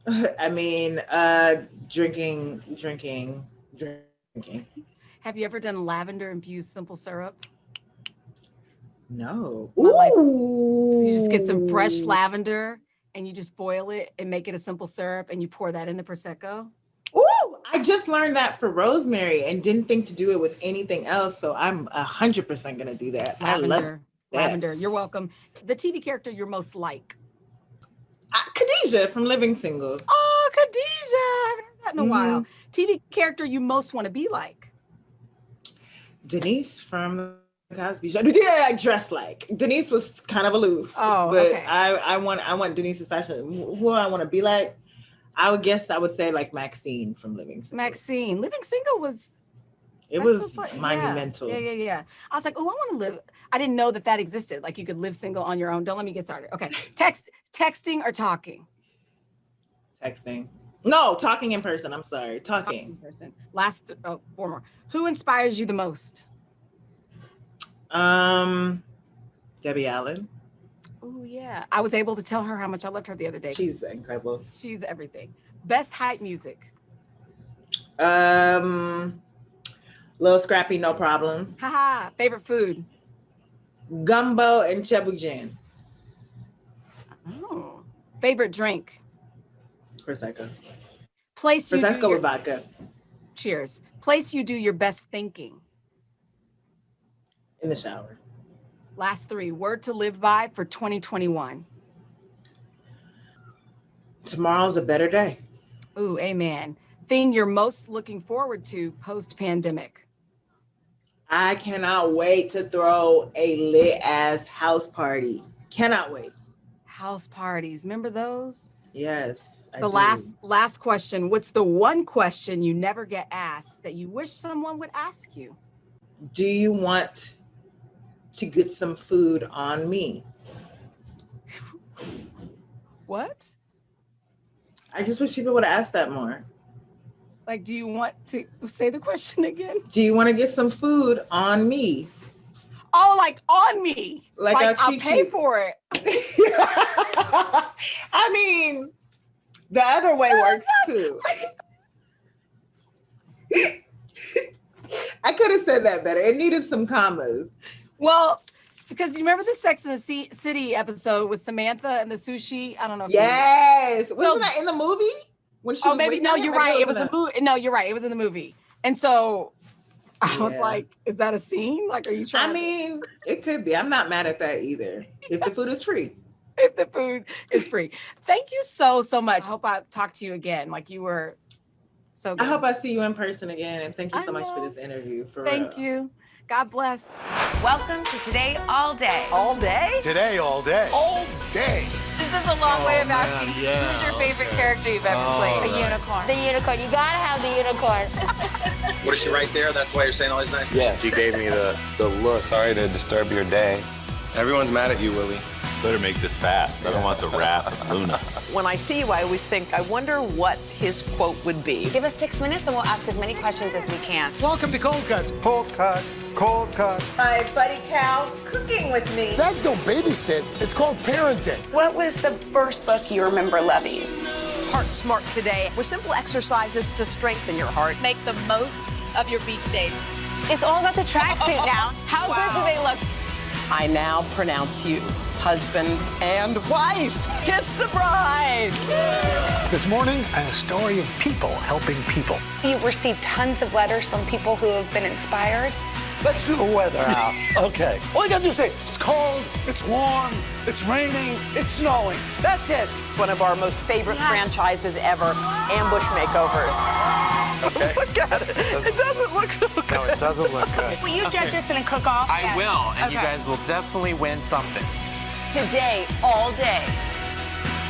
I mean, drinking. Have you ever done lavender infused simple syrup? No. My life. Ooh. You just get some fresh lavender and you just boil it and make it a simple syrup and you pour that in the Prosecco. Ooh, I just learned that for rosemary and didn't think to do it with anything else. So I'm 100% gonna do that. Lavender. I love that. Lavender. You're welcome. The TV character you're most like. Khadijah from Living Single. Oh, Khadijah. I haven't heard that in a while. TV character you most want to be like. Denise from Cosby Show. Yeah, I dress like. Denise was kind of aloof. Oh, but okay. I want Denise's fashion. Who I want to be like? I would say like Maxine from Living Single. Maxine. Living Single was monumental. Yeah. I was like, oh, I want to live. I didn't know that existed. Like you could live single on your own. Don't let me get started. Okay. Texting or talking? Texting. No, talking in person. I'm sorry. Talking in person. Last, four more. Who inspires you the most? Debbie Allen. Oh yeah. I was able to tell her how much I loved her the other day. She's incredible. She's everything. Best hype music? Lil Scrappy, No Problem. Haha. Favorite food? Gumbo and Chebugin. Oh. Favorite drink? Prosecco. Place you Prosecco with vodka. Cheers. Place you do your best thinking? In the shower. Last three. Word to live by for 2021. Tomorrow's a better day. Ooh, amen. Thing you're most looking forward to post-pandemic? I cannot wait to throw a lit ass house party. Cannot wait. House parties. Remember those? Yes. The last question. What's the one question you never get asked that you wish someone would ask you? Do you want to get some food on me? What? I just wish people would ask that more. Like, do you want to say the question again? Do you want to get some food on me? Oh, like on me. Like I'll pay for it. I mean, the other way works too. I could have said that better. It needed some commas. Well, because you remember the Sex and the City episode with Samantha and the sushi? I don't know. Yes. Wasn't that in the movie? When she was maybe. No, you're right. It was a movie. No, you're right. It was in the movie. And so I was like, is that a scene? Like, are you trying? I mean, it could be. I'm not mad at that either. If the food is free. If the food is free. Thank you so much. I hope I talk to you again. Like you were so good. I hope I see you in person again. And thank you so much for this interview. Thank you. God bless. Welcome to Today All Day. All day? Today all day. All day. This is a long way of asking. Who's your favorite character you've ever played? The unicorn. The unicorn. You gotta have the unicorn. What is she right there? That's why you're saying all these nice things? Yeah, she gave me the look. Sorry to disturb your day. Everyone's mad at you, Willie. Better make this fast. I don't want the wrath of Luna. When I see you, I always think, I wonder what his quote would be. Give us 6 minutes and we'll ask as many questions as we can. Welcome to Cold Cuts. Cold Cut. Cold Cut. My buddy Cal cooking with me. Dads don't babysit. It's called parenting. What was the first book you remember loving? Heart Smart Today, with simple exercises to strengthen your heart. Make the most of your beach days. It's all about the tracksuit now. How good do they look? I now pronounce you husband and wife. Kiss the bride. This morning, a story of people helping people. You've received tons of letters from people who have been inspired. Let's do the weather out. Okay. All you gotta do is say, it's cold, it's warm, it's raining, it's snowing. That's it. One of our most favorite franchises ever, Ambush Makeovers. Okay. Look at it. It doesn't look so good. No, it doesn't look good. Will you judge us in a cook-off? I will, and you guys will definitely win something. Today, all day.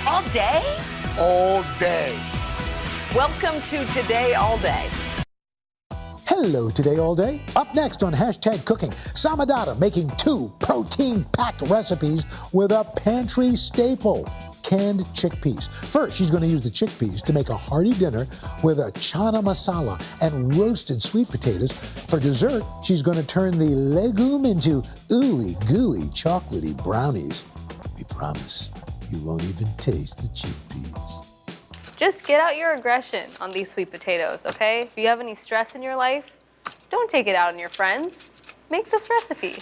All day? All day. Welcome to Today, all day. Hello, Today All Day. Up next on Hashtag Cooking, Samadata making 2 protein-packed recipes with a pantry staple, canned chickpeas. First, she's going to use the chickpeas to make a hearty dinner with a chana masala and roasted sweet potatoes. For dessert, she's going to turn the legume into ooey gooey chocolatey brownies. We promise you won't even taste the chickpeas. Just get out your aggression on these sweet potatoes, okay? If you have any stress in your life, don't take it out on your friends. Make this recipe.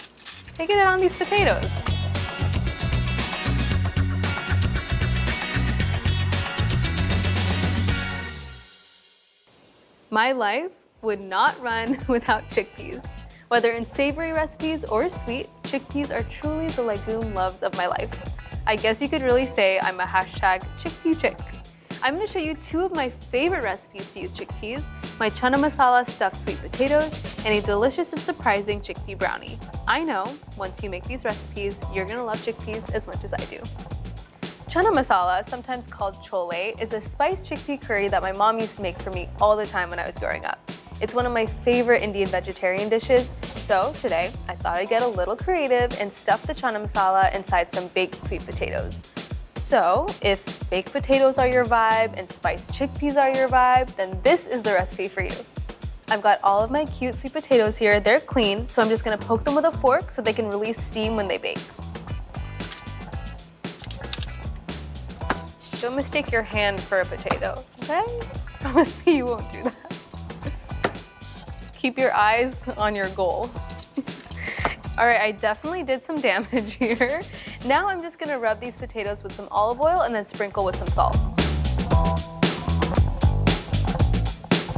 Take it out on these potatoes. My life would not run without chickpeas. Whether in savory recipes or sweet, chickpeas are truly the legume loves of my life. I guess you could really say I'm a hashtag chickpea chick. I'm going to show you two of my favorite recipes to use chickpeas, my chana masala stuffed sweet potatoes, and a delicious and surprising chickpea brownie. I know, once you make these recipes, you're going to love chickpeas as much as I do. Chana masala, sometimes called chole, is a spiced chickpea curry that my mom used to make for me all the time when I was growing up. It's one of my favorite Indian vegetarian dishes, so today I thought I'd get a little creative and stuff the chana masala inside some baked sweet potatoes. So if baked potatoes are your vibe and spiced chickpeas are your vibe, then this is the recipe for you. I've got all of my cute sweet potatoes here. They're clean, so I'm just gonna poke them with a fork so they can release steam when they bake. Don't mistake your hand for a potato, okay? Promise me you won't do that. Keep your eyes on your goal. All right, I definitely did some damage here. Now I'm just gonna rub these potatoes with some olive oil and then sprinkle with some salt.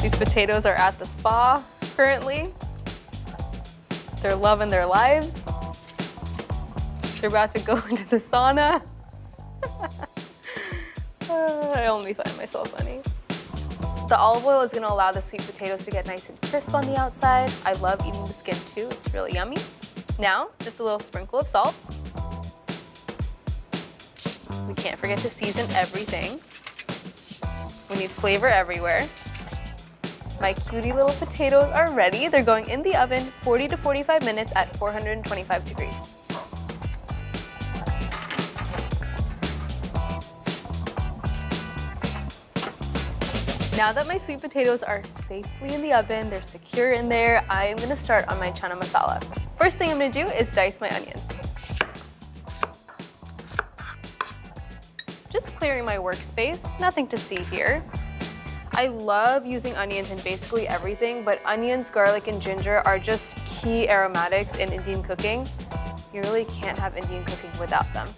These potatoes are at the spa currently. They're loving their lives. They're about to go into the sauna. I only find myself funny. The olive oil is gonna allow the sweet potatoes to get nice and crisp on the outside. I love eating the skin too, it's really yummy. Now, just a little sprinkle of salt. We can't forget to season everything. We need flavor everywhere. My cutie little potatoes are ready. They're going in the oven 40 to 45 minutes at 425 degrees. Now that my sweet potatoes are safely in the oven, they're secure in there, I am gonna start on my chana masala. First thing I'm gonna do is dice my onions. Just clearing my workspace, nothing to see here. I love using onions in basically everything, but onions, garlic, and ginger are just key aromatics in Indian cooking. You really can't have Indian cooking without them.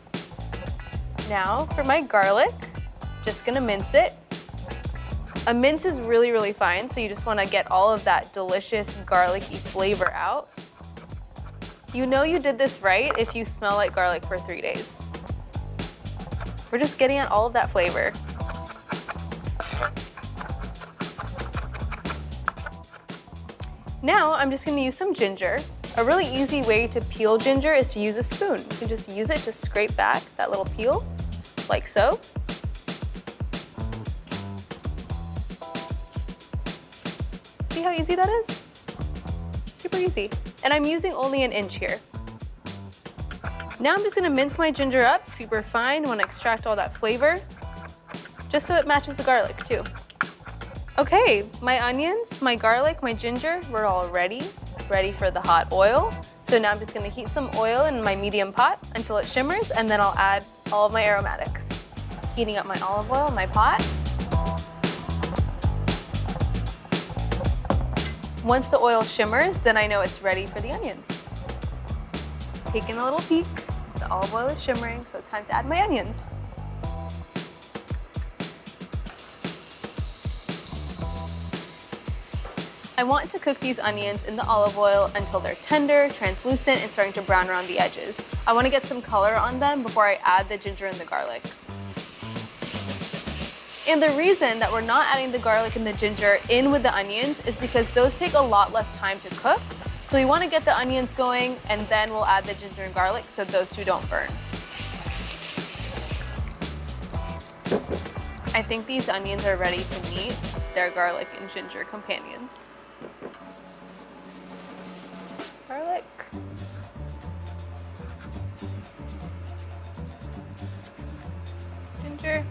Now for my garlic, just gonna mince it. A mince is really, really fine, so you just wanna get all of that delicious garlicky flavor out. You know you did this right if you smell like garlic for 3 days. We're just getting at all of that flavor. Now I'm just gonna use some ginger. A really easy way to peel ginger is to use a spoon. You can just use it to scrape back that little peel, like so. See how easy that is? Super easy. And I'm using only an inch here. Now I'm just gonna mince my ginger up super fine. I wanna extract all that flavor, just so it matches the garlic too. Okay, my onions, my garlic, my ginger, we're all ready for the hot oil. So now I'm just gonna heat some oil in my medium pot until it shimmers, and then I'll add all of my aromatics. Heating up my olive oil in my pot. Once the oil shimmers, then I know it's ready for the onions. Taking a little peek, the olive oil is shimmering, so it's time to add my onions. I want to cook these onions in the olive oil until they're tender, translucent, and starting to brown around the edges. I want to get some color on them before I add the ginger and the garlic. And the reason that we're not adding the garlic and the ginger in with the onions is because those take a lot less time to cook. So we want to get the onions going, and then we'll add the ginger and garlic so those two don't burn. I think these onions are ready to meet their garlic and ginger companions. Garlic. Ginger.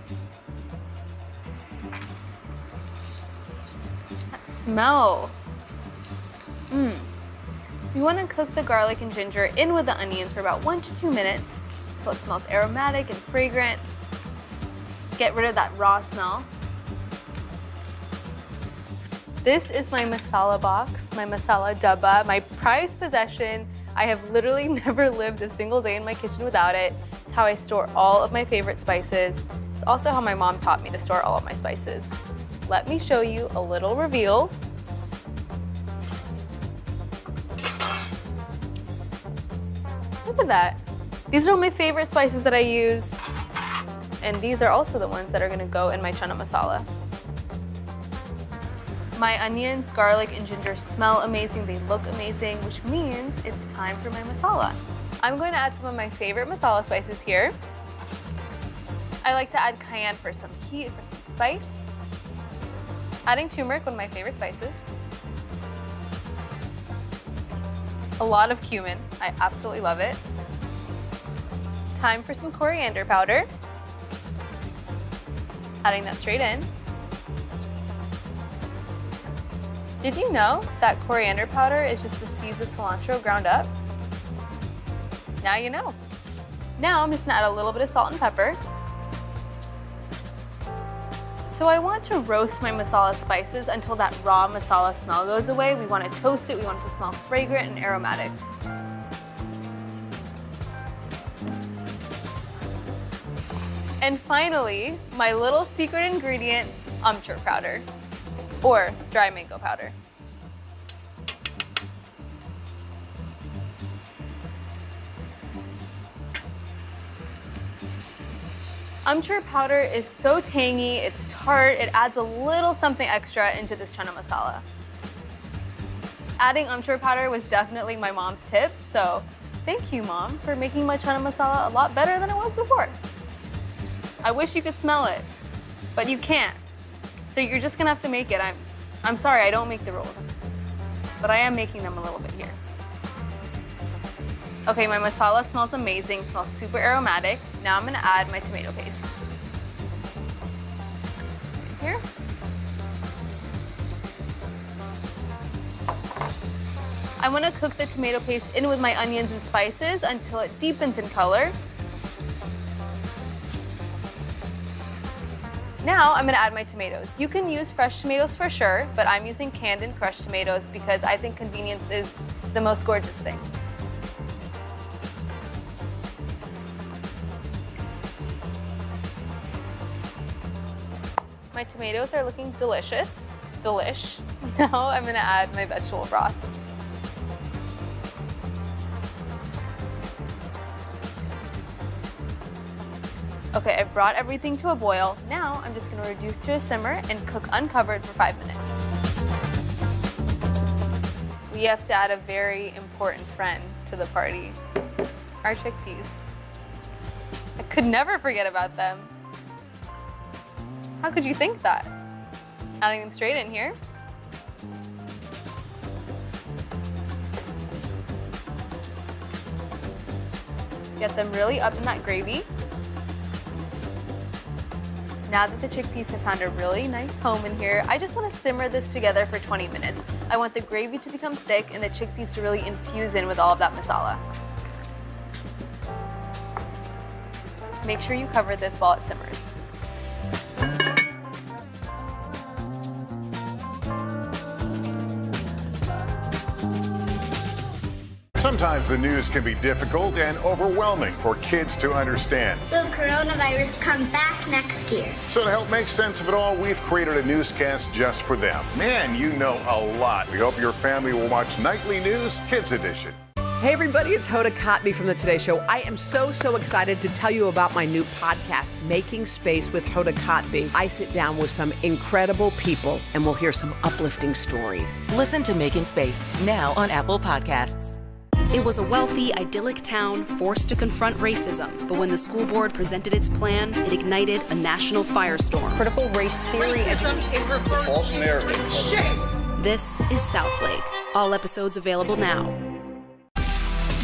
That smell. You want to cook the garlic and ginger in with the onions for about 1 to 2 minutes so it smells aromatic and fragrant. Get rid of that raw smell. This is my masala box, my masala dabba, my prized possession. I have literally never lived a single day in my kitchen without it. It's how I store all of my favorite spices. It's also how my mom taught me to store all of my spices. Let me show you a little reveal. Look at that. These are all my favorite spices that I use. And these are also the ones that are gonna go in my chana masala. My onions, garlic, and ginger smell amazing. They look amazing, which means it's time for my masala. I'm going to add some of my favorite masala spices here. I like to add cayenne for some heat, for some spice. Adding turmeric, one of my favorite spices. A lot of cumin. I absolutely love it. Time for some coriander powder. Adding that straight in. Did you know that coriander powder is just the seeds of cilantro ground up? Now you know. Now I'm just gonna add a little bit of salt and pepper. So I want to roast my masala spices until that raw masala smell goes away. We want to toast it, we want it to smell fragrant and aromatic. And finally, my little secret ingredient, amchur powder, or dry mango powder. Amchur powder is so tangy, it's tart, it adds a little something extra into this chana masala. Adding amchur powder was definitely my mom's tip, so thank you, Mom, for making my chana masala a lot better than it was before. I wish you could smell it, but you can't. So you're just gonna have to make it. I'm sorry, I don't make the rules, but I am making them a little bit here. Okay, my masala smells amazing, smells super aromatic. Now I'm gonna add my tomato paste. Here. I wanna cook the tomato paste in with my onions and spices until it deepens in color. Now I'm gonna add my tomatoes. You can use fresh tomatoes for sure, but I'm using canned and crushed tomatoes because I think convenience is the most gorgeous thing. My tomatoes are looking delicious. Delish. Now I'm gonna add my vegetable broth. Okay, I've brought everything to a boil. Now I'm just gonna reduce to a simmer and cook uncovered for 5 minutes. We have to add a very important friend to the party, our chickpeas. I could never forget about them. How could you think that? Adding them straight in here. Get them really up in that gravy. Now that the chickpeas have found a really nice home in here, I just want to simmer this together for 20 minutes. I want the gravy to become thick and the chickpeas to really infuse in with all of that masala. Make sure you cover this while it simmers. Sometimes the news can be difficult and overwhelming for kids to understand. Will coronavirus come back next year? So to help make sense of it all, we've created a newscast just for them. Man, you know a lot. We hope your family will watch Nightly News Kids Edition. Hey everybody, it's Hoda Kotb from The Today Show. I am so excited to tell you about my new podcast, Making Space with Hoda Kotb. I sit down with some incredible people and we'll hear some uplifting stories. Listen to Making Space now on Apple Podcasts. It was a wealthy, idyllic town forced to confront racism. But when the school board presented its plan, it ignited a national firestorm. Critical race theory. Racism in reverse. False narrative. Shame. This is Southlake. All episodes available now.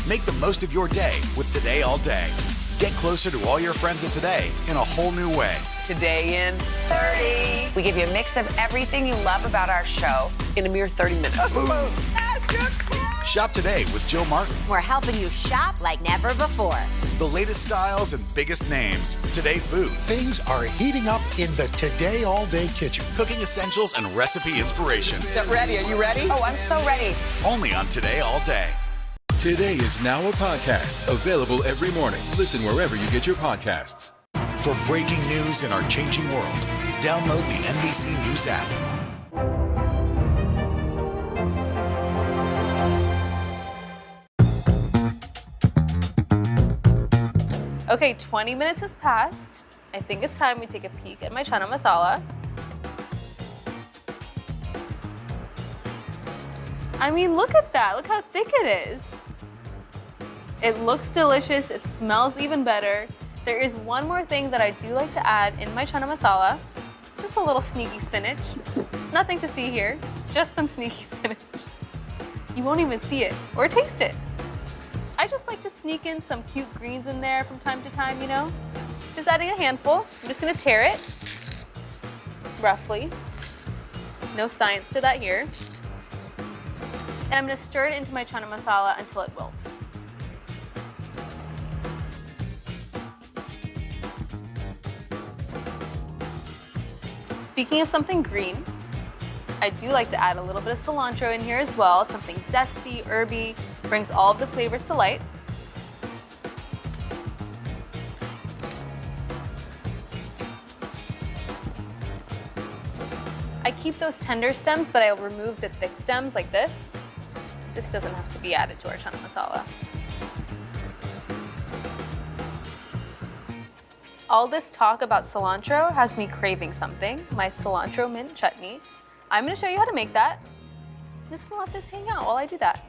Make the most of your day with Today All Day. Get closer to all your friends in Today in a whole new way. Today in 30. We give you a mix of everything you love about our show in a mere 30 minutes. Yes, Shop today with Jill Martin. We're helping you shop like never before. The latest styles and biggest names. Today Food. Things are heating up in the Today All Day kitchen. Cooking essentials and recipe inspiration. Get ready. Are you ready? Oh, I'm so ready. Only on Today All Day. Today is now a podcast, available every morning. Listen wherever you get your podcasts. For breaking news in our changing world, download the NBC News app. Okay, 20 minutes has passed. I think it's time we take a peek at my chana masala. I mean, look at that. Look how thick it is. It looks delicious. It smells even better. There is one more thing that I do like to add in my chana masala. It's just a little sneaky spinach. Nothing to see here, just some sneaky spinach. You won't even see it or taste it. I just like to sneak in some cute greens in there from time to time, you know? Just adding a handful. I'm just gonna tear it, roughly. No science to that here. And I'm gonna stir it into my chana masala until it wilts. Speaking of something green, I do like to add a little bit of cilantro in here as well, something zesty, herby, brings all of the flavors to light. I keep those tender stems, but I'll remove the thick stems like this. This doesn't have to be added to our chana masala. All this talk about cilantro has me craving something, my cilantro mint chutney. I'm gonna show you how to make that. I'm just gonna let this hang out while I do that.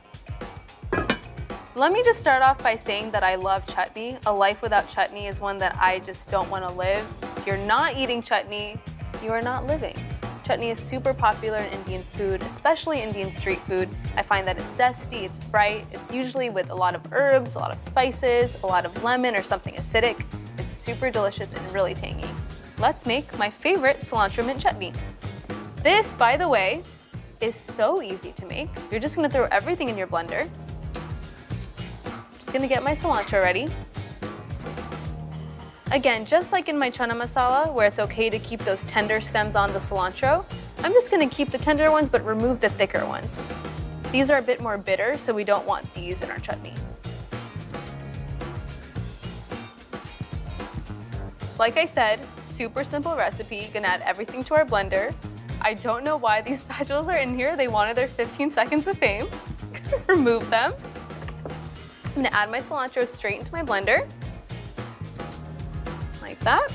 Let me just start off by saying that I love chutney. A life without chutney is one that I just don't wanna live. If you're not eating chutney, you are not living. Chutney is super popular in Indian food, especially Indian street food. I find that it's zesty, it's bright, it's usually with a lot of herbs, a lot of spices, a lot of lemon or something acidic. It's super delicious and really tangy. Let's make my favorite cilantro mint chutney. This, by the way, is so easy to make. You're just gonna throw everything in your blender. Just gonna get my cilantro ready. Again, just like in my chana masala, where it's okay to keep those tender stems on the cilantro, I'm just gonna keep the tender ones but remove the thicker ones. These are a bit more bitter, so we don't want these in our chutney. Like I said, super simple recipe, gonna add everything to our blender. I don't know why these spatulas are in here. They wanted their 15 seconds of fame. Remove them. I'm gonna add my cilantro straight into my blender. Like that.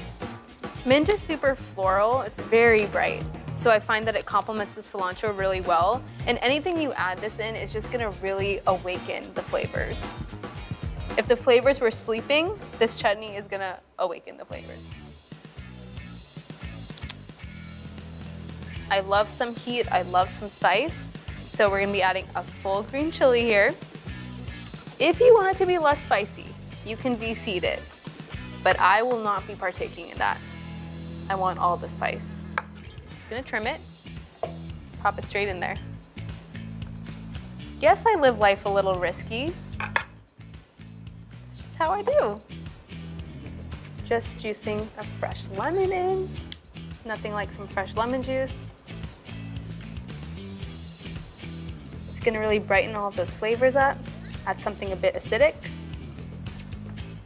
Mint is super floral, it's very bright. So I find that it complements the cilantro really well. And anything you add this in is just gonna really awaken the flavors. If the flavors were sleeping, this chutney is gonna awaken the flavors. I love some heat, I love some spice. So we're gonna be adding a full green chili here. If you want it to be less spicy, you can de-seed it. But I will not be partaking in that. I want all the spice. Just gonna trim it, pop it straight in there. Yes, I live life a little risky. It's just how I do. Just juicing a fresh lemon in. Nothing like some fresh lemon juice. It's gonna really brighten all of those flavors up. Add something a bit acidic,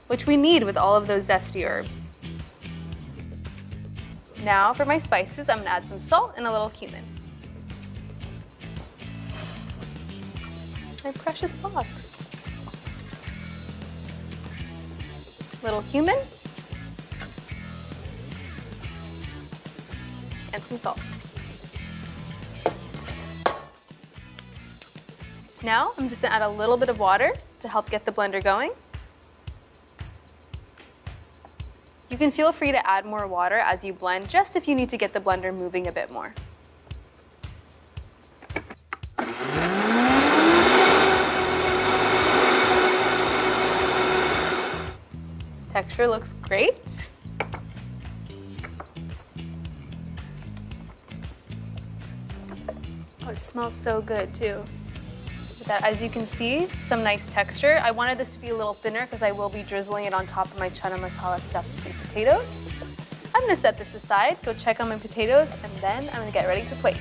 which we need with all of those zesty herbs. Now for my spices, I'm gonna add some salt and a little cumin. My precious box. Little cumin. And some salt. Now I'm just gonna add a little bit of water to help get the blender going. You can feel free to add more water as you blend, just if you need to get the blender moving a bit more. Texture looks great. Oh, it smells so good too. The That, as you can see, some nice texture. I wanted this to be a little thinner because I will be drizzling it on top of my chana masala stuffed sweet potatoes. I'm gonna set this aside, go check on my potatoes, and then I'm gonna get ready to plate.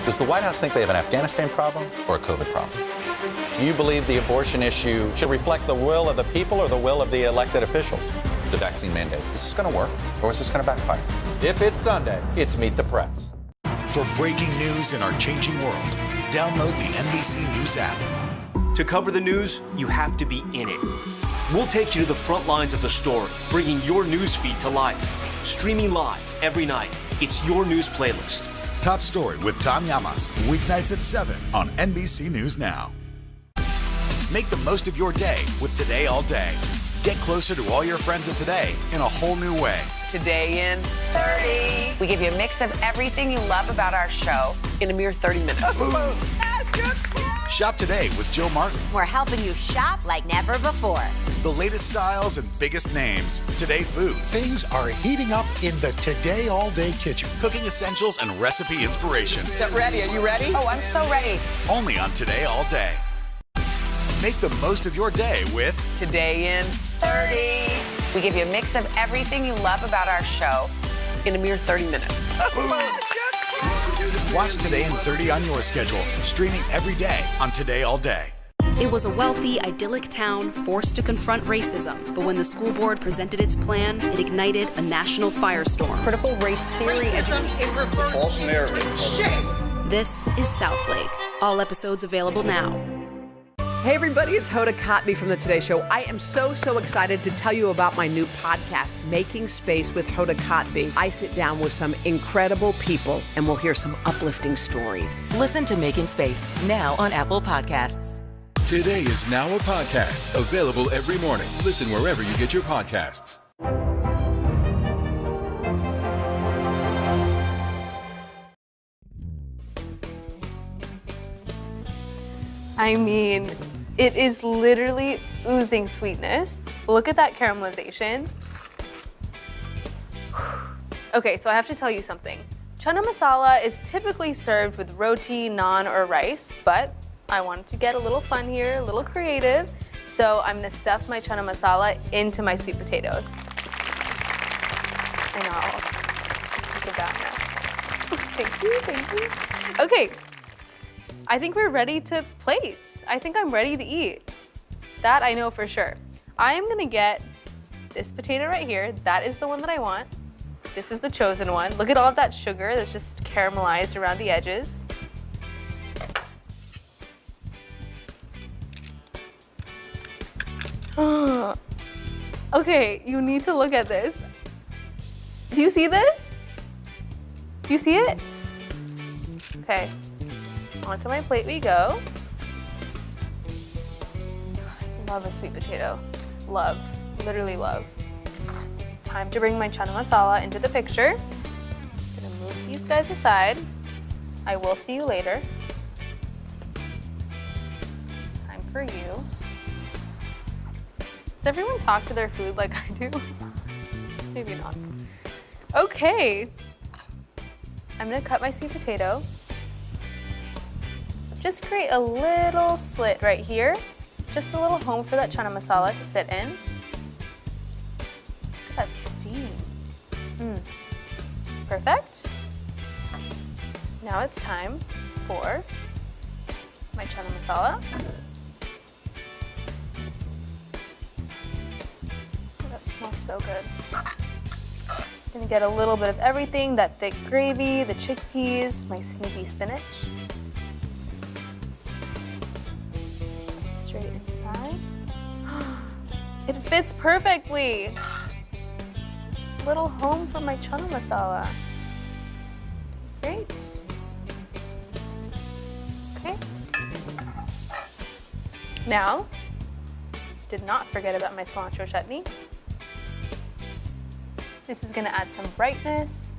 Does the White House think they have an Afghanistan problem or a COVID problem? Do you believe the abortion issue should reflect the will of the people or the will of the elected officials? The vaccine mandate, is this going to work or is this going to backfire? If it's Sunday, it's Meet the Press. For breaking news in our changing world, download the NBC News app. To cover the news, you have to be in it. We'll take you to the front lines of the story, bringing your news feed to life. Streaming live every night. It's your news playlist. Top Story with Tom Llamas, weeknights at 7 on NBC News Now. Make the most of your day with Today All Day. Get closer to all your friends at Today in a whole new way. Today in 30. We give you a mix of everything you love about our show in a mere 30 minutes. Shop today with Jill Martin. We're helping you shop like never before. The latest styles and biggest names. Today Food. Things are heating up in the Today All Day kitchen. Cooking essentials and recipe inspiration. Is that ready? Are you ready? Oh, I'm so ready. Only on Today All Day. Make the most of your day with Today in 30. We give you a mix of everything you love about our show in a mere 30 minutes. Watch Today in 30 on your schedule, streaming every day on Today All Day. It was a wealthy, idyllic town forced to confront racism, but when the school board presented its plan, it ignited a national firestorm. Critical race theory. Racism in reverse. False narrative. Shame. This is Southlake. All episodes available now. Hey everybody, it's Hoda Kotb from the Today Show. I am so excited to tell you about my new podcast, Making Space with Hoda Kotb. I sit down with some incredible people and we'll hear some uplifting stories. Listen to Making Space now on Apple Podcasts. Today is now a podcast, available every morning. Listen wherever you get your podcasts. I mean, it is literally oozing sweetness. Look at that caramelization. Okay, so I have to tell you something. Chana masala is typically served with roti, naan, or rice, but I wanted to get a little fun here, a little creative, so I'm gonna stuff my chana masala into my sweet potatoes. And I'll take it down now. Thank you. Okay. I think we're ready to plate. I think I'm ready to eat. That I know for sure. I am gonna get this potato right here. That is the one that I want. This is the chosen one. Look at all of that sugar that's just caramelized around the edges. Okay, you need to look at this. Do you see this? Do you see it? Okay. Onto my plate we go. Love a sweet potato. Love, literally love. Time to bring my chana masala into the picture. I'm gonna move these guys aside. I will see you later. Time for you. Does everyone talk to their food like I do? Maybe not. Okay. I'm gonna cut my sweet potato. Just create a little slit right here. Just a little home for that chana masala to sit in. Look at that steam. Perfect. Now it's time for my chana masala. Oh, that smells so good. Gonna get a little bit of everything, that thick gravy, the chickpeas, my sneaky spinach. Straight inside. It fits perfectly. Little home for my chana masala. Great. Okay. Now, did not forget about my cilantro chutney. This is gonna add some brightness,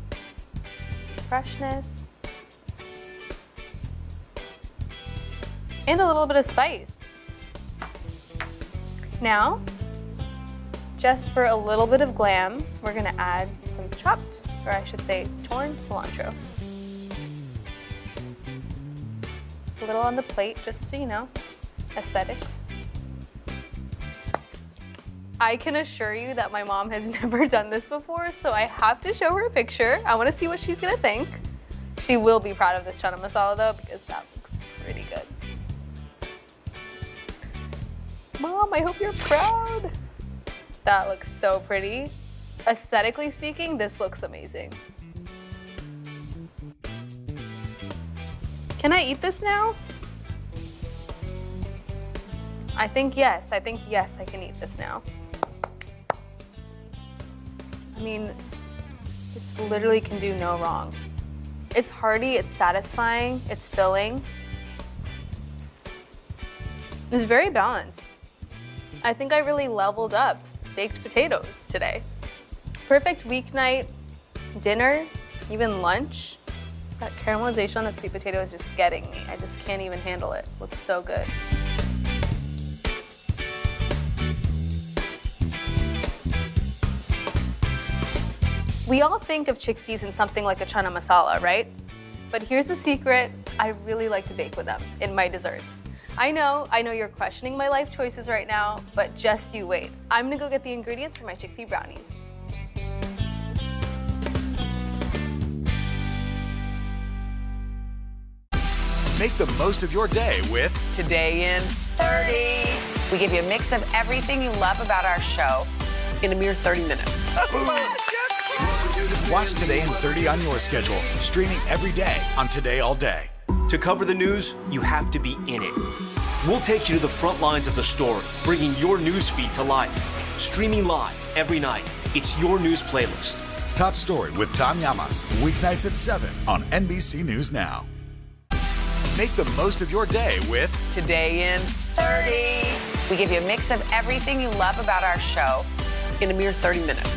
some freshness, and a little bit of spice. Now, just for a little bit of glam, we're gonna add some chopped, or I should say torn cilantro. A little on the plate, just to, you know, aesthetics. I can assure you that my mom has never done this before, so I have to show her a picture. I want to see what she's gonna think. She will be proud of this chana masala though, because that looks pretty good. Mom, I hope you're proud. That looks so pretty. Aesthetically speaking, this looks amazing. Can I eat this now? I think yes, I can eat this now. I mean, this literally can do no wrong. It's hearty, it's satisfying, it's filling. It's very balanced. I think I really leveled up baked potatoes today. Perfect weeknight, dinner, even lunch. That caramelization on that sweet potato is just getting me. I just can't even handle it. Looks so good. We all think of chickpeas in something like a chana masala, right? But here's the secret, I really like to bake with them in my desserts. I know you're questioning my life choices right now, but just you wait. I'm gonna go get the ingredients for my chickpea brownies. Make the most of your day with Today in 30. We give you a mix of everything you love about our show in a mere 30 minutes. Watch Today in 30 on your schedule, streaming every day on Today All Day. To cover the news, you have to be in it. We'll take you to the front lines of the story, bringing your news feed to life. Streaming live every night. It's your news playlist. Top Story with Tom Llamas, weeknights at 7 on NBC News Now. Make the most of your day with Today in 30. We give you a mix of everything you love about our show in a mere 30 minutes.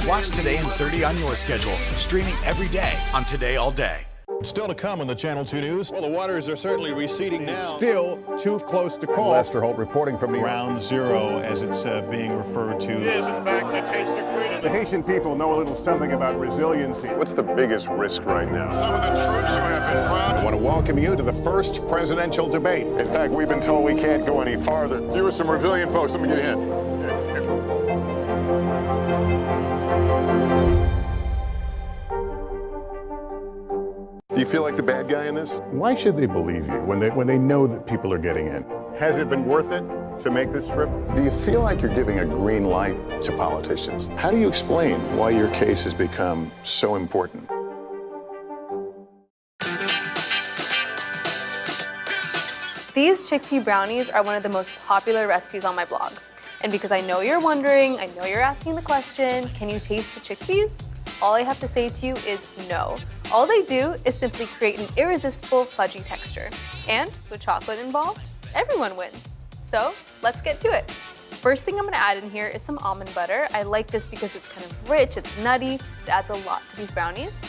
Watch Today in 30 on your schedule, streaming every day on Today All Day. Still to come on the Channel 2 News. Well, the waters are certainly receding now. Still too close to call. Lester Holt reporting from the Ground Zero, as it's being referred to. It is, in fact, a taste of freedom. The Haitian people know a little something about resiliency. What's the biggest risk right now? Some of the troops who have been proud. I want to welcome you to the first presidential debate. In fact, we've been told we can't go any farther. You with some resilient folks, let me get a hint. Do you feel like the bad guy in this? Why should they believe you when they know that people are getting in? Has it been worth it to make this trip? Do you feel like you're giving a green light to politicians? How do you explain why your case has become so important? These chickpea brownies are one of the most popular recipes on my blog. And because I know you're wondering, I know you're asking the question, can you taste the chickpeas? All I have to say to you is no. All they do is simply create an irresistible fudgy texture. And with chocolate involved, everyone wins. So let's get to it. First thing I'm gonna add in here is some almond butter. I like this because it's kind of rich, it's nutty, it adds a lot to these brownies.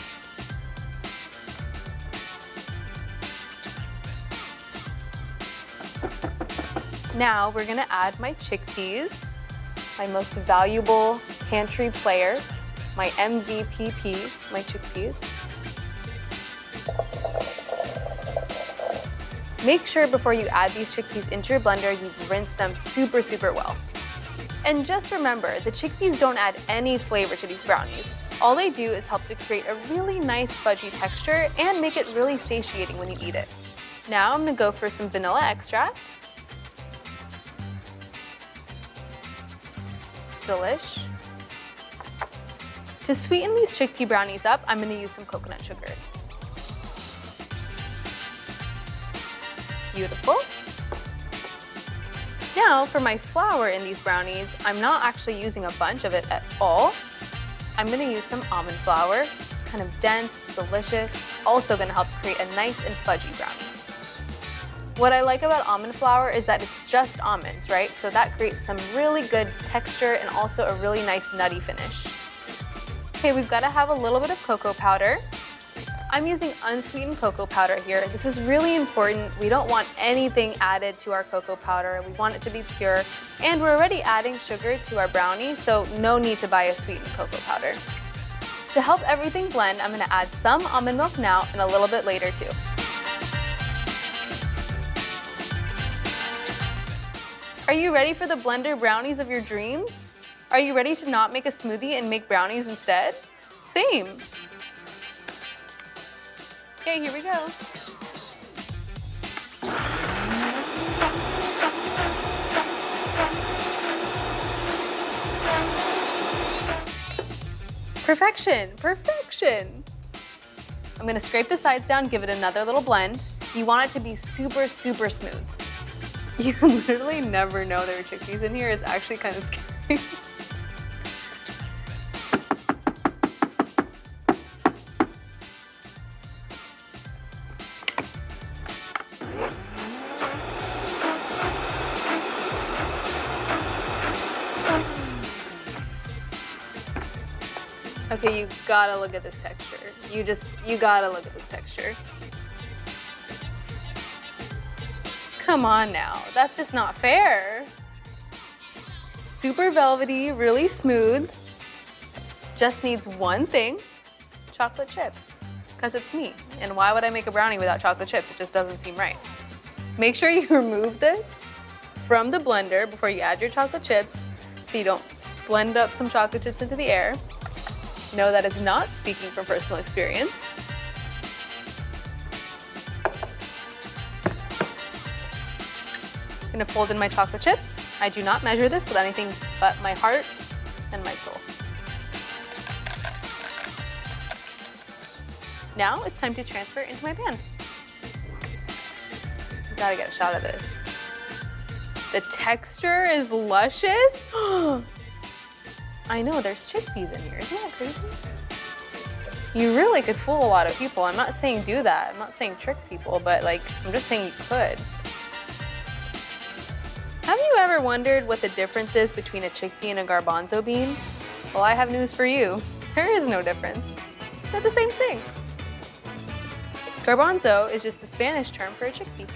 Now we're gonna add my chickpeas, my most valuable pantry player, my MVPP, my chickpeas. Make sure before you add these chickpeas into your blender, you've rinsed them super, super well. And just remember, the chickpeas don't add any flavor to these brownies. All they do is help to create a really nice fudgy texture and make it really satiating when you eat it. Now I'm gonna go for some vanilla extract. Delish. To sweeten these chickpea brownies up, I'm gonna use some coconut sugar. Beautiful. Now for my flour in these brownies, I'm not actually using a bunch of it at all. I'm gonna use some almond flour. It's kind of dense, it's delicious. It's also gonna help create a nice and fudgy brownie. What I like about almond flour is that it's just almonds, right? So that creates some really good texture and also a really nice nutty finish. Okay, we've gotta have a little bit of cocoa powder. I'm using unsweetened cocoa powder here. This is really important. We don't want anything added to our cocoa powder. We want it to be pure. And we're already adding sugar to our brownie, so no need to buy a sweetened cocoa powder. To help everything blend, I'm gonna add some almond milk now and a little bit later too. Are you ready for the blender brownies of your dreams? Are you ready to not make a smoothie and make brownies instead? Same. Okay, here we go. Perfection, perfection. I'm gonna scrape the sides down, give it another little blend. You want it to be super, super smooth. You literally never know there are chickpeas in here. It's actually kind of scary. Okay, you gotta look at this texture. You gotta look at this texture. Come on now, that's just not fair. Super velvety, really smooth. Just needs one thing, chocolate chips, because it's me. And why would I make a brownie without chocolate chips? It just doesn't seem right. Make sure you remove this from the blender before you add your chocolate chips so you don't blend up some chocolate chips into the air. No, that is not speaking from personal experience. I'm gonna fold in my chocolate chips. I do not measure this with anything but my heart and my soul. Now it's time to transfer it into my pan. Gotta get a shot of this. The texture is luscious. I know, there's chickpeas in here. Isn't that crazy? You really could fool a lot of people. I'm not saying do that. I'm not saying trick people, but like, I'm just saying you could. Have you ever wondered what the difference is between a chickpea and a garbanzo bean? Well, I have news for you. There is no difference. They're the same thing. Garbanzo is just the Spanish term for a chickpea.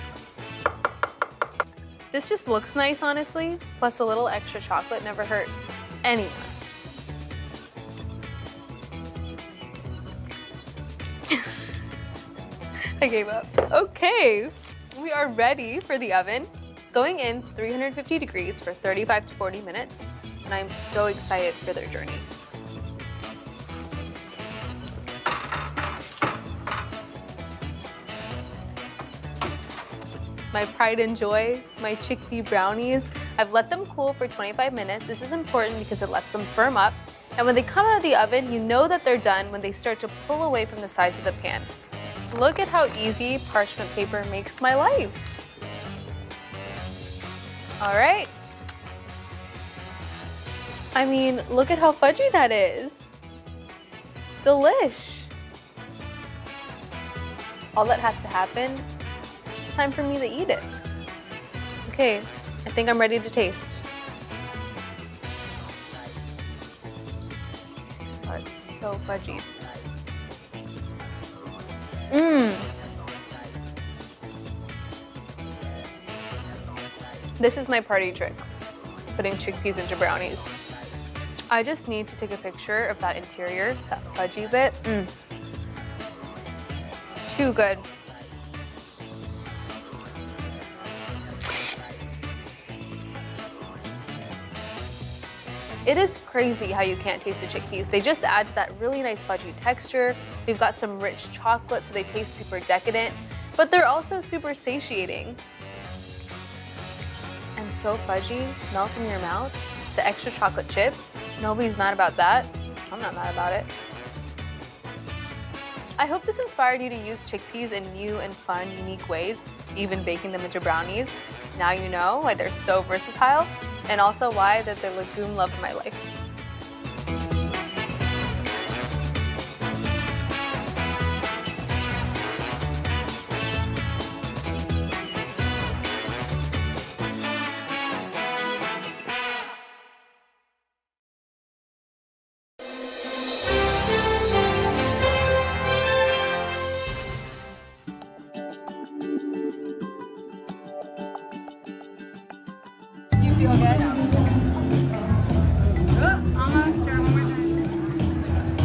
This just looks nice, honestly, plus a little extra chocolate never hurt anyone. I gave up. Okay, we are ready for the oven. Going in 350 degrees for 35 to 40 minutes, and I'm so excited for their journey. My pride and joy, my chickpea brownies. I've let them cool for 25 minutes. This is important because it lets them firm up. And when they come out of the oven, you know that they're done when they start to pull away from the sides of the pan. Look at how easy parchment paper makes my life. All right. I mean, look at how fudgy that is. Delish. All that has to happen, it's time for me to eat it. Okay, I think I'm ready to taste. Oh, it's so fudgy. Mmm. This is my party trick, putting chickpeas into brownies. I just need to take a picture of that interior, that fudgy bit. It's too good. It is crazy how you can't taste the chickpeas. They just add to that really nice fudgy texture. We've got some rich chocolate, so they taste super decadent, but they're also super satiating. And so fudgy, melt in your mouth. The extra chocolate chips, nobody's mad about that. I'm not mad about it. I hope this inspired you to use chickpeas in new and fun, unique ways, even baking them into brownies. Now you know why they're so versatile, and also why they're the legume love of my life. Feel good? Almost. Stir one more time.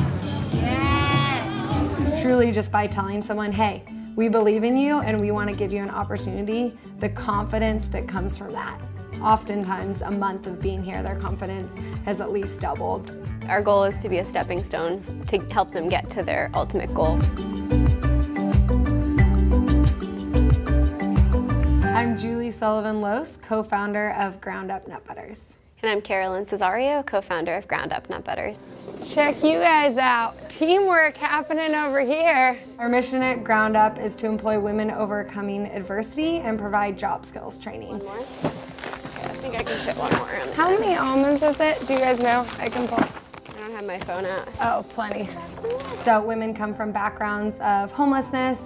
Yes. Truly, just by telling someone, hey, we believe in you and we want to give you an opportunity, the confidence that comes from that. Oftentimes, a month of being here, their confidence has at least doubled. Our goal is to be a stepping stone to help them get to their ultimate goal. I'm Julie Sullivan-Lose, co-founder of Ground Up Nut Butters. And I'm Carolyn Cesario, co-founder of Ground Up Nut Butters. Check you guys out. Teamwork happening over here. Our mission at Ground Up is to employ women overcoming adversity and provide job skills training. One more? Okay, I think I can fit one more in there. How many almonds is it? Do you guys know? I can pull. I don't have my phone out. Oh, plenty. So women come from backgrounds of homelessness,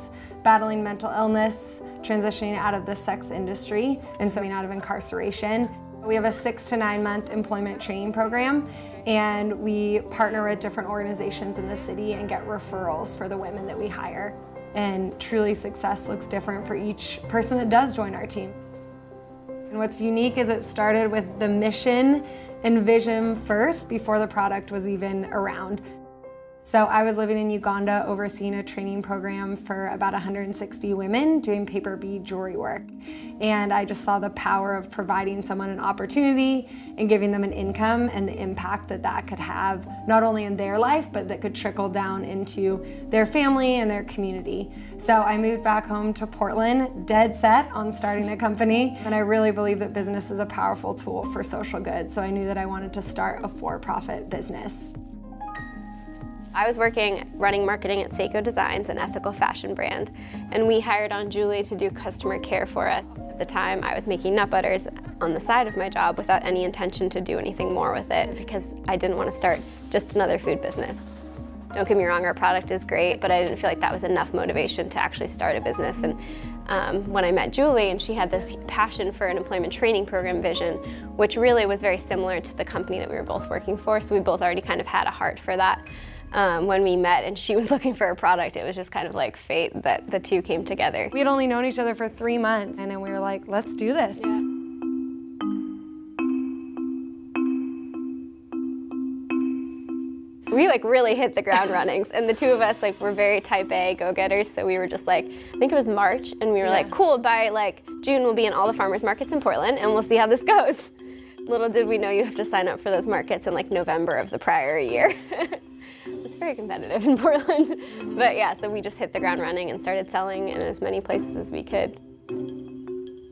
battling mental illness, transitioning out of the sex industry, and so out of incarceration. We have a 6 to 9 month employment training program, and we partner with different organizations in the city and get referrals for the women that we hire. And truly, success looks different for each person that does join our team. And what's unique is it started with the mission and vision first before the product was even around. So I was living in Uganda overseeing a training program for about 160 women doing paper bead jewelry work. And I just saw the power of providing someone an opportunity and giving them an income and the impact that that could have not only in their life, but that could trickle down into their family and their community. So I moved back home to Portland, dead set on starting a company. And I really believe that business is a powerful tool for social good. So I knew that I wanted to start a for-profit business. I was running marketing at Seiko Designs, an ethical fashion brand, and we hired on Julie to do customer care for us. At the time, I was making nut butters on the side of my job without any intention to do anything more with it because I didn't want to start just another food business. Don't get me wrong, our product is great, but I didn't feel like that was enough motivation to actually start a business. And when I met Julie, and she had this passion for an employment training program vision, which really was very similar to the company that we were both working for, so we both already kind of had a heart for that. When we met and she was looking for a product, it was just kind of like fate that the two came together. We had only known each other for 3 months, and then we were like, let's do this. Yeah. We really hit the ground running, and the two of us were very type A go-getters, so we were just I think it was March, and we were like, cool, by June we'll be in all the farmers markets in Portland and we'll see how this goes. Little did we know you have to sign up for those markets in November of the prior year. It's very competitive in Portland. But yeah, so we just hit the ground running and started selling in as many places as we could.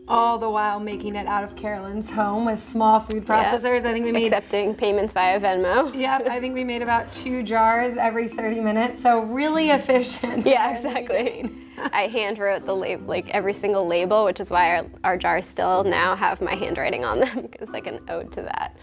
All the while making it out of Carolyn's home with small food processors. Yeah. I think we made accepting payments via Venmo. Yep, I think we made about 2 jars every 30 minutes, so really efficient. Yeah, exactly. I hand wrote the label, every single label, which is why our jars still now have my handwriting on them, because it's an ode to that.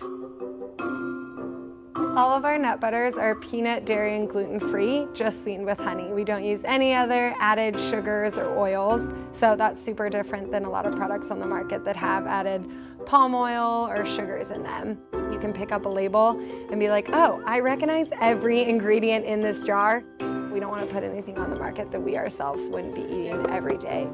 All of our nut butters are peanut, dairy, and gluten-free, just sweetened with honey. We don't use any other added sugars or oils, so that's super different than a lot of products on the market that have added palm oil or sugars in them. You can pick up a label and be like, oh, I recognize every ingredient in this jar. We don't want to put anything on the market that we ourselves wouldn't be eating every day.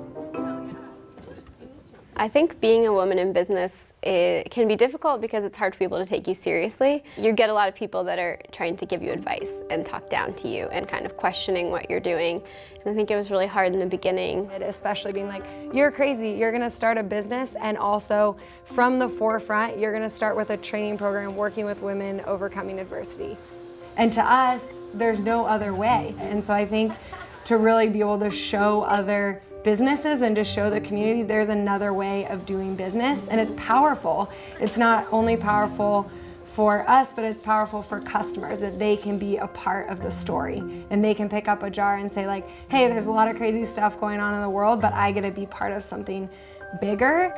I think being a woman in business, it can be difficult because it's hard for people to take you seriously. You get a lot of people that are trying to give you advice and talk down to you and kind of questioning what you're doing. And I think it was really hard in the beginning. Especially being like, you're crazy, you're gonna start a business, and also from the forefront, you're gonna start with a training program working with women overcoming adversity. And to us, there's no other way. And so I think to really be able to show other businesses and to show the community there's another way of doing business, and it's powerful. It's not only powerful for us, but it's powerful for customers, that they can be a part of the story and they can pick up a jar and say hey, there's a lot of crazy stuff going on in the world, but I get to be part of something bigger.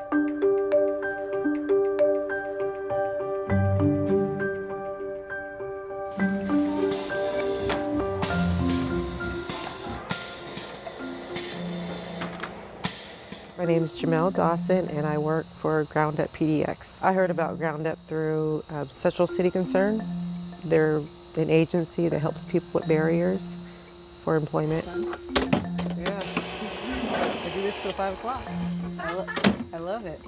My name is Jamel Dawson, and I work for Ground Up PDX. I heard about Ground Up through Central City Concern. They're an agency that helps people with barriers for employment. Yeah, I do this till 5 o'clock. I love it.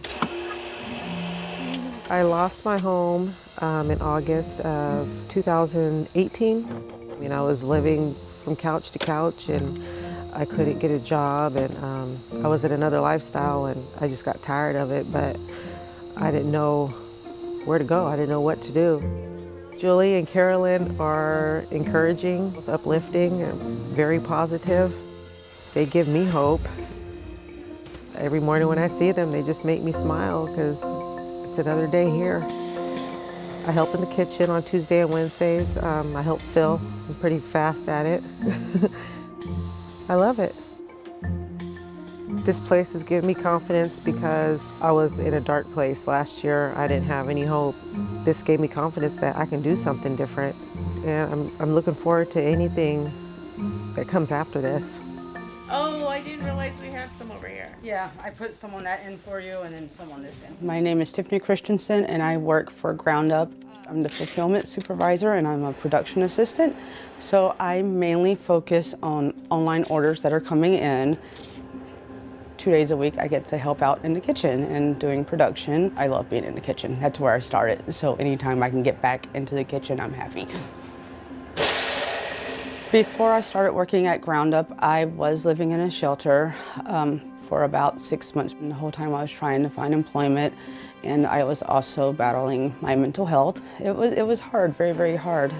I lost my home in August of 2018. I mean, I was living from couch to couch and I couldn't get a job, and I was in another lifestyle, and I just got tired of it, but I didn't know where to go. I didn't know what to do. Julie and Carolyn are encouraging, uplifting, and very positive. They give me hope. Every morning when I see them, they just make me smile because it's another day here. I help in the kitchen on Tuesday and Wednesdays. I help Phil. I'm pretty fast at it. I love it. This place has given me confidence because I was in a dark place last year. I didn't have any hope. This gave me confidence that I can do something different. And I'm looking forward to anything that comes after this. Oh, I didn't realize we had some over here. Yeah, I put some on that end for you and then some on this end. My name is Tiffany Christensen and I work for Ground Up. I'm the fulfillment supervisor and I'm a production assistant. So I mainly focus on online orders that are coming in. 2 days a week I get to help out in the kitchen and doing production. I love being in the kitchen. That's where I started. So anytime I can get back into the kitchen, I'm happy. Before I started working at Ground Up, I was living in a shelter for about 6 months. And the whole time I was trying to find employment, and I was also battling my mental health. It was hard, very, very hard.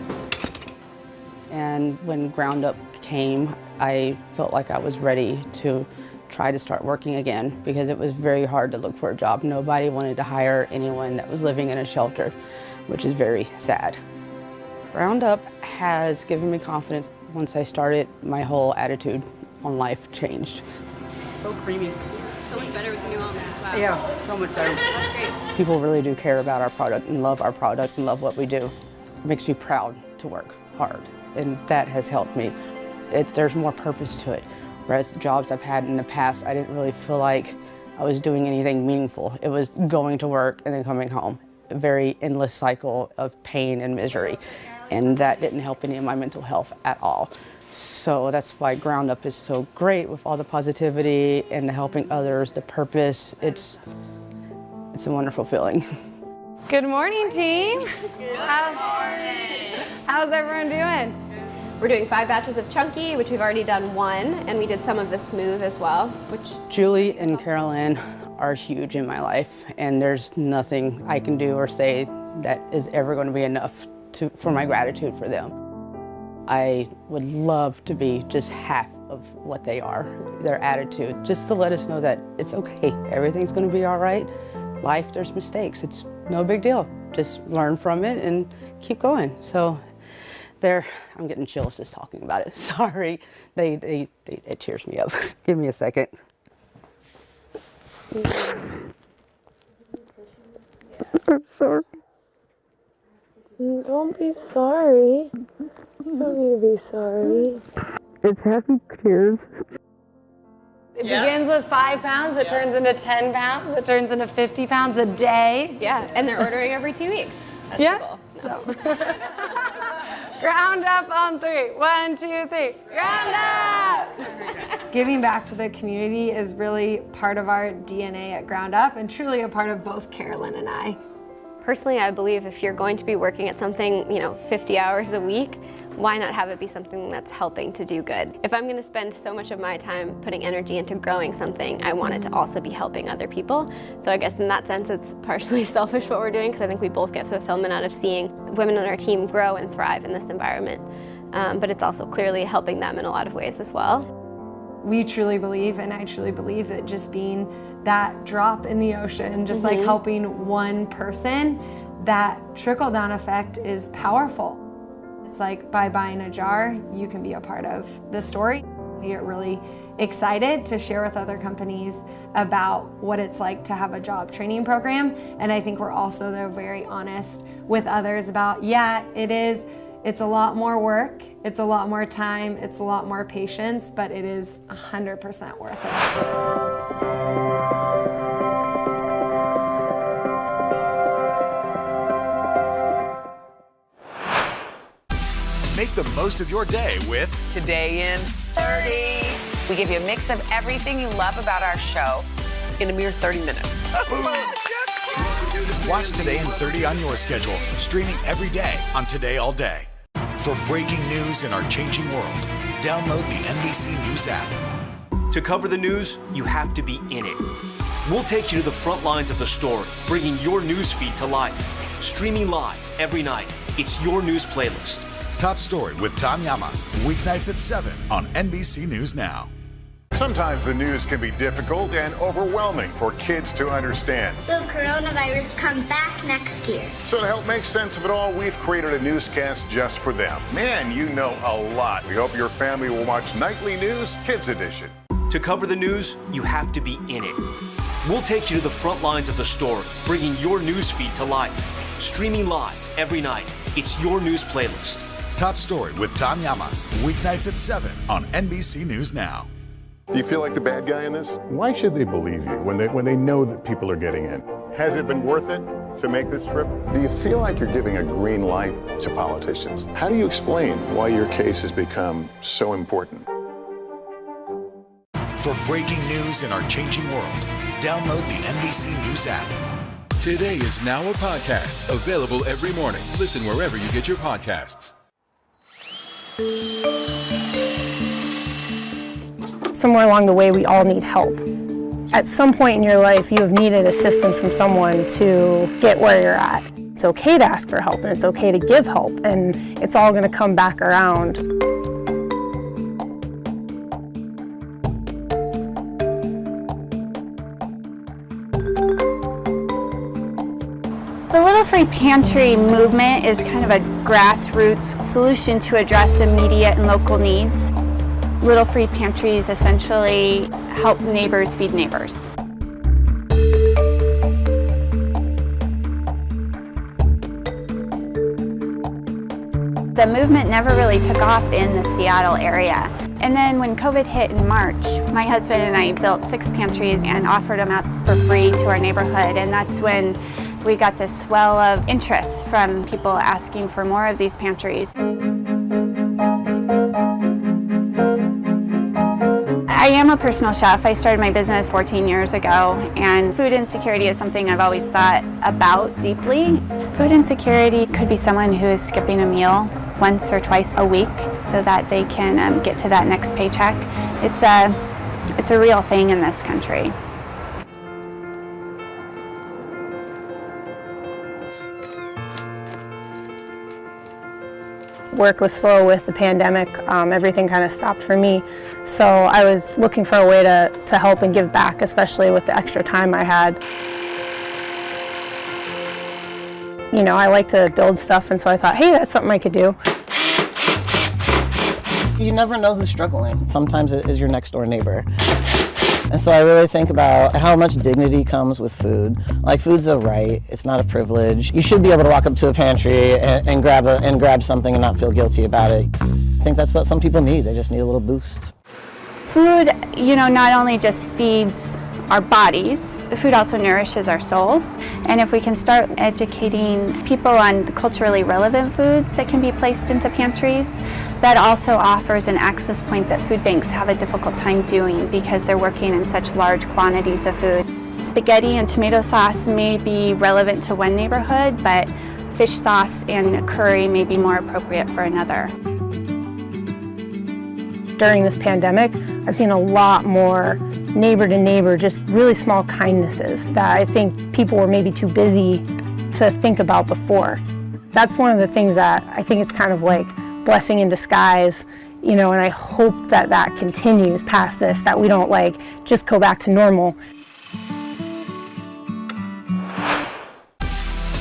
And when Ground Up came, I felt like I was ready to try to start working again because it was very hard to look for a job. Nobody wanted to hire anyone that was living in a shelter, which is very sad. Ground Up has given me confidence. Once I started, my whole attitude on life changed. So creamy. So much better with the new almonds. Wow. Yeah, so much better. That's great. People really do care about our product and love our product and love what we do. It makes me proud to work hard, and that has helped me. There's more purpose to it. Whereas jobs I've had in the past, I didn't really feel like I was doing anything meaningful. It was going to work and then coming home. A very endless cycle of pain and misery. And that didn't help any of my mental health at all. So that's why Ground Up is so great with all the positivity and the helping others, the purpose. It's a wonderful feeling. Good morning, team. How's everyone doing? We're doing 5 batches of chunky, which we've already done 1, and we did some of the smooth as well, which... Julie and Carolyn are huge in my life, and there's nothing I can do or say that is ever going to be enough for my gratitude for them. I would love to be just half of what they are, their attitude, just to let us know that it's okay, everything's going to be all right. Life, there's mistakes, it's no big deal. Just learn from it and keep going. So I'm getting chills just talking about it. Sorry, it cheers me up. Give me a second. I'm sorry. Don't be sorry. You don't need to be sorry. It's happy tears. It begins with 5 pounds, it turns into 10 pounds, it turns into 50 pounds a day. Yeah, and they're ordering every 2 weeks. That's the goal. So. Ground Up on 3. 1, 2, 3. Ground Up! Giving back to the community is really part of our DNA at Ground Up and truly a part of both Carolyn and I. Personally, I believe if you're going to be working at something, 50 hours a week, why not have it be something that's helping to do good? If I'm going to spend so much of my time putting energy into growing something, I want it to also be helping other people. So I guess in that sense, it's partially selfish what we're doing because I think we both get fulfillment out of seeing women on our team grow and thrive in this environment. But it's also clearly helping them in a lot of ways as well. We truly believe, and I truly believe, that just being that drop in the ocean, just like helping one person, that trickle-down effect is powerful. It's like by buying a jar, you can be a part of the story. We get really excited to share with other companies about what it's like to have a job training program. And I think we're also, though, very honest with others about, it's a lot more work, it's a lot more time, it's a lot more patience, but it is 100% worth it. Make the most of your day with Today in 30. We give you a mix of everything you love about our show in a mere 30 minutes. Welcome to the Watch Today in 30 on your schedule, streaming every day on Today All Day. For breaking news in our changing world, download the NBC News app. To cover the news, you have to be in it. We'll take you to the front lines of the story, bringing your news feed to life. Streaming live every night. It's your news playlist. Top Story with Tom Llamas, weeknights at 7 on NBC News Now. Sometimes the news can be difficult and overwhelming for kids to understand. Will coronavirus come back next year? So to help make sense of it all, we've created a newscast just for them. Man, you know a lot. We hope your family will watch Nightly News Kids Edition. To cover the news, you have to be in it. We'll take you to the front lines of the story, bringing your news feed to life. Streaming live every night. It's your news playlist. Top Story with Tom Llamas, weeknights at 7 on NBC News Now. Do you feel like the bad guy in this? Why should they believe you when they know that people are getting in? Has it been worth it to make this trip? Do you feel like you're giving a green light to politicians? How do you explain why your case has become so important? For breaking news in our changing world, download the NBC News app. Today is now a podcast, available every morning. Listen wherever you get your podcasts. Somewhere along the way, we all need help. At some point in your life, you have needed assistance from someone to get where you're at. It's okay to ask for help, and it's okay to give help, and it's all going to come back around. The Little Free Pantry movement is kind of a grassroots solution to address immediate and local needs. Little Free Pantries essentially help neighbors feed neighbors. The movement never really took off in the Seattle area. And then when COVID hit in March, my husband and I built 6 pantries and offered them out for free to our neighborhood. And that's when we got this swell of interest from people asking for more of these pantries. I am a personal chef. I started my business 14 years ago, and food insecurity is something I've always thought about deeply. Food insecurity could be someone who is skipping a meal once or twice a week so that they can get to that next paycheck. It's a real thing in this country. Work was slow with the pandemic. Everything kind of stopped for me. So I was looking for a way to help and give back, especially with the extra time I had. You know, I like to build stuff, and so I thought, hey, that's something I could do. You never know who's struggling. Sometimes it is your next door neighbor. And so I really think about how much dignity comes with food. Like, food's a right, it's not a privilege. You should be able to walk up to a pantry and grab something and not feel guilty about it. I think that's what some people need. They just need a little boost. Food, you know, not only just feeds our bodies, food also nourishes our souls. And if we can start educating people on the culturally relevant foods that can be placed into pantries, that also offers an access point that food banks have a difficult time doing because they're working in such large quantities of food. Spaghetti and tomato sauce may be relevant to one neighborhood, but fish sauce and curry may be more appropriate for another. During this pandemic, I've seen a lot more neighbor to neighbor, just really small kindnesses that I think people were maybe too busy to think about before. That's one of the things that I think it's kind of like blessing in disguise, you know, and I hope that that continues past this, that we don't like just go back to normal.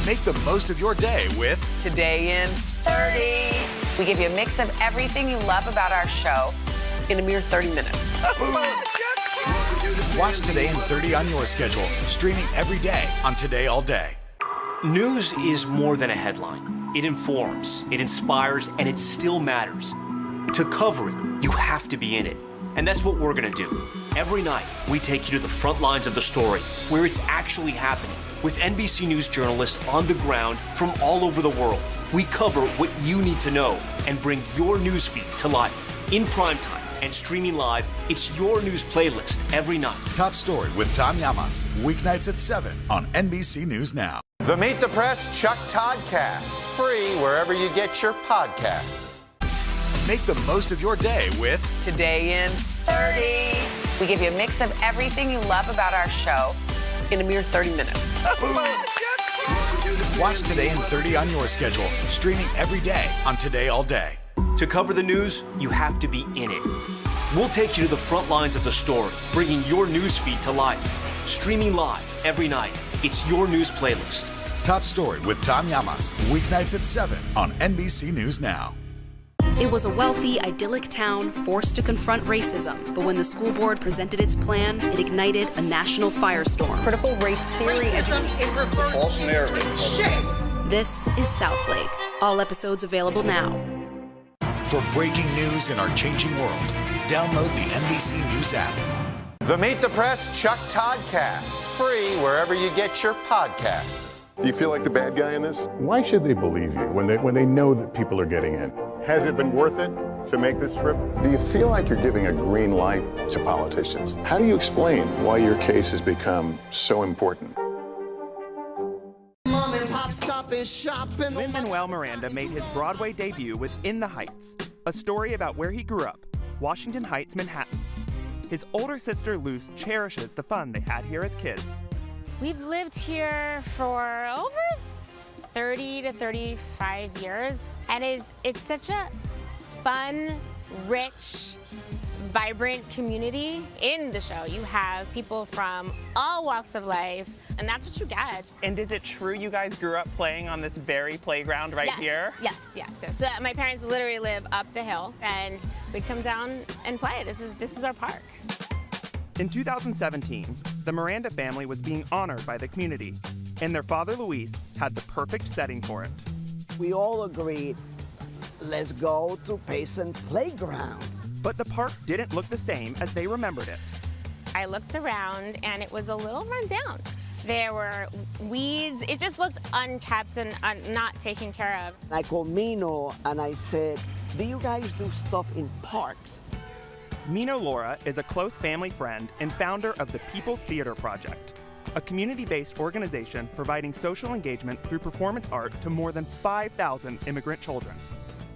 Make the most of your day with Today in 30. We give you a mix of everything you love about our show in a mere 30 minutes. Watch Today in 30 on your schedule, streaming every day on Today All Day. News is more than a headline. It informs, it inspires, and it still matters. To cover it, you have to be in it. And that's what we're gonna do. Every night, we take you to the front lines of the story, where it's actually happening, with NBC News journalists on the ground from all over the world. We cover what you need to know and bring your newsfeed to life in prime time And streaming live, it's your news playlist every night. Top Story with Tom Llamas, weeknights at 7 on NBC News Now. The Meet the Press Chuck Toddcast, free wherever you get your podcasts. Make the most of your day with Today in 30. We give you a mix of everything you love about our show in a mere 30 minutes. Watch Today in 30 on your schedule, streaming every day on Today All Day. To cover the news, you have to be in it. We'll take you to the front lines of the story, bringing your news feed to life. Streaming live every night, it's your news playlist. Top Story with Tom Llamas, weeknights at 7 on NBC News Now. It was a wealthy, idyllic town forced to confront racism, but when the school board presented its plan, it ignited a national firestorm. Critical race theory. Racism in reverse. False narrative. Shame. This is Southlake. All episodes available now. For breaking news in our changing world, download the NBC News app. The Meet the Press Chuck Toddcast, free wherever you get your podcasts. Do you feel like the bad guy in this? Why should they believe you when they know that people are getting in? Has it been worth it to make this trip? Do you feel like you're giving a green light to politicians? How do you explain why your case has become so important? Mom and Pop stop is shopping. Lin-Manuel Miranda made his Broadway debut with In the Heights, a story about where he grew up, Washington Heights, Manhattan. His older sister Luce cherishes the fun they had here as kids. We've lived here for over 30 to 35 years, and it's such a fun, rich, vibrant community. In the show, you have people from all walks of life, and that's what you get. And is it true you guys grew up playing on this very playground right here? Yes. My parents literally live up the hill, and we'd come down and play. This is our park. In 2017, the Miranda family was being honored by the community, and their father, Luis, had the perfect setting for it. We all agreed, let's go to Payson Playground. But the park didn't look the same as they remembered it. I looked around, and it was a little run down. There were weeds. It just looked unkept and not taken care of. I called Mino, and I said, do you guys do stuff in parks? Mino Laura is a close family friend and founder of the People's Theater Project, a community-based organization providing social engagement through performance art to more than 5,000 immigrant children.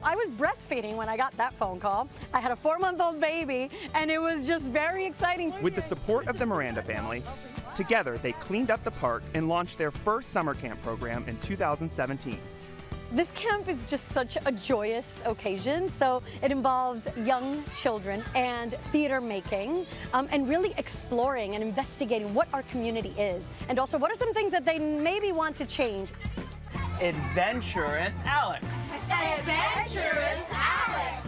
I was breastfeeding when I got that phone call. I had a 4-month-old baby, and it was just very exciting. With the support of the Miranda family, together they cleaned up the park and launched their first summer camp program in 2017. This camp is just such a joyous occasion. So it involves young children and theater making and really exploring and investigating what our community is. And also, what are some things that they maybe want to change? Adventurous Alex. Adventurous Alex.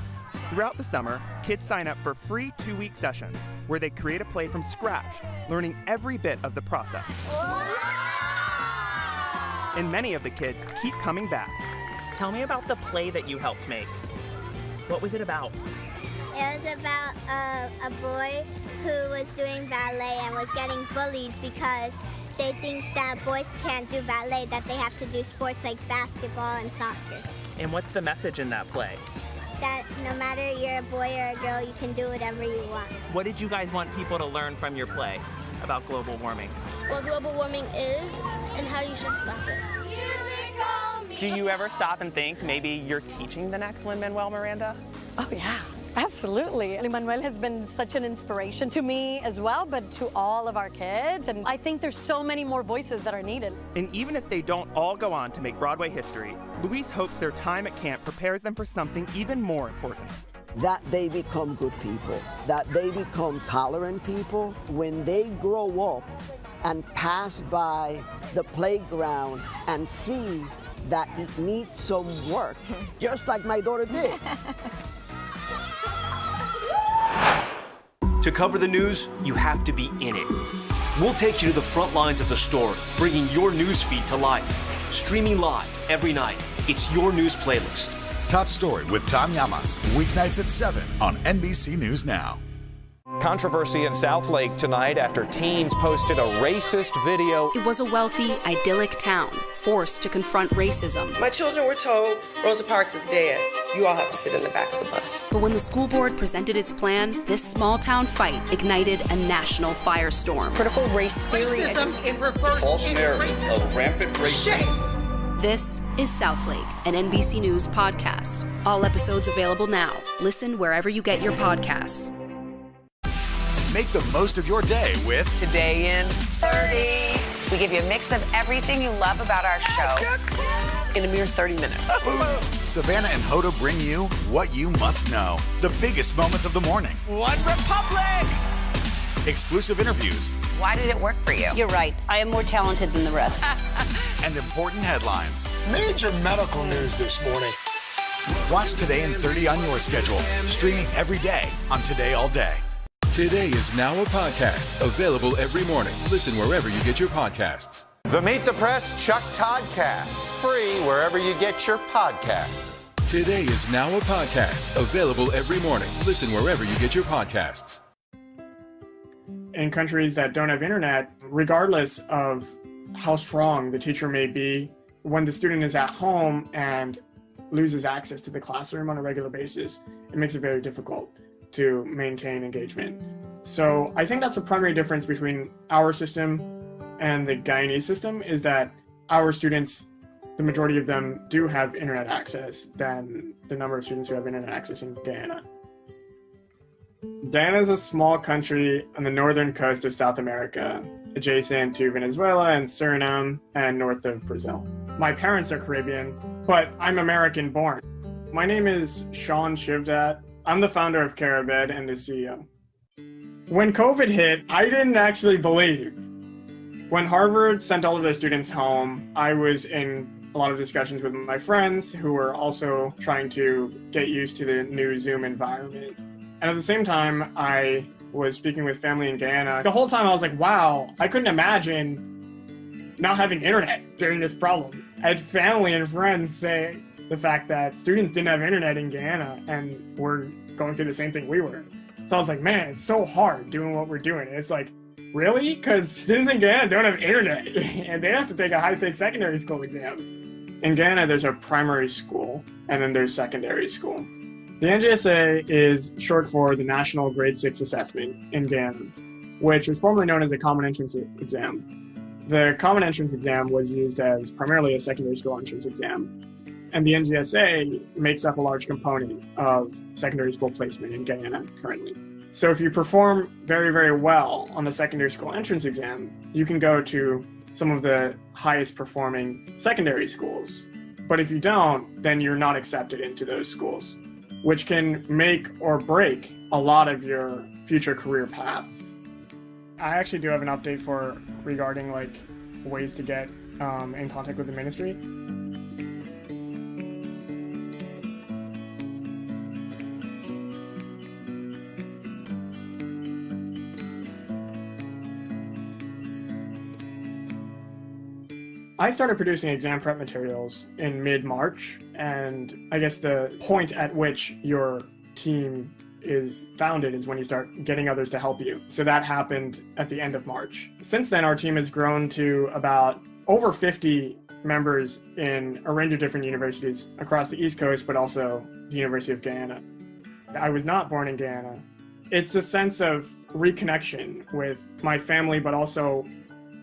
Throughout the summer, kids sign up for free 2-week sessions where they create a play from scratch, learning every bit of the process. And many of the kids keep coming back. Tell me about the play that you helped make. What was it about? It was about a boy who was doing ballet and was getting bullied because they think that boys can't do ballet, that they have to do sports like basketball and soccer. And what's the message in that play? That no matter you're a boy or a girl, you can do whatever you want. What did you guys want people to learn from your play about global warming? What global warming is and how you should stop it. Do you ever stop and think maybe you're teaching the next Lin-Manuel Miranda? Oh yeah, absolutely. Lin-Manuel has been such an inspiration to me as well, but to all of our kids. And I think there's so many more voices that are needed. And even if they don't all go on to make Broadway history, Luis hopes their time at camp prepares them for something even more important. That they become good people, that they become tolerant people. When they grow up and pass by the playground and see that it needs some work, just like my daughter did. To cover the news, you have to be in it. We'll take you to the front lines of the story, bringing your news feed to life. Streaming live every night, it's your news playlist. Top Story with Tom Llamas, weeknights at 7 on NBC News Now. Controversy in Southlake tonight after teens posted a racist video. It was a wealthy, idyllic town forced to confront racism. My children were told Rosa Parks is dead. You all have to sit in the back of the bus. But when the school board presented its plan, this small town fight ignited a national firestorm. Critical race theory. Racism in reverse. False narrative of rampant racism. This is Southlake, an NBC News podcast. All episodes available now. Listen wherever you get your podcasts. Make the most of your day with Today in 30. We give you a mix of everything you love about our show in a mere 30 minutes. Savannah and Hoda bring you what you must know. The biggest moments of the morning. One Republic! Exclusive interviews. Why did it work for you? You're right. I am more talented than the rest. And important headlines. Major medical news this morning. Watch Today in 30 on your schedule. Streaming every day on Today All Day. Today is now a podcast available every morning. Listen wherever you get your podcasts. The Meet the Press Chuck Toddcast, free wherever you get your podcasts. Today is now a podcast available every morning. Listen wherever you get your podcasts. In countries that don't have internet, regardless of how strong the teacher may be, when the student is at home and loses access to the classroom on a regular basis, it makes it very difficult to maintain engagement. So I think that's the primary difference between our system and the Guyanese system, is that our students, the majority of them, do have internet access than the number of students who have internet access in Guyana. Guyana is a small country on the northern coast of South America, adjacent to Venezuela and Suriname and north of Brazil. My parents are Caribbean, but I'm American born. My name is Sean Shivdat. I'm the founder of Caribed and the CEO. When COVID hit, I didn't actually believe. When Harvard sent all of their students home, I was in a lot of discussions with my friends who were also trying to get used to the new Zoom environment. And at the same time, I was speaking with family in Guyana. The whole time I was like, wow, I couldn't imagine not having internet during this problem. I had family and friends say the fact that students didn't have internet in Guyana and were going through the same thing we were. So I was like, man, it's so hard doing what we're doing. And it's like, really? Because students in Guyana don't have internet and they have to take a high-stakes secondary school exam. In Guyana, there's a primary school and then there's secondary school. The NGSA is short for the National Grade 6 Assessment in Guyana, which was formerly known as a Common Entrance Exam. The Common Entrance Exam was used as primarily a secondary school entrance exam, and the NGSA makes up a large component of secondary school placement in Guyana currently. So if you perform very, very well on the secondary school entrance exam, you can go to some of the highest performing secondary schools. But if you don't, then you're not accepted into those schools, which can make or break a lot of your future career paths. I actually do have an update regarding ways to get in contact with the ministry. I started producing exam prep materials in mid-March, and I guess the point at which your team is founded is when you start getting others to help you. So that happened at the end of March. Since then, our team has grown to about over 50 members in a range of different universities across the East Coast, but also the University of Guyana. I was not born in Guyana. It's a sense of reconnection with my family, but also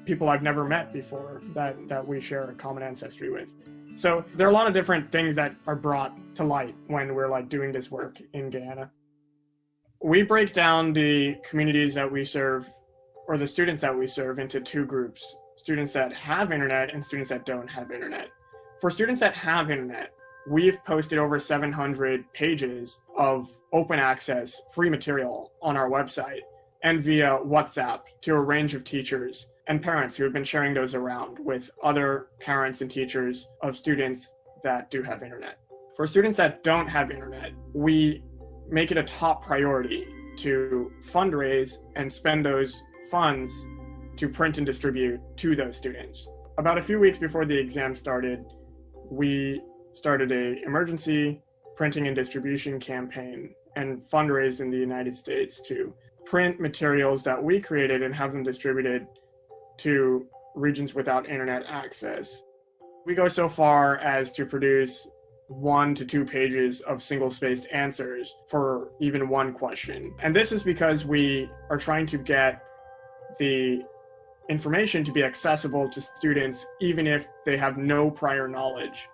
people I've never met before that we share a common ancestry with. So there are a lot of different things that are brought to light when we're doing this work in Guyana. We break down the communities that we serve, or the students that we serve, into two groups: students that have internet and students that don't have internet. For students that have internet, we've posted over 700 pages of open access free material on our website and via WhatsApp to a range of teachers and parents who have been sharing those around with other parents and teachers of students that do have internet. For students that don't have internet, we make it a top priority to fundraise and spend those funds to print and distribute to those students. About a few weeks before the exam started, we started an emergency printing and distribution campaign and fundraised in the United States to print materials that we created and have them distributed to regions without internet access. We go so far as to produce 1 to 2 pages of single-spaced answers for even one question. And this is because we are trying to get the information to be accessible to students even if they have no prior knowledge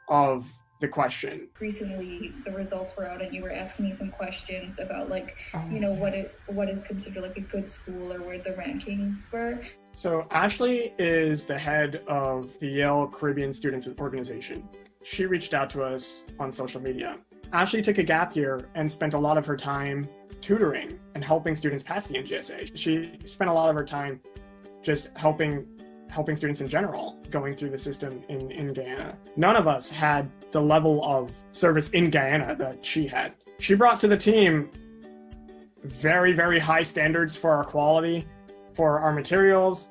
of the question. Recently, the results were out and you were asking me some questions about what is considered like a good school or where the rankings were. So Ashley is the head of the Yale Caribbean Students Organization. She reached out to us on social media. Ashley took a gap year and spent a lot of her time tutoring and helping students pass the NGSA. She spent a lot of her time just helping students in general going through the system in Guyana. None of us had the level of service in Guyana that she had. She brought to the team very, very high standards for our quality, for our materials.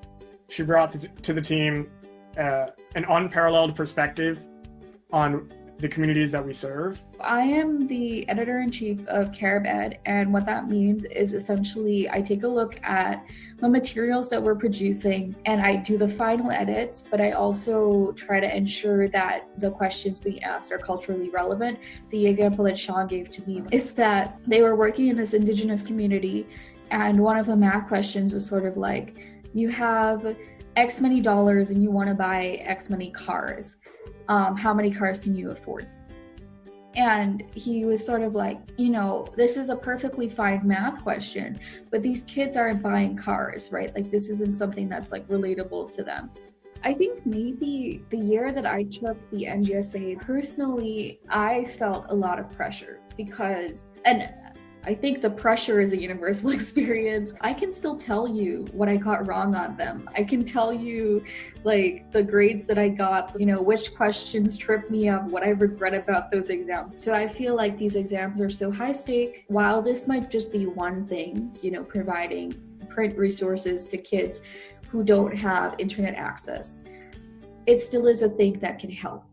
She brought to the team an unparalleled perspective on the communities that we serve. I am the editor-in-chief of CaribEd, and what that means is essentially I take a look at the materials that we're producing and I do the final edits, but I also try to ensure that the questions being asked are culturally relevant. The example that Sean gave to me is that they were working in this indigenous community, and one of the math questions was sort of like, you have X many dollars and you want to buy X many cars. How many cars can you afford? And he was sort of like, this is a perfectly fine math question, but these kids aren't buying cars, right? Like this isn't something that's like relatable to them. I think maybe the year that I took the NGSA, personally, I felt a lot of pressure because, and I think the pressure is a universal experience. I can still tell you what I got wrong on them. I can tell you like the grades that I got, which questions tripped me up, what I regret about those exams. So I feel like these exams are so high stake. While this might just be one thing, providing print resources to kids who don't have internet access, it still is a thing that can help.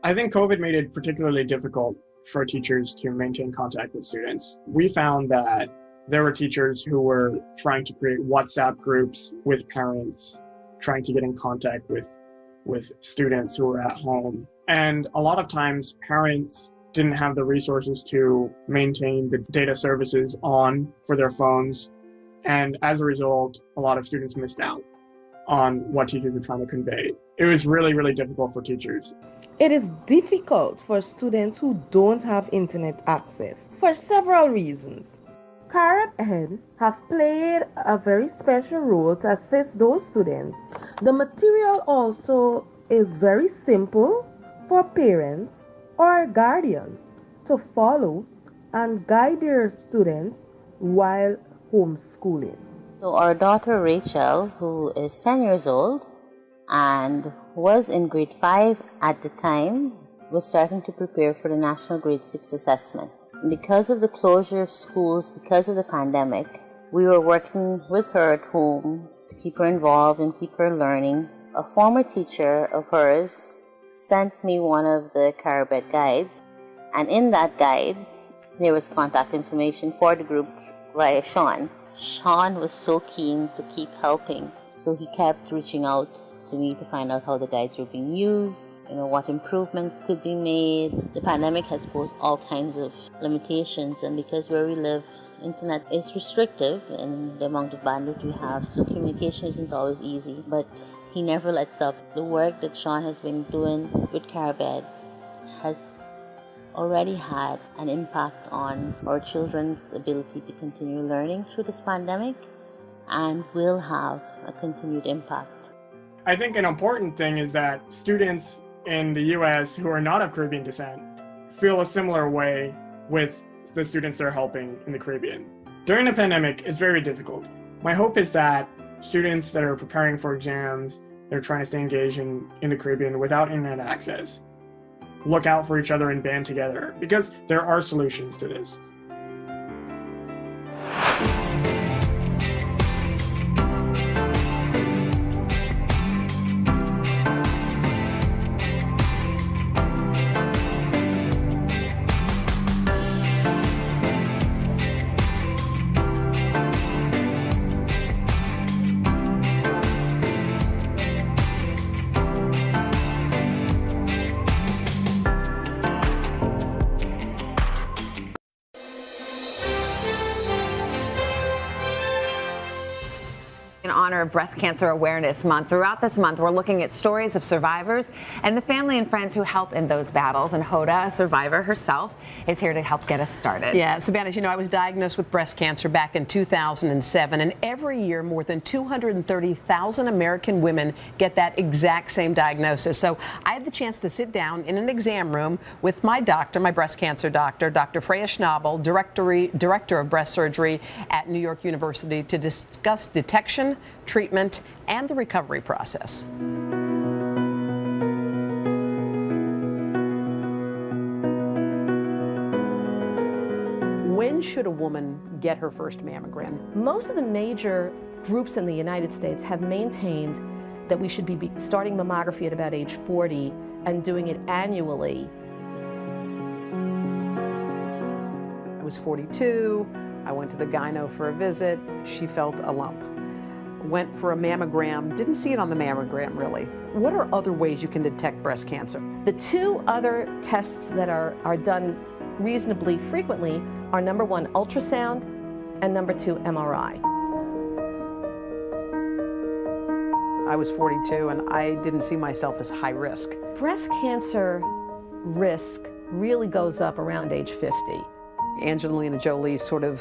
I think COVID made it particularly difficult for teachers to maintain contact with students. We found that there were teachers who were trying to create WhatsApp groups with parents, trying to get in contact with students who were at home. And a lot of times parents didn't have the resources to maintain the data services on for their phones. And as a result, a lot of students missed out on what teachers were trying to convey. It was really, really difficult for teachers. It is difficult for students who don't have internet access for several reasons. CaribEd have played a very special role to assist those students. The material also is very simple for parents or guardians to follow and guide their students while homeschooling. So our daughter Rachel, who is 10 years old and was in grade 5 at the time, was starting to prepare for the National Grade 6 assessment. Because of the closure of schools, because of the pandemic, we were working with her at home to keep her involved and keep her learning. A former teacher of hers sent me one of the CaribEd guides, and in that guide, there was contact information for the group via Sean. Sean was so keen to keep helping, so he kept reaching out to me to find out how the guides were being used, what improvements could be made. The pandemic has posed all kinds of limitations, and because where we live, internet is restrictive in the amount of bandwidth we have, so communication isn't always easy, but he never lets up. The work that Sean has been doing with CaribEd has already had an impact on our children's ability to continue learning through this pandemic and will have a continued impact. I think an important thing is that students in the U.S. who are not of Caribbean descent feel a similar way with the students they're helping in the Caribbean. During the pandemic, it's very difficult. My hope is that students that are preparing for exams, they're trying to stay engaged in the Caribbean without internet access, look out for each other and band together, because there are solutions to this. of Breast Cancer Awareness Month. Throughout this month, we're looking at stories of survivors and the family and friends who help in those battles. And Hoda, a survivor herself, is here to help get us started. Yeah, Savannah, as you know, I was diagnosed with breast cancer back in 2007, and every year more than 230,000 American women get that exact same diagnosis. So I had the chance to sit down in an exam room with my doctor, my breast cancer doctor, Dr. Freya Schnabel, director of breast surgery at New York University, to discuss detection, treatment, and the recovery process. When should a woman get her first mammogram? Most of the major groups in the United States have maintained that we should be starting mammography at about age 40 and doing it annually. I was 42. I went to the gyno for a visit. She felt a lump. Went for a mammogram. Didn't see it on the mammogram, really. What are other ways you can detect breast cancer? The two other tests that are done reasonably frequently are number 1, ultrasound, and number 2, MRI. I was 42 and I didn't see myself as high risk. Breast cancer risk really goes up around age 50. Angelina Jolie sort of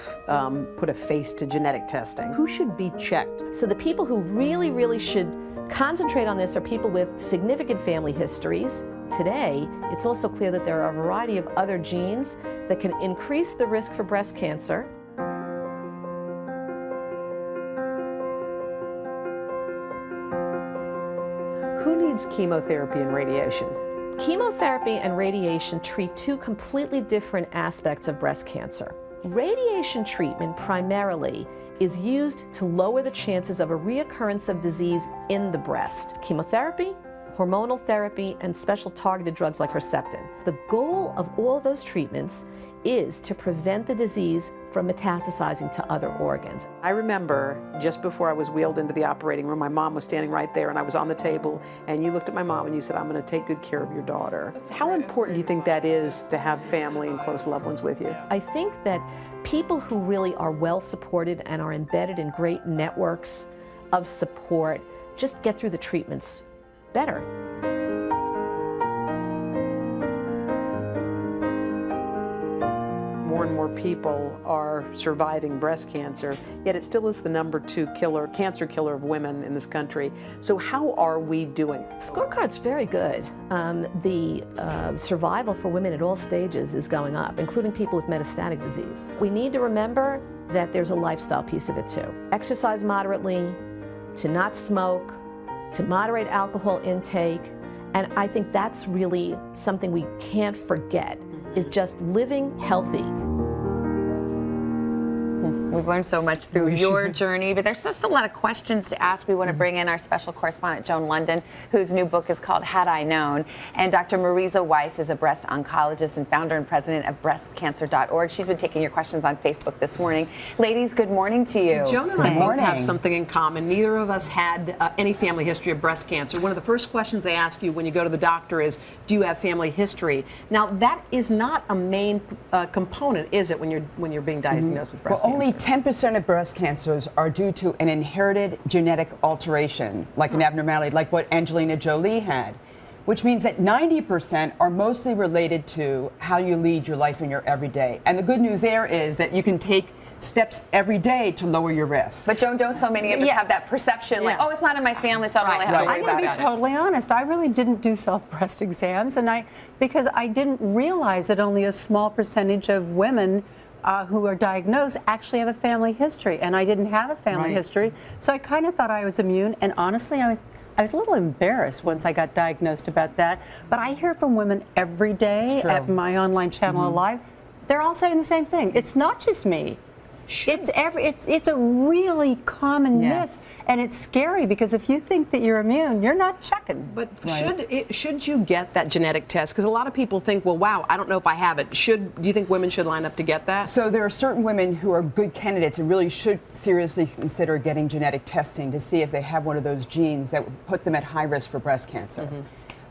put a face to genetic testing. Who should be checked? So the people who really should concentrate on this are people with significant family histories. Today, it's also clear that there are a variety of other genes that can increase the risk for breast cancer. Who needs chemotherapy and radiation? Chemotherapy and radiation treat two completely different aspects of breast cancer. Radiation treatment primarily is used to lower the chances of a reoccurrence of disease in the breast. Chemotherapy, hormonal therapy, and special targeted drugs like Herceptin. The goal of all those treatments is to prevent the disease from metastasizing to other organs. I remember just before I was wheeled into the operating room, my mom was standing right there and I was on the table, and you looked at my mom and you said, "I'm going to take good care of your daughter." How important do you think that is to have family and close loved ones with you? I think that people who really are well supported and are embedded in great networks of support just get through the treatments better. More and more people are surviving breast cancer, yet it still is the number 2 cancer killer of women in this country. So how are we doing? Scorecard's very good. The survival for women at all stages is going up, including people with metastatic disease. We need to remember that there's a lifestyle piece of it too. Exercise moderately, to not smoke, to moderate alcohol intake, and I think that's really something we can't forget, is just living healthy. We've learned so much through your journey, but there's just a lot of questions to ask. We want to bring in our special correspondent, Joan London, whose new book is called Had I Known. And Dr. Marisa Weiss is a breast oncologist and founder and president of breastcancer.org. She's been taking your questions on Facebook this morning. Ladies, good morning to you. Joan and I both have something in common. Neither of us had any family history of breast cancer. One of the first questions they ask you when you go to the doctor is, do you have family history? Now, that is not a main component, is it, when you're being diagnosed with breast cancer? Only 10% of breast cancers are due to an inherited genetic alteration, like an abnormality, like what Angelina Jolie had, which means that 90% are mostly related to how you lead your life in your everyday. And the good news there is that you can take steps every day to lower your risk. But Joan, don't so many of us have that perception, like, oh, it's not in my family, so I don't really have to worry about it. I'm going to be totally honest. I really didn't do self-breast exams, and because I didn't realize that only a small percentage of women who are diagnosed actually have a family history, and I didn't have a family history, so I kind of thought I was immune, and honestly, I was a little embarrassed once I got diagnosed about that. But I hear from women every day at my online channel Alive. They're all saying the same thing. It's not just me. It's a really common myth, and it's scary because if you think that you're immune, you're not checking. But should you get that genetic test? Because a lot of people think, well, wow, I don't know if I have it. Do you think women should line up to get that? So there are certain women who are good candidates and really should seriously consider getting genetic testing to see if they have one of those genes that would put them at high risk for breast cancer.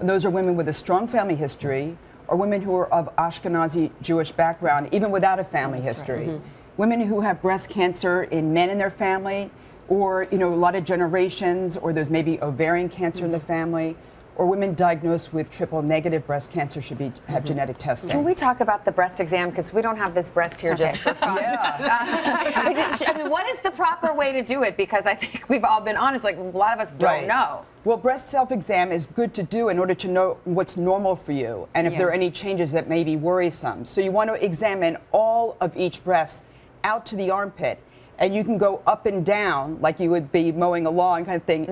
And those are women with a strong family history, or women who are of Ashkenazi Jewish background, even without a family history. Women who have breast cancer in men in their family, or a lot of generations, or there's maybe ovarian cancer in the family, or women diagnosed with triple-negative breast cancer should have genetic testing. Can we talk about the breast exam? Because we don't have this breast here just for fun. I mean, what is the proper way to do it? Because I think we've all been honest, like a lot of us don't know. Well, breast self-exam is good to do in order to know what's normal for you and if there are any changes that may be worrisome. So you want to examine all of each breast out to the armpit. And you can go up and down like you would be mowing a lawn kind of thing,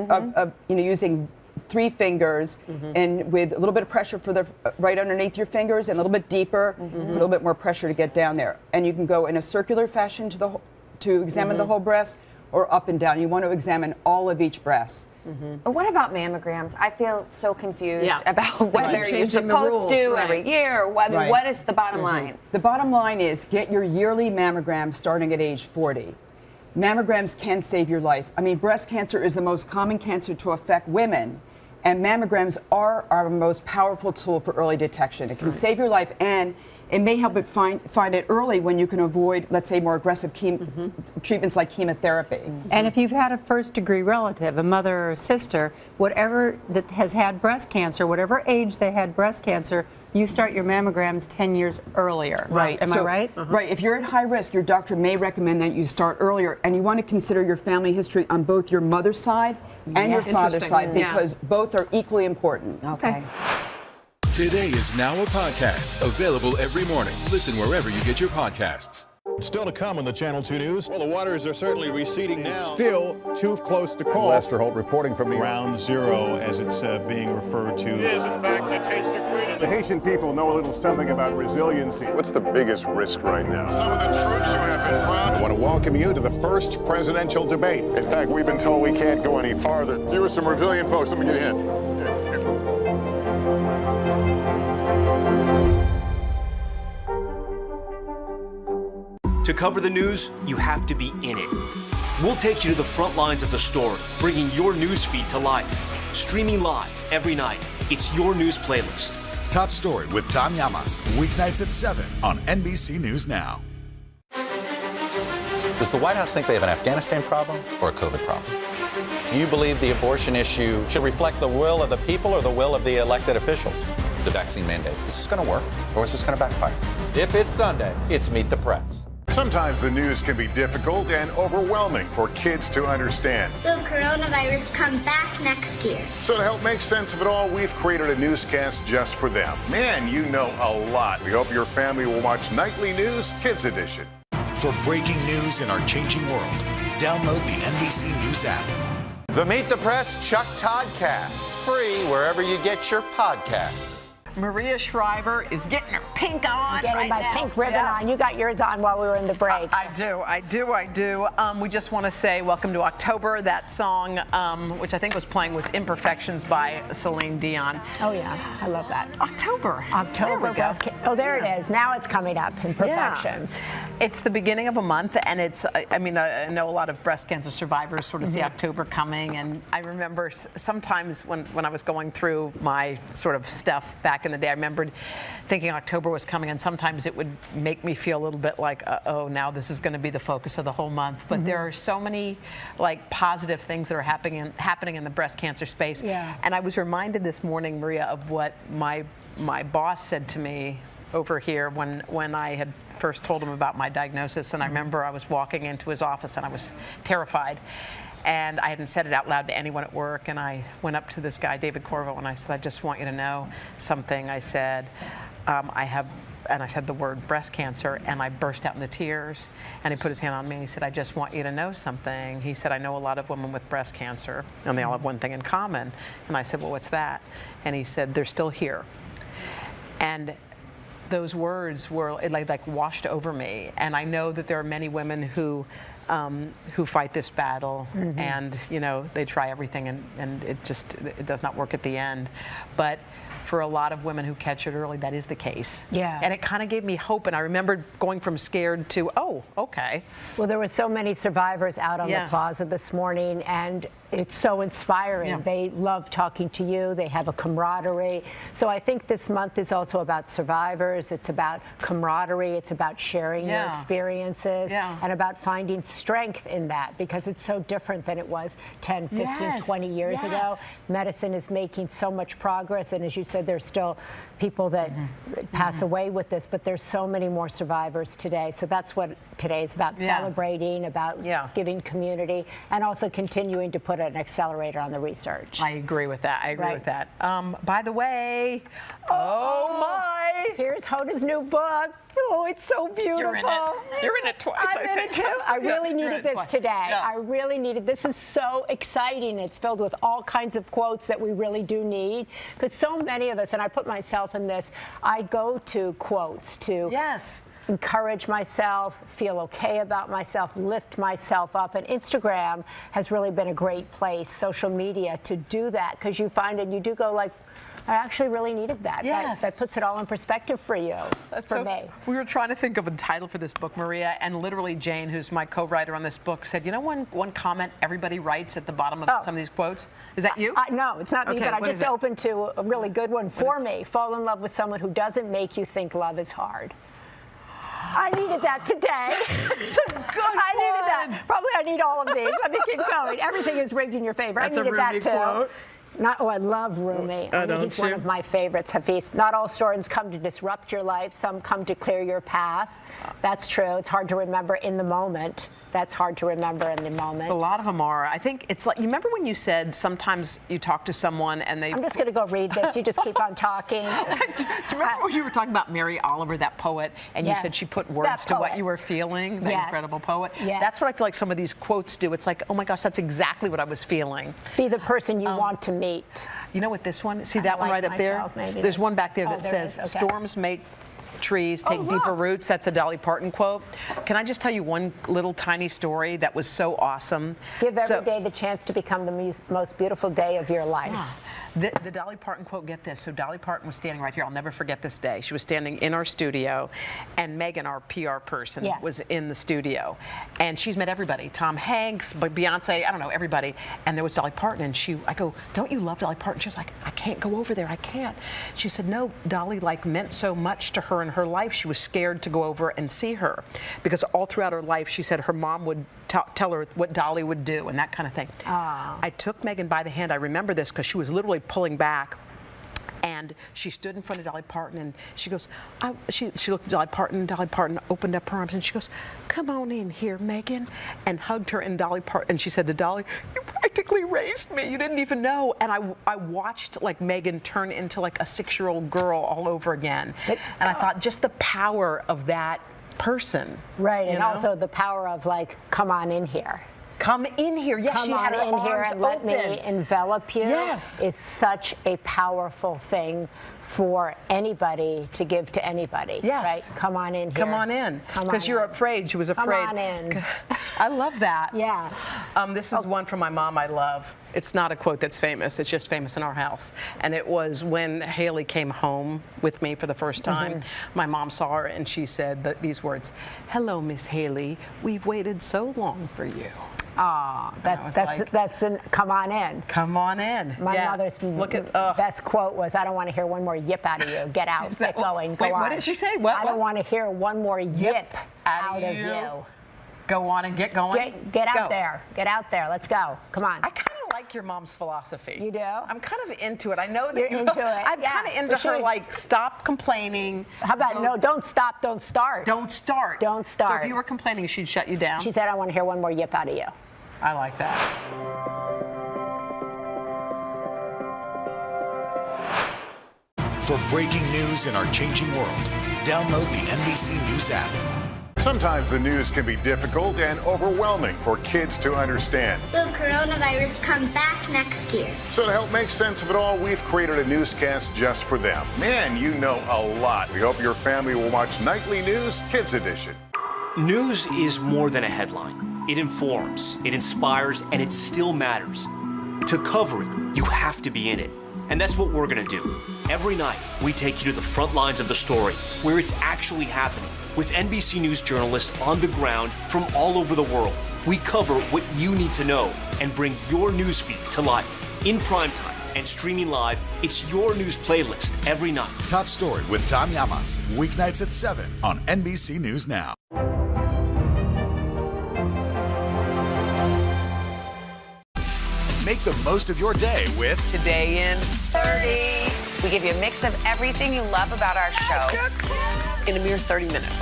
using 3 fingers and with a little bit of pressure for the right underneath your fingers and a little bit deeper, a little bit more pressure to get down there. And you can go in a circular fashion to examine the whole breast, or up and down. You want to examine all of each breast. What about mammograms? I feel so confused about whether you're supposed to every year. Or what is the bottom line? The bottom line is get your yearly mammogram starting at age 40. Mammograms can save your life. I mean, breast cancer is the most common cancer to affect women, and mammograms are our most powerful tool for early detection. It can save your life, and it may help it find it early when you can avoid, let's say, more aggressive treatments like chemotherapy. And if you've had a first-degree relative, a mother or a sister, whatever that has had breast cancer, whatever age they had breast cancer, you start your mammograms 10 years earlier. Right. Am I right? Right. If you're at high risk, your doctor may recommend that you start earlier, and you want to consider your family history on both your mother's side and your father's side, because both are equally important. Okay. Today is now a podcast available every morning. Listen wherever you get your podcasts. Still to come on the Channel 2 News. Well, the waters are certainly receding now. Still too close to call. Lester Holt reporting from Ground Zero, as it's being referred to. It is, in fact, the taste of freedom. The Haitian people know a little something about resiliency. What's the biggest risk right now? Some of the troops who have been proud. I want to welcome you to the first presidential debate. In fact, we've been told we can't go any farther. You with some resilient folks. Let me get a hint. To cover the news, you have to be in it. We'll take you to the front lines of the story, bringing your news feed to life. Streaming live every night. It's your news playlist. Top Story with Tom Llamas, weeknights at 7 on NBC News Now. Does the White House think they have an Afghanistan problem or a COVID problem? Do you believe the abortion issue should reflect the will of the people or the will of the elected officials? The vaccine mandate. Is this going to work, or is this going to backfire? If it's Sunday, it's Meet the Press. Sometimes the news can be difficult and overwhelming for kids to understand. Will coronavirus come back next year? So to help make sense of it all, we've created a newscast just for them. Man, you know a lot. We hope your family will watch Nightly News Kids Edition. For breaking news in our changing world, download the NBC News app. The Meet the Press Chuck Toddcast. Free wherever you get your podcasts. Maria Shriver is getting her pink on. Getting my pink ribbon on. You got yours on while we were in the break. I do. We just want to say welcome to October. That song, which I think was playing, was Imperfections by Celine Dion. Oh, yeah. I love that. October. There we go. Oh, there it is. Now it's coming up. Imperfections. Yeah. It's the beginning of a month, and it's, I know a lot of breast cancer survivors sort of see October coming, and I remember sometimes when I was going through my sort of stuff back in the day, I remembered thinking October was coming, and sometimes it would make me feel a little bit like, oh, now this is going to be the focus of the whole month. But there are so many positive things that are happening in the breast cancer space. Yeah. And I was reminded this morning, Maria, of what my boss said to me over here when I had first told him about my diagnosis. And I remember I was walking into his office and I was terrified. And I hadn't said it out loud to anyone at work. And I went up to this guy, David Corvo, and I said, I just want you to know something. I said, and I said the word breast cancer, and I burst out into tears. And he put his hand on me and he said, I just want you to know something. He said, I know a lot of women with breast cancer, and they all have one thing in common. And I said, well, what's that? And he said, they're still here. And those words were like washed over me. And I know that there are many women who fight this battle, and they try everything, and it does not work at the end. But for a lot of women who catch it early, that is the case. Yeah. And it kind of gave me hope, and I remembered going from scared to, oh, okay. Well, there were so many survivors out on the plaza this morning, and it's so inspiring. Yeah. They love talking to you. They have a camaraderie. So I think this month is also about survivors. It's about camaraderie. It's about sharing your experiences and about finding strength in that, because it's so different than it was 10, 15, 20 years ago. Medicine is making so much progress. And as you said, there's still people that pass away with this, but there's so many more survivors today. So that's what today is about, celebrating, about giving community, and also continuing to put an accelerator on the research. I agree with that. I agree with that. By the way, oh my! Here's Hoda's new book. Oh, it's so beautiful. You're in it. You're in it twice, I'm in it too. I really needed this today. I really needed this. Is so exciting. It's filled with all kinds of quotes that we really do need, because so many of us, and I put myself in this, I go to quotes to encourage myself, feel okay about myself, lift myself up. And Instagram has really been a great place, social media, to do that, because you find it, you do go like, I actually really needed that. That puts it all in perspective for you, for me. We were trying to think of a title for this book, Maria, and literally Jane, who's my co-writer on this book, said, you know, one comment everybody writes at the bottom of some of these quotes? Is that you? No, it's not me, but I just opened to a really good one for me. Fall in love with someone who doesn't make you think love is hard. I needed that today. It's a good one. I needed that. Probably I need all of these. Let me keep going. Everything is rigged in your favor. That's I needed that too. Quote. I love Rumi. I mean, he's one of my favorites, Hafiz. Not all storms come to disrupt your life. Some come to clear your path. That's true. It's hard to remember in the moment. That's hard to remember in the moment. A lot of them are. I think it's like, you remember when you said sometimes you talk to someone and they... I'm just going to go read this. You just keep on talking. Do you remember when you were talking about Mary Oliver, that poet, and you said she put words to what you were feeling, that incredible poet? That's what I feel like some of these quotes do. It's like, oh my gosh, that's exactly what I was feeling. Be the person you want to meet. You know what this one? See that one right up there? There's one back there that says, storms make trees take deeper roots. That's a Dolly Parton quote. Can I just tell you one little tiny story that was so awesome? Give every day the chance to become the most beautiful day of your life. The Dolly Parton quote, get this. So Dolly Parton was standing right here. I'll never forget this day. She was standing in our studio, and Megan, our PR person, was in the studio. And she's met everybody. Tom Hanks, Beyonce, I don't know, everybody. And there was Dolly Parton, and I go, don't you love Dolly Parton? She was like, I can't go over there. I can't. She said, no, Dolly meant so much to her in her life. She was scared to go over and see her, because all throughout her life, she said her mom would tell her what Dolly would do and that kind of thing. I took Megan by the hand. I remember this because she was literally pulling back, and she stood in front of Dolly Parton, and she goes, she looked at Dolly Parton opened up her arms, and she goes, come on in here, Megan, and hugged her. And Dolly Parton, and she said to Dolly, you practically raised me. You didn't even know. And I watched like Megan turn into like a 6-year-old girl all over again. And I thought, just the power of that person. Right, and also the power of like, come on in here. Come in here. Yes, come she had on her in here and let open. me envelop you. Yes. Is such a powerful thing for anybody to give to anybody. Yes. Right? Come on in here. Come on in. Because you're afraid. She was afraid. Come on in. I love that. Yeah. This is one from my mom I love. It's not a quote that's famous. It's just famous in our house. And it was when Haley came home with me for the first time. My mom saw her and she said these words, hello, Miss Haley. We've waited so long for you. That's come on in. Come on in. My mother's best quote was, I don't want to hear one more yip out of you. Get out. Get going. Go on. What did she say? I don't want to hear one more yip out of you. Go on and get going. Get out there. Get out there. Let's go. Come on. I kind of like your mom's philosophy. You do? I'm kind of into it. I know that you're into it. I'm kind of into her, like, stop complaining. How about no, don't stop, don't start. Don't start. Don't start. So if you were complaining, she'd shut you down? She said, I want to hear one more yip out of you. I like that. For breaking news in our changing world, download the NBC News app. Sometimes the news can be difficult and overwhelming for kids to understand. Will coronavirus come back next year? So to help make sense of it all, we've created a newscast just for them. Man, you know a lot. We hope your family will watch Nightly News Kids Edition. News is more than a headline. It informs, it inspires, and it still matters. To cover it, you have to be in it. And that's what we're going to do. Every night, we take you to the front lines of the story, where it's actually happening, with NBC News journalists on the ground from all over the world. we cover what you need to know and bring your newsfeed to life in primetime and streaming live. It's your news playlist every night. Top Story with Tom Llamas, weeknights at 7 on NBC News Now. Make the most of your day with Today in 30. We give you a mix of everything you love about our show in a mere 30 minutes.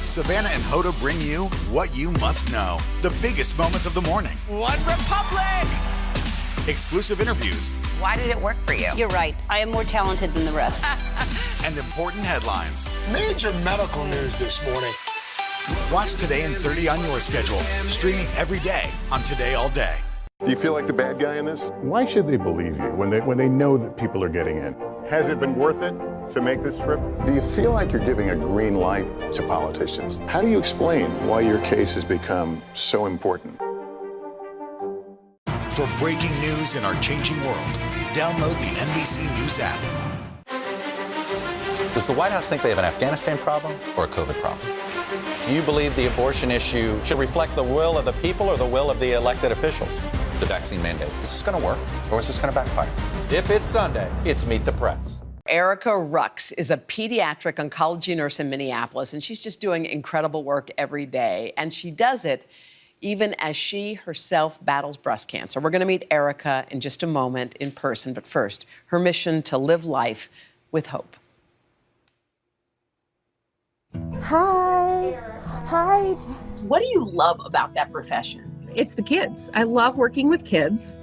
Savannah and Hoda bring you what you must know. The biggest moments of the morning. One Republic! Exclusive interviews. Why did it work for you? You're right. I am more talented than the rest. And important headlines. Major medical news this morning. Watch Today in 30 on your schedule. Streaming every day on Today All Day. Do you feel like the bad guy in this? Why should they believe you when they know that people are getting in? Has it been worth it to make this trip? Do you feel like you're giving a green light to politicians? How do you explain why your case has become so important? For breaking news in our changing world, download the NBC News app. Does the White House think they have an Afghanistan problem or a COVID problem? Do you believe the abortion issue should reflect the will of the people or the will of the elected officials? The vaccine mandate. Is this going to work or is this going to backfire? If it's Sunday, it's Meet the Press. Erica Rux is a pediatric oncology nurse in Minneapolis, and she's just doing incredible work every day. And she does it even as she herself battles breast cancer. We're going to meet Erica in just a moment in person, but first, her mission to live life with hope. Hi. Hi. What do you love about that profession? It's the kids. I love working with kids.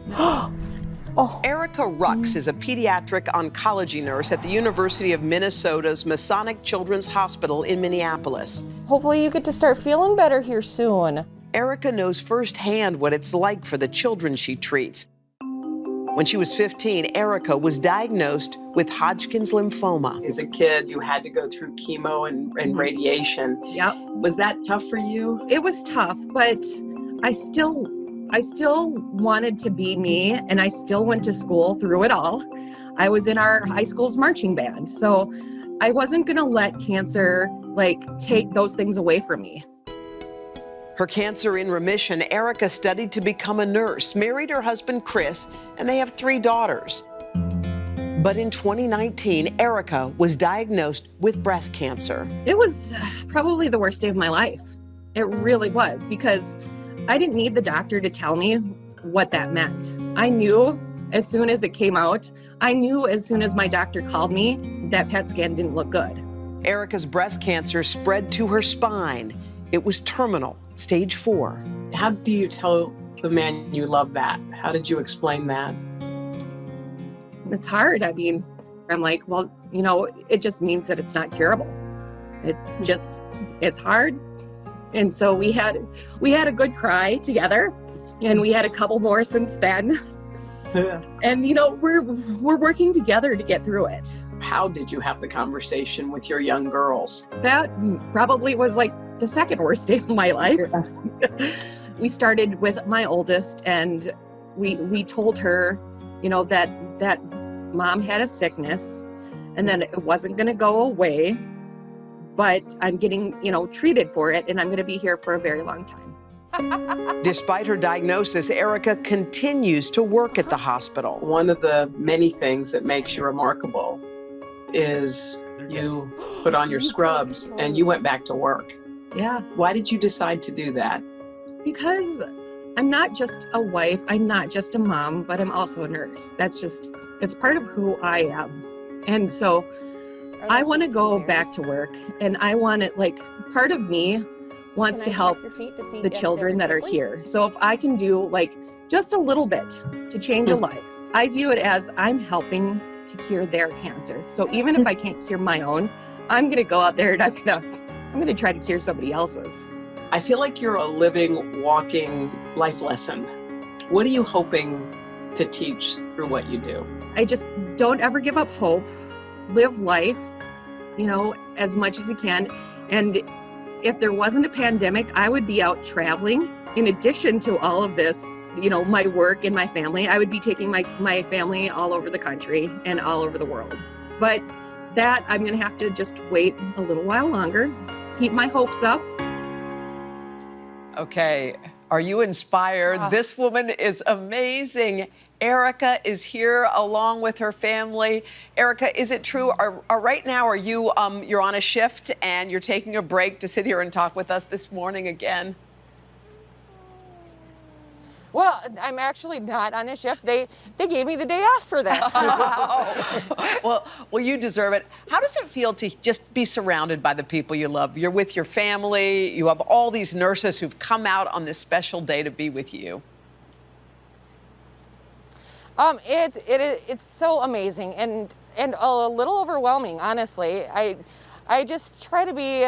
Erica Rux is a pediatric oncology nurse at the University of Minnesota's Masonic Children's Hospital in Minneapolis. Hopefully you get to start feeling better here soon. Erica knows firsthand what it's like for the children she treats. When she was 15, Erica was diagnosed with Hodgkin's lymphoma. As a kid, you had to go through chemo and radiation. Yep. Was that tough for you? It was tough, but I still wanted to be me, and I still went to school through it all. I was in our high school's marching band, so I wasn't gonna let cancer take those things away from me. Her cancer in remission, Erica studied to become a nurse, married her husband Chris, and they have 3 daughters. But in 2019, Erica was diagnosed with breast cancer. It was probably the worst day of my life. It really was, because I didn't need the doctor to tell me what that meant. I knew as soon as it came out. I knew as soon as my doctor called me that PET scan didn't look good. Erica's breast cancer spread to her spine. It was terminal, stage 4. How do you tell the man you love that? How did you explain that? It's hard. I mean, I'm like, well, it just means that it's not curable. It's hard. And so we had a good cry together, and we had a couple more since then. Yeah. And we're working together to get through it. How did you have the conversation with your young girls? That probably was the second worst day of my life. We started with my oldest, and we told her, that mom had a sickness and that it wasn't going to go away, but I'm getting, treated for it, and I'm going to be here for a very long time. Despite her diagnosis, Erica continues to work at the hospital. One of the many things that makes you remarkable is you put on your scrubs and you went back to work. Yeah. Why did you decide to do that? Because I'm not just a wife, I'm not just a mom, but I'm also a nurse. It's part of who I am. And so I want to go back to work, and I want it, part of me wants to help the children that are here. So if I can do just a little bit to change a life, I view it as I'm helping to cure their cancer. So even if I can't cure my own, I'm going to go out there and I'm going to try to cure somebody else's. I feel like you're a living, walking life lesson. What are you hoping to teach through what you do? I just don't ever give up hope. Live life, as much as you can. And if there wasn't a pandemic, I would be out traveling. In addition to all of this, my work and my family, I would be taking my family all over the country and all over the world. But that I'm going to have to just wait a little while longer, keep my hopes up. Okay, Are you inspired? Oh. This woman is amazing. Erica is here along with her family. Erica, is it true? Right now, are you you're on a shift and you're taking a break to sit here and talk with us this morning again? Well, I'm actually not on a shift. They gave me the day off for this. Well, you deserve it. How does it feel to just be surrounded by the people you love? You're with your family. You have all these nurses who've come out on this special day to be with you. It's so amazing and a little overwhelming, honestly. I just try to be,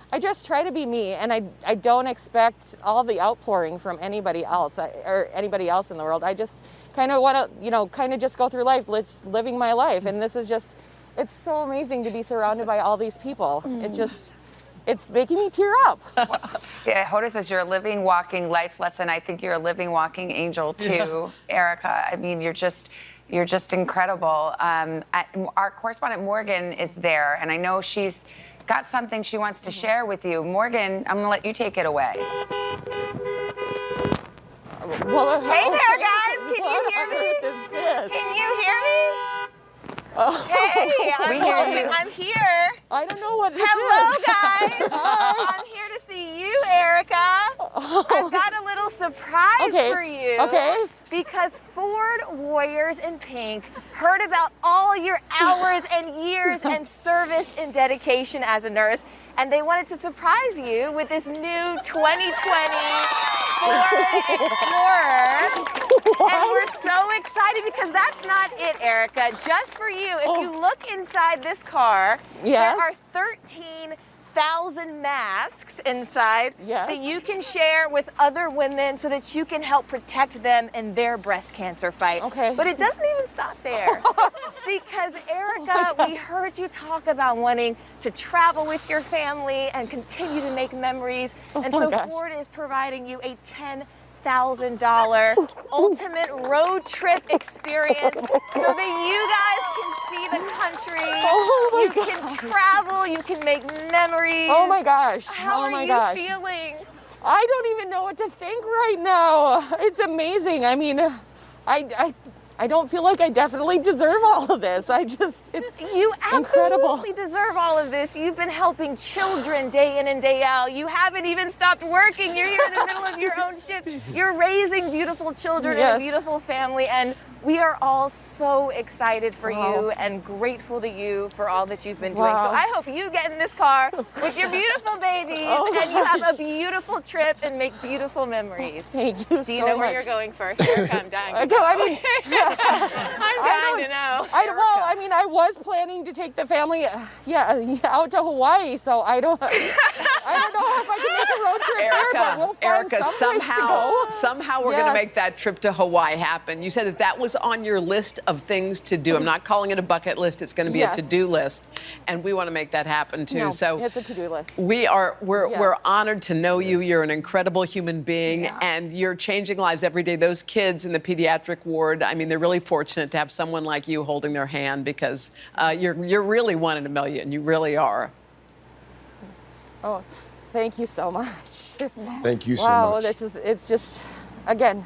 I just try to be me, and I don't expect all the outpouring from anybody else or anybody else in the world. I just kind of want to, kind of just go through life, living my life. And this is just, it's so amazing to be surrounded by all these people. It's making me tear up. Yeah, Hoda says you're a living, walking life lesson. I think you're a living, walking angel too, Erica. I mean, you're just incredible. Our correspondent Morgan is there, and I know she's got something she wants to share with you. Morgan, I'm gonna let you take it away. Well, hey there, guys. Can you hear me? Can you hear me? Hey, I'm here. I don't know what it Hello, is. guys. I'm here to see you, Erica. I've got a little surprise for you. Okay. Because Ford Warriors in Pink heard about all your hours and years and service and dedication as a nurse, and they wanted to surprise you with this new 2020 Ford Explorer. And we're so excited because that's not it, Erica. Just for you, if you look inside this car, there are 13,000 masks inside that you can share with other women so that you can help protect them in their breast cancer fight. Okay. But it doesn't even stop there. Because Erica, we heard you talk about wanting to travel with your family and continue to make memories. And so Ford is providing you a $10,000 ultimate road trip experience so that you guys can see the country. You can travel, you can make memories. Oh my gosh. How are you feeling? I don't even know what to think right now. It's amazing. I mean, I don't feel like I definitely deserve all of this. You absolutely deserve all of this. You've been helping children day in and day out. You haven't even stopped working. You're here in the middle of your own shift. You're raising beautiful children and a beautiful family, and we are all so excited for you and grateful to you for all that you've been doing. So I hope you get in this car with your beautiful babies and you have a beautiful trip and make beautiful memories. Thank you so much. Do you know where you're going first, Erica? I'm dying to know. I'm dying to know. I was planning to take the family out to Hawaii, so I don't know if I can make a road trip there, but we'll find some place to go. somehow we're going to make that trip to Hawaii happen. You said that was on your list of things to do. I'm not calling it a bucket list. It's going to be a to-do list, and we want to make that happen too. No, so it's a to-do list. We're honored to know you. You're an incredible human being, and you're changing lives every day. Those kids in the pediatric ward, I mean, they're really fortunate to have someone like you holding their hand because you're really one in a million. You really are. Oh, thank you so much. Thank you so much. Wow, it's just, again,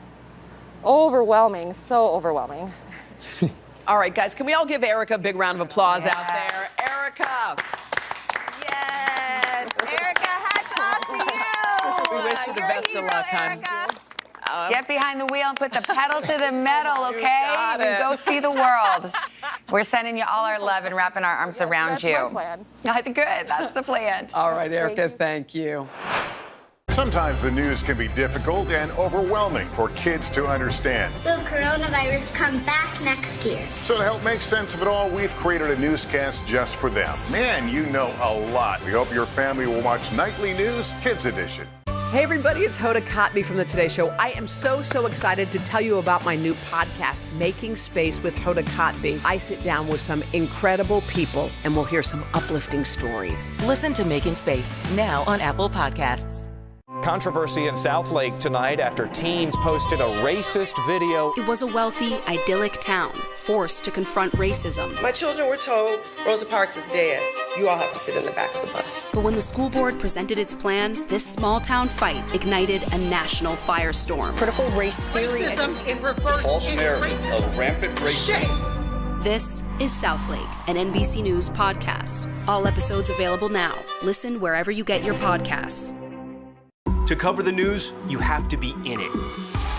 overwhelming, so overwhelming. All right, guys, can we all give Erica a big round of applause out there? Erica! Yes! Erica, hats off to you! We wish you the best of luck, hon. Get behind the wheel and put the pedal to the metal, okay? And go see the world. We're sending you all our love and wrapping our arms around you. That's my plan. That's good. That's the plan. All right, Erica, thank you. Sometimes the news can be difficult and overwhelming for kids to understand. Will coronavirus come back next year? So to help make sense of it all, we've created a newscast just for them. Man, you know a lot. We hope your family will watch Nightly News Kids Edition. Hey everybody, it's Hoda Kotb from The Today Show. I am so excited to tell you about my new podcast, Making Space with Hoda Kotb. I sit down with some incredible people and we'll hear some uplifting stories. Listen to Making Space now on Apple Podcasts. Controversy in Southlake tonight after teens posted a racist video. It was a wealthy, idyllic town, forced to confront racism. My children were told Rosa Parks is dead. You all have to sit in the back of the bus. But when the school board presented its plan, this small town fight ignited a national firestorm. Critical race theory. Racism in reverse. False narrative of rampant racism. Shame. This is Southlake, an NBC News podcast. All episodes available now. Listen wherever you get your podcasts. To cover the news, you have to be in it.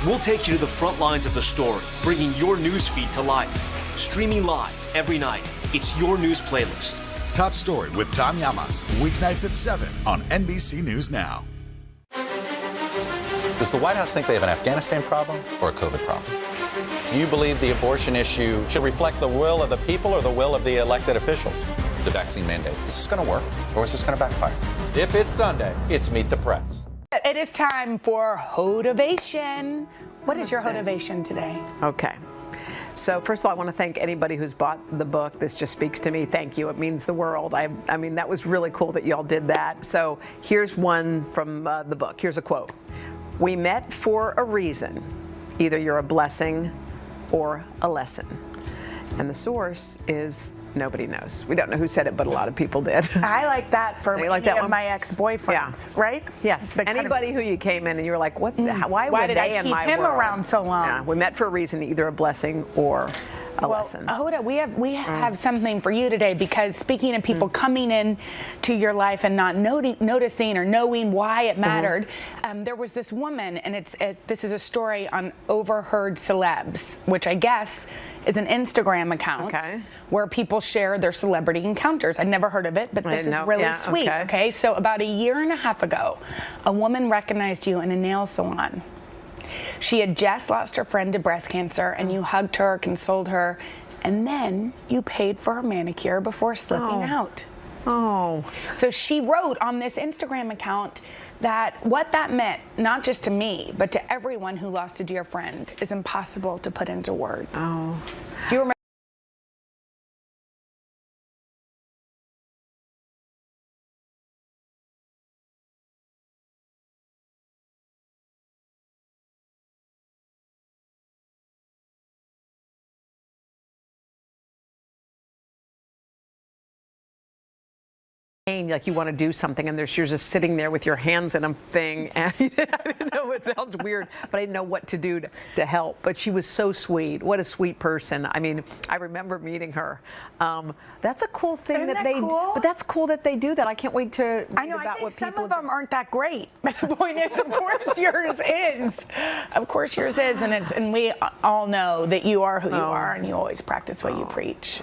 We'll take you to the front lines of the story, bringing your news feed to life. Streaming live every night. It's your news playlist. Top Story with Tom Llamas, weeknights at 7 on NBC News Now. Does the White House think they have an Afghanistan problem or a COVID problem? Do you believe the abortion issue should reflect the will of the people or the will of the elected officials? The vaccine mandate. Is this going to work or is this going to backfire? If it's Sunday, it's Meet the Press. It is time for Hotivation. What is your Hotivation today? Okay. So first of all, I want to thank anybody who's bought the book. This just speaks to me. Thank you. It means the world. I mean, that was really cool that y'all did that. So here's one from the book. Here's a quote. "We met for a reason. Either you're a blessing or a lesson." And the source is nobody knows. We don't know who said it, but a lot of people did. I like that for like that one? my ex-boyfriends, right? Yes. Anybody who you came in and you were like, what? Why Why were did they I in keep my him world? around so long? Yeah, we met for a reason, either a blessing or a lesson. Hoda, we have something for you today, because speaking of people coming in to your life and not noticing or knowing why it mattered, there was this woman, and this is a story on Overheard Celebs, which I guess is an Instagram account where people share their celebrity encounters. I'd never heard of it, but this is really sweet. Okay, so about a year and a half ago, a woman recognized you in a nail salon. She had just lost her friend to breast cancer, and you hugged her, consoled her, and then you paid for her manicure before slipping out. Oh. So she wrote on this Instagram account that what that meant, not just to me, but to everyone who lost a dear friend, is impossible to put into words. Oh. Do you remember? Like you want to do something, and you're just sitting there with your hands in a thing, and I didn't know, it sounds weird, but I didn't know what to do to help. But she was so sweet. What a sweet person. I mean, I remember meeting her. That's a cool thing. Isn't that cool? But that's cool that they do that. I can't wait to I know, I think some of them aren't that great. The point is, of course yours is. Of course yours is, and we all know that you are who you are, and you always practice what you preach.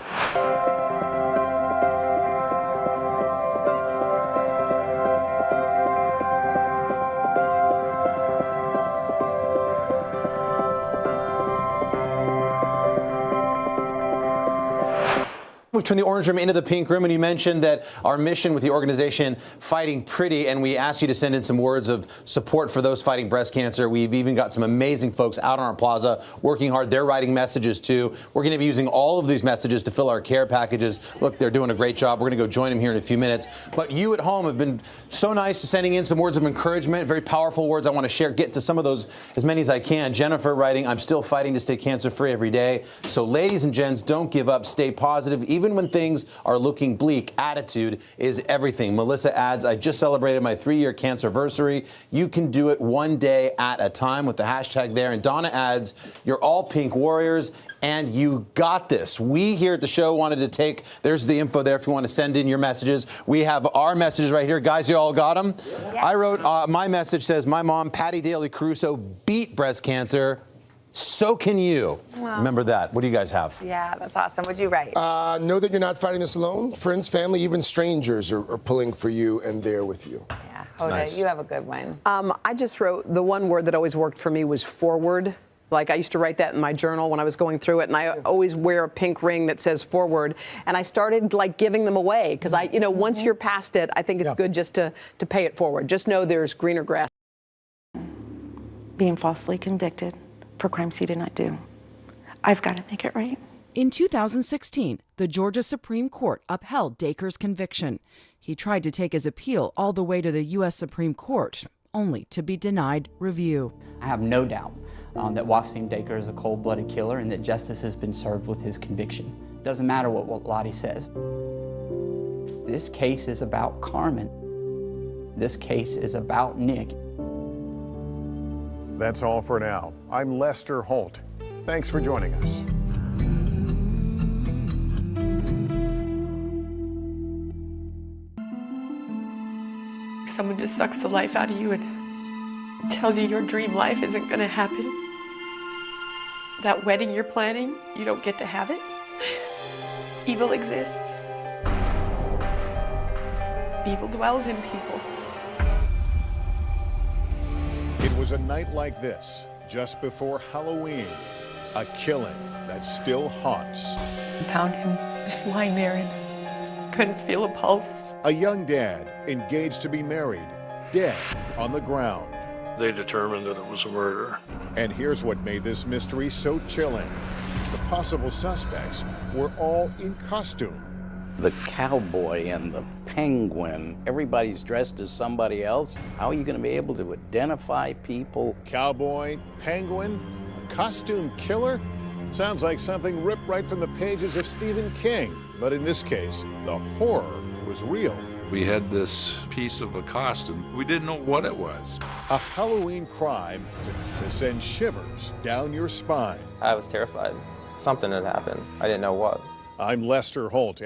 We turned the orange room into the pink room, and you mentioned that our mission with the organization Fighting Pretty, and we asked you to send in some words of support for those fighting breast cancer. We've even got some amazing folks out on our plaza working hard. They're writing messages too. We're going to be using all of these messages to fill our care packages. Look, they're doing a great job. We're going to go join them here in a few minutes. But you at home have been so nice to sending in some words of encouragement, very powerful words. I want to share, get to some of those, as many as I can. Jennifer writing, "I'm still fighting to stay cancer-free every day." So ladies and gents, don't give up. Stay positive. Even when things are looking bleak, attitude is everything. Melissa adds, "I just celebrated my 3-year cancerversary. You can do it one day at a time," with the hashtag there. And Donna adds, "You're all pink warriors and you got this." We here at the show wanted to take, there's the info there if you want to send in your messages. We have our messages right here. Guys, you all got them? Yeah. I wrote, my message says, "My mom, Patty Daly Caruso, beat breast cancer. So can you." Wow. Remember that. What do you guys have? Yeah, that's awesome. What'd you write? Know that you're not fighting this alone. Friends, family, even strangers are pulling for you and there with you. Yeah, Hoda, you have a good one. I just wrote, the one word that always worked for me was forward. Like I used to write that in my journal when I was going through it, and I always wear a pink ring that says forward. And I started like giving them away because once you're past it, I think it's good just to pay it forward. Just know there's greener grass. Being falsely convicted for crimes he did not do. I've got to make it right. In 2016, the Georgia Supreme Court upheld Dacre's conviction. He tried to take his appeal all the way to the U.S. Supreme Court. only to be denied review. I have no doubt that Wasim Dacre is a cold-blooded killer and that justice has been served with his conviction. Doesn't matter what Lottie says. This case is about Carmen. This case is about Nick. That's all for now. I'm Lester Holt. Thanks for joining us. Someone just sucks the life out of you and tells you your dream life isn't going to happen. That wedding you're planning, you don't get to have it. Evil exists. Evil dwells in people. It was a night like this, just before Halloween, a killing that still haunts. I found him just lying there and couldn't feel a pulse. A young dad, engaged to be married, dead on the ground. They determined that it was a murder. And here's what made this mystery so chilling. The possible suspects were all in costume. The cowboy and the penguin, everybody's dressed as somebody else. How are you going to be able to identify people? Cowboy, penguin, a costume killer? Sounds like something ripped right from the pages of Stephen King. But in this case, the horror was real. We had this piece of a costume. We didn't know what it was. A Halloween crime that sends shivers down your spine. I was terrified. Something had happened. I didn't know what. I'm Lester Holt.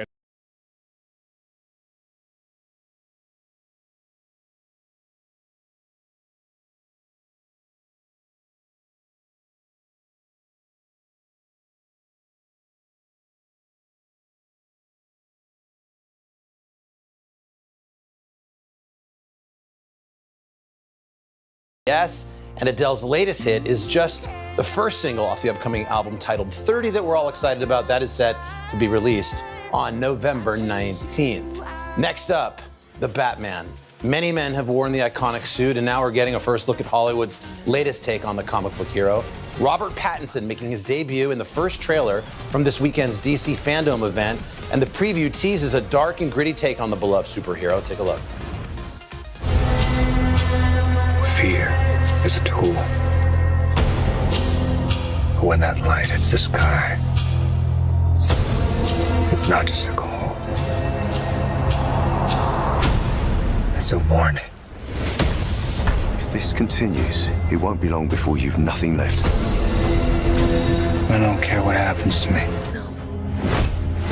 Yes, and Adele's latest hit is just the first single off the upcoming album titled 30 that we're all excited about. That is set to be released on November 19th. Next up, the Batman. Many men have worn the iconic suit, and now we're getting a first look at Hollywood's latest take on the comic book hero. Robert Pattinson making his debut in the first trailer from this weekend's DC Fandom event, and the preview teases a dark and gritty take on the beloved superhero. Take a look. Fear is a tool. But when that light hits the sky, it's not just a call. It's a warning. If this continues, it won't be long before you've nothing left. I don't care what happens to me.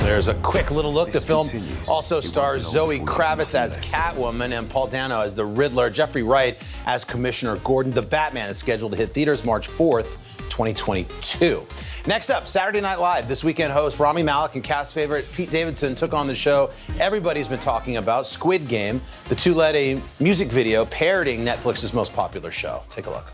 There's a quick little look. The film also stars Zoe Kravitz as Catwoman and Paul Dano as the Riddler, Jeffrey Wright as Commissioner Gordon. The Batman is scheduled to hit theaters March 4th, 2022. Next up, Saturday Night Live. This weekend host Rami Malek and cast favorite Pete Davidson took on the show everybody's been talking about, Squid Game. The two led a music video parodying Netflix's most popular show. Take a look.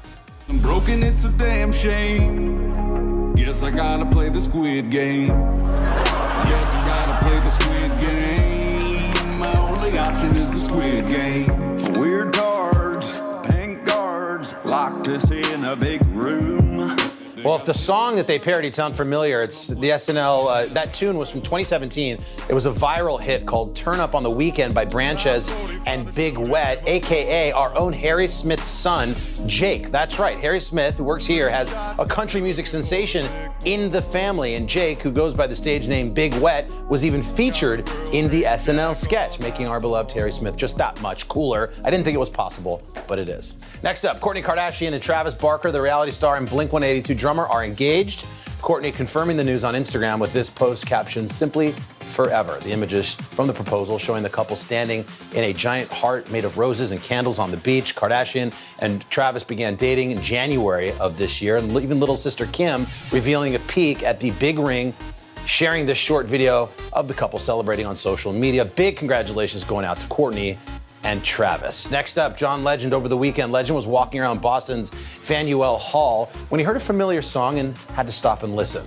I'm broken, it's a damn shame. Guess I gotta play the Squid Game. Yes, I gotta play the Squid Game. My only option is the Squid Game. Weird cards, pink guards, locked us in a big room. Well, if the song that they parodied sounds familiar, it's the SNL, that tune was from 2017. It was a viral hit called Turn Up on the Weekend by Branches and Big Wet, AKA our own Harry Smith's son, Jake. That's right, Harry Smith, who works here, has a country music sensation in the family. And Jake, who goes by the stage name Big Wet, was even featured in the SNL sketch, making our beloved Harry Smith just that much cooler. I didn't think it was possible, but it is. Next up, Kourtney Kardashian and Travis Barker, the reality star and Blink-182 drummer, are engaged. Kourtney confirming the news on Instagram with this post captioned, "Simply forever." The images from the proposal showing the couple standing in a giant heart made of roses and candles on the beach. Kardashian and Travis began dating in January of this year, and even little sister Kim revealing a peek at the big ring, sharing this short video of the couple celebrating on social media. Big congratulations going out to Kourtney and Travis. Next up, John Legend. Over the weekend, Legend was walking around Boston's Faneuil Hall when he heard a familiar song and had to stop and listen.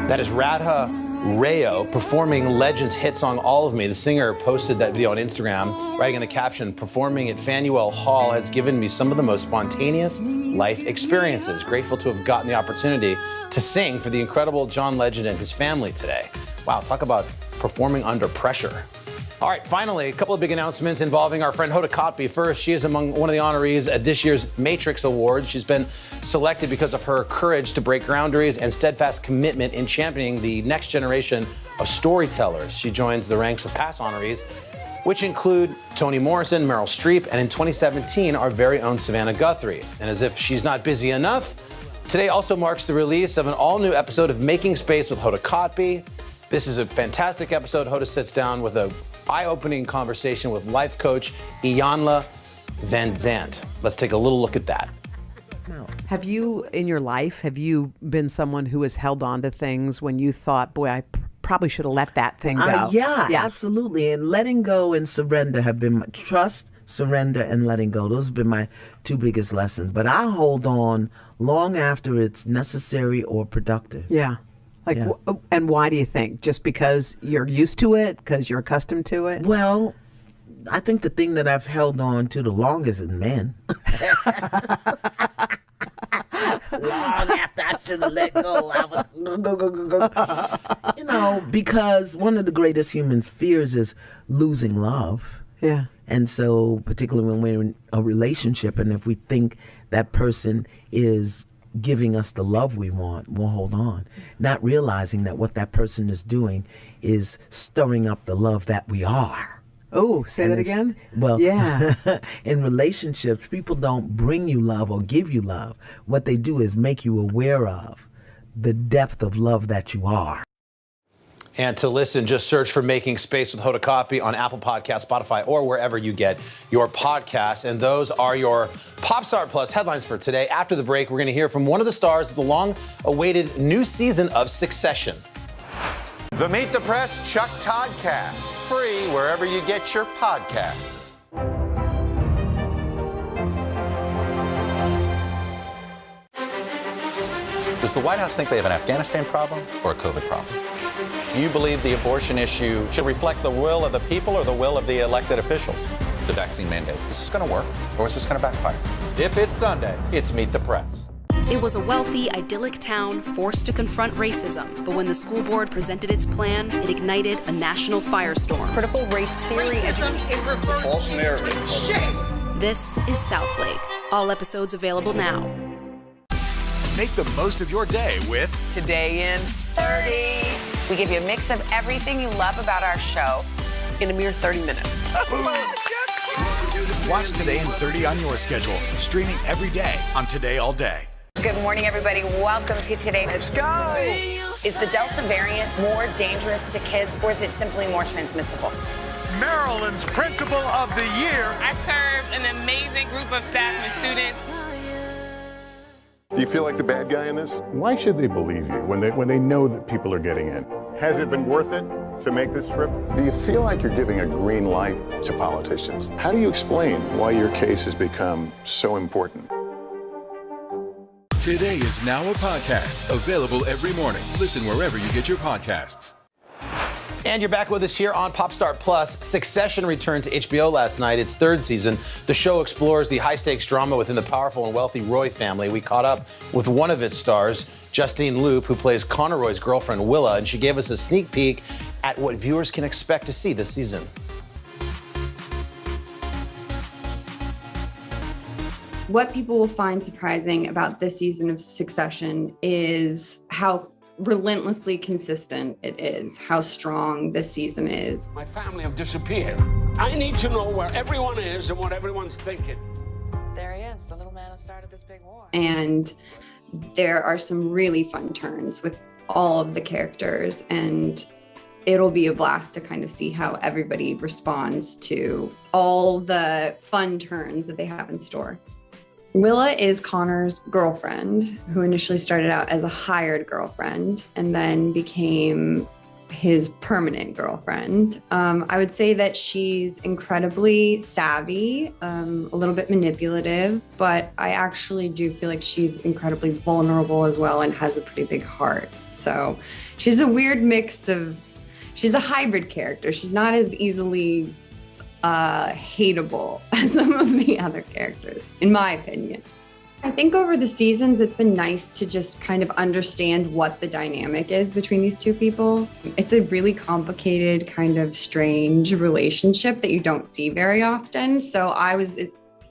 That is Radha Rayo performing Legend's hit song All of Me. The singer posted that video on Instagram, writing in the caption, "Performing at Faneuil Hall has given me some of the most spontaneous life experiences. Grateful to have gotten the opportunity to sing for the incredible John Legend and his family today." Wow, talk about performing under pressure. All right, finally, a couple of big announcements involving our friend Hoda Kotb. First, she is among one of the honorees at this year's Matrix Awards. She's been selected because of her courage to break boundaries and steadfast commitment in championing the next generation of storytellers. She joins the ranks of past honorees, which include Toni Morrison, Meryl Streep, and in 2017, our very own Savannah Guthrie. And as if she's not busy enough, today also marks the release of an all-new episode of Making Space with Hoda Kotb. This is a fantastic episode. Hoda sits down with an eye-opening conversation with life coach Iyanla Vanzant. Let's take a little look at that. Have you, in your life, have you been someone who has held on to things when you thought, boy, I probably should have let that thing go? Yeah, absolutely. And letting go and surrender have been my trust, surrender, and letting go. Those have been my two biggest lessons. But I hold on long after it's necessary or productive. Yeah. And why do you think? Just because you're used to it? Because you're accustomed to it? Well, I think the thing that I've held on to the longest is men. Long after I should have let go, I was go. Because one of the greatest human fears is losing love. Yeah. And so, particularly when we're in a relationship, and if we think that person is giving us the love we want, we'll hold on, not realizing that what that person is doing is stirring up the love that we are. Oh, say that again? Well, yeah. In relationships, people don't bring you love or give you love. What they do is make you aware of the depth of love that you are. And to listen, just search for Making Space with Hoda Kotb on Apple Podcasts, Spotify, or wherever you get your podcasts. And those are your Popstart Plus headlines for today. After the break, we're going to hear from one of the stars of the long-awaited new season of Succession. The Meet the Press Chuck Toddcast, free wherever you get your podcasts. Does the White House think they have an Afghanistan problem or a COVID problem? Do you believe the abortion issue should reflect the will of the people or the will of the elected officials? The vaccine mandate. Is this going to work or is this going to backfire? If it's Sunday, it's Meet the Press. It was a wealthy, idyllic town forced to confront racism. But when the school board presented its plan, it ignited a national firestorm. Critical race theory. Racism, it refers false narrative. Shame. This is Southlake. All episodes available now. Make the most of your day with Today in 30. We give you a mix of everything you love about our show in a mere 30 minutes. Watch Today in 30 on your schedule, streaming every day on Today All Day. Good morning, everybody. Welcome to Today. Let's go. Is the Delta variant more dangerous to kids, or is it simply more transmissible? Maryland's Principal of the Year. I served an amazing group of staff and students. Do you feel like the bad guy in this? Why should they believe you when they know that people are getting in? Has it been worth it to make this trip? Do you feel like you're giving a green light to politicians? How do you explain why your case has become so important? Today is now a podcast, available every morning. Listen wherever you get your podcasts. And you're back with us here on Popstart Plus. Succession returned to HBO last night, its third season. The show explores the high-stakes drama within the powerful and wealthy Roy family. We caught up with one of its stars, Justine Loop, who plays Connor Roy's girlfriend, Willa, and she gave us a sneak peek at what viewers can expect to see this season. What people will find surprising about this season of Succession is how relentlessly consistent it is, how strong this season is. My family have disappeared. I need to know where everyone is and what everyone's thinking. There he is, the little man who started this big war. And there are some really fun turns with all of the characters, and it'll be a blast to kind of see how everybody responds to all the fun turns that they have in store. Willa is Connor's girlfriend, who initially started out as a hired girlfriend and then became his permanent girlfriend. I would say that she's incredibly savvy, a little bit manipulative, but I actually do feel like she's incredibly vulnerable as well and has a pretty big heart. So she's a weird mix of, she's a hybrid character. She's not as easily hateable as some of the other characters, in my opinion. I think over the seasons, it's been nice to just kind of understand what the dynamic is between these two people. It's a really complicated, kind of strange relationship that you don't see very often. So I was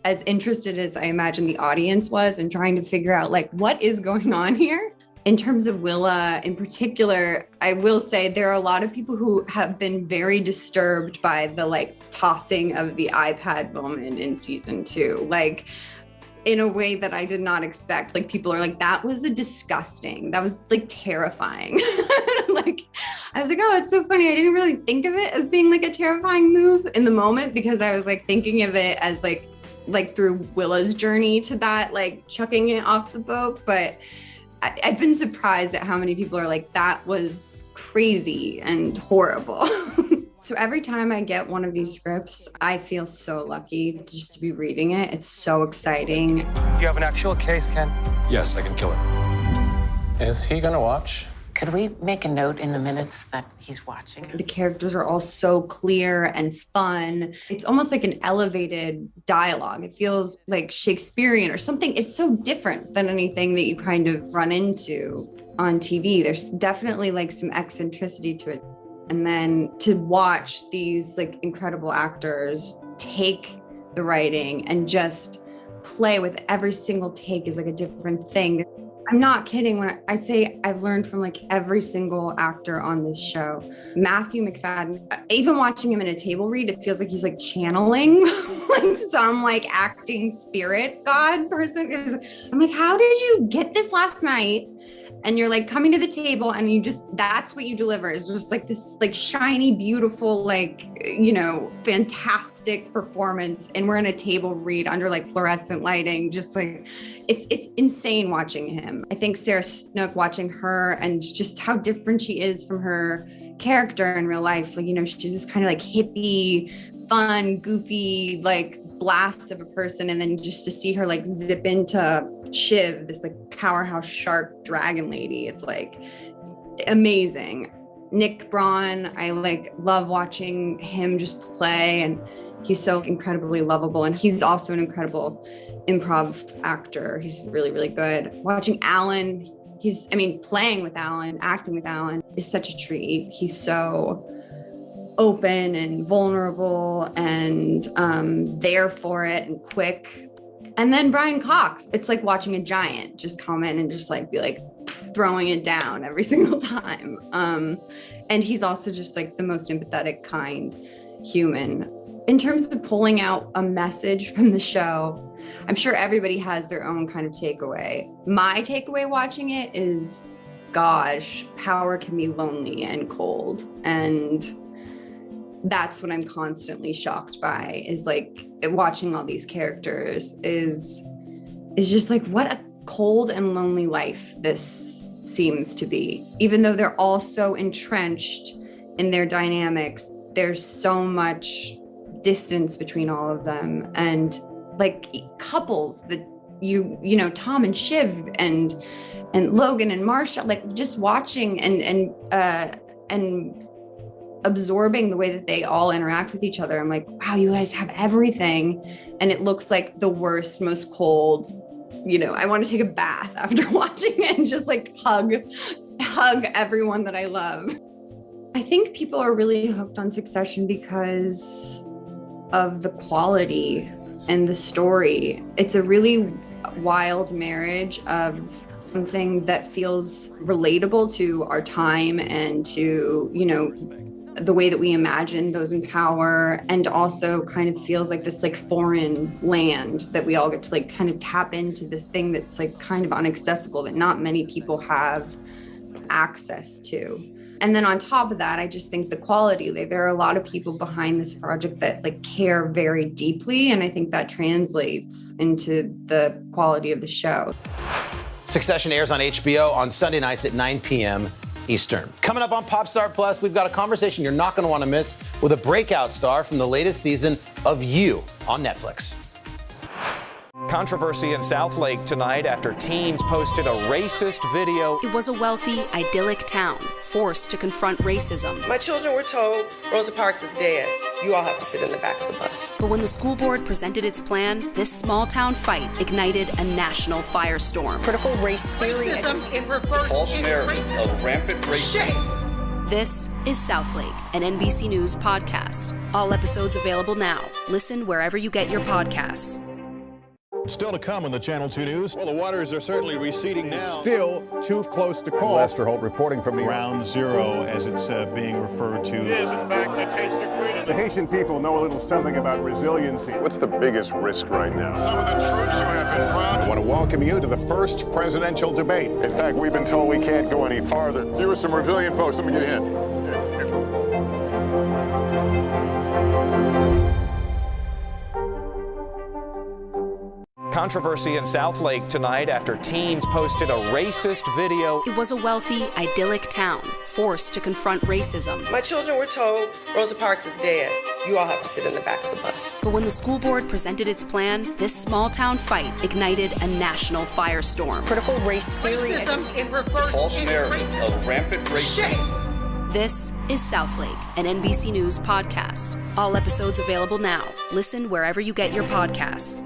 as interested as I imagine the audience was in trying to figure out like, what is going on here? In terms of Willa in particular, I will say there are a lot of people who have been very disturbed by the like tossing of the iPad moment in season 2. Like, in a way that I did not expect. Like people are like, that was that was like terrifying. Like, I was like, oh, it's so funny. I didn't really think of it as being like a terrifying move in the moment because I was like thinking of it as like through Willa's journey to that, like chucking it off the boat. But I've been surprised at how many people are like, that was crazy and horrible. So every time I get one of these scripts, I feel so lucky just to be reading it. It's so exciting. Do you have an actual case, Ken? Yes, I can kill her. Is he gonna watch? Could we make a note in the minutes that he's watching? The characters are all so clear and fun. It's almost like an elevated dialogue. It feels like Shakespearean or something. It's so different than anything that you kind of run into on TV. There's definitely like some eccentricity to it. And then to watch these like incredible actors take the writing and just play with every single take is like a different thing. I'm not kidding when I say I've learned from like every single actor on this show. Matthew Macfadyen, even watching him in a table read, it feels like he's like channeling like some like acting spirit god person. I'm like, how did you get this last night? And you're like coming to the table and you just, that's what you deliver is just like this like shiny, beautiful, like, you know, fantastic performance. And we're in a table read under like fluorescent lighting, just like, it's insane watching him. I think Sarah Snook, watching her and just how different she is from her character in real life. Like, you know, she's this kind of like hippie, fun, goofy, like blast of a person. And then just to see her like zip into Shiv, this like powerhouse shark dragon lady, it's like amazing. Nick Braun, I like love watching him just play, and he's so incredibly lovable. And he's also an incredible improv actor. He's really, really good. Watching Alan, playing with Alan, acting with Alan is such a treat. He's so open and vulnerable and there for it and quick. And then Brian Cox, it's like watching a giant just come in and just like be like throwing it down every single time. And he's also just like the most empathetic, kind human. In terms of pulling out a message from the show, I'm sure everybody has their own kind of takeaway. My takeaway watching it is, gosh, power can be lonely and cold. And that's what I'm constantly shocked by, is like watching all these characters is just like, what a cold and lonely life this seems to be. Even though they're all so entrenched in their dynamics, there's so much distance between all of them. And like couples that you know, Tom and Shiv and Logan and Marsha, like just watching and absorbing the way that they all interact with each other. I'm like, wow, you guys have everything. And it looks like the worst, most cold, you know, I want to take a bath after watching it and just like hug everyone that I love. I think people are really hooked on Succession because of the quality and the story. It's a really wild marriage of something that feels relatable to our time and to, you know, the way that we imagine those in power, and also kind of feels like this like foreign land that we all get to like kind of tap into, this thing that's like kind of inaccessible that not many people have access to. And then on top of that, I just think the quality, like there are a lot of people behind this project that like care very deeply, and I think that translates into the quality of the show. Succession airs on HBO on Sunday nights at 9 p.m. Eastern. Coming up on Popstar Plus, we've got a conversation you're not going to want to miss with a breakout star from the latest season of You on Netflix. Controversy in Southlake tonight after teens posted a racist video. It was a wealthy, idyllic town forced to confront racism. My children were told Rosa Parks is dead. You all have to sit in the back of the bus. But when the school board presented its plan, this small town fight ignited a national firestorm. Critical race theory. Racism in reverse. False narrative of rampant racism. Shame. This is Southlake, an NBC News podcast. All episodes available now. Listen wherever you get your podcasts. Still to come on the Channel 2 News. Well, the waters are certainly receding now. Still too close to call. Lester Holt reporting from Ground Zero, as it's being referred to. It is, in fact, the taste of freedom. The Haitian people know a little something about resiliency. What's the biggest risk right now? Some of the troops who have been proud. I want to welcome you to the first presidential debate. In fact, we've been told we can't go any farther. You with some resilient folks. Let me get a hint. Controversy in Southlake tonight after teens posted a racist video. It was a wealthy, idyllic town forced to confront racism. My children were told Rosa Parks is dead. You all have to sit in the back of the bus. But when the school board presented its plan, this small town fight ignited a national firestorm. Critical race theory. Racism in reverse. False narrative of rampant racism. Shame. This is Southlake, an NBC News podcast. All episodes available now. Listen wherever you get your podcasts.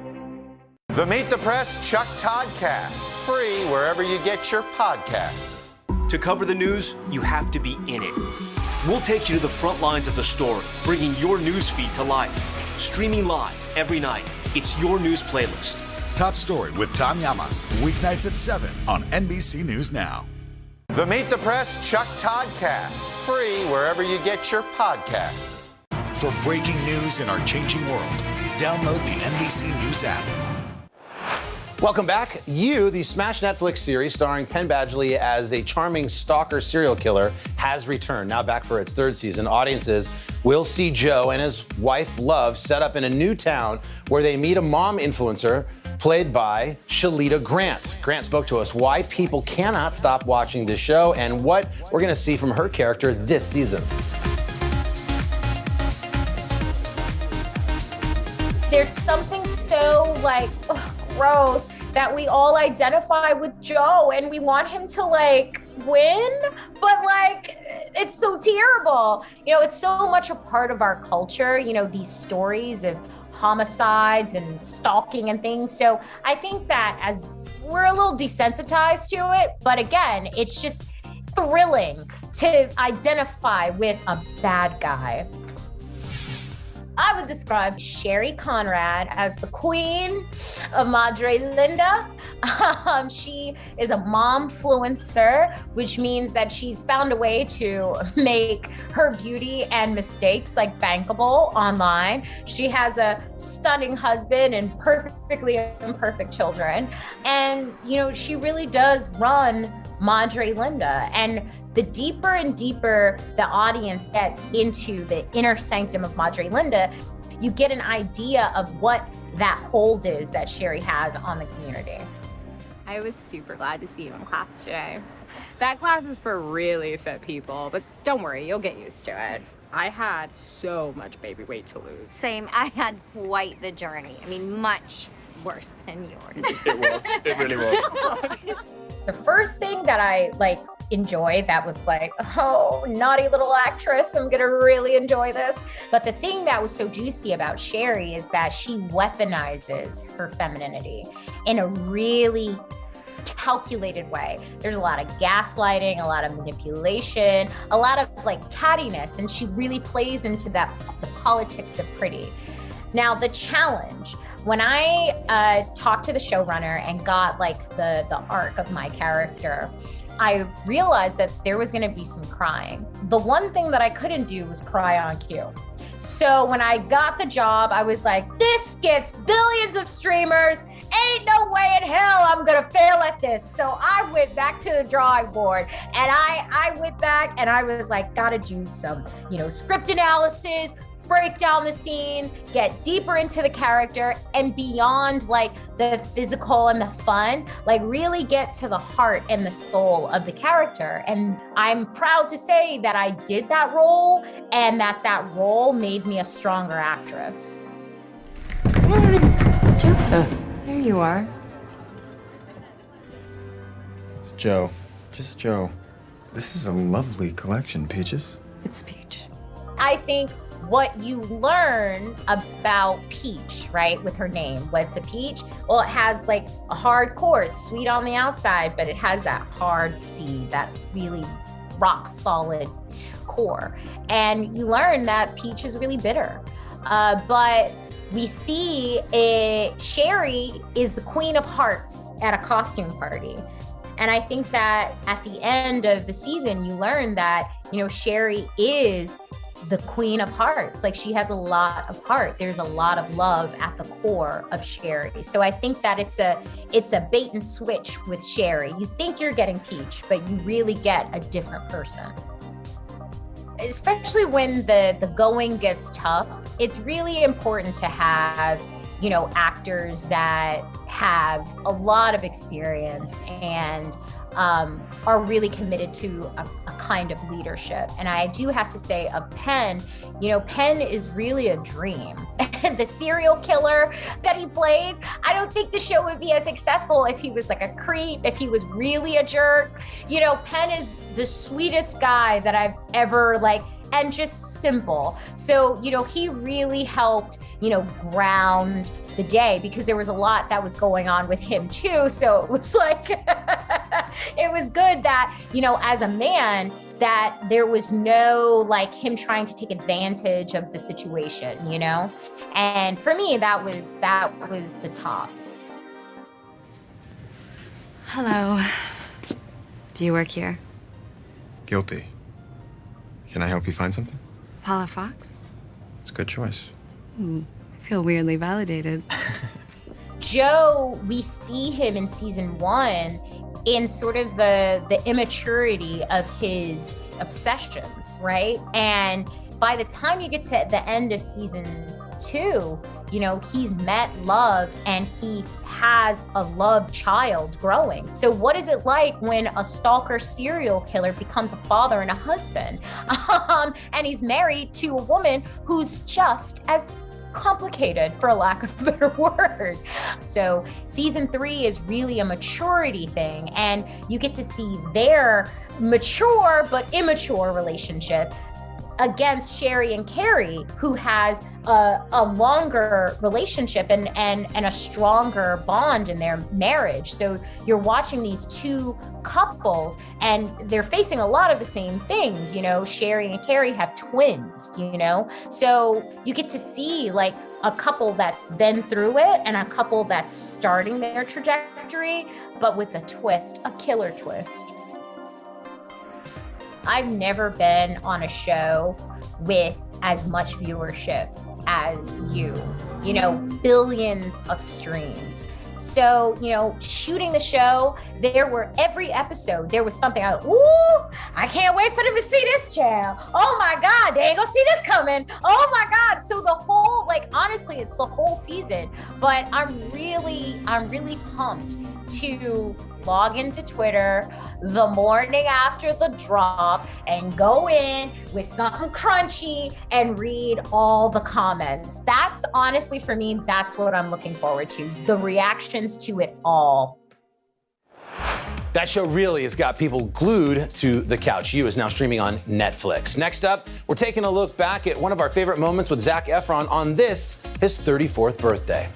The Meet the Press Chuck Todd Cast, free wherever you get your podcasts. To cover the news, you have to be in it. We'll take you to the front lines of the story, bringing your news feed to life. Streaming live every night. It's your news playlist. Top Story with Tom Llamas, weeknights at 7 on NBC News Now. The Meet the Press Chuck Todd Cast, free wherever you get your podcasts. For breaking news in our changing world, download the NBC News app. Welcome back. You, the smash Netflix series starring Penn Badgley as a charming stalker serial killer, has returned. Now back for its third season. Audiences will see Joe and his wife Love set up in a new town where they meet a mom influencer played by Shalita Grant. Grant spoke to us why people cannot stop watching this show and what we're going to see from her character this season. There's something so gross that we all identify with Joe and we want him to win, but it's so terrible. It's so much a part of our culture, these stories of homicides and stalking and things. So I think that as we're a little desensitized to it, but again, it's just thrilling to identify with a bad guy. I would describe Sherry Conrad as the queen of Madre Linda. She is a momfluencer, which means that she's found a way to make her beauty and mistakes bankable online. She has a stunning husband and perfectly imperfect children. And, she really does run Madre Linda. And the deeper and deeper the audience gets into the inner sanctum of Madre Linda, you get an idea of what that hold is that Sherry has on the community. I was super glad to see you in class today. That class is for really fit people, but don't worry, you'll get used to it. I had so much baby weight to lose. Same, I had quite the journey. Much worse than yours. It was, it really was. The first thing that I enjoyed that was oh, naughty little actress, I'm gonna really enjoy this. But the thing that was so juicy about Sherry is that she weaponizes her femininity in a really calculated way. There's a lot of gaslighting, a lot of manipulation, a lot of cattiness, and she really plays into the politics of pretty. Now, the challenge, when I talked to the showrunner and got the arc of my character, I realized that there was going to be some crying. The one thing that I couldn't do was cry on cue. So when I got the job, I was like, this gets billions of streamers. Ain't no way in hell I'm gonna fail at this. So I went back to the drawing board and I went back and I was gotta do some, script analysis, break down the scene, get deeper into the character, and beyond like the physical and the fun, like really get to the heart and the soul of the character. And I'm proud to say that I did that role, and that role made me a stronger actress. Joseph, there you are. It's Joe. Just Joe. This is a lovely collection, Peaches. It's Peach. I think what you learn about Peach, right, with her name, what's a peach? Well, it has like a hard core. It's sweet on the outside, but it has that hard seed, that really rock solid core. And you learn that Peach is really bitter. But we see Sherry is the queen of hearts at a costume party. And I think that at the end of the season, you learn that, Sherry is the queen of hearts. Like, she has a lot of heart. There's a lot of love at the core of Sherry. So I think that it's a bait and switch with Sherry. You think you're getting Peach, but you really get a different person. Especially when the going gets tough, it's really important to have, actors that have a lot of experience and are really committed to a kind of leadership. And I do have to say of Penn, Penn is really a dream. The serial killer that he plays, I don't think the show would be as successful if he was like a creep, if he was really a jerk. Penn is the sweetest guy that I've ever and just simple. So, he really helped, ground the day, because there was a lot that was going on with him too. So it was like, it was good that, as a man, that there was no him trying to take advantage of the situation, And for me, that was the tops. Hello. Do you work here? Guilty. Can I help you find something? Paula Fox? It's a good choice. I feel weirdly validated. Joe, we see him in season 1 in sort of the immaturity of his obsessions, right? And by the time you get to the end of season 2, he's met love and he has a love child growing. So what is it like when a stalker serial killer becomes a father and a husband? And he's married to a woman who's just as complicated, for a lack of a better word. So season 3 is really a maturity thing, and you get to see their mature but immature relationship against Sherry and Carrie, who has a longer relationship and a stronger bond in their marriage. So you're watching these two couples and they're facing a lot of the same things. Sherry and Carrie have twins, so you get to see a couple that's been through it and a couple that's starting their trajectory, but with a twist, a killer twist. I've never been on a show with as much viewership as you, billions of streams. So, shooting the show, every episode, there was something I can't wait for them to see this child. Oh my God, they ain't gonna see this coming. Oh my God. So the whole, honestly, it's the whole season, but I'm really pumped to log into Twitter the morning after the drop and go in with something crunchy and read all the comments. That's honestly, for me, that's what I'm looking forward to. The reactions to it all. That show really has got people glued to the couch. You is now streaming on Netflix. Next up, we're taking a look back at one of our favorite moments with Zac Efron on his 34th birthday.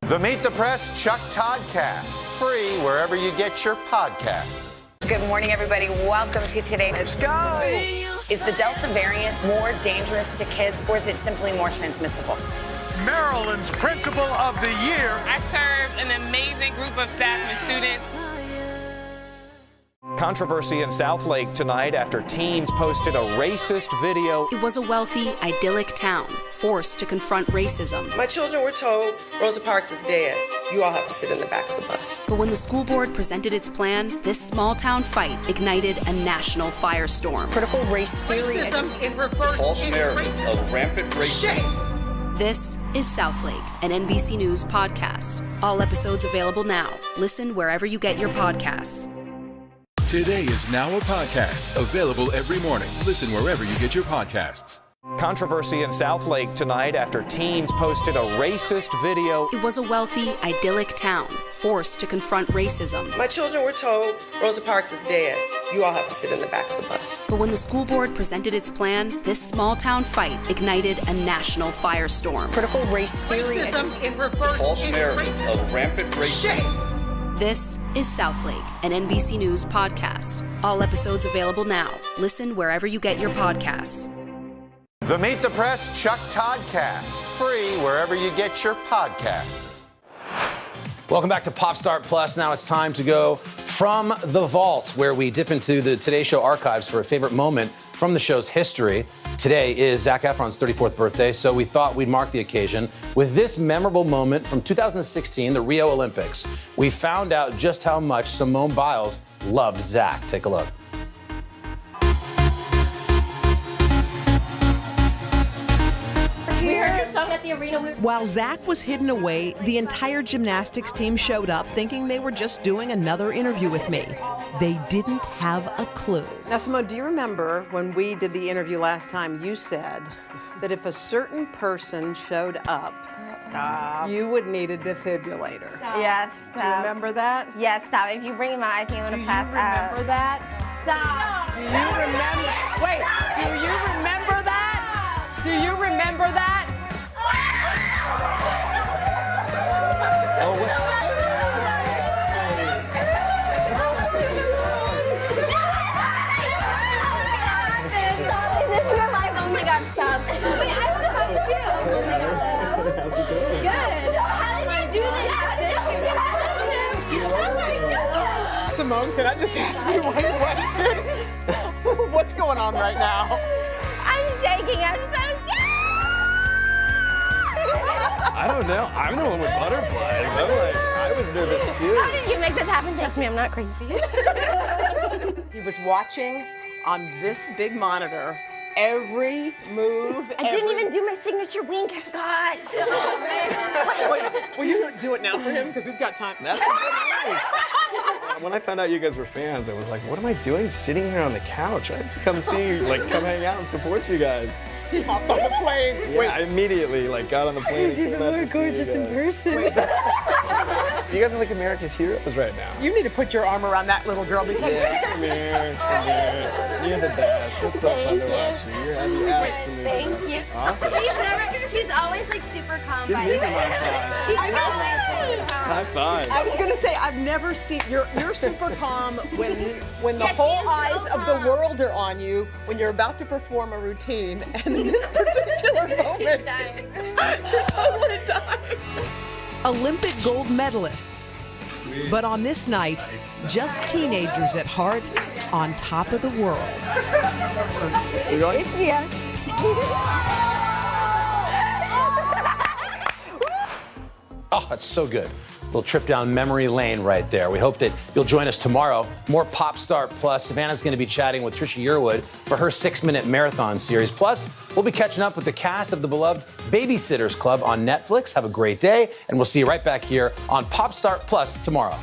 The Meet the Press Chuck Toddcast, free wherever you get your podcasts. Good morning, everybody. Welcome to today. Let's go. Is the Delta variant more dangerous to kids, or is it simply more transmissible? Maryland's Principal of the Year. I served an amazing group of staff and students. Controversy in Southlake tonight after teens posted a racist video. It was a wealthy, idyllic town forced to confront racism. My children were told Rosa Parks is dead. You all have to sit in the back of the bus. But when the school board presented its plan, this small town fight ignited a national firestorm. Critical race theory. Racism in reverse. False narrative of rampant racism. Shame. This is Southlake, an NBC News podcast. All episodes available now. Listen wherever you get your podcasts. Today is now a podcast available every morning. Listen wherever you get your podcasts. Controversy in Southlake tonight after teens posted a racist video. It was a wealthy, idyllic town forced to confront racism. My children were told Rosa Parks is dead. You all have to sit in the back of the bus. But when the school board presented its plan, this small town fight ignited a national firestorm. Critical race theory. Racism in reverse. False narrative of rampant racism. Shame. This is Southlake, an NBC News podcast. All episodes available now. Listen wherever you get your podcasts. The Meet the Press Chuck Toddcast, free wherever you get your podcasts. Welcome back to Pop Start Plus. Now it's time to go from the vault, where we dip into the Today Show archives for a favorite moment from the show's history. Today is Zac Efron's 34th birthday, so we thought we'd mark the occasion with this memorable moment from 2016, the Rio Olympics. We found out just how much Simone Biles loved Zac. Take a look. We heard your song at the arena. While Zac was hidden away, the entire gymnastics team showed up thinking they were just doing another interview with me. They didn't have a clue. Now, Simone, do you remember when we did the interview last time, you said that if a certain person showed up, you would need a defibrillator. Yes. Do you remember that? Yes, stop. If you bring him out, I think I'm going to pass out. Do you remember that? Stop. Do you remember? Wait, do you remember that? Do you remember that? Oh, wait. Is this real life? Oh my God, stop. Wait, I want to hug too. How's it going? Good. How did you do this? Oh my God. Simone, can I just ask you one question? What's going on right now? I'm shaking. I'm so scared. I don't know. I'm the one with butterflies. I was nervous too. How did you make this happen? Trust me, I'm not crazy. He was watching on this big monitor every move. I didn't even do my signature wink. I forgot. Wait, will you do it now for him? Because we've got time. That's when I found out you guys were fans, I was like, what am I doing sitting here on the couch? I have to come see you, come hang out and support you guys. He hopped on the plane. Yeah, I immediately got on the plane. He's even more gorgeous in person. You guys are like America's heroes right now. You need to put your arm around that little girl because Come here. You're the best. It's so fun to watch you. You're absolutely Thank best. you. Awesome. She's always super calm. Give me some high She's five. always High five. I was gonna say I've never seen you're super calm when the Yeah, she whole is so eyes of the calm. world are on you when you're about to perform a routine, and in this particular moment, you're totally dying. Olympic gold medalists, but on this night, just teenagers at heart, on top of the world. So you're going? Yeah. Oh, that's so good. Little trip down memory lane right there. We hope that you'll join us tomorrow. More Pop Start Plus. Savannah's going to be chatting with Trisha Yearwood for her 6-minute marathon series. Plus, we'll be catching up with the cast of the beloved Babysitters Club on Netflix. Have a great day, and we'll see you right back here on Pop Start Plus tomorrow.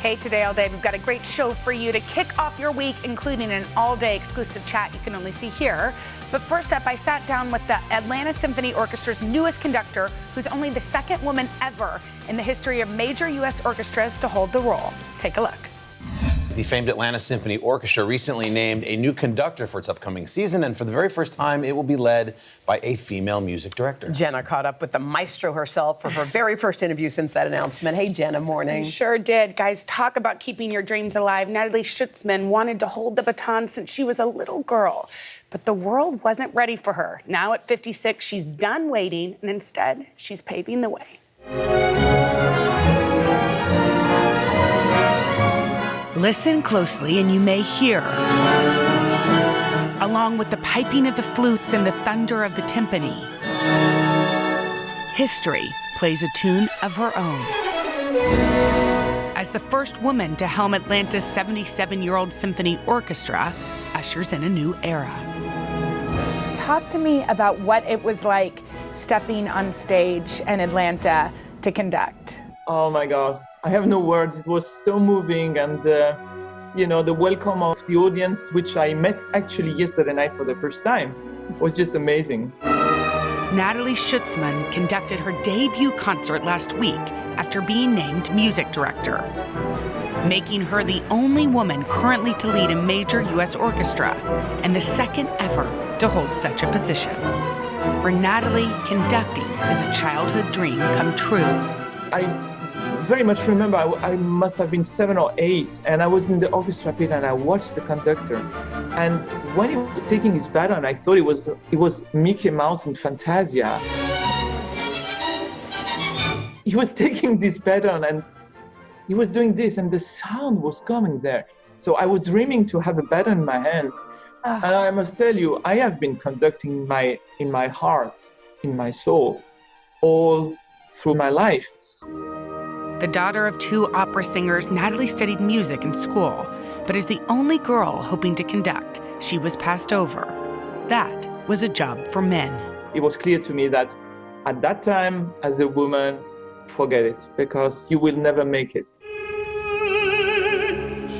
Hey, Today All Day, we've got a great show for you to kick off your week, including an all-day exclusive chat you can only see here. But first up, I sat down with the Atlanta Symphony Orchestra's newest conductor, who's only the second woman ever in the history of major U.S. orchestras to hold the role. Take a look. The famed Atlanta Symphony Orchestra recently named a new conductor for its upcoming season, and for the very first time, it will be led by a female music director. Jenna caught up with the maestro herself for her very first interview since that announcement. Hey, Jenna, morning. Sure did. Guys, talk about keeping your dreams alive. Natalie Schutzman wanted to hold the baton since she was a little girl, but the world wasn't ready for her. Now at 56, she's done waiting, and instead, she's paving the way. Listen closely and you may hear, along with the piping of the flutes and the thunder of the timpani, history plays a tune of her own. As the first woman to helm Atlanta's 77-year-old symphony orchestra, ushers in a new era. Talk to me about what it was like stepping on stage in Atlanta to conduct. Oh my God. I have no words. It was so moving, and the welcome of the audience, which I met actually yesterday night for the first time, was just amazing. Natalie Schutzman conducted her debut concert last week after being named music director, making her the only woman currently to lead a major U.S. orchestra and the second ever to hold such a position. For Natalie, conducting is a childhood dream come true. I very much remember I must have been 7 or 8, and I was in the orchestra pit and I watched the conductor. And when he was taking his baton, I thought it was Mickey Mouse in Fantasia. He was taking this baton and he was doing this, and the sound was coming there. So I was dreaming to have a baton in my hands. And I must tell you, I have been conducting in my heart, in my soul, all through my life. The daughter of 2 opera singers, Natalie studied music in school, but as the only girl hoping to conduct, she was passed over. That was a job for men. It was clear to me that at that time, as a woman, forget it, because you will never make it.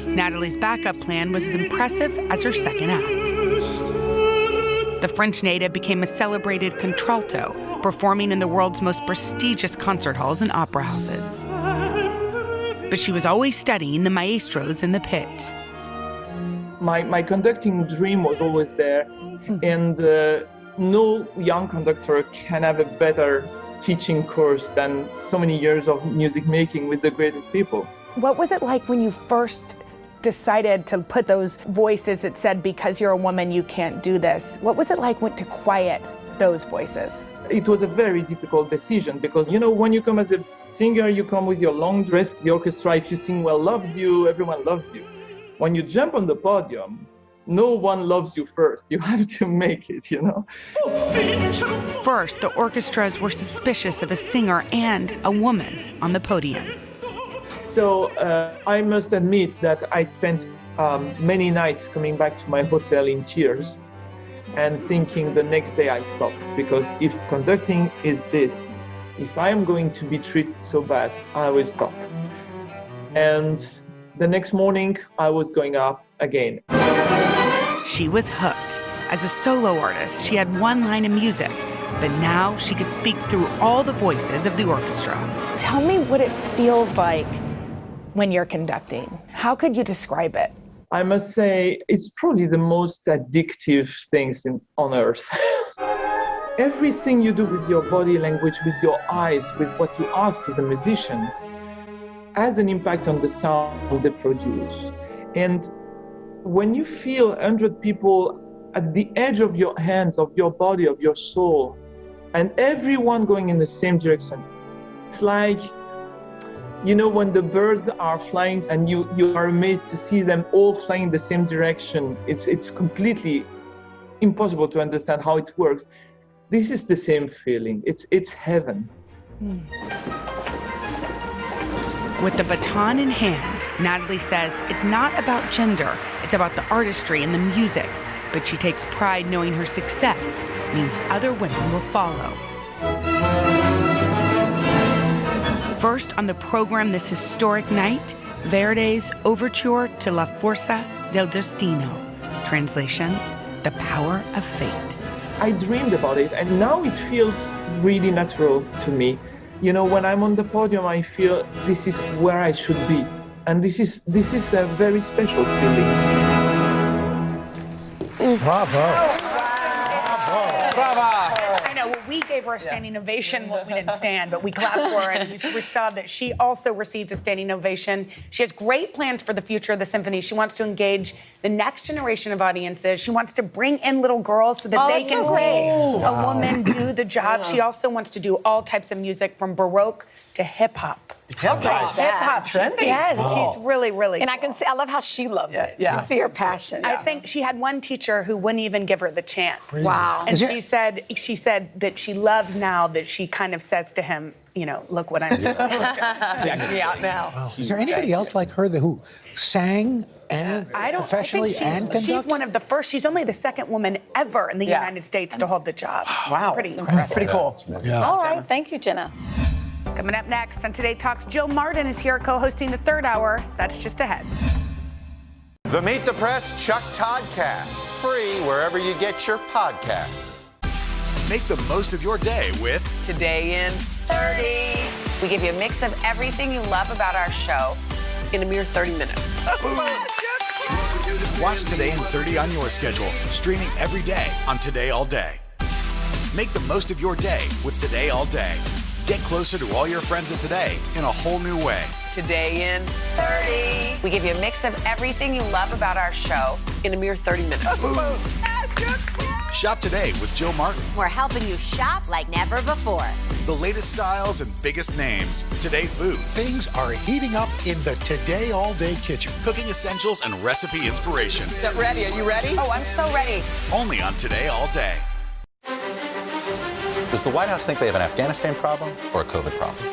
Natalie's backup plan was as impressive as her second act. The French native became a celebrated contralto, performing in the world's most prestigious concert halls and opera houses. But she was always studying the maestros in the pit. My conducting dream was always there, and no young conductor can have a better teaching course than so many years of music making with the greatest people. What was it like when you first decided to put those voices that said, because you're a woman, you can't do this? What was it like to quiet those voices? It was a very difficult decision because, when you come as a singer, you come with your long dress. The orchestra, if you sing well, loves you. Everyone loves you. When you jump on the podium, no one loves you first. You have to make it, First, the orchestras were suspicious of a singer and a woman on the podium. So I must admit that I spent many nights coming back to my hotel in tears and thinking the next day I stop, because if conducting is this, if I am going to be treated so bad, I will stop. And the next morning I was going up again. She was hooked. As a solo artist, she had one line of music, but now she could speak through all the voices of the orchestra. Tell me what it feels like when you're conducting. How could you describe it? I must say, it's probably the most addictive things on earth. Everything you do with your body language, with your eyes, with what you ask to the musicians, has an impact on the sound they produce. And when you feel 100 people at the edge of your hands, of your body, of your soul, and everyone going in the same direction, it's like, when the birds are flying and you are amazed to see them all flying in the same direction. It's completely impossible to understand how it works. This is the same feeling. It's heaven. With the baton in hand, Natalie says it's not about gender, it's about the artistry and the music. But she takes pride knowing her success means other women will follow. First on the program this historic night, Verdi's Overture to La Forza del Destino. Translation, The Power of Fate. I dreamed about it, and now it feels really natural to me. You know, when I'm on the podium, I feel this is where I should be. And this is a very special feeling. Bravo. I know, well, we gave her a standing ovation. Well, we didn't stand, but we clapped for her. And we saw that she also received a standing ovation. She has great plans for the future of the symphony. She wants to engage the next generation of audiences. She wants to bring in little girls so that they can see a woman do the job. She also wants to do all types of music from Baroque to hip hop. Hip hop. Trendy. Yes, Wow. she's really, really And cool. I can see, I love how she loves it. Yeah. You see her passion. I think she had one teacher who wouldn't even give her the chance. Really? Wow. And Is she said that she loves now that she kind of says to him, you know, look what I'm doing. Check me out now. Wow. Is there anybody else like her who sang and professionally and conducted? She's one of the first. She's only the second woman ever in the United States to hold the job. Wow. It's pretty impressive. Pretty cool. Yeah. All right. Thank you, Jenna. Coming up next on Today Talks, Jill Martin is here co-hosting the third hour. That's just ahead. The Meet the Press Chuck Toddcast, free wherever you get your podcasts. Make the most of your day with Today in 30. We give you a mix of everything you love about our show in a mere 30 minutes. Watch Today in 30 on your schedule, streaming every day on Today All Day. Make the most of your day with Today All Day. Get closer to all your friends at Today in a whole new way. Today in 30. We give you a mix of everything you love about our show in a mere 30 minutes. Shop today with Jill Martin. We're helping you shop like never before. The latest styles and biggest names. Today Food. Things are heating up in the Today All Day kitchen. Cooking essentials and recipe inspiration. Get ready. Are you ready? Oh, I'm so ready. Only on Today All Day. Does the White House think they have an Afghanistan problem or a COVID problem?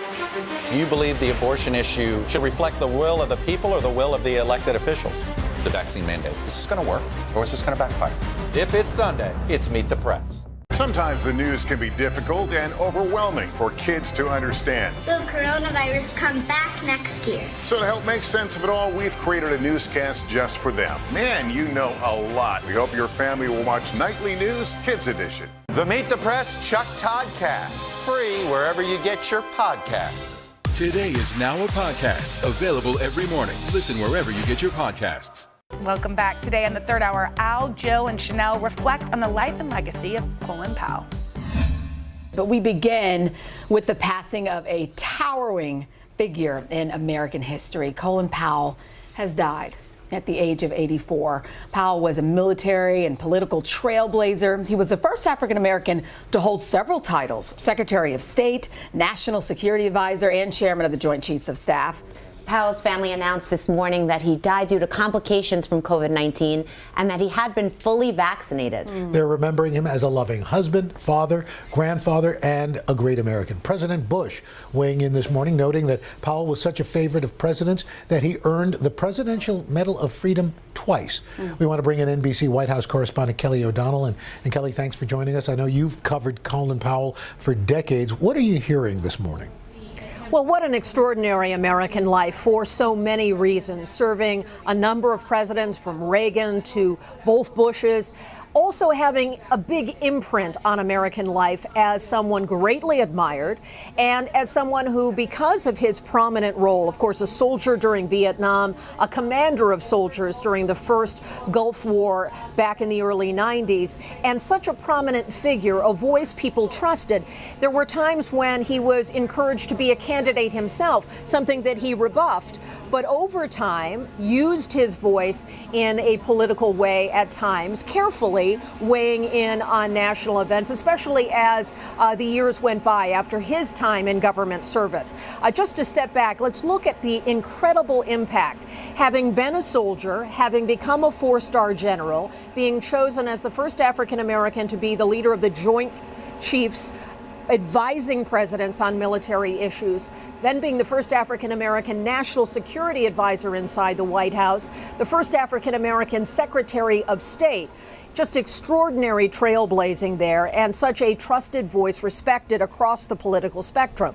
Do you believe the abortion issue should reflect the will of the people or the will of the elected officials? The vaccine mandate. Is this going to work or is this going to backfire? If it's Sunday, it's Meet the Press. Sometimes the news can be difficult and overwhelming for kids to understand. Will coronavirus come back next year? So to help make sense of it all, we've created a newscast just for them. Man, you know a lot. We hope your family will watch Nightly News Kids Edition. The Meet the Press Chuck Toddcast, free wherever you get your podcasts. Today is now a podcast, available every morning. Listen wherever you get your podcasts. Welcome back. Today on the third hour, Al, Jill, and Chanel reflect on the life and legacy of Colin Powell. But we begin with the passing of a towering figure in American history. Colin Powell has died at the age of 84. Powell was a military and political trailblazer. He was the first African American to hold several titles: Secretary of State, National Security Advisor, and Chairman of the Joint Chiefs of Staff. Powell's family announced this morning that he died due to complications from COVID-19 and that he had been fully vaccinated. They're remembering him as a loving husband, father, grandfather, and a great American. President Bush weighing in this morning, noting that Powell was such a favorite of presidents that he earned the Presidential Medal of Freedom twice. We want to bring in NBC White House correspondent Kelly O'Donnell. And Kelly, thanks for joining us. I know you've covered Colin Powell for decades. What are you hearing this morning? Well, what an extraordinary American life for so many reasons, serving a number of presidents from Reagan to both Bushes. Also having a big imprint on American life as someone greatly admired and as someone who, because of his prominent role, of course, a soldier during Vietnam, a commander of soldiers during the first Gulf War back in the early 90s, and such a prominent figure, a voice people trusted. There were times when he was encouraged to be a candidate himself, something that he rebuffed, but over time used his voice in a political way at times, carefully weighing in on national events, especially as the years went by after his time in government service. Just to step back, let's look at the incredible impact. Having been a soldier, having become a four-star general, being chosen as the first African American to be the leader of the Joint Chiefs, advising presidents on military issues, then being the first African American national security advisor inside the White House, the first African American Secretary of State. Just extraordinary trailblazing there, and such a trusted voice, respected across the political spectrum.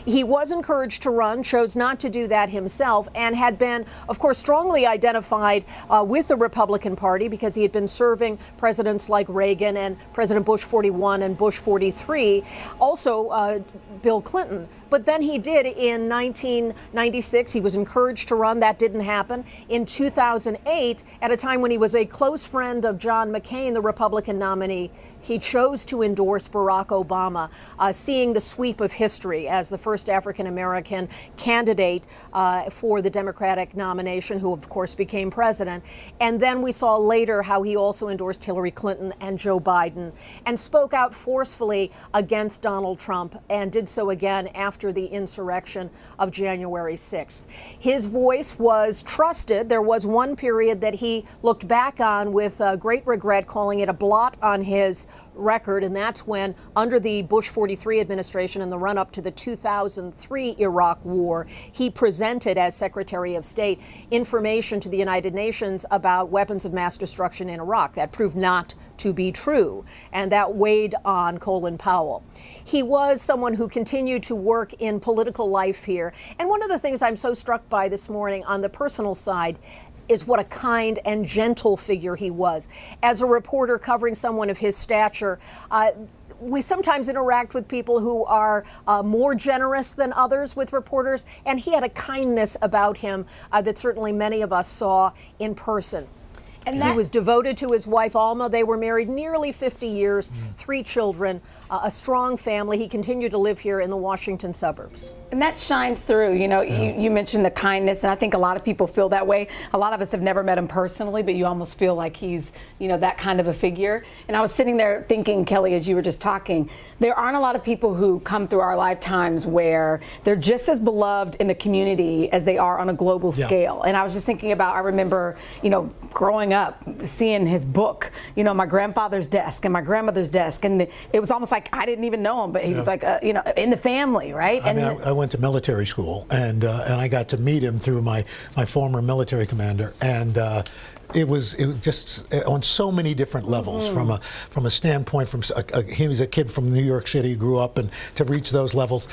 He was encouraged to run, chose not to do that himself, and had been, of course, strongly identified with the Republican Party because he had been serving presidents like Reagan and President Bush 41 and Bush 43, also Bill Clinton. But then he did in 1996. He was encouraged to run. That didn't happen. In 2008, at a time when he was a close friend of John McCain, the Republican nominee, he chose to endorse Barack Obama, seeing the sweep of history as the first African-American candidate for the Democratic nomination, who, of course, became president. And then we saw later how he also endorsed Hillary Clinton and Joe Biden and spoke out forcefully against Donald Trump, and did so again after the insurrection of January 6th. His voice was trusted. There was one period that he looked back on with great regret, calling it a blot on his record, and that's when, under the Bush 43 administration and the run-up to the 2003 Iraq War, he presented as Secretary of State information to the United Nations about weapons of mass destruction in Iraq. That proved not to be true, and that weighed on Colin Powell. He was someone who continued to work in political life here, and one of the things I'm so struck by this morning on the personal side is what a kind and gentle figure he was. As a reporter covering someone of his stature, we sometimes interact with people who are more generous than others with reporters, and he had a kindness about him that certainly many of us saw in person. And he was devoted to his wife, Alma. They were married nearly 50 years, 3 children, a strong family. He continued to live here in the Washington suburbs. And that shines through. You know, you mentioned the kindness, and I think a lot of people feel that way. A lot of us have never met him personally, but you almost feel like he's, you know, that kind of a figure. And I was sitting there thinking, Kelly, as you were just talking, there aren't a lot of people who come through our lifetimes where they're just as beloved in the community as they are on a global scale. And I was just thinking about, I remember, you know, growing up, seeing his book, you know, my grandfather's desk and my grandmother's desk, and it was almost like I didn't even know him, but he was like, you know, in the family, right? I mean, I went to military school, and I got to meet him through my former military commander, and it was just on so many different levels, from a standpoint, he was a kid from New York City, grew up, and to reach those levels,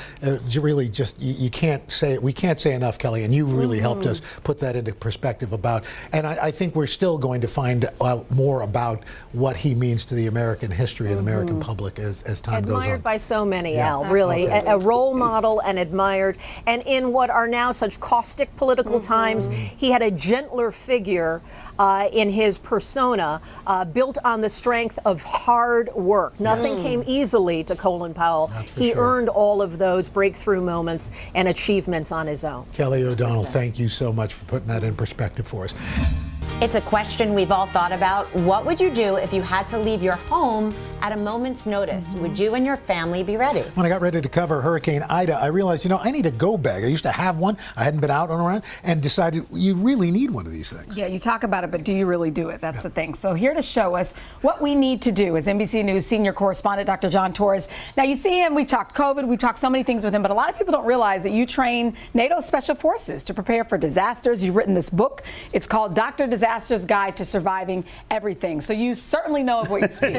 you really just, we can't say enough, Kelly, and you really helped us put that into perspective about, and I think we're still going to find out more about what he means to the American history and the American public as time goes on. Admired by so many, Al, really. A role model and admired. And in what are now such caustic political times, he had a gentler figure in his persona, built on the strength of hard work. Nothing came easily to Colin Powell. He earned all of those breakthrough moments and achievements on his own. Kelly O'Donnell, thank you so much for putting that in perspective for us. It's a question we've all thought about. What would you do if you had to leave your home at a moment's notice? Would you and your family be ready? When I got ready to cover Hurricane Ida, I realized, you know, I need a go bag. I used to have one. I hadn't been out and around, and decided you really need one of these things. Yeah, you talk about it, but do you really do it? That's the thing. So here to show us what we need to do is NBC News senior correspondent Dr. John Torres. Now, you see him. We've talked COVID. We've talked so many things with him, but a lot of people don't realize that you train NATO Special Forces to prepare for disasters. You've written this book. It's called Dr. Disaster's Guide to Surviving Everything. So you certainly know of what you speak.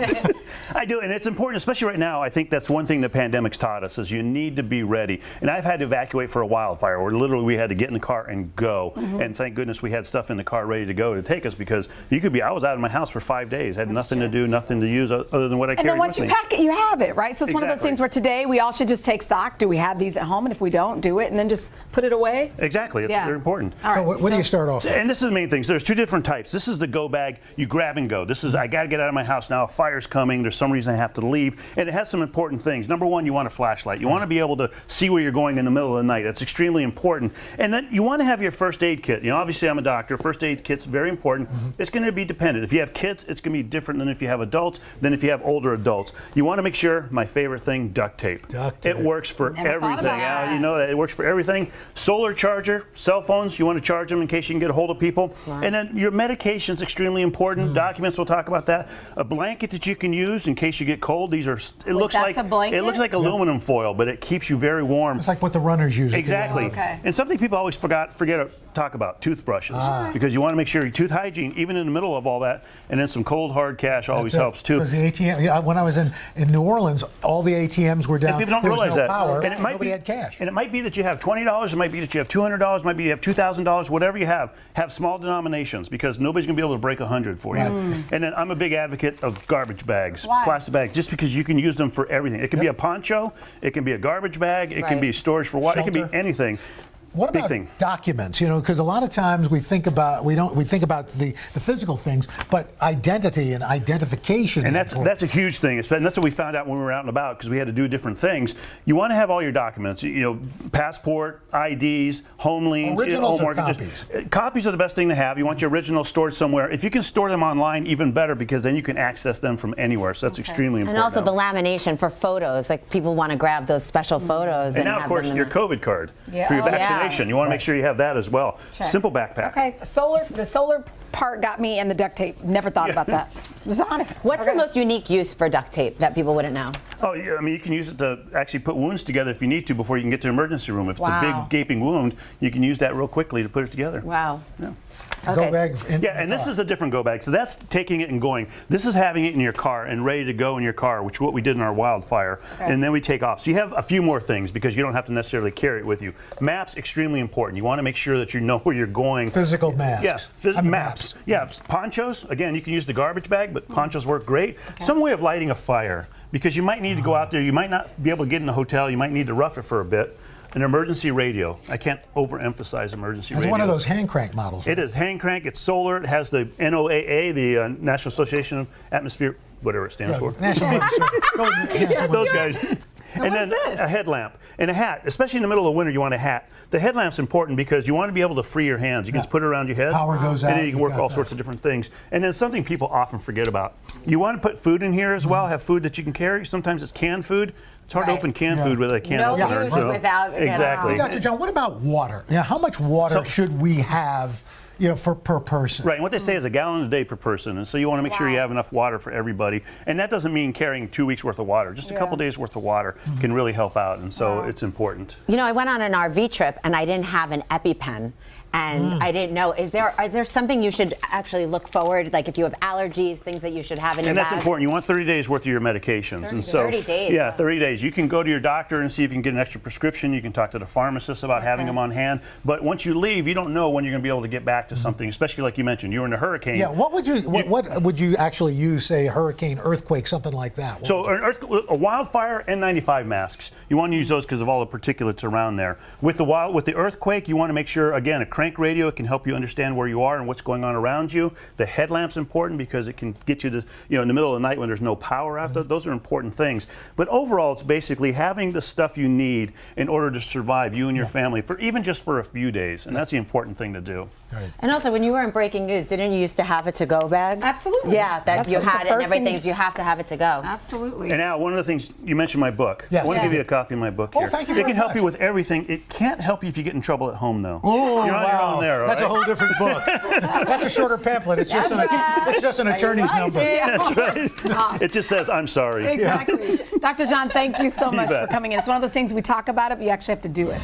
I do, and it's important, especially right now. I think that's one thing the pandemic's taught us is you need to be ready. And I've had to evacuate for a wildfire where literally we had to get in the car and go. And thank goodness we had stuff in the car ready to go to take us, because I was out of my house for 5 days, had nothing to do, nothing to use other than what I carried with me. And then once you pack it, you have it, right? So it's one of those things where today we all should just take stock. Do we have these at home? And if we don't, do it and then just put it away. Exactly. It's very important. So what do you start off with? And this is the main thing. So there's 2 different types. This is the go bag. You grab and go. This is, I got to get out of my house now. A fire's coming. There's some reason I have to leave. And it has some important things. Number 1, you want a flashlight. You want to be able to see where you're going in the middle of the night. That's extremely important. And then you want to have your first aid kit. You know, obviously I'm a doctor. First aid kit's very important. It's going to be dependent. If you have kids, it's going to be different than if you have adults, than if you have older adults. You want to make sure, my favorite thing, duct tape. It works for everything. You know that it works for everything. Solar charger, cell phones, you want to charge them in case you can get a hold of people. And then your medication's extremely important. Documents, we'll talk about that. A blanket that you can use in case you get cold. These are. It looks that's like a blanket? it looks like aluminum foil, but it keeps you very warm. It's like what the runners use. Exactly. Okay. And something people always forget to talk about: toothbrushes, because you want to make sure your tooth hygiene, even in the middle of all that, and then some cold hard cash always helps too. Because the ATM, when I was in New Orleans, all the ATMs were down. And people don't there was realize no that. power. And it might Nobody be had cash. And it might be that you have $20. It might be that you have $200. It might be you have $2,000. Whatever you have small denominations, because nobody's going to be able to break 100 for you. And then I'm a big advocate of garbage bags, plastic bags, just because you can use them for everything. It can be a poncho, it can be a garbage bag, it can be storage for water, it can be anything. What about documents? You know, because a lot of times we think about the physical things, but identity and identification. And that's a huge thing. And that's what we found out when we were out and about, because we had to do different things. You want to have all your documents. You know, passport, IDs, home liens, originals home or mortgages. copies? Copies are the best thing to have. You want your originals stored somewhere. If you can store them online, even better, because then you can access them from anywhere. So that's extremely important. And also the lamination for photos. Like people want to grab those special photos. And now, of course, your COVID card for your vaccination. You want to make sure you have that as well. Check. Simple backpack. Okay, the solar part got me, and the duct tape. Never thought about that. I was honest. What's the most unique use for duct tape that people wouldn't know? Oh, yeah, I mean, you can use it to actually put wounds together if you need to before you can get to the emergency room. If it's a big gaping wound, you can use that real quickly to put it together. Wow. Yeah. Go bag. And this is a different go bag. So that's taking it and going. This is having it in your car and ready to go in your car, which is what we did in our wildfire. Okay. And then we take off. So you have a few more things because you don't have to necessarily carry it with you. Maps, extremely important. You want to make sure that you know where you're going. Physical masks. Yes, maps. Yeah, ponchos. Again, you can use the garbage bag, but ponchos work great. Some way of lighting a fire, because you might need to go out there. You might not be able to get in a hotel. You might need to rough it for a bit. An emergency radio. I can't overemphasize emergency radio. It's one of those hand crank models. It is hand crank. It's solar. It has the NOAA, the National Association of Atmosphere, whatever it stands for. National Those guys. And then a headlamp and a hat. Especially in the middle of winter, you want a hat. The headlamp's important because you want to be able to free your hands. You can just put it around your head. Power goes out. And then you can work all sorts of different things. And then something people often forget about. You want to put food in here as well. Have food that you can carry. Sometimes it's canned food. It's hard to open canned food with a can opener. Use without exactly. Dr. John, what about water? Yeah, how much water should we have, per person? Right, and what they say is a gallon a day per person, and so you want to make sure you have enough water for everybody. And that doesn't mean carrying 2 weeks worth of water. Just a couple days worth of water can really help out, and so it's important. You know, I went on an RV trip and I didn't have an EpiPen. And I didn't know, is there something you should actually look forward, like if you have allergies, things that you should have in your bag? And that's important. You want 30 days worth of your medications. 30 days. Yeah, 30 days. You can go to your doctor and see if you can get an extra prescription. You can talk to the pharmacist about having them on hand. But once you leave, you don't know when you're going to be able to get back to something, especially like you mentioned, you were in a hurricane. Yeah, what would you actually use, say, hurricane, earthquake, something like that? So a wildfire, N95 masks. You want to use those because of all the particulates around there. With the earthquake, you want to make sure, again, a crank radio, it can help you understand where you are and what's going on around you. The headlamp's important because it can get you to, in the middle of the night when there's no power out there. Those are important things. But overall, it's basically having the stuff you need in order to survive, you and your family, for even just for a few days. And that's the important thing to do. Right. And also, when you were in breaking news, didn't you used to have a to-go bag? Absolutely. Yeah, That's you the had it and first thing everything. You have to have it to go. Absolutely. And Al, one of the things, you mentioned my book. Yes. I want to give you a copy of my book Oh, here. thank you It very can help much. you with everything. It can't help you if you get in trouble at home, though. Oh, You're on your wow. own there, all That's a right? whole different book. That's a shorter pamphlet. It's just an attorney's number. That's right. It just says, I'm sorry. Exactly. Dr. John, thank you so much bet. for coming in. It's one of those things we talk about it, but you actually have to do it.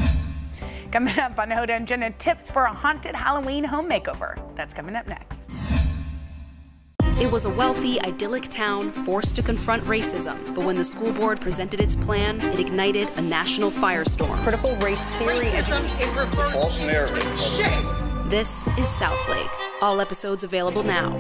Coming up on Hoda and Jenna, tips for a haunted Halloween home makeover. That's coming up next. It was a wealthy, idyllic town forced to confront racism, but when the school board presented its plan, it ignited a national firestorm. Critical race theory Racism in reverse. False narrative. Shame. This is Southlake. All episodes available now.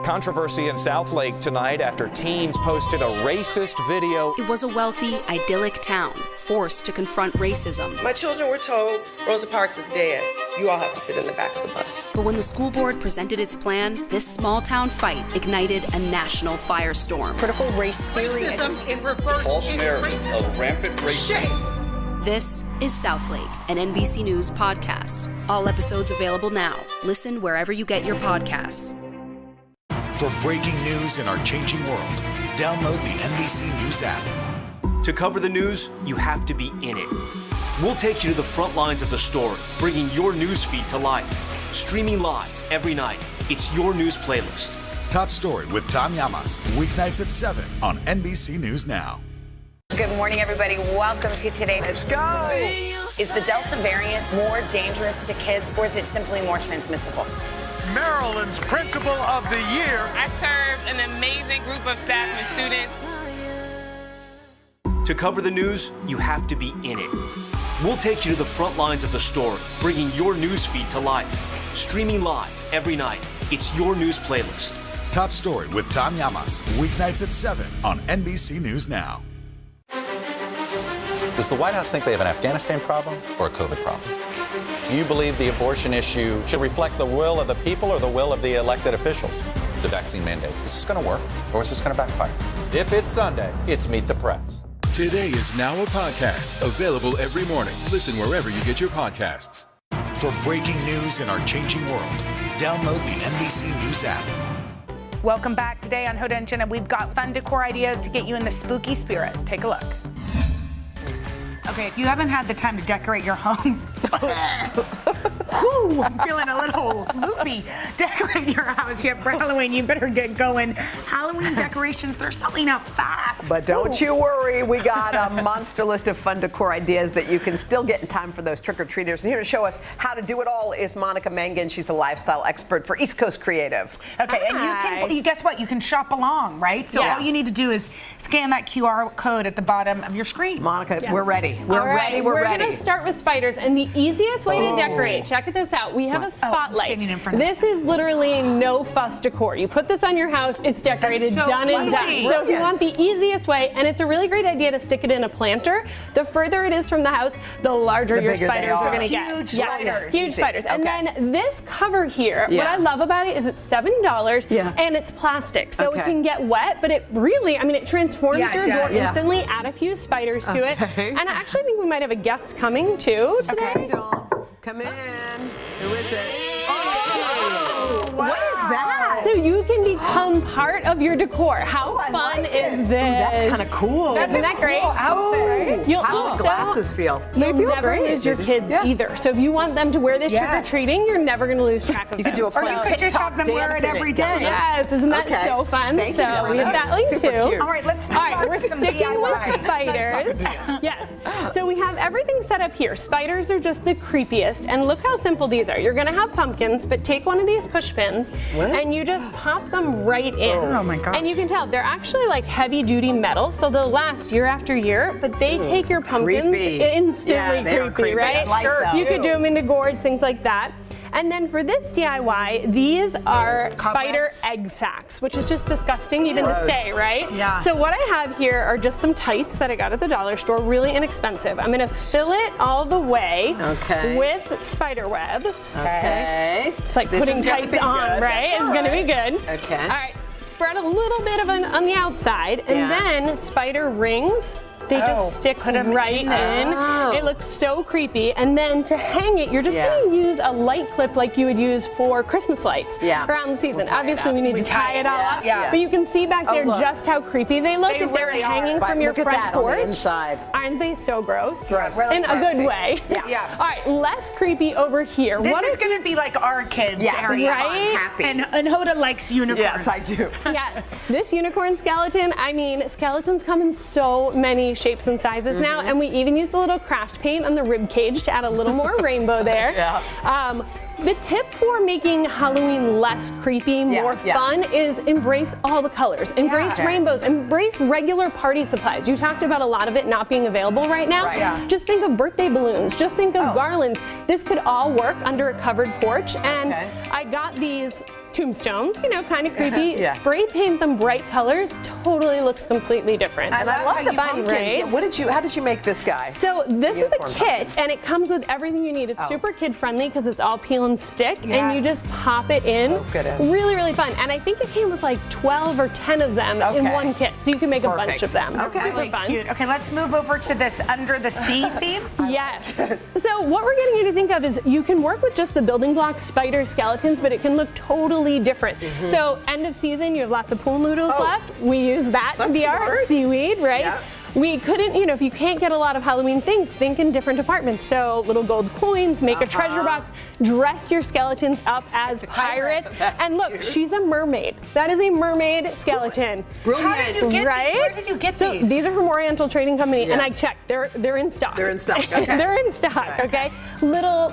Controversy in Southlake tonight after teens posted a racist video. It was a wealthy, idyllic town forced to confront racism. My children were told Rosa Parks is dead. You all have to sit in the back of the bus. But when the school board presented its plan, this small town fight ignited a national firestorm. critical race theory. Racism in reverse. False narrative of rampant racism. Shame. This is Southlake, an NBC News podcast. All episodes available now. Listen wherever you get your podcasts. For breaking news in our changing world, download the NBC News app. To cover the news, you have to be in it. We'll take you to the front lines of the story, bringing your news feed to life. Streaming live every night, it's your news playlist. Top Story with Tom Llamas. Weeknights at 7 on NBC News Now. Good morning, everybody. Welcome to Today. Let's go. Is the Delta variant more dangerous to kids, or is it simply more transmissible? Maryland's Principal of the Year. I served an amazing group of staff and students. To cover the news, you have to be in it. We'll take you to the front lines of the story, bringing your news feed to life. Streaming live every night. It's your news playlist. Top Story with Tom Llamas. Weeknights at 7 on NBC News Now. Does the White House think they have an Afghanistan problem or a COVID problem? Do you believe the abortion issue should reflect the will of the people or the will of the elected officials? The vaccine mandate. Is this going to work or is this going to backfire? If it's Sunday, it's Meet the Press. Today is now a podcast available every morning. Listen wherever you get your podcasts. For breaking news in our changing world, download the NBC News app. Welcome back. Today on Hoda and Jenna, we've got fun decor ideas to get you in the spooky spirit. Take a look. Okay, if you haven't had the time to decorate your home, whew, I'm feeling a little loopy. Decorate your house yet for Halloween. You better get going. Halloween decorations, they're selling out fast. But don't you worry, we got a monster list of fun decor ideas that you can still get in time for those trick-or-treaters. And here to show us how to do it all is Monica Mangan. She's the lifestyle expert for East Coast Creative. Okay, and you guess what? You can shop along, right? So all you need to do is scan that QR code at the bottom of your screen. Monica, we're ready. We're ready. We're ready. going to start with spiders, and the easiest way to decorate, check this out. We have a spotlight. This is literally no fuss decor. You put this on your house, it's decorated, done and done. So if you want the easiest way, and it's a really great idea to stick it in a planter, the further it is from the house, the larger your spiders are going to get. Huge spiders. Huge spiders. And then this cover here, what I love about it is it's $7 and it's plastic. So it can get wet, but it really, I mean, it transforms your door instantly. Add a few spiders to it. And I actually think we might have a guest coming too today. Come in. Who is it? Oh, what is that? So you can become part of your decor. How fun is this? That's kind of cool. Isn't that great? Outfit, right? You'll How do the glasses feel? You'll They feel never great. lose your kids either. So if you want them to wear this trick-or-treating, you're never going to lose track of them. You could do a fun Or you could just have them wear it every day. Yes, isn't that so fun? Thank so you. we have that link Super too. cute. All right, let's we're sticking with spiders. Yes. So we have everything set up here. Spiders are just the creepiest. And look how simple these are. You're going to have pumpkins, but take one of these push pins and you just pop them right in. Oh my gosh. And you can tell they're actually like heavy duty metal, so they'll last year after year, but they take your pumpkins instantly creepy, right? Sure. You could do them into gourds, things like that. And then for this DIY, these are spider egg sacs, which is just disgusting even to say, right? Yeah. So what I have here are just some tights that I got at the dollar store, really inexpensive. I'm gonna fill it all the way with spider web. Okay. It's like This putting is gonna tights be on, good. right? That's It's all gonna be right. good. Okay. All right. Spread a little bit of on the outside, and then spider rings. They just stick right in. It looks so creepy. And then to hang it, you're just going to use a light clip like you would use for Christmas lights around the season. Obviously, we need to tie it all up. But you can see back there just how creepy they look if they're hanging from your front porch. Inside. Aren't they so gross? Really in a good way. Yeah. All right, less creepy over here. This is going to be like our kids area. Right? Happy. And Hoda likes unicorns. Yes, I do. Yes. This unicorn skeleton, I mean, skeletons come in so many shapes and sizes now, and we even used a little craft paint on the rib cage to add a little more rainbow there. The tip for making Halloween less creepy, more fun is embrace all the colors. Embrace rainbows. Embrace regular party supplies. You talked about a lot of it not being available right now. Just think of birthday balloons. Just think of garlands. This could all work under a covered porch. And I got these tombstones, you know, kind of creepy. Spray paint them bright colors, totally looks completely different. And I love the pumpkins. Right? How did you make this guy? So this is a kit, and it comes with everything you need. It's super kid friendly because it's all peel and stick, and you just pop it in. Really, really fun. And I think it came with like 12 or 10 of them in one kit, so you can make a bunch of them. That's really fun. cute. Okay, let's move over to this under the sea theme. Yes. So what we're getting you to think of is you can work with just the building blocks, spider skeletons, but it can look totally different. So end of season, you have lots of pool noodles left. We use that to be our seaweed, right? we couldn't, if you can't get a lot of Halloween things, think in different departments. So little gold coins, make a treasure box, dress your skeletons up as pirates. And look, she's a mermaid. That is a mermaid skeleton. Brilliant. How did you get right? Where did you get so these? These are from Oriental Trading Company, Yeah. and I checked. They're in stock. They're in stock. Okay. They're in stock. Okay. Little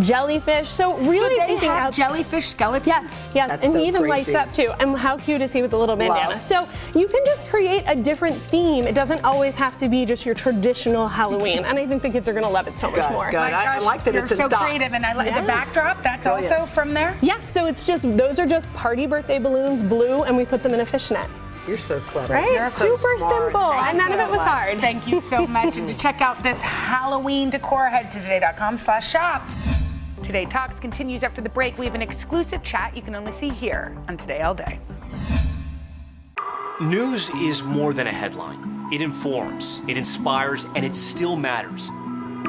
jellyfish. So really they thinking have out jellyfish skeletons. Yes, That's and so he even crazy. lights up too. And how cute is he with the little bandana? Love. So you can just create a different theme. It doesn't always have to be just your traditional Halloween. And I think the kids are going to love it so much more. Good. I like that You're it's in so stock. creative, and I like Yes. the backdrop. That's Brilliant. also from there. Yeah, so those are just party birthday balloons, blue, and we put them in a fishnet. You're so clever. Right? You're so Super smart. simple. And none of it was hard. Thank you so much. And to check out this Halloween decor, head to today.com/shop. Today Talks continues after the break. We have an exclusive chat you can only see here on Today All Day. News is more than a headline. It informs, it inspires, and it still matters.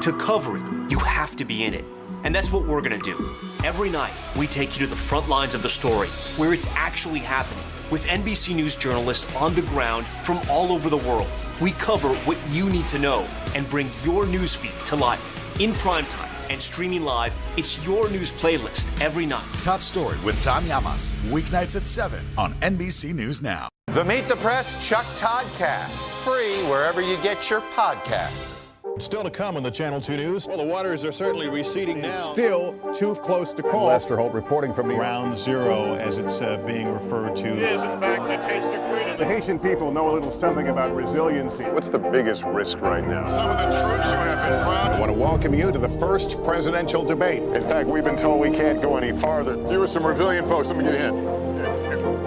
To cover it, you have to be in it. And that's what we're gonna do. Every night, we take you to the front lines of the story, where it's actually happening, with NBC News journalists on the ground from all over the world. We cover what you need to know and bring your newsfeed to life. In primetime and streaming live, it's your news playlist every night. Top Story with Tom Llamas, weeknights at 7 on NBC News Now. The Meet the Press Chuck Todd Cast, free wherever you get your podcasts. Still to come on the Channel 2 News. Well, the waters are certainly receding now. Still too close to call. Lester Holt reporting from Ground Zero, as it's being referred to. It is, in fact, the taste of freedom. The Haitian people know a little something about resiliency. What's the biggest risk right now? Some of the troops who have been proud. I want to welcome you to the first presidential debate. In fact, we've been told we can't go any farther. You were some resilient folks. Let me get a hint.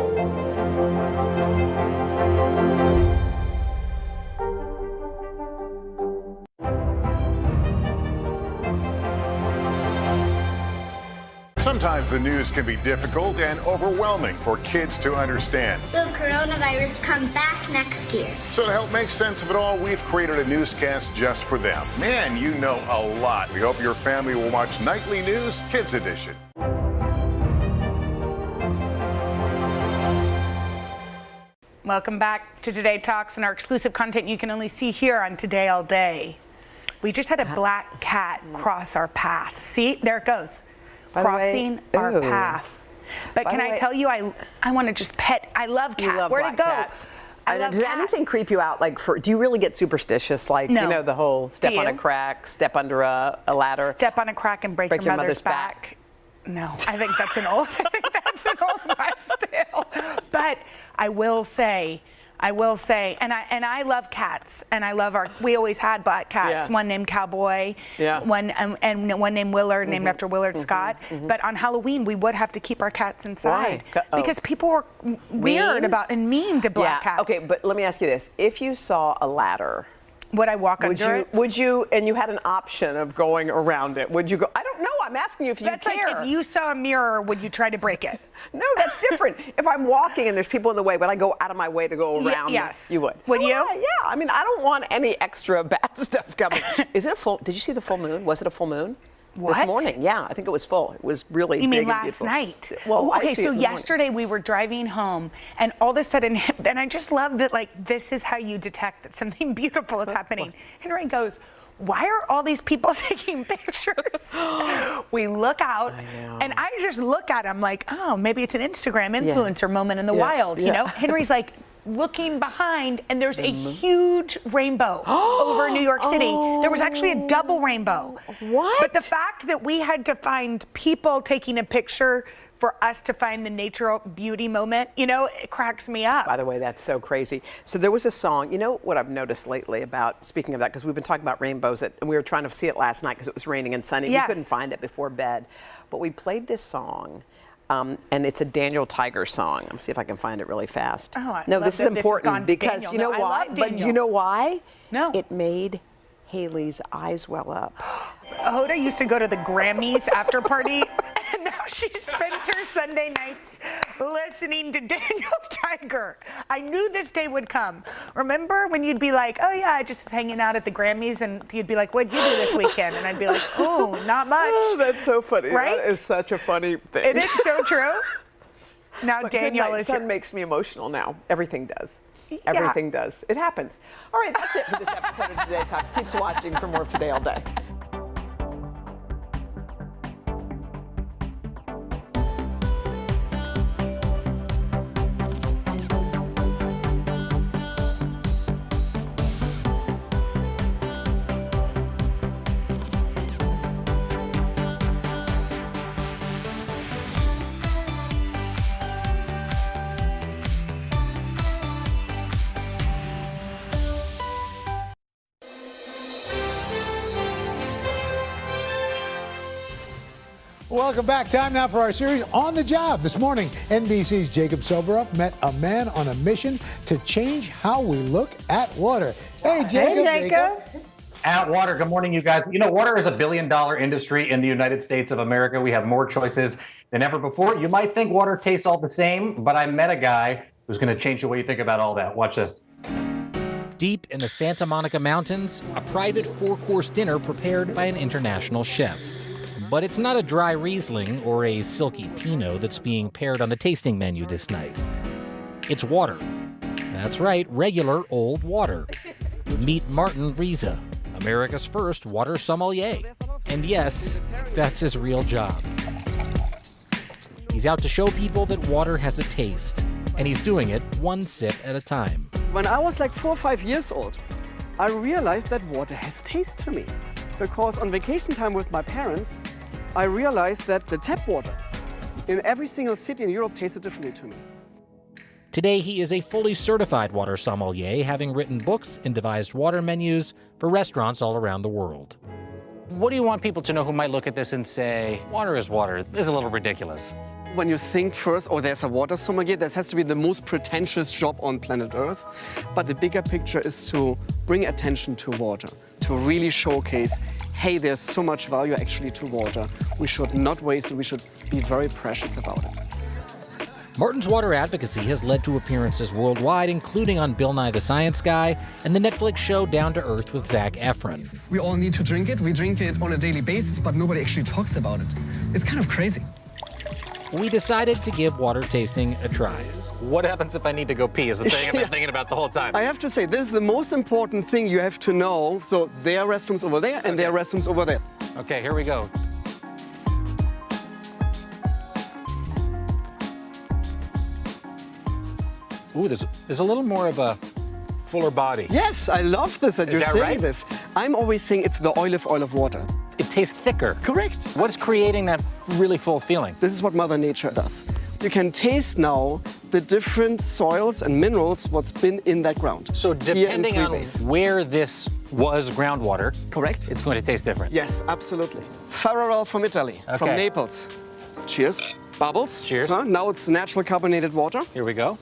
Sometimes the news can be difficult and overwhelming for kids to understand. Will coronavirus come back next year? So to help make sense of it all, we've created a newscast just for them. Man, you know a lot. We hope your family will watch Nightly News Kids Edition. Welcome back to Today Talks and our exclusive content you can only see here on Today All Day. We just had a black cat cross our path. See, there it goes. By the way, Crossing our ooh. path. But By can the I way- tell you, I want to just pet. I love You cats. love Where'd black it go? cats. I love Does cats. anything creep you out? Do you really get superstitious? No. The whole step Do on a you? crack, step under a ladder. Step on a crack and break your mother's back. No, I think that's an old wives' tale. But I will say, and I love cats, and I love we always had black cats. Yeah. One named Cowboy, Yeah. one and one named Willard, named after Willard Scott. But on Halloween, we would have to keep our cats inside because people were weird about and mean to black cats. Okay, but let me ask you this: if you saw a ladder, would I walk under it? Would you? And you had an option of going around it. Would you go? I don't know. I'm asking you if That's you care. like if you saw a mirror, would you try to break it? No, that's different. If I'm walking and there's people in the way, would I go out of my way to go around? Yes. You would. Would you? Yeah. I mean, I don't want any extra bad stuff coming. Is it a full? Did you see the full moon? Was it a full moon? What? This morning, yeah, I think it was full. It was really You big mean and last beautiful. night? Well, I okay, see it so in the morning. yesterday we were driving home, and all of a sudden, and I just love that, this is how you detect that something beautiful is happening. Henry goes, why are all these people taking pictures? We look out, and I just look at him like, oh, maybe it's an Instagram influencer moment in the wild, you know? Henry's like, looking behind, and there's a huge rainbow over New York City. There was actually a double rainbow. What? But the fact that we had to find people taking a picture for us to find the natural beauty moment, it cracks me up. By the way, that's so crazy. So there was a song, you know what I've noticed lately about, speaking of that, because we've been talking about rainbows, and we were trying to see it last night because it was raining and sunny. Yes. We couldn't find it before bed. But we played this song, and it's a Daniel Tiger song. Let me see if I can find it really fast. Oh, I no, love this is that this has important gone to because Daniel. you know No, I why? love But do you Daniel. know why? No. It made Haley's eyes well up. Hoda used to go to the Grammys after party, and now she spends her Sunday nights listening to Daniel Tiger. I knew this day would come. Remember when you'd be like, oh yeah, just hanging out at the Grammys, and you'd be like, what'd you do this weekend? And I'd be like, oh, not much. Oh, that's so funny. Right? That is such a funny thing. It is so true. Now But Danielle Good Night is Sun makes me emotional now. Everything does. Everything does. It happens. All right, that's it for this episode of Today Talks. Keep watching for more of Today All Day. Welcome back. Time now for our series On the Job. This morning, NBC's Jacob Soboroff met a man on a mission to change how we look at water. Hey, Jacob. Hey, Jacob. At water. Good morning, you guys. You know, water is $1 billion industry in the United States of America. We have more choices than ever before. You might think water tastes all the same, but I met a guy who's going to change the way you think about all that. Watch this. Deep in the Santa Monica Mountains, a private 4-course dinner prepared by an international chef. But it's not a dry Riesling or a silky Pinot that's being paired on the tasting menu this night. It's water. That's right, regular old water. Meet Martin Riese, America's first water sommelier. And yes, that's his real job. He's out to show people that water has a taste, and he's doing it one sip at a time. When I was like 4 or 5 years old, I realized that water has taste to me. Because on vacation time with my parents, I realized that the tap water in every single city in Europe tasted differently to me. Today, he is a fully certified water sommelier, having written books and devised water menus for restaurants all around the world. What do you want people to know who might look at this and say, water is water, this is a little ridiculous? When you think first, oh, there's a water sommelier, this has to be the most pretentious job on planet Earth. But the bigger picture is to bring attention to water, to really showcase, hey, there's so much value actually to water. We should not waste it, we should be very precious about it. Martin's water advocacy has led to appearances worldwide, including on Bill Nye the Science Guy and the Netflix show Down to Earth with Zac Efron. We all need to drink it. We drink it on a daily basis, but nobody actually talks about it. It's kind of crazy. We decided to give water tasting a try. What happens if I need to go pee is the thing I've been thinking about the whole time. I have to say, this is the most important thing you have to know. So there are restrooms over there and there are restrooms over there. Okay, here we go. Ooh, there's a little more of a fuller body. Yes, I love this that you're saying this. I'm always saying it's the olive oil of water. It tastes thicker. Correct. What's creating that really full feeling? This is what Mother Nature does. You can taste now the different soils and minerals what's been in that ground. So depending on where this was groundwater, correct, it's going to taste different. Yes, absolutely. Fararel from Italy, from Naples. Cheers. Bubbles. Cheers. Now it's natural carbonated water. Here we go.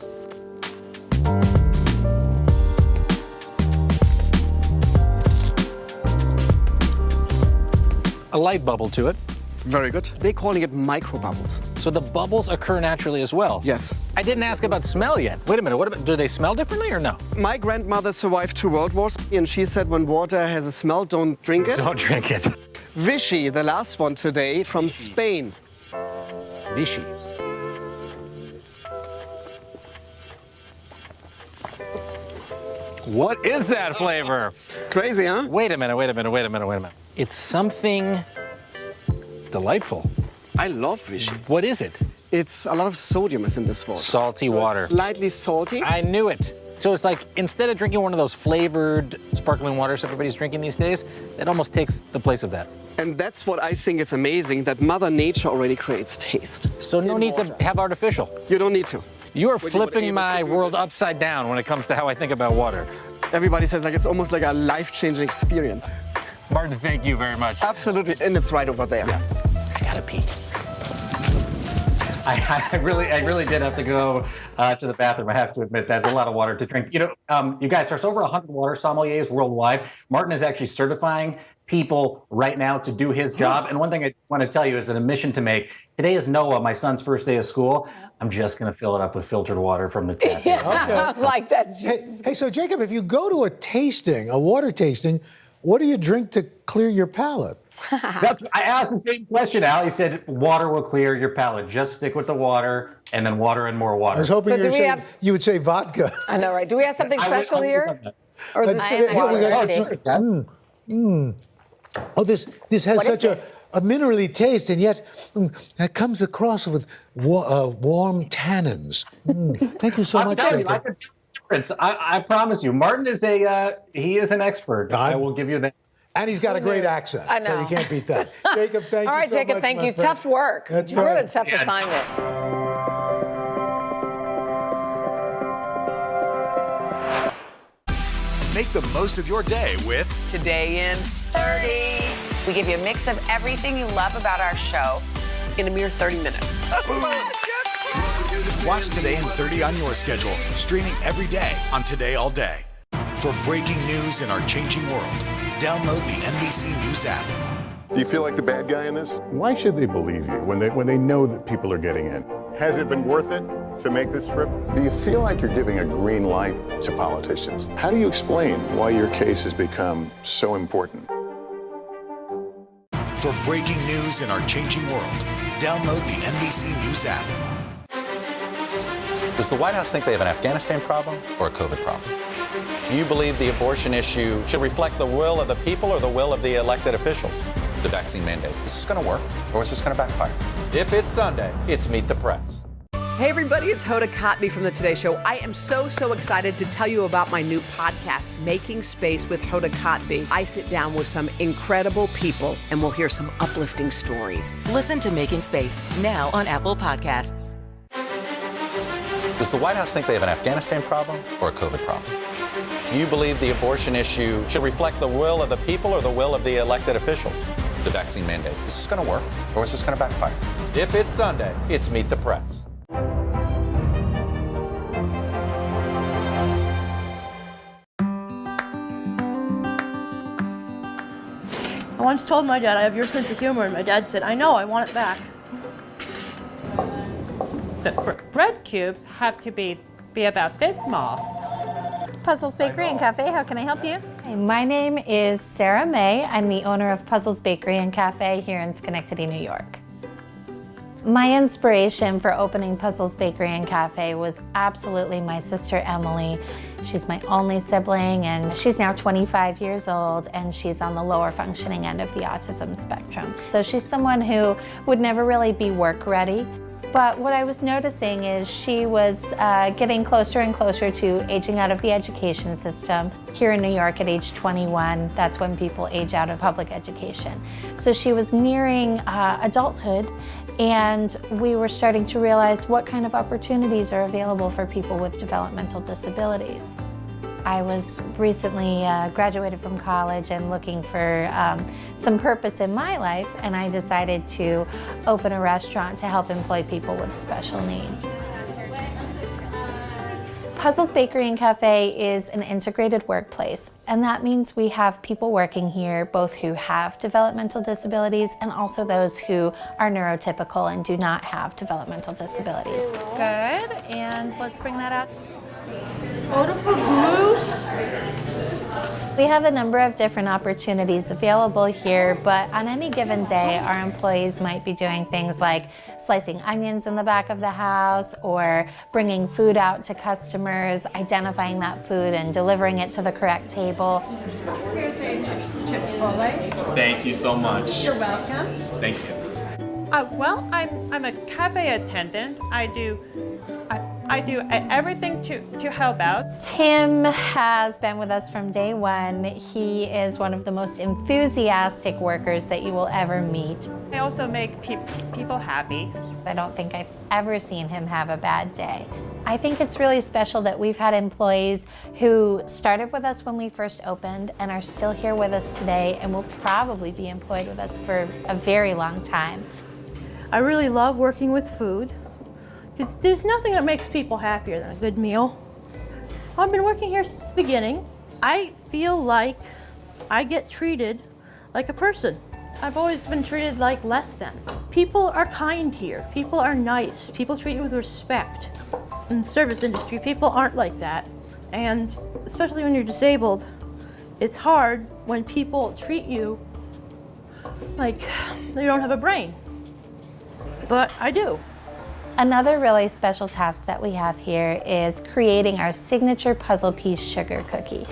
A light bubble to it. Very good. They're calling it micro bubbles. So the bubbles occur naturally as well? Yes. I didn't ask about smell yet. Wait a minute, do they smell differently or no? My grandmother survived 2 world wars, and she said when water has a smell, don't drink it. Don't drink it. Vichy, the last one today, from Spain. Vichy. What is that flavor? Crazy, huh? Wait a minute. It's something delightful. I love Vichy. What is it? It's a lot of sodium is in this water. Salty water. Slightly salty. I knew it. So it's like, instead of drinking one of those flavored sparkling waters everybody's drinking these days, it almost takes the place of that. And that's what I think is amazing, that Mother Nature already creates taste. So no need to have artificial. You don't need to. You are flipping my world upside down when it comes to how I think about water. Everybody says like it's almost like a life-changing experience. Martin, thank you very much. Absolutely, and it's right over there. Yeah. I gotta pee. I really did have to go to the bathroom. I have to admit, that's a lot of water to drink. You know, you guys, there's over 100 water sommeliers worldwide. Martin is actually certifying people right now to do his job. And one thing I want to tell you is an admission to make. Today is Noah, my son's first day of school. I'm just going to fill it up with filtered water from the tap. Okay. Like that's just... Hey, so Jacob, if you go to a water tasting, what do you drink to clear your palate? I asked the same question, Al. He said water will clear your palate. Just stick with the water. and then water and more water. I was hoping So you, do were we saying, have- you would say vodka. I know, right? Do we have something special here? Or is it Let's- just water? Oh, this has What is such this? a minerally taste, and yet it comes across with warm tannins. Thank you so much. I Jacob. can tell the difference. I promise you, Martin is he is an expert. I will give you that. And he's got a great accent, I know. so you can't beat that. Jacob, thank All you right, so Jacob, much, thank my you. friend. Tough work. That's You're right. a tough assignment. Make the most of your day with Today in 30. We give you a mix of everything you love about our show in a mere 30 minutes. Watch Today in 30 on your schedule, streaming every day on Today All Day. For breaking news in our changing world, download the NBC News app. Do you feel like the bad guy in this? Why should they believe you when they know that people are getting in? Has it been worth it to make this trip? Do you feel like you're giving a green light to politicians? How do you explain why your case has become so important? For breaking news in our changing world, download the NBC News app. Does the White House think they have an Afghanistan problem or a COVID problem? Do you believe the abortion issue should reflect the will of the people or the will of the elected officials? The vaccine mandate. Is this going to work or is this going to backfire? If it's Sunday, it's Meet the Press. Hey everybody, it's Hoda Kotb from the Today Show. I am so excited to tell you about my new podcast, Making Space with Hoda Kotb. I sit down with some incredible people and we'll hear some uplifting stories. Listen to Making Space now on Apple Podcasts. Does the White House think they have an Afghanistan problem or a COVID problem? Do you believe the abortion issue should reflect the will of the people or the will of the elected officials? The vaccine mandate. Is this going to work or is this going to backfire? If it's Sunday, it's Meet the Press. I once told my dad I have your sense of humor, and my dad said, I know, I want it back. The bread cubes have to be about this small. Puzzles Bakery and Cafe, how can I help you? My name is Sarah May. I'm the owner of Puzzles Bakery and Cafe here in Schenectady, New York. My inspiration for opening Puzzles Bakery and Cafe was absolutely my sister Emily. She's my only sibling and she's now 25 years old and she's on the lower functioning end of the autism spectrum. So she's someone who would never really be work ready. But what I was noticing is she was getting closer and closer to aging out of the education system. Here in New York at age 21, that's when people age out of public education. So she was nearing adulthood, and we were starting to realize what kind of opportunities are available for people with developmental disabilities. I was recently graduated from college and looking for some purpose in my life, and I decided to open a restaurant to help employ people with special needs. Puzzles Bakery and Cafe is an integrated workplace, and that means we have people working here, both who have developmental disabilities and also those who are neurotypical and do not have developmental disabilities. Good, and let's bring that up. Order for Bruce. We have a number of different opportunities available here, but on any given day, our employees might be doing things like slicing onions in the back of the house or bringing food out to customers, identifying that food and delivering it to the correct table. Here's a Chipotle. Thank you so much. You're welcome. Thank you. Well, I'm a cafe attendant. I do everything to help out. Tim has been with us from day one. He is one of the most enthusiastic workers that you will ever meet. I also make people happy. I don't think I've ever seen him have a bad day. I think it's really special that we've had employees who started with us when we first opened and are still here with us today and will probably be employed with us for a very long time. I really love working with food, because there's nothing that makes people happier than a good meal. I've been working here since the beginning. I feel like I get treated like a person. I've always been treated like less than. People are kind here. People are nice. People treat you with respect. In the service industry, people aren't like that. And especially when you're disabled, it's hard when people treat you like you don't have a brain. But I do. Another really special task that we have here is creating our signature puzzle piece sugar cookie.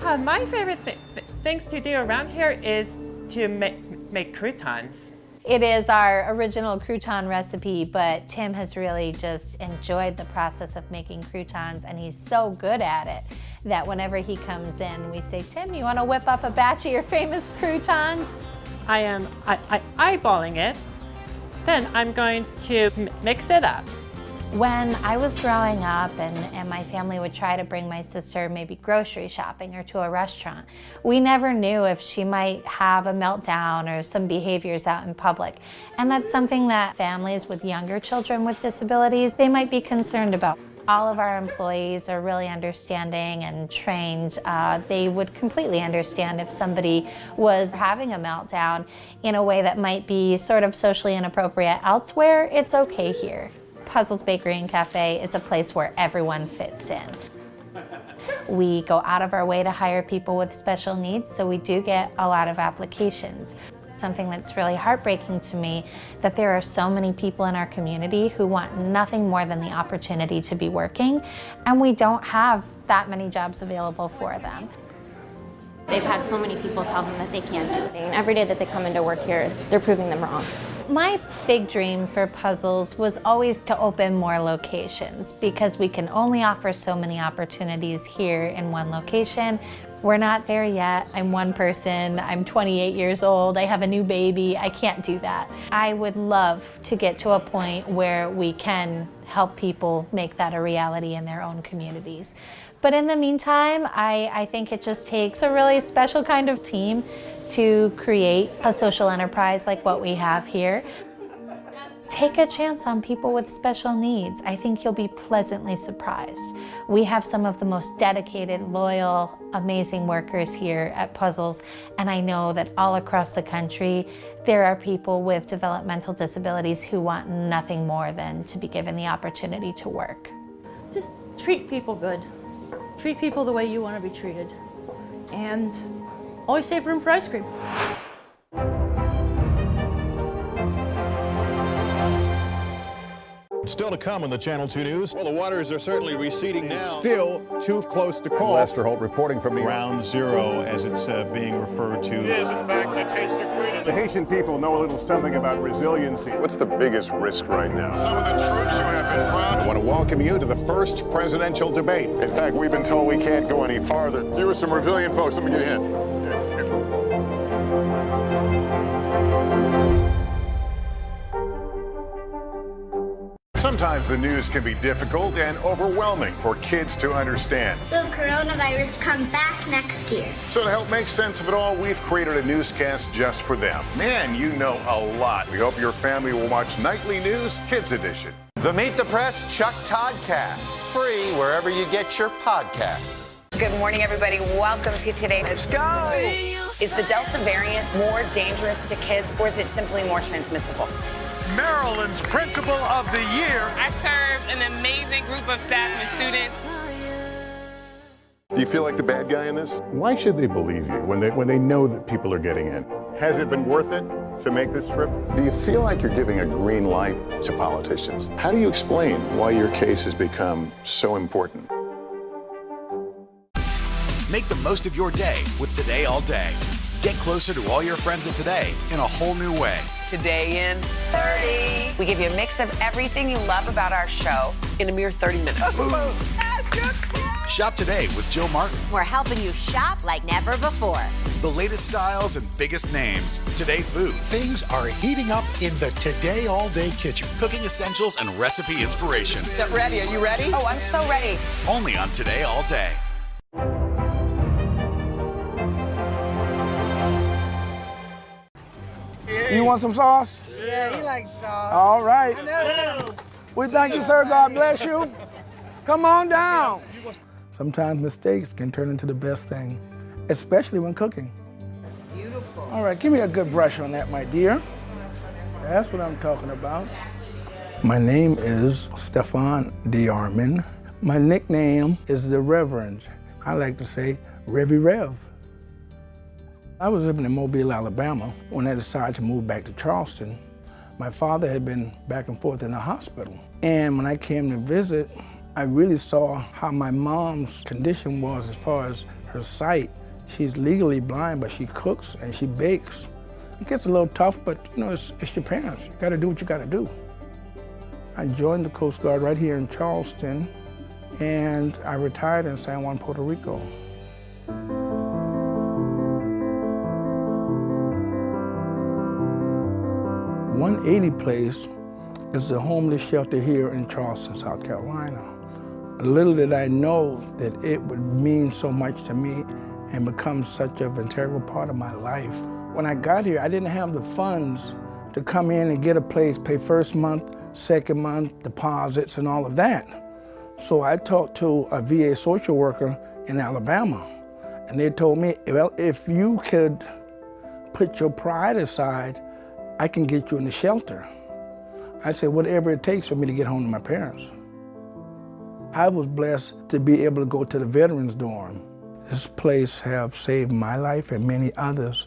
My favorite things to do around here is to make croutons. It is our original crouton recipe, but Tim has really just enjoyed the process of making croutons, and he's so good at it that whenever he comes in, we say, Tim, you want to whip up a batch of your famous croutons? I am eyeballing it. Then I'm going to mix it up. When I was growing up and my family would try to bring my sister maybe grocery shopping or to a restaurant, we never knew if she might have a meltdown or some behaviors out in public. And that's something that families with younger children with disabilities, they might be concerned about. All of our employees are really understanding and trained. They would completely understand if somebody was having a meltdown in a way that might be sort of socially inappropriate elsewhere. It's okay here. Puzzles Bakery and Cafe is a place where everyone fits in. We go out of our way to hire people with special needs, so we do get a lot of applications. Something that's really heartbreaking to me, that there are so many people in our community who want nothing more than the opportunity to be working, and we don't have that many jobs available for them. They've had so many people tell them that they can't do it, and every day that they come into work here, they're proving them wrong. My big dream for Puzzles was always to open more locations, because we can only offer so many opportunities here in one location. We're not there yet. I'm one person, I'm 28 years old, I have a new baby, I can't do that. I would love to get to a point where we can help people make that a reality in their own communities. But in the meantime, I think it just takes a really special kind of team to create a social enterprise like what we have here. Take a chance on people with special needs. I think you'll be pleasantly surprised. We have some of the most dedicated, loyal, amazing workers here at Puzzles, and I know that all across the country, there are people with developmental disabilities who want nothing more than to be given the opportunity to work. Just treat people good. Treat people the way you want to be treated. And always save room for ice cream. Still to come on the Channel 2 News. Well, the waters are certainly receding now. Still too close to call. Lester Holt reporting from Ground Zero, as it's being referred to. It is, in fact, a taste of freedom. The Haitian people know a little something about resiliency. What's the biggest risk right now? Some of the troops who have been proud. I want to welcome you to the first presidential debate. In fact, we've been told we can't go any farther. You with some resilient folks, let me get in. Sometimes the news can be difficult and overwhelming for kids to understand. Will coronavirus come back next year? So to help make sense of it all, we've created a newscast just for them. Man, you know a lot. We hope your family will watch Nightly News Kids Edition. The Meet the Press Chuck Toddcast, free wherever you get your podcasts. Good morning, everybody. Welcome to Today. Let's go. Is the Delta variant more dangerous to kids, or is it simply more transmissible? Maryland's Principal of the Year. I serve an amazing group of staff and students. Do you feel like the bad guy in this? Why should they believe you when they know that people are getting in? Has it been worth it to make this trip? Do you feel like you're giving a green light to politicians? How do you explain why your case has become so important? Make the most of your day with Today All Day. Get closer to all your friends at Today in a whole new way. Today in 30. We give you a mix of everything you love about our show in a mere 30 minutes. Shop today with Jill Martin. We're helping you shop like never before. The latest styles and biggest names. Today Food. Things are heating up in the Today All Day kitchen. Cooking essentials and recipe inspiration. Get ready. Are you ready? Oh, I'm so ready. Only on Today All Day. You want some sauce? Yeah, he likes sauce. All right. I know. We thank you, sir. God bless you. Come on down. Sometimes mistakes can turn into the best thing, especially when cooking. Beautiful. All right, give me a good brush on that, my dear. That's what I'm talking about. My name is Stefan DeArmond. My nickname is the Reverend. I like to say Revy Rev. I was living in Mobile, Alabama when I decided to move back to Charleston. My father had been back and forth in the hospital. And when I came to visit, I really saw how my mom's condition was as far as her sight. She's legally blind, but she cooks and she bakes. It gets a little tough, but you know, it's your parents. You gotta do what you gotta do. I joined the Coast Guard right here in Charleston, and I retired in San Juan, Puerto Rico. .180 Place is a homeless shelter here in Charleston, South Carolina. Little did I know that it would mean so much to me and become such an integral part of my life. When I got here, I didn't have the funds to come in and get a place, pay first month, second month, deposits, and all of that. So I talked to a VA social worker in Alabama, and they told me, well, if you could put your pride aside, I can get you in the shelter. I said, whatever it takes for me to get home to my parents. I was blessed to be able to go to the veterans dorm. This place have saved my life and many others.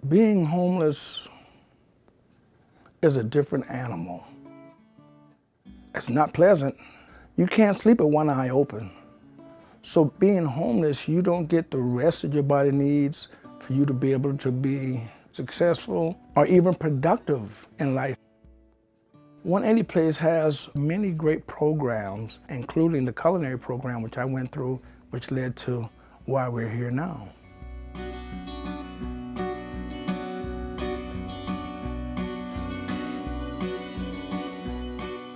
Being homeless is a different animal. It's not pleasant. You can't sleep with one eye open. So being homeless, you don't get the rest that your body needs for you to be able to be successful or even productive in life. .180 Place has many great programs, including the culinary program, which I went through, which led to why we're here now.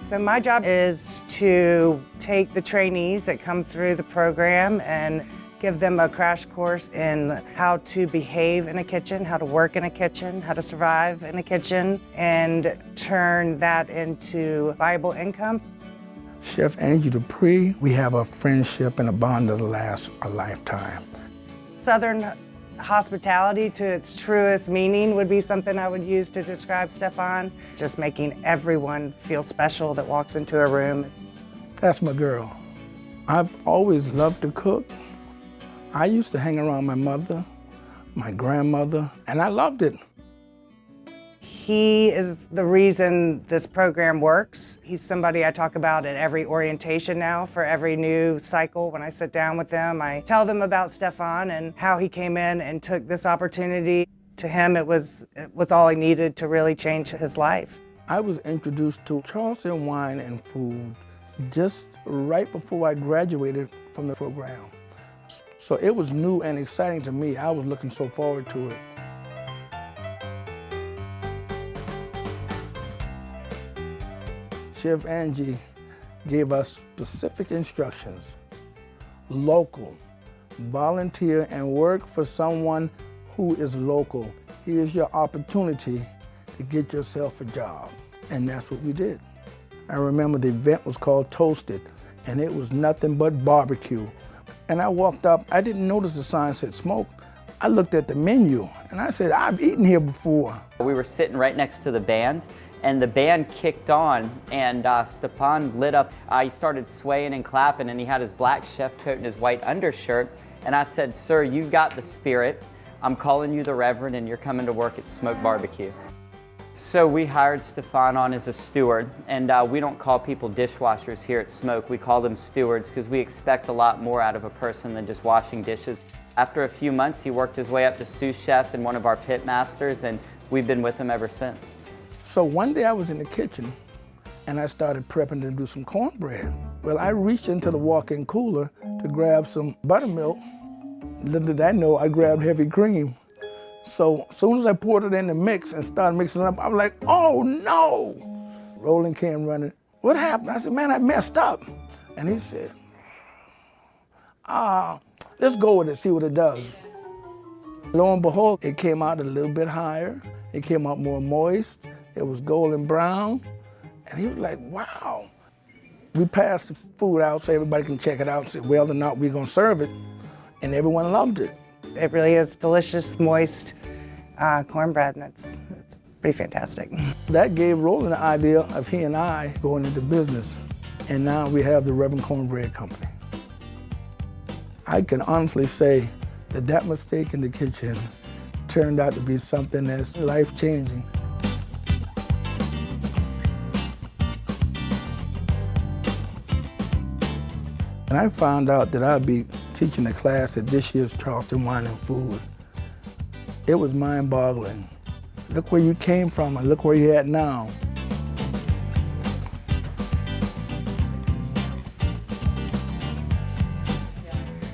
So my job is to take the trainees that come through the program and give them a crash course in how to behave in a kitchen, how to work in a kitchen, how to survive in a kitchen, and turn that into viable income. Chef Angie Dupree, we have a friendship and a bond that'll last a lifetime. Southern hospitality to its truest meaning would be something I would use to describe Stefan. Just making everyone feel special that walks into a room. That's my girl. I've always loved to cook. I used to hang around my mother, my grandmother, and I loved it. He is the reason this program works. He's somebody I talk about at every orientation now for every new cycle. When I sit down with them, I tell them about Stefan and how he came in and took this opportunity. To him, it was all he needed to really change his life. I was introduced to Charleston wine and food just right before I graduated from the program. So it was new and exciting to me. I was looking so forward to it. Chef Angie gave us specific instructions. Local, volunteer and work for someone who is local. Here's your opportunity to get yourself a job. And that's what we did. I remember the event was called Toasted, and it was nothing but barbecue. And I walked up, I didn't notice the sign said smoke. I looked at the menu and I said, I've eaten here before. We were sitting right next to the band, and the band kicked on, and Stefan lit up. He started swaying and clapping, and he had his black chef coat and his white undershirt. And I said, sir, you've got the spirit. I'm calling you the Reverend, and you're coming to work at Smoke Barbecue. So we hired Stefan on as a steward, and we don't call people dishwashers here at Smoke. We call them stewards because we expect a lot more out of a person than just washing dishes. After a few months, he worked his way up to sous chef and one of our pit masters, and we've been with him ever since. So one day I was in the kitchen, and I started prepping to do some cornbread. Well, I reached into the walk-in cooler to grab some buttermilk. Little did I know, I grabbed heavy cream. So as soon as I poured it in the mix and started mixing it up, I was like, oh no! Rolling came running. What happened? I said, man, I messed up. And he said, let's go with it, see what it does. Lo and behold, it came out a little bit higher. It came out more moist. It was golden brown. And he was like, wow. We passed the food out so everybody can check it out and say whether or not we're gonna serve it. And everyone loved it. It really is delicious, moist cornbread, and it's pretty fantastic. That gave Roland the idea of he and I going into business. And now we have the Reverend Cornbread Company. I can honestly say that that mistake in the kitchen turned out to be something that's life-changing. And I found out that I'd be teaching a class at this year's Charleston Wine and Food. It was mind-boggling. Look where you came from and look where you're at now.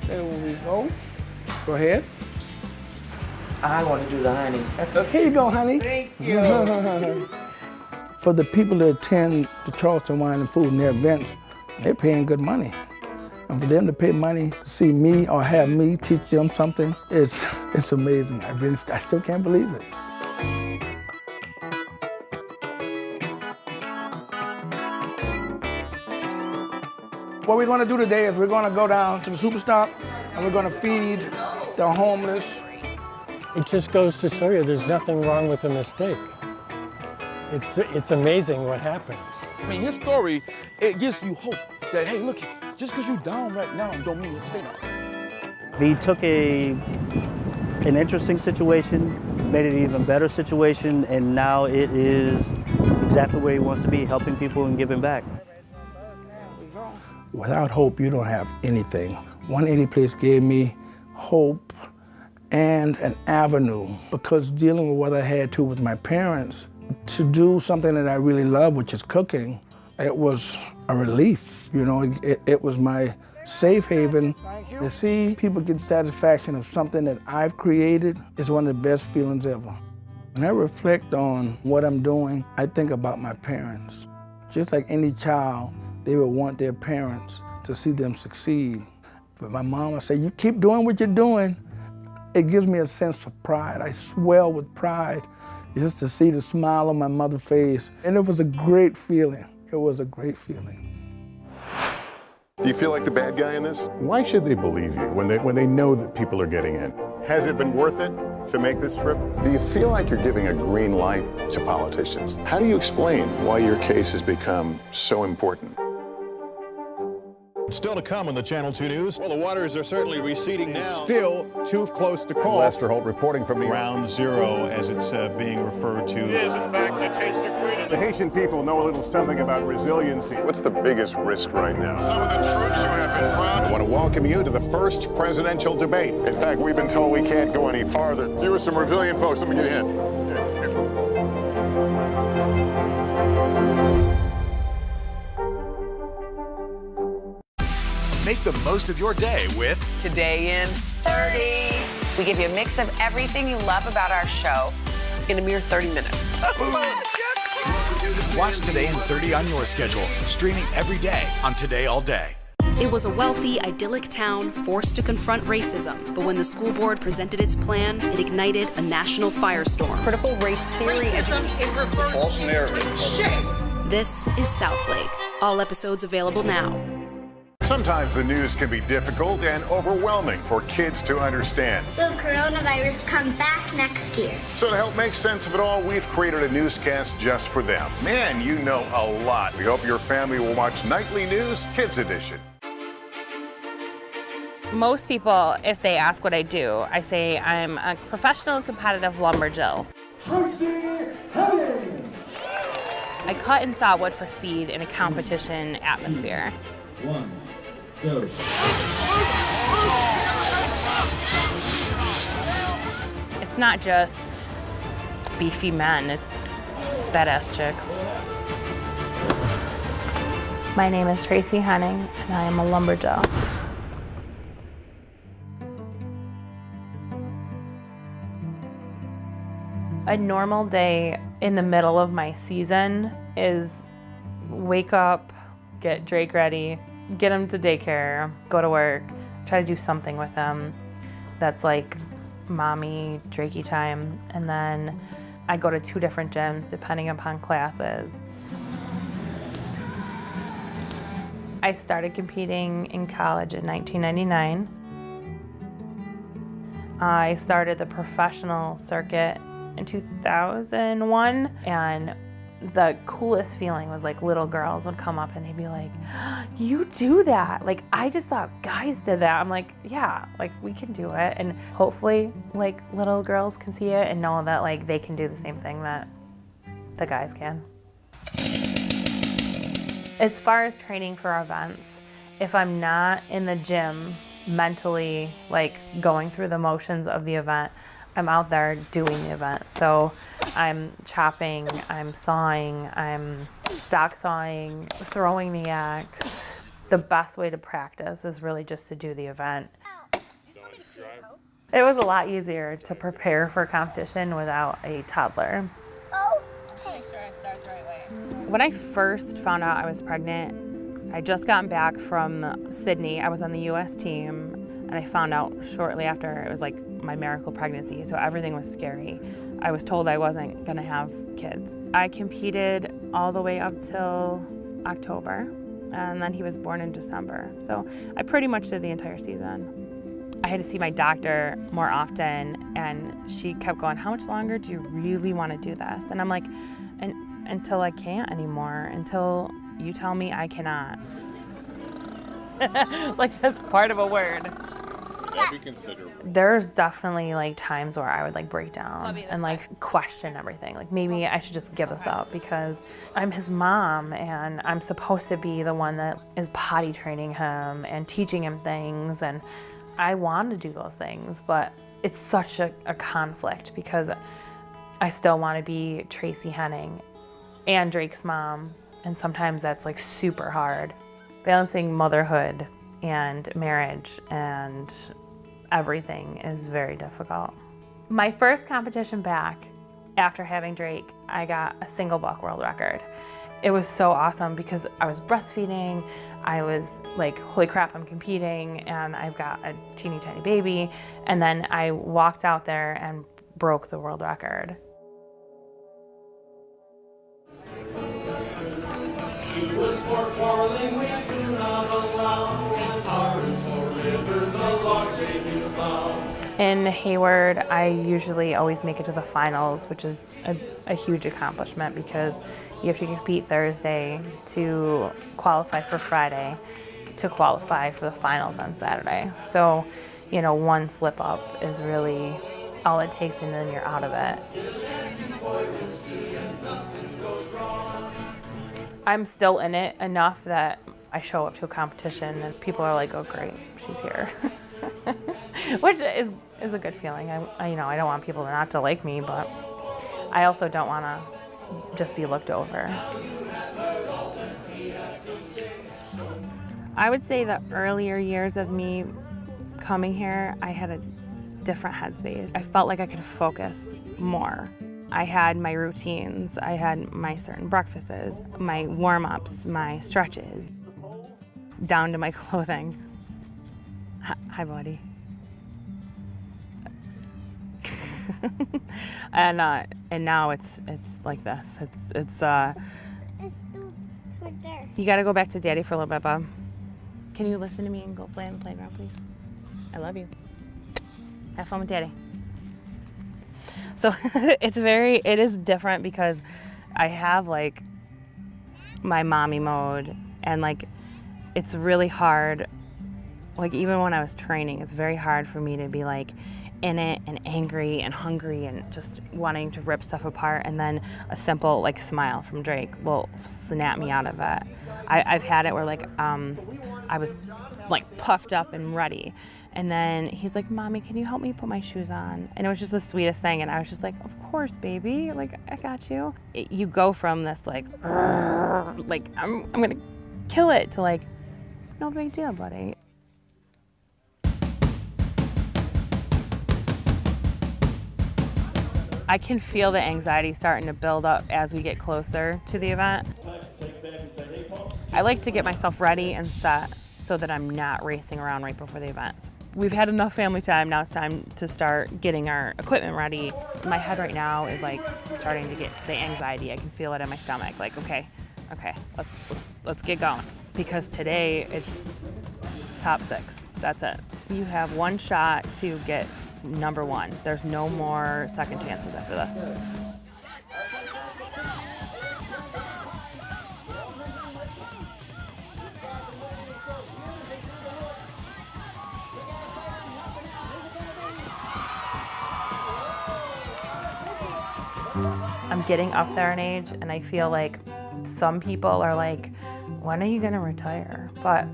There we go. Go ahead. I want to do the honey. Here you go, honey. Thank you. For the people that attend the Charleston Wine and Food and their events, they're paying good money. And for them to pay money to see me or have me teach them something, it's amazing. I still can't believe it. What we're going to do today is we're going to go down to the Superstop and we're going to feed the homeless. It just goes to show you there's nothing wrong with a mistake. It's amazing what happens. I mean, his story, it gives you hope that, hey, look, just because you're down right now don't mean you stay down. He took an interesting situation, made it an even better situation, and now it is exactly where he wants to be, helping people and giving back. Without hope, you don't have anything. 180 Place gave me hope and an avenue, because dealing with what I had to with my parents, to do something that I really love, which is cooking, it was a relief. You know, it was my safe haven. To see people get satisfaction of something that I've created is one of the best feelings ever. When I reflect on what I'm doing, I think about my parents. Just like any child, they would want their parents to see them succeed. But my mom would say, you keep doing what you're doing. It gives me a sense of pride. I swell with pride just to see the smile on my mother's face. And it was a great feeling. It was a great feeling. Do you feel like the bad guy in this? Why should they believe you when they know that people are getting in? Has it been worth it to make this trip? Do you feel like you're giving a green light to politicians? How do you explain why your case has become so important? Still to come on the Channel 2 News. Well, the waters are certainly receding now. Still too close to call. Lester Holt reporting from Ground Zero, as it's being referred to. It is, in fact, the taste of freedom. The Haitian people know a little something about resiliency. What's the biggest risk right now? Some of the troops who have been proud. I want to welcome you to the first presidential debate. In fact, we've been told we can't go any farther. You with some resilient folks. Let me get a hint. Make the most of your day with Today in 30. We give you a mix of everything you love about our show in a mere 30 minutes. Watch Today in 30 on your schedule, streaming every day on Today All Day. It was a wealthy, idyllic town forced to confront racism, but when the school board presented its plan, it ignited a national firestorm. Critical race theory Racism in reverse. False narrative. Shame. This is Southlake. All episodes available now. Sometimes the news can be difficult and overwhelming for kids to understand. Will coronavirus come back next year? So to help make sense of it all, we've created a newscast just for them. Man, you know a lot. We hope your family will watch Nightly News Kids Edition. Most people, if they ask what I do, I say I'm a professional competitive lumberjill. I cut and saw wood for speed in a competition atmosphere. One, go. It's not just beefy men, it's badass chicks. My name is Tracy Henning, and I am a lumberjill. A normal day in the middle of my season is wake up, get Drake ready, get him to daycare, go to work, try to do something with him that's like mommy, Drakey time, and then I go to 2 different gyms depending upon classes. I started competing in college in 1999. I started the professional circuit in 2001, and the coolest feeling was like little girls would come up and they'd be like, you do that? Like, I just thought guys did that. I'm like, yeah, like we can do it. And hopefully like little girls can see it and know that like they can do the same thing that the guys can. As far as training for events, If I'm not in the gym mentally, like going through the motions of the event, I'm out there doing the event. So I'm chopping, I'm sawing, I'm stock sawing, throwing the axe. The best way to practice is really just to do the event. It was a lot easier to prepare for competition without a toddler. When I first found out I was pregnant, I just gotten back from Sydney. I was on the US team, and I found out shortly after it was like my miracle pregnancy, so everything was scary. I was told I wasn't gonna have kids. I competed all the way up till October, and then he was born in December. So I pretty much did the entire season. I had to see my doctor more often, and she kept going, how much longer do you really want to do this? And I'm like, until I can't anymore, until you tell me I cannot. Like, that's part of a word. Would that be considered? There's definitely like times where I would like break down and like question everything. Like maybe I should just give this up because I'm his mom and I'm supposed to be the one that is potty training him and teaching him things, and I want to do those things, but it's such a conflict because I still want to be Tracy Henning and Drake's mom, and sometimes that's like super hard. Balancing motherhood and marriage and everything is very difficult. My first competition back after having Drake, I got a single buck world record. It was so awesome because I was breastfeeding, I was like, holy crap, I'm competing, and I've got a teeny tiny baby, and then I walked out there and broke the world record. She was for quarreling, we do not allow, and ours for rivers, the Lord say do bow. In Hayward, I usually always make it to the finals, which is a huge accomplishment because you have to compete Thursday to qualify for Friday, to qualify for the finals on Saturday. So, you know, one slip up is really all it takes, and then you're out of it. I'm still in it enough that I show up to a competition and people are like, oh great, she's here. Which is a good feeling. I don't want people not to like me, but I also don't want to just be looked over. I would say the earlier years of me coming here, I had a different headspace. I felt like I could focus more. I had my routines, I had my certain breakfasts, my warm-ups, my stretches, down to my clothing. Hi, buddy. And now it's like this. It's right there. You gotta go back to Daddy for a little bit, Bob. Can you listen to me and go play on the playground, please? I love you. Have fun with Daddy. So it is different because I have like my mommy mode, and like it's really hard. Like even when I was training, it's very hard for me to be like in it and angry and hungry and just wanting to rip stuff apart, and then a simple like smile from Drake will snap me out of it. I've had it where like I was like puffed up and ready, and then he's like, Mommy, can you help me put my shoes on? And it was just the sweetest thing, and I was just like, of course, baby, like I got you. You go from this like I'm gonna kill it to like, no big deal, buddy. I can feel the anxiety starting to build up as we get closer to the event. I like to get myself ready and set so that I'm not racing around right before the events. We've had enough family time, now it's time to start getting our equipment ready. My head right now is like starting to get the anxiety. I can feel it in my stomach, like okay, let's get going. Because today it's top 6, that's it. You have one shot to get number 1. There's no more second chances after this. I'm getting up there in age, and I feel like some people are like, when are you gonna retire? But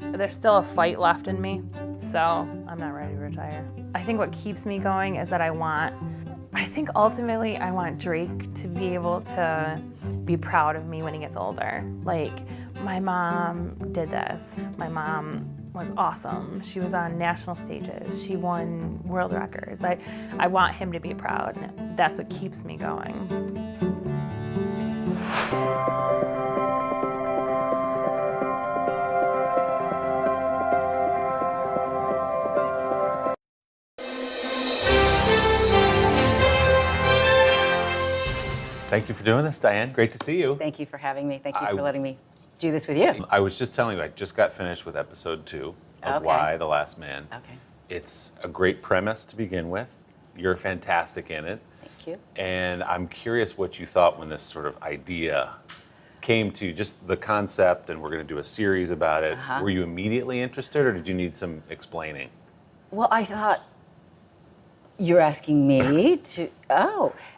There's still a fight left in me, so I'm not ready to retire. I think what keeps me going is that I think ultimately I want Drake to be able to be proud of me when he gets older. Like, my mom did this. My mom was awesome. She was on national stages. She won world records. I want him to be proud, and that's what keeps me going. Thank you for doing this, Diane. Great to see you. Thank you for having me. Thank you for letting me do this with you. I was just telling you, I just got finished with episode 2 of Why the Last Man. Okay. It's a great premise to begin with. You're fantastic in it. Thank you. And I'm curious what you thought when this sort of idea came to you, just the concept, and we're going to do a series about it. Were you immediately interested, or did you need some explaining? Well, I thought, you're asking me to,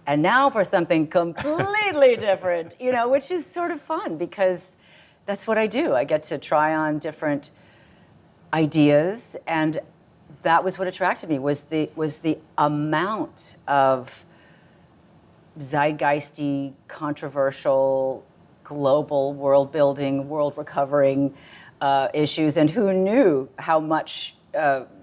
and now for something completely different, which is sort of fun because that's what I do. I get to try on different ideas, and that was what attracted me, was the amount of zeitgeisty, controversial, global world-building, world-recovering issues, and who knew how much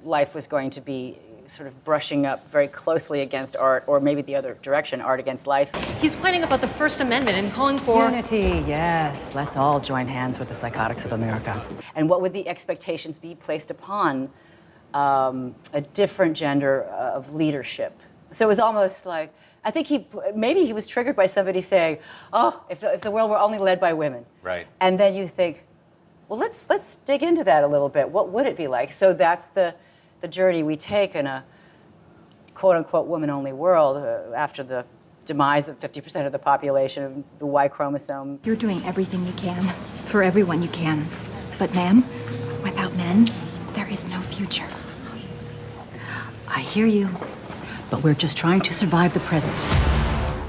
life was going to be sort of brushing up very closely against art, or maybe the other direction, art against life. He's whining about the First Amendment and calling for unity. Yes, let's all join hands with the psychotics of America. And what would the expectations be placed upon a different gender of leadership? So it was almost like, I think maybe he was triggered by somebody saying, "Oh, if the world were only led by women." Right. And then you think, well, let's dig into that a little bit. What would it be like? So that's the journey we take in a quote-unquote woman-only world after the demise of 50% of the population of the Y chromosome. You're doing everything you can for everyone you can. But ma'am, without men, there is no future. I hear you, but we're just trying to survive the present.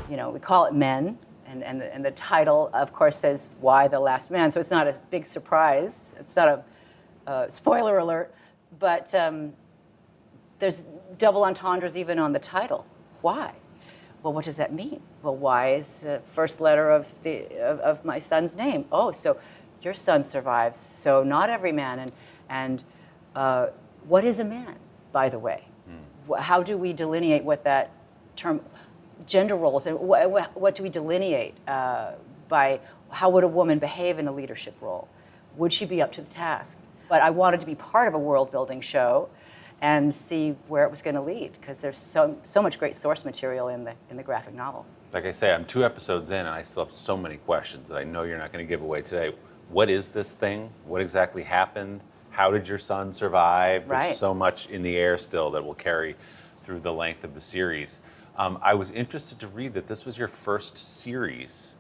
We call it Men, and the title, of course, says Why the Last Man, so it's not a big surprise. It's not a spoiler alert, but there's double entendres even on the title. Why? Well, what does that mean? Well, why is the first letter of my son's name? Oh, so your son survives, so not every man. And what is a man, by the way? How do we delineate what that term, gender roles, and what do we delineate by how would a woman behave in a leadership role? Would she be up to the task? But I wanted to be part of a world-building show and see where it was going to lead, because there's so much great source material in the graphic novels. Like I say, I'm 2 episodes in, and I still have so many questions that I know you're not going to give away today. What is this thing? What exactly happened? How did your son survive? Right. There's so much in the air still that will carry through the length of the series. I was interested to read that this was your first series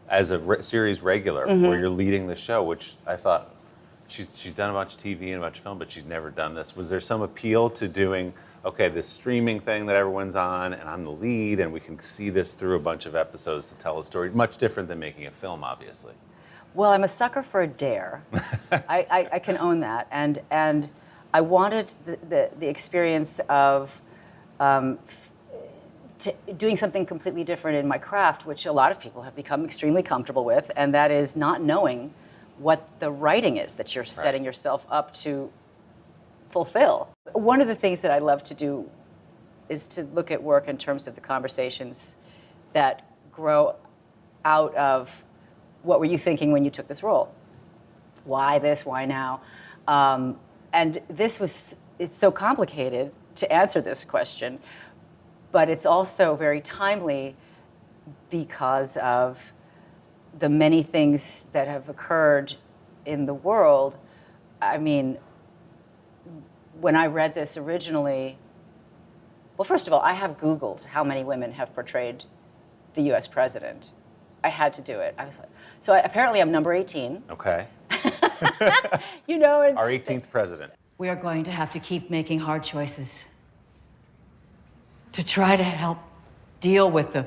as a series regular, where you're leading the show, which I thought, she's done a bunch of TV and a bunch of film, but she's never done this. Was there some appeal to doing, okay, this streaming thing that everyone's on, and I'm the lead, and we can see this through a bunch of episodes to tell a story? Much different than making a film, obviously. Well, I'm a sucker for a dare. I can own that, and I wanted the experience of doing something completely different in my craft, which a lot of people have become extremely comfortable with, and that is not knowing what the writing is that you're setting yourself up to fulfill. One of the things that I love to do is to look at work in terms of the conversations that grow out of what were you thinking when you took this role? Why this, why now? And it's so complicated to answer this question, but it's also very timely because of the many things that have occurred in the world. I mean, when I read this originally, well, first of all, I have Googled how many women have portrayed the US president. I had to do it. I was like, apparently I'm number 18. Okay. You know, our 18th president. We are going to have to keep making hard choices to try to help deal with the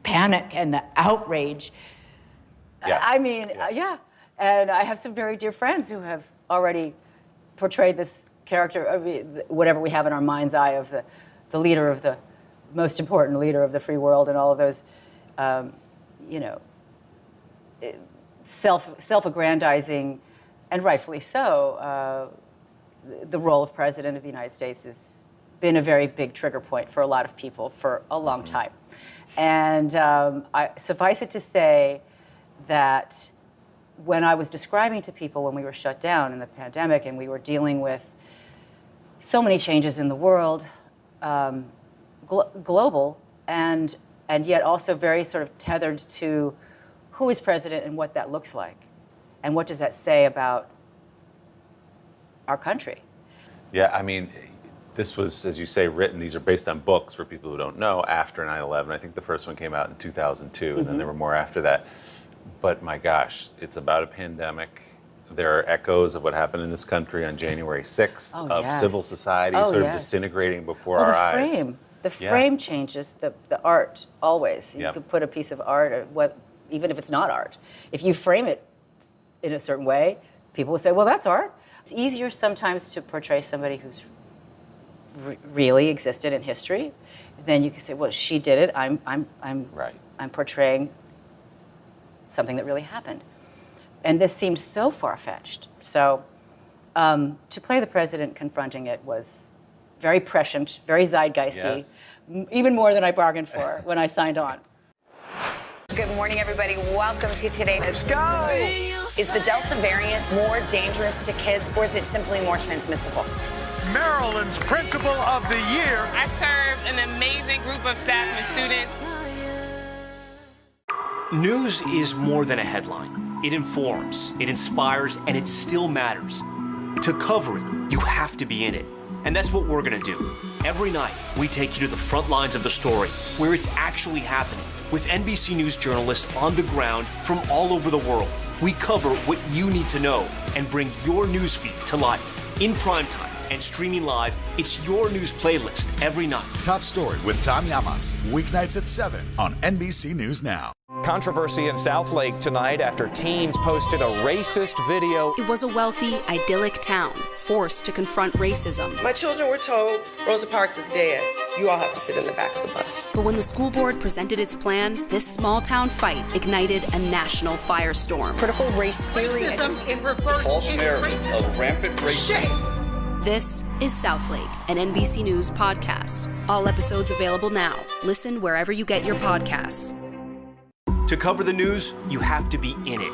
panic and the outrage. Yeah. I mean, yeah. And I have some very dear friends who have already portrayed this character, I mean, whatever we have in our mind's eye of the leader of the most important leader of the free world, and all of those, you know, self-aggrandizing, and rightfully so. The role of President of the United States has been a very big trigger point for a lot of people for a long time. And suffice it to say that when I was describing to people when we were shut down in the pandemic and we were dealing with so many changes in the world, global, and yet also very sort of tethered to who is president and what that looks like, and what does that say about our country. Yeah, I mean, this was, as you say, written, these are based on books for people who don't know, after 9/11. I think the first one came out in 2002, and then there were more after that. But my gosh, it's about a pandemic. There are echoes of what happened in this country on January 6th, of civil society sort of disintegrating before our eyes. The frame changes the art always. You could put a piece of art, even if it's not art. If you frame it in a certain way, people will say, well, that's art. It's easier sometimes to portray somebody who's really existed in history. Then you can say, well, she did it. I'm portraying something that really happened. And this seemed so far-fetched. So to play the president confronting it was very prescient, very zeitgeisty, even more than I bargained for when I signed on. Good morning, everybody. Welcome to Today. Let's go! Is the Delta variant more dangerous to kids, or is it simply more transmissible? Maryland's Principal of the Year. I serve an amazing group of staff and students. News is more than a headline. It informs, it inspires, and it still matters. To cover it, you have to be in it. And that's what we're gonna do. Every night, we take you to the front lines of the story, where it's actually happening, with NBC News journalists on the ground from all over the world. We cover what you need to know and bring your newsfeed to life. In primetime and streaming live, it's your news playlist every night. Top Story with Tom Llamas, weeknights at 7 on NBC News Now. Controversy in Southlake tonight after teens posted a racist video. It was a wealthy, idyllic town forced to confront racism. My children were told Rosa Parks is dead. You all have to sit in the back of the bus. But when the school board presented its plan, this small town fight ignited a national firestorm. Critical race theory. Racism in reverse. False narrative of rampant racism. This is Southlake, an NBC News podcast. All episodes available now. Listen wherever you get your podcasts. To cover the news, you have to be in it.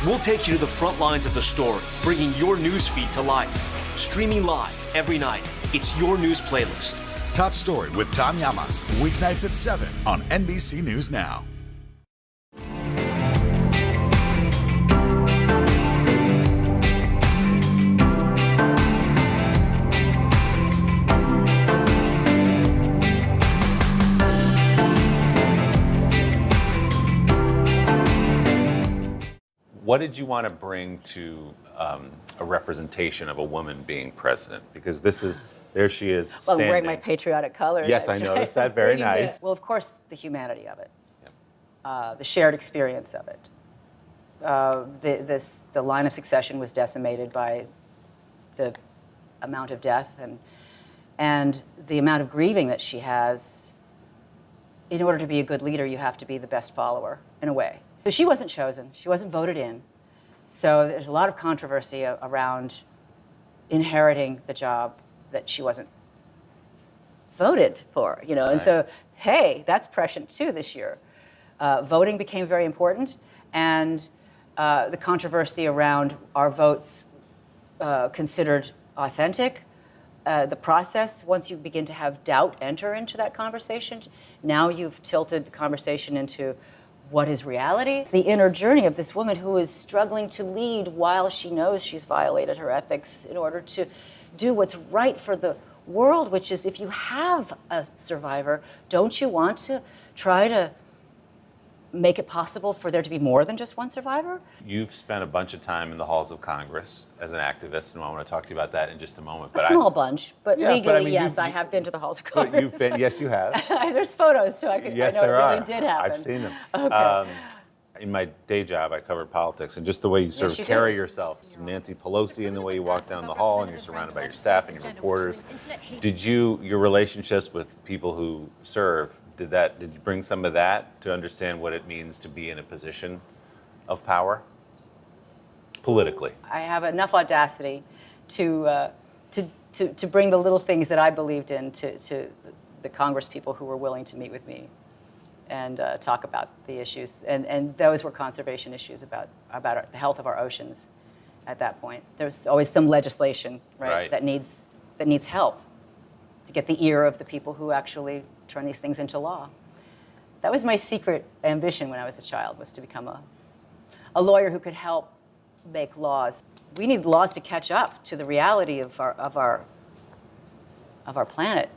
We'll take you to the front lines of the story, bringing your newsfeed to life. Streaming live every night. It's your news playlist. Top Story with Tom Llamas, weeknights at 7 on NBC News Now. What did you want to bring to a representation of a woman being president? Because there she is Well, standing. I'm wearing my patriotic colors. Yes, I noticed that. Very nice. Well, of course, the humanity of it, the shared experience of it. The line of succession was decimated by the amount of death and the amount of grieving that she has. In order to be a good leader, you have to be the best follower, in a way. So she wasn't chosen. She wasn't voted in. So there's a lot of controversy around inheriting the job that she wasn't voted for, you know. Right. And so, hey, that's prescient too this year. Voting became very important, and the controversy around our votes considered authentic. The process, once you begin to have doubt enter into that conversation, now you've tilted the conversation into what is reality? It's the inner journey of this woman who is struggling to lead while she knows she's violated her ethics in order to do what's right for the world, which is, if you have a survivor, don't you want to try to make it possible for there to be more than just one survivor? You've spent a bunch of time in the halls of Congress as an activist, and I want to talk to you about that in just a moment. A small bunch, but legally, yes, I have been to the halls of Congress. Yes, you have. There's photos, so I know it really did happen. I've seen them. Okay. In my day job, I covered politics, and just the way you sort Yes, of you carry do. yourself, some Nancy Pelosi in the way you walk down the hall, and you're surrounded by your staff and your reporters. Did your relationships with people who serve, did you bring some of that to understand what it means to be in a position of power politically? I have enough audacity to bring the little things that I believed in to the Congress people who were willing to meet with me and talk about the issues. And those were conservation issues about the health of our oceans at that point. There's always some legislation, right. that needs help to get the ear of the people who actually turn these things into law. That was my secret ambition when I was a child, was to become a lawyer who could help make laws. We need laws to catch up to the reality of our planet.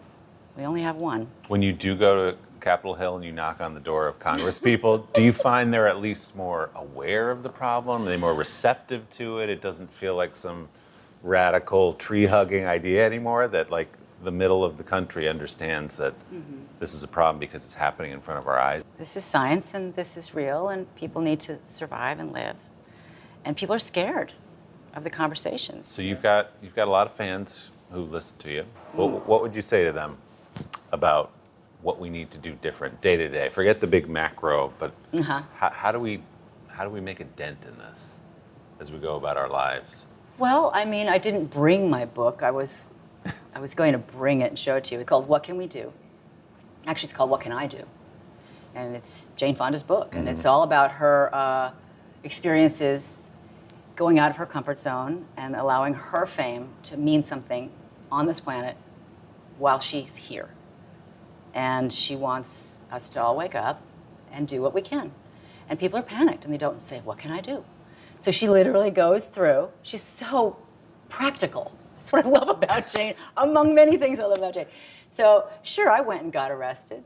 We only have one. When you do go to Capitol Hill and you knock on the door of Congress people, do you find they're at least more aware of the problem? Are they more receptive to it? It doesn't feel like some radical tree-hugging idea anymore, that like the middle of the country understands that this is a problem because it's happening in front of our eyes. This is science and this is real, and people need to survive and live. And people are scared of the conversations. So you've got a lot of fans who listen to you. What would you say to them about what we need to do different day to day? Forget the big macro, but how do we make a dent in this as we go about our lives? Well, I mean, I didn't bring my book. I was going to bring it and show it to you. It's called What Can We Do? Actually, it's called What Can I Do? And it's Jane Fonda's book, and it's all about her experiences going out of her comfort zone and allowing her fame to mean something on this planet while she's here. And she wants us to all wake up and do what we can. And people are panicked and they don't say, what can I do? So she literally goes through, she's so practical. That's what I love about Jane, among many things I love about Jane. So sure, I went and got arrested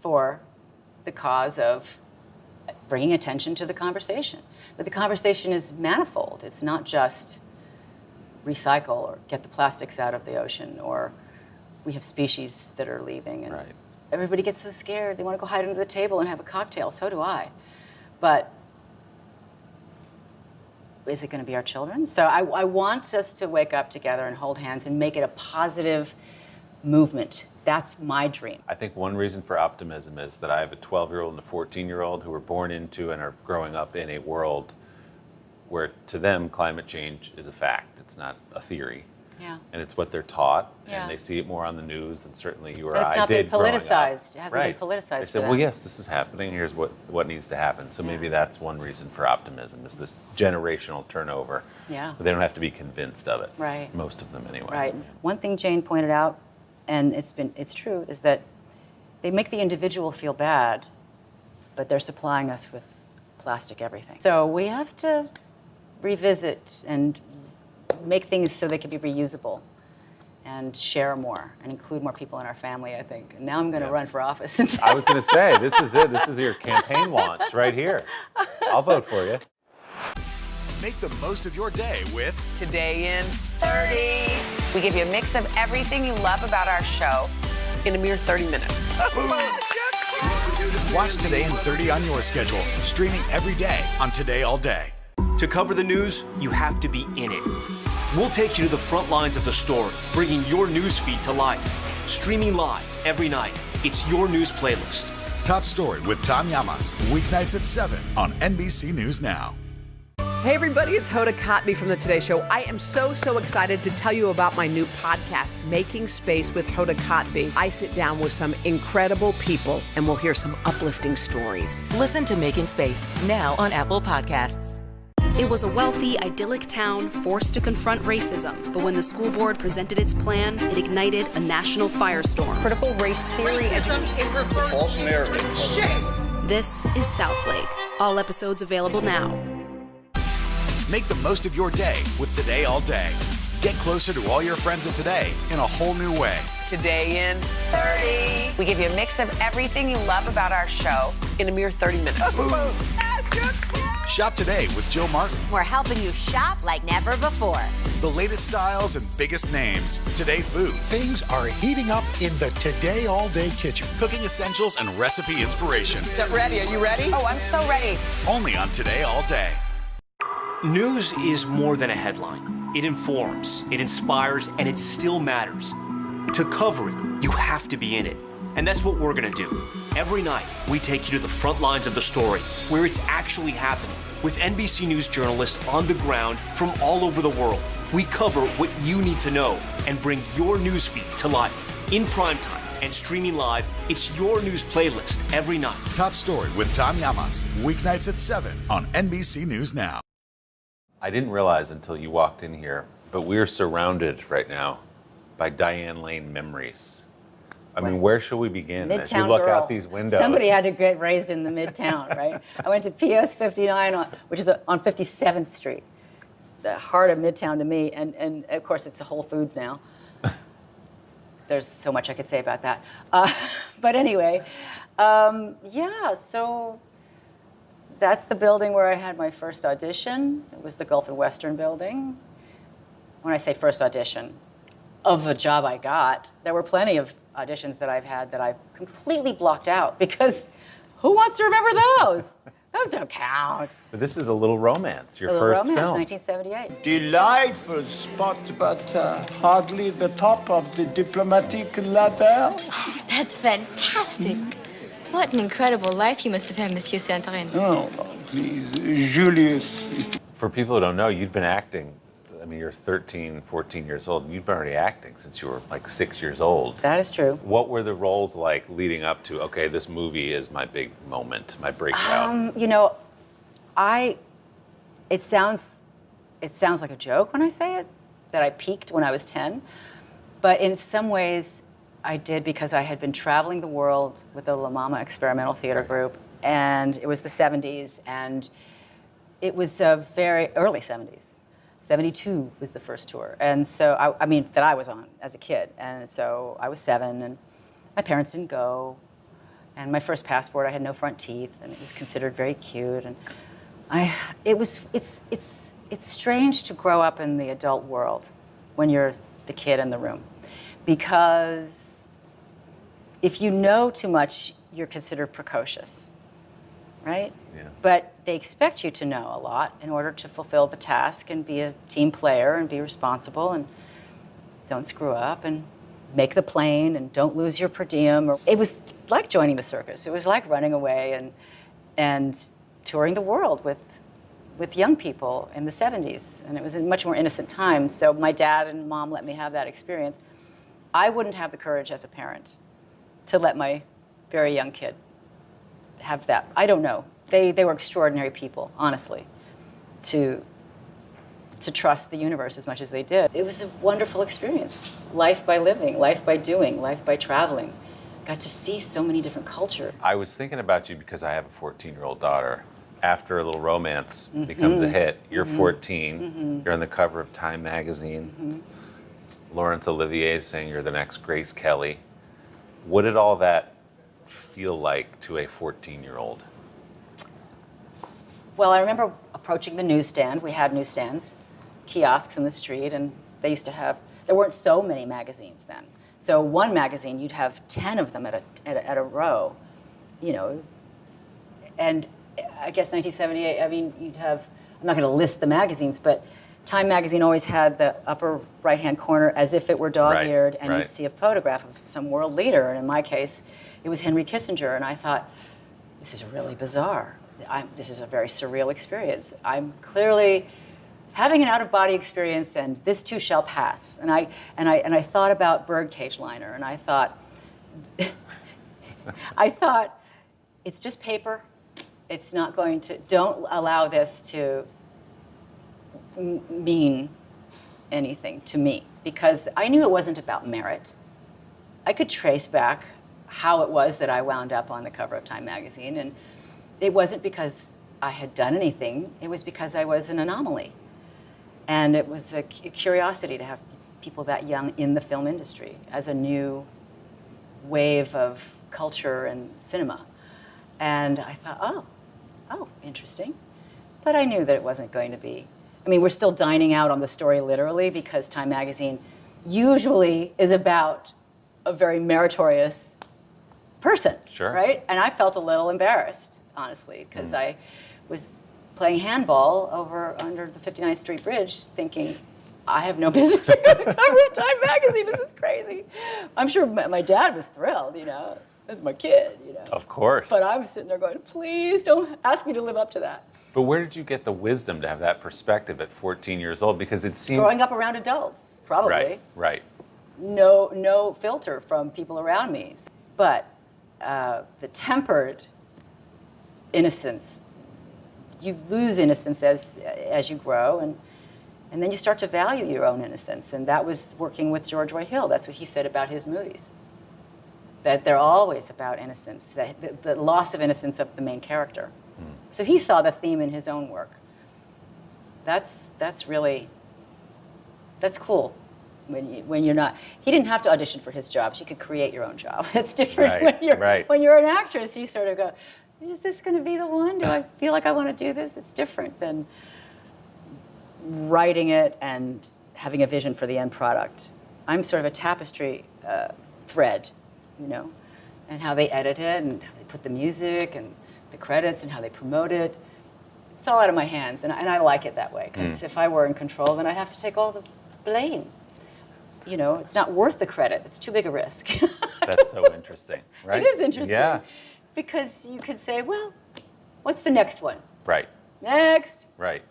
for the cause of bringing attention to the conversation. But the conversation is manifold. It's not just recycle or get the plastics out of the ocean, or we have species that are leaving. And everybody gets so scared. They want to go hide under the table and have a cocktail. So do I. But is it going to be our children? So I want us to wake up together and hold hands and make it a positive movement. That's my dream. I think one reason for optimism is that I have a 12-year-old and a 14-year-old who were born into and are growing up in a world where, to them, climate change is a fact. It's not a theory. Yeah. And it's what they're taught, Yeah. and they see it more on the news than certainly you or But it's I not did been politicized. growing up. It hasn't been politicized They for said, them. well, yes, this is happening. Here's what needs to happen. So maybe that's one reason for optimism, is this generational turnover. Yeah. But they don't have to be convinced of it. Right. Most of them, anyway. Right. One thing Jane pointed out, and it's true, is that they make the individual feel bad, but they're supplying us with plastic everything. So we have to revisit and make things so they can be reusable and share more and include more people in our family, I think. And now I'm going to run for office. I was going to say, this is it. This is your campaign launch right here. I'll vote for you. Make the most of your day with Today in 30. We give you a mix of everything you love about our show in a mere 30 minutes. Watch Today in 30 on your schedule, streaming every day on Today All Day. To cover the news, you have to be in it. We'll take you to the front lines of the story, bringing your news feed to life. Streaming live every night. It's your news playlist. Top Story with Tom Llamas, weeknights at 7 on NBC News Now. Hey everybody, it's Hoda Kotb from the Today Show. I am so excited to tell you about my new podcast, Making Space with Hoda Kotb. I sit down with some incredible people and we'll hear some uplifting stories. Listen to Making Space now on Apple Podcasts. It was a wealthy, idyllic town forced to confront racism, but when the school board presented its plan, it ignited a national firestorm. Critical race theory. Racism in reverse. False narrative. Shame. This is Southlake. All episodes available now. Make the most of your day with Today All Day. Get closer to all your friends at Today in a whole new way. Today in 30. We give you a mix of everything you love about our show in a mere 30 minutes. That's just Shop today with Joe Martin. We're helping you shop like never before. The latest styles and biggest names. Today Food. Things are heating up in the Today All Day kitchen. Cooking essentials and recipe inspiration. Get ready. Are you ready? Oh, I'm so ready. Only on Today All Day. News is more than a headline. It informs, it inspires, and it still matters. To cover it, you have to be in it. And that's what we're gonna do. Every night, we take you to the front lines of the story, where it's actually happening, with NBC News journalists on the ground from all over the world. We cover what you need to know and bring your news feed to life. In primetime and streaming live, it's your news playlist every night. Top Story with Tom Llamas. Weeknights at 7 on NBC News Now. I didn't realize until you walked in here, but we're surrounded right now by Diane Lane memories. I mean, where should we begin as you Midtown look girl. out these windows? Somebody had to get raised in the Midtown, right? I went to PS 59, which is on 57th Street. It's the heart of Midtown to me, and of course it's a Whole Foods now. There's so much I could say about that. But anyway, yeah, so that's the building where I had my first audition. It was the Gulf and Western building. When I say first audition, of a job I got, there were plenty of auditions that I've had that I've completely blocked out because who wants to remember those? Those don't count. But this is A Little Romance, your Little first Romance, film. 1978. Delightful spot, but hardly the top of the diplomatic ladder. That's fantastic. What an incredible life you must have had, Monsieur Santorin. Oh, please, Julius. For people who don't know, you've been acting. I mean, you're 13, 14 years old. You've been already acting since you were like 6 years old. That is true. What were the roles like leading up to, okay, this movie is my big moment, my breakout? You know, it sounds like a joke when I say it, that I peaked when I was 10. But in some ways, I did because I had been traveling the world with the La Mama Experimental Theater Group, and it was the 70s, and it was very early 70s. 72 was the first tour. And so, I mean, that I was on as a kid. And so I was 7, and my parents didn't go. And my first passport, I had no front teeth, and it was considered very cute. And it's strange to grow up in the adult world when you're the kid in the room. Because if you know too much, you're considered precocious, right? Yeah. But they expect you to know a lot in order to fulfill the task and be a team player and be responsible and don't screw up and make the plane and don't lose your per diem. It was like joining the circus. It was like running away and touring the world with young people in the 70s. And it was a much more innocent time. So my dad and mom let me have that experience. I wouldn't have the courage as a parent to let my very young kid have that. I don't know. They were extraordinary people, honestly, to trust the universe as much as they did. It was a wonderful experience. Life by living, life by doing, life by traveling. Got to see so many different cultures. I was thinking about you because I have a 14-year-old daughter. After A Little Romance becomes a hit, you're 14, you're on the cover of Time magazine. Laurence Olivier is saying you're the next Grace Kelly. What did all that feel like to a 14-year-old? Well, I remember approaching the newsstand. We had newsstands, kiosks in the street, and they used to have, there weren't so many magazines then. So one magazine, you'd have 10 of them at a row, you know. And I guess 1978, I mean, you'd have, I'm not going to list the magazines, but Time magazine always had the upper right-hand corner as if it were dog-eared, and you'd see a photograph of some world leader. And in my case, it was Henry Kissinger. And I thought, this is really bizarre. This is a very surreal experience. I'm clearly having an out-of-body experience, and this too shall pass. And I thought about Birdcage Liner, and I thought, it's just paper. It's not going to. Don't allow this to mean anything to me, because I knew it wasn't about merit. I could trace back how it was that I wound up on the cover of Time magazine, and it wasn't because I had done anything. It was because I was an anomaly. And it was a curiosity to have people that young in the film industry as a new wave of culture and cinema. And I thought, oh, interesting. But I knew that it wasn't going to be. I mean, we're still dining out on the story literally because Time Magazine usually is about a very meritorious person, Sure. right? And I felt a little embarrassed, honestly, because I was playing handball under the 59th Street Bridge thinking, I have no business being on the cover of Time Magazine. This is crazy. I'm sure my dad was thrilled, you know. That's my kid, you know. Of course. But I was sitting there going, please don't ask me to live up to that. But where did you get the wisdom to have that perspective at 14 years old? Because it seems... Growing up around adults, probably. Right. No filter from people around me. But the tempered innocence, you lose innocence as you grow, and then you start to value your own innocence. And that was working with George Roy Hill. That's what he said about his movies. That they're always about innocence, the loss of innocence of the main character. So he saw the theme in his own work. That's cool. When you're not, he didn't have to audition for his jobs. You could create your own job. It's different when you're an actress. You sort of go, is this going to be the one? Do I feel like I want to do this? It's different than writing it and having a vision for the end product. I'm sort of a tapestry thread, you know, and how they edit it and how they put the music and the credits and how they promote it. It's all out of my hands, and I like it that way, because if I were in control, then I'd have to take all the blame. You know, it's not worth the credit. It's too big a risk. That's so interesting, right? It is interesting. Yeah. Because you could say, well, what's the next one? Right. Next. Right.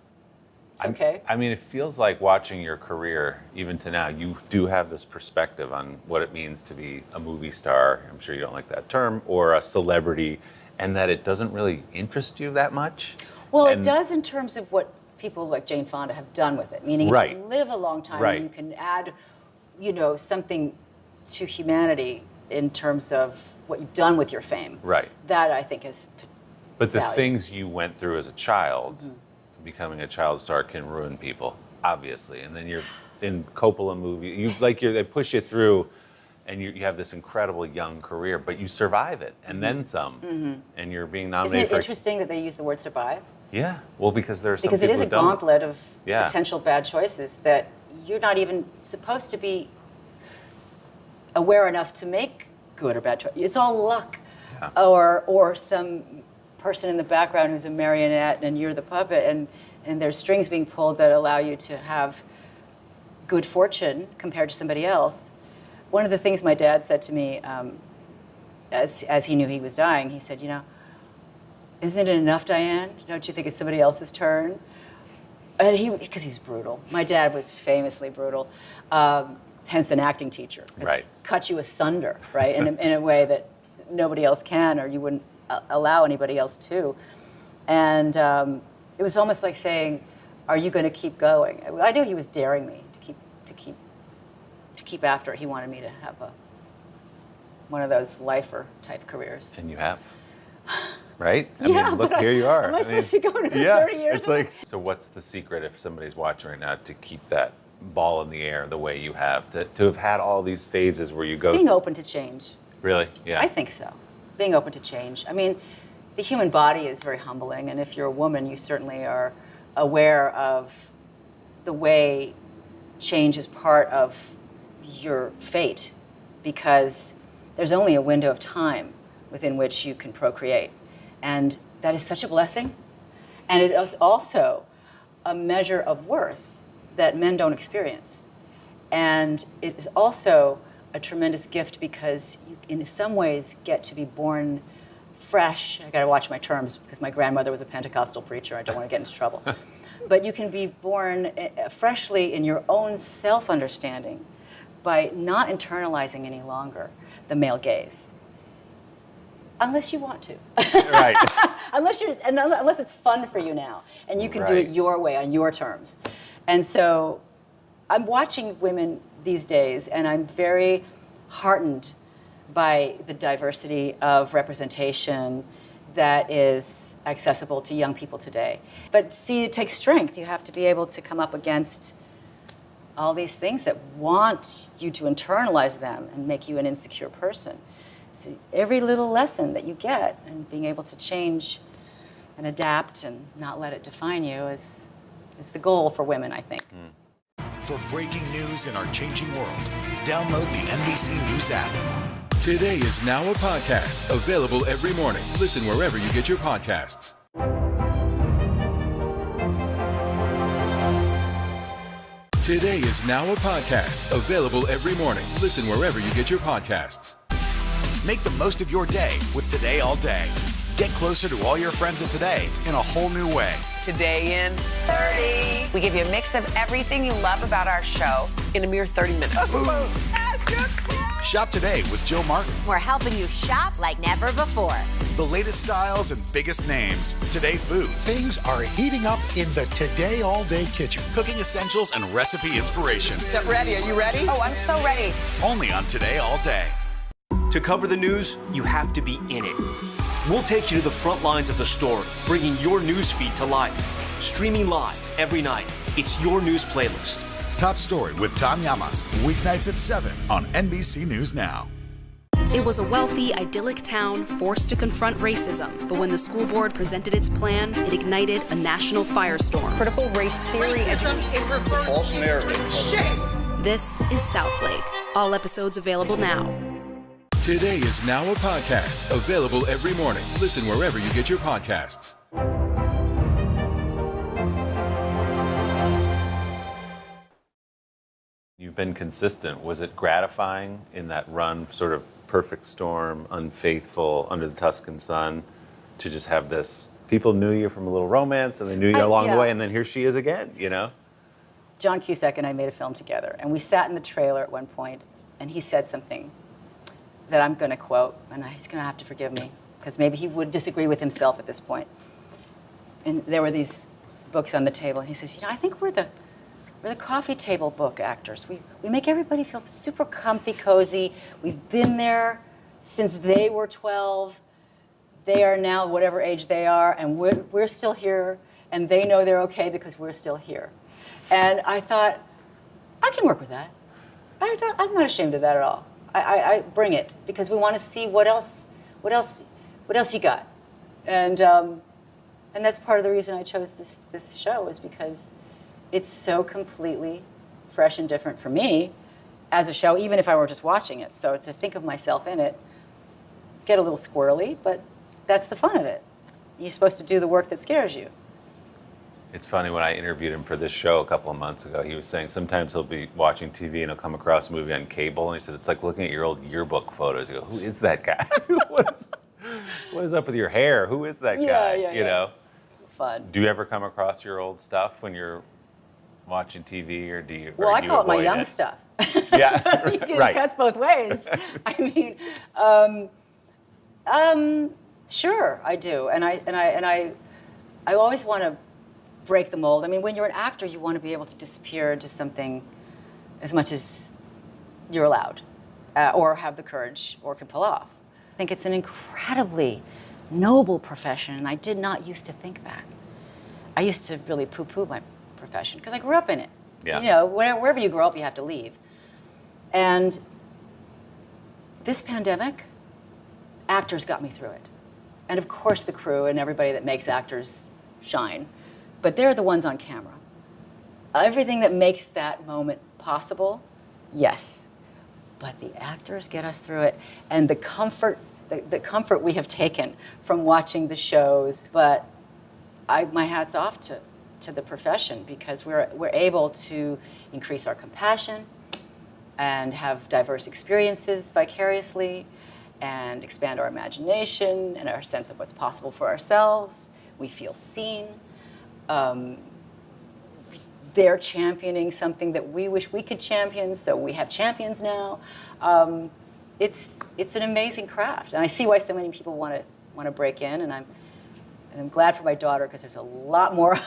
It's okay. I mean, it feels like watching your career, even to now, you do have this perspective on what it means to be a movie star. I'm sure you don't like that term, or a celebrity, and that it doesn't really interest you that much. Well, it does in terms of what people like Jane Fonda have done with it. Meaning, if you live a long time, and you can add, you know, something to humanity in terms of what you've done with your fame. Right. That I think is. But the valued. things you went through as a child, becoming a child star can ruin people, obviously. And then you're in Coppola movie, they push you through, and you have this incredible young career, but you survive it, and then some, and you're being nominated. Isn't it interesting that they use the word survive? Yeah, well, because there are some because it people is a who don't. gauntlet of potential bad choices that you're not even supposed to be aware enough to make good or bad choices. It's all luck, or some person in the background who's a marionette and you're the puppet, and there's strings being pulled that allow you to have good fortune compared to somebody else. One of the things my dad said to me as he knew he was dying, he said, you know, isn't it enough, Diane? Don't you think it's somebody else's turn? And because he's brutal. My dad was famously brutal, hence an acting teacher. Right. Cut you asunder, right, in a way that nobody else can, or you wouldn't allow anybody else to. And it was almost like saying, are you going to keep going? I knew he was daring me to keep after it. He wanted me to have one of those lifer type careers. And you have. Right? I Yeah, mean, look, but here you are. Am I supposed to go another 30 years? It's like, so what's the secret if somebody's watching right now to keep that ball in the air the way you have, to have had all these phases where you go... Being open to change. Really? Yeah. I think so. Being open to change. I mean, the human body is very humbling, and if you're a woman, you certainly are aware of the way change is part of your fate, because there's only a window of time within which you can procreate. And that is such a blessing. And it is also a measure of worth that men don't experience. And it is also a tremendous gift because you, in some ways, get to be born fresh. I gotta watch my terms because my grandmother was a Pentecostal preacher. I don't want to get into trouble. But you can be born freshly in your own self-understanding by not internalizing any longer the male gaze. Unless you want to. Right. unless it's fun for you now, and you can do it your way, on your terms. And so I'm watching women these days, and I'm very heartened by the diversity of representation that is accessible to young people today. But see, it takes strength. You have to be able to come up against all these things that want you to internalize them and make you an insecure person. So every little lesson that you get and being able to change and adapt and not let it define you is the goal for women, I think. For breaking news in our changing world, download the NBC News app. Today is now a podcast available every morning. Listen wherever you get your podcasts. Today is now a podcast available every morning. Listen wherever you get your podcasts. Make the most of your day with Today All Day. Get closer to all your friends at Today in a whole new way. Today in 30. We give you a mix of everything you love about our show in a mere 30 minutes. Shop today with Jill Martin. We're helping you shop like never before. The latest styles and biggest names. Today food. Things are heating up in the Today All Day kitchen. Cooking essentials and recipe inspiration. Get ready. Are you ready? Oh, I'm so ready. Only on Today All Day. To cover the news, you have to be in it. We'll take you to the front lines of the story, bringing your news feed to life. Streaming live every night. It's your news playlist. Top Story with Tom Llamas. Weeknights at 7 on NBC News Now. It was a wealthy, idyllic town forced to confront racism, but when the school board presented its plan, it ignited a national firestorm. Critical race theory. Racism in reverse. False narrative. Shame. This is Southlake. All episodes available now. Today is now a podcast available every morning. Listen wherever you get your podcasts. You've been consistent. Was it gratifying in that run, sort of Perfect Storm, Unfaithful, Under the Tuscan Sun, to just have this? People knew you from A Little Romance, and they knew you along the way, and then here she is again, you know? John Cusack and I made a film together, and we sat in the trailer at one point, and he said something that I'm going to quote, and he's going to have to forgive me, because maybe he would disagree with himself at this point. And there were these books on the table, and he says, I think we're the coffee table book actors. We make everybody feel super comfy, cozy. We've been there since they were 12. They are now whatever age they are, and we're still here, and they know they're okay because we're still here. And I thought, I can work with that. I thought, I'm not ashamed of that at all. I bring it because we want to see what else you got, and that's part of the reason I chose this show is because it's so completely fresh and different for me as a show, even if I were just watching it. So to think of myself in it, get a little squirrely, but that's the fun of it. You're supposed to do the work that scares you. It's funny, when I interviewed him for this show a couple of months ago, he was saying sometimes he'll be watching TV and he'll come across a movie on cable, and he said, it's like looking at your old yearbook photos. You go, who is that guy? What is up with your hair? Who is that guy? You know? Fun. Do you ever come across your old stuff when you're watching TV, or do you? Well, I call it my young stuff. Yeah, so it cuts both ways. I mean, sure, I do, and I always want to break the mold. I mean, when you're an actor, you want to be able to disappear into something as much as you're allowed, or have the courage, or can pull off. I think it's an incredibly noble profession, and I did not used to think that. I used to really poo-poo my profession because I grew up in it. Yeah. You know, wherever you grow up, you have to leave. And this pandemic, actors got me through it. And of course the crew and everybody that makes actors shine. But they're the ones on camera. Everything that makes that moment possible, yes. But the actors get us through it. And the comfort we have taken from watching the shows. But my hat's off to the profession, because we're able to increase our compassion and have diverse experiences vicariously and expand our imagination and our sense of what's possible for ourselves. We feel seen. They're championing something that we wish we could champion, so we have champions now. It's an amazing craft, and I see why so many people want to break in, and I'm glad for my daughter, because there's a lot more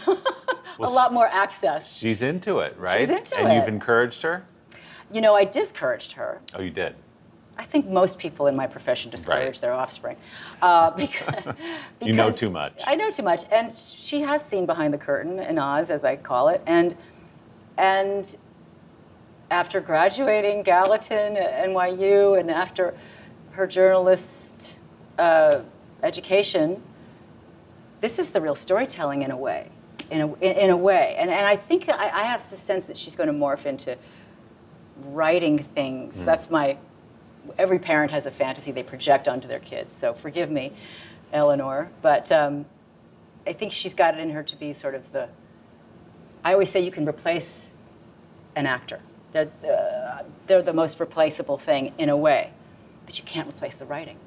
a lot more access. She's into it, right? She's into and it. You've encouraged her? You know, I discouraged her. Oh, you did? I think most people in my profession discourage their offspring. Because you know too much. I know too much. And she has seen behind the curtain in Oz, as I call it. And after graduating Gallatin at NYU, and after her journalist education, this is the real storytelling in a way. In a way. And I think I have the sense that she's going to morph into writing things. That's every parent has a fantasy they project onto their kids. So forgive me, Eleanor. But I think she's got it in her to be sort of I always say you can replace an actor. They're the most replaceable thing in a way, but you can't replace the writing.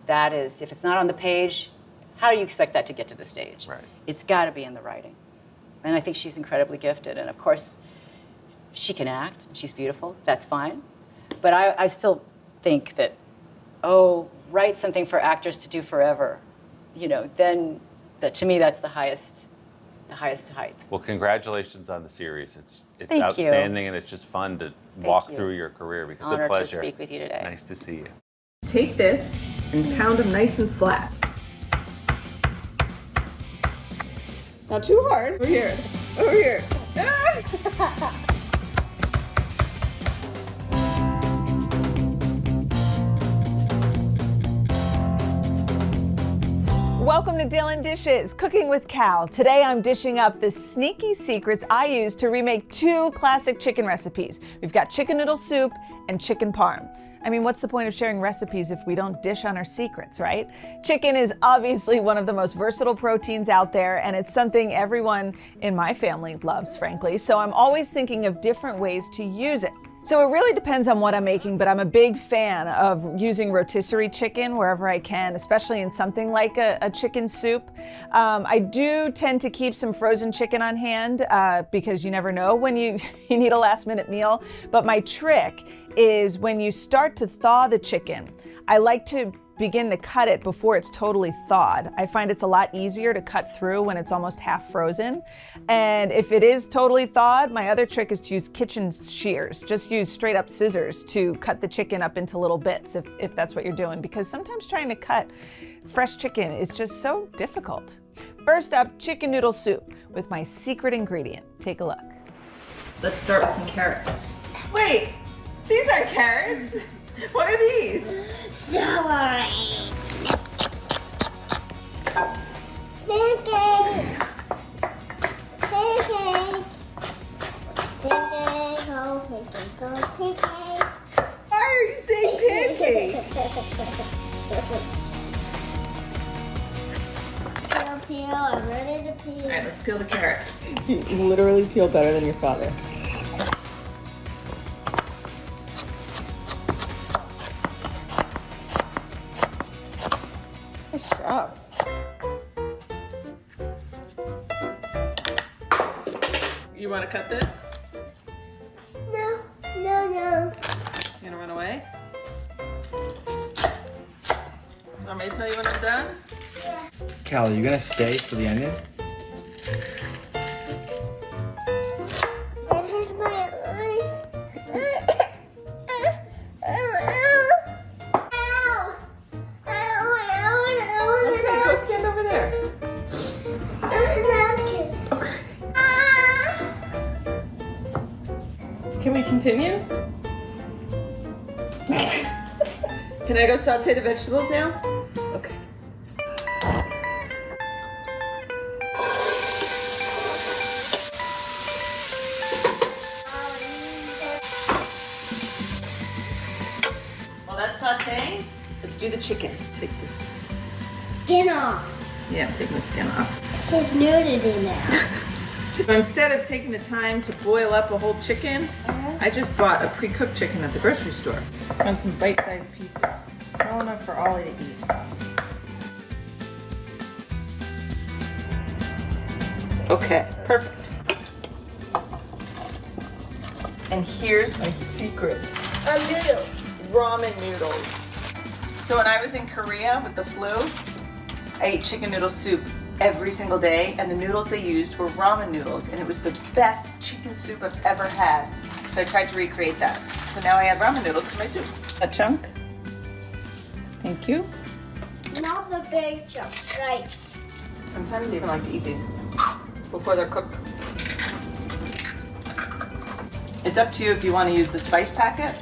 That is, if it's not on the page, how do you expect that to get to the stage? Right. It's got to be in the writing. And I think she's incredibly gifted. And of course, she can act, and she's beautiful. That's fine. But I still think that, write something for actors to do forever. Then to me, that's the highest height. Well, congratulations on the series. It's Thank outstanding, you. and it's just fun to walk through your career. Because it's a pleasure. To speak with you today. Nice to see you. Take this and pound them nice and flat. Not too hard. Over here. Over here. Welcome to Dylan Dishes, Cooking with Cal. Today I'm dishing up the sneaky secrets I use to remake 2 classic chicken recipes. We've got chicken noodle soup and chicken parm. I mean, what's the point of sharing recipes if we don't dish on our secrets, right? Chicken is obviously one of the most versatile proteins out there, and it's something everyone in my family loves, frankly. So I'm always thinking of different ways to use it. So it really depends on what I'm making, but I'm a big fan of using rotisserie chicken wherever I can, especially in something like a chicken soup. I do tend to keep some frozen chicken on hand because you never know when you need a last-minute meal. But my trick is when you start to thaw the chicken, I like to begin to cut it before it's totally thawed. I find it's a lot easier to cut through when it's almost half frozen. And if it is totally thawed, my other trick is to use kitchen shears. Just use straight up scissors to cut the chicken up into little bits if that's what you're doing, because sometimes trying to cut fresh chicken is just so difficult. First up, chicken noodle soup with my secret ingredient. Take a look. Let's start with some carrots. Wait, these aren't carrots. What are these? Celery. Pancakes. Pancakes. Pancakes. Oh, pancake. Oh, pancake. Why are you saying pancake? Peel. I'm ready to peel. All right, let's peel the carrots. You literally peel better than your father. Up. You want to cut this? No. You gonna run away? Want me to tell you when I'm done? Yeah. Cal, are you gonna stay for the onion? It hurts my eyes. Okay, go stand over there. Okay. Can we continue? Can I go saute the vegetables now? Okay. While that's sauteing, let's do the chicken. Take this. Skin off. Yeah, I'm taking the skin off. There's nudity now. So instead of taking the time to boil up a whole chicken, I just bought a pre-cooked chicken at the grocery store. On some bite-sized pieces, small enough for Ollie to eat. Okay, perfect. And here's my secret. Noodles. Ramen noodles. So when I was in Korea with the flu, I ate chicken noodle soup every single day, and the noodles they used were ramen noodles, and it was the best chicken soup I've ever had. So I tried to recreate that. So now I add ramen noodles to my soup. A chunk. Thank you. Not the big chunk, right? Sometimes I even like to eat these before they're cooked. It's up to you if you want to use the spice packet.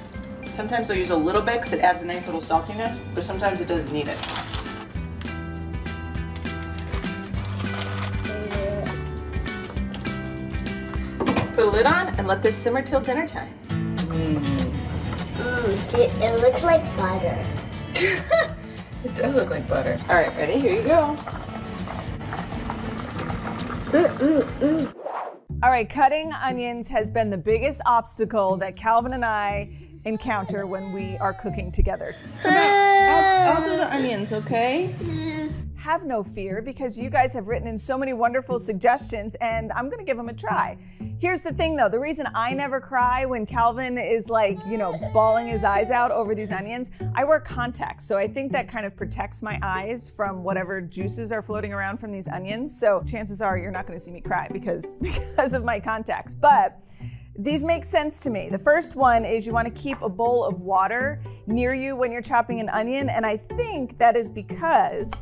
Sometimes I'll use a little bit because it adds a nice little saltiness, but sometimes it doesn't need it. Put a lid on and let this simmer till dinner time. It looks like butter. It does look like butter. All right, ready? Here you go. All right, cutting onions has been the biggest obstacle that Calvin and I encounter when we are cooking together. I'll do the onions, okay? Have no fear, because you guys have written in so many wonderful suggestions, and I'm gonna give them a try. Here's the thing though, the reason I never cry when Calvin is like, bawling his eyes out over these onions, I wear contacts, so I think that kind of protects my eyes from whatever juices are floating around from these onions. So chances are you're not gonna see me cry because of my contacts. But these make sense to me. The first one is you want to keep a bowl of water near you when you're chopping an onion, and I think that is because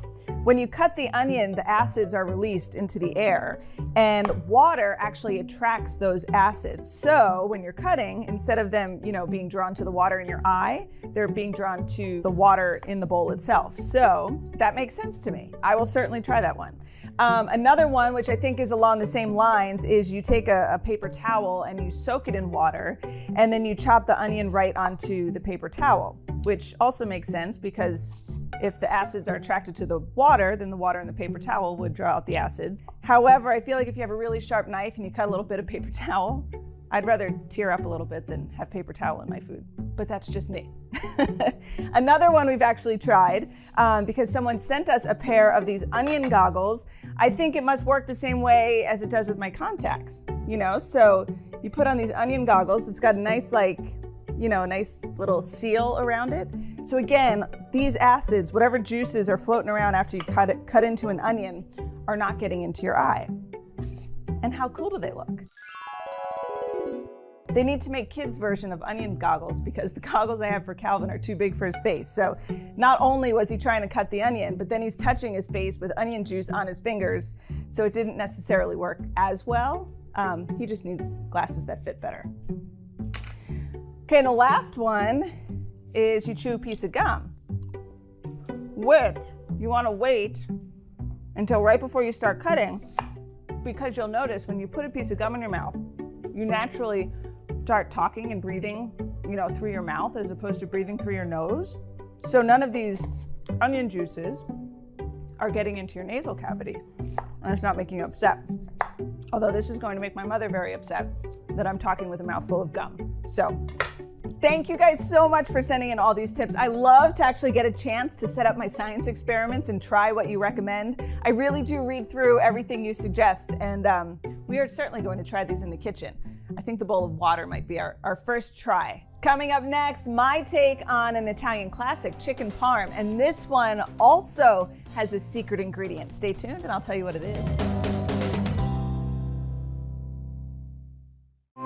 when you cut the onion, the acids are released into the air, and water actually attracts those acids. So when you're cutting, instead of them, being drawn to the water in your eye, they're being drawn to the water in the bowl itself. So that makes sense to me. I will certainly try that one. Another one, which I think is along the same lines, is you take a paper towel and you soak it in water, and then you chop the onion right onto the paper towel, which also makes sense because if the acids are attracted to the water, then the water in the paper towel would draw out the acids. However, I feel like if you have a really sharp knife and you cut a little bit of paper towel, I'd rather tear up a little bit than have paper towel in my food, but that's just me. Another one we've actually tried, because someone sent us a pair of these onion goggles. I think it must work the same way as it does with my contacts, So you put on these onion goggles, it's got a nice nice little seal around it. So again, these acids, whatever juices are floating around after you cut into an onion, are not getting into your eye. And how cool do they look? They need to make kids' version of onion goggles because the goggles I have for Calvin are too big for his face. So not only was he trying to cut the onion, but then he's touching his face with onion juice on his fingers. So it didn't necessarily work as well. He just needs glasses that fit better. Okay, and the last one is you chew a piece of gum, which you want to wait until right before you start cutting, because you'll notice when you put a piece of gum in your mouth, you naturally start talking and breathing, through your mouth as opposed to breathing through your nose. So none of these onion juices are getting into your nasal cavity, and it's not making you upset. Although this is going to make my mother very upset that I'm talking with a mouthful of gum. So thank you guys so much for sending in all these tips. I love to actually get a chance to set up my science experiments and try what you recommend. I really do read through everything you suggest, and we are certainly going to try these in the kitchen. I think the bowl of water might be our first try. Coming up next, my take on an Italian classic, chicken parm, and this one also has a secret ingredient. Stay tuned and I'll tell you what it is.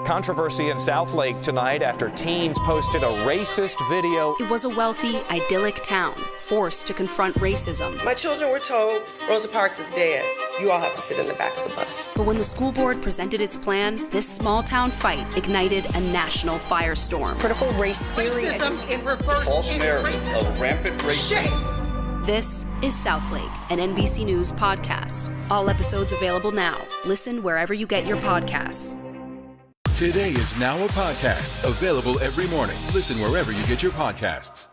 Controversy in South Lake tonight after teens posted a racist video. It was a wealthy, idyllic town forced to confront racism. My children were told Rosa Parks is dead. You all have to sit in the back of the bus. But when the school board presented its plan, this small town fight ignited a national firestorm. Critical race theory. Racism in reverse. False narrative of rampant racism. Shame. This is South Lake, an NBC News podcast. All episodes available now. Listen wherever you get your podcasts. Today is now a podcast available every morning. Listen wherever you get your podcasts.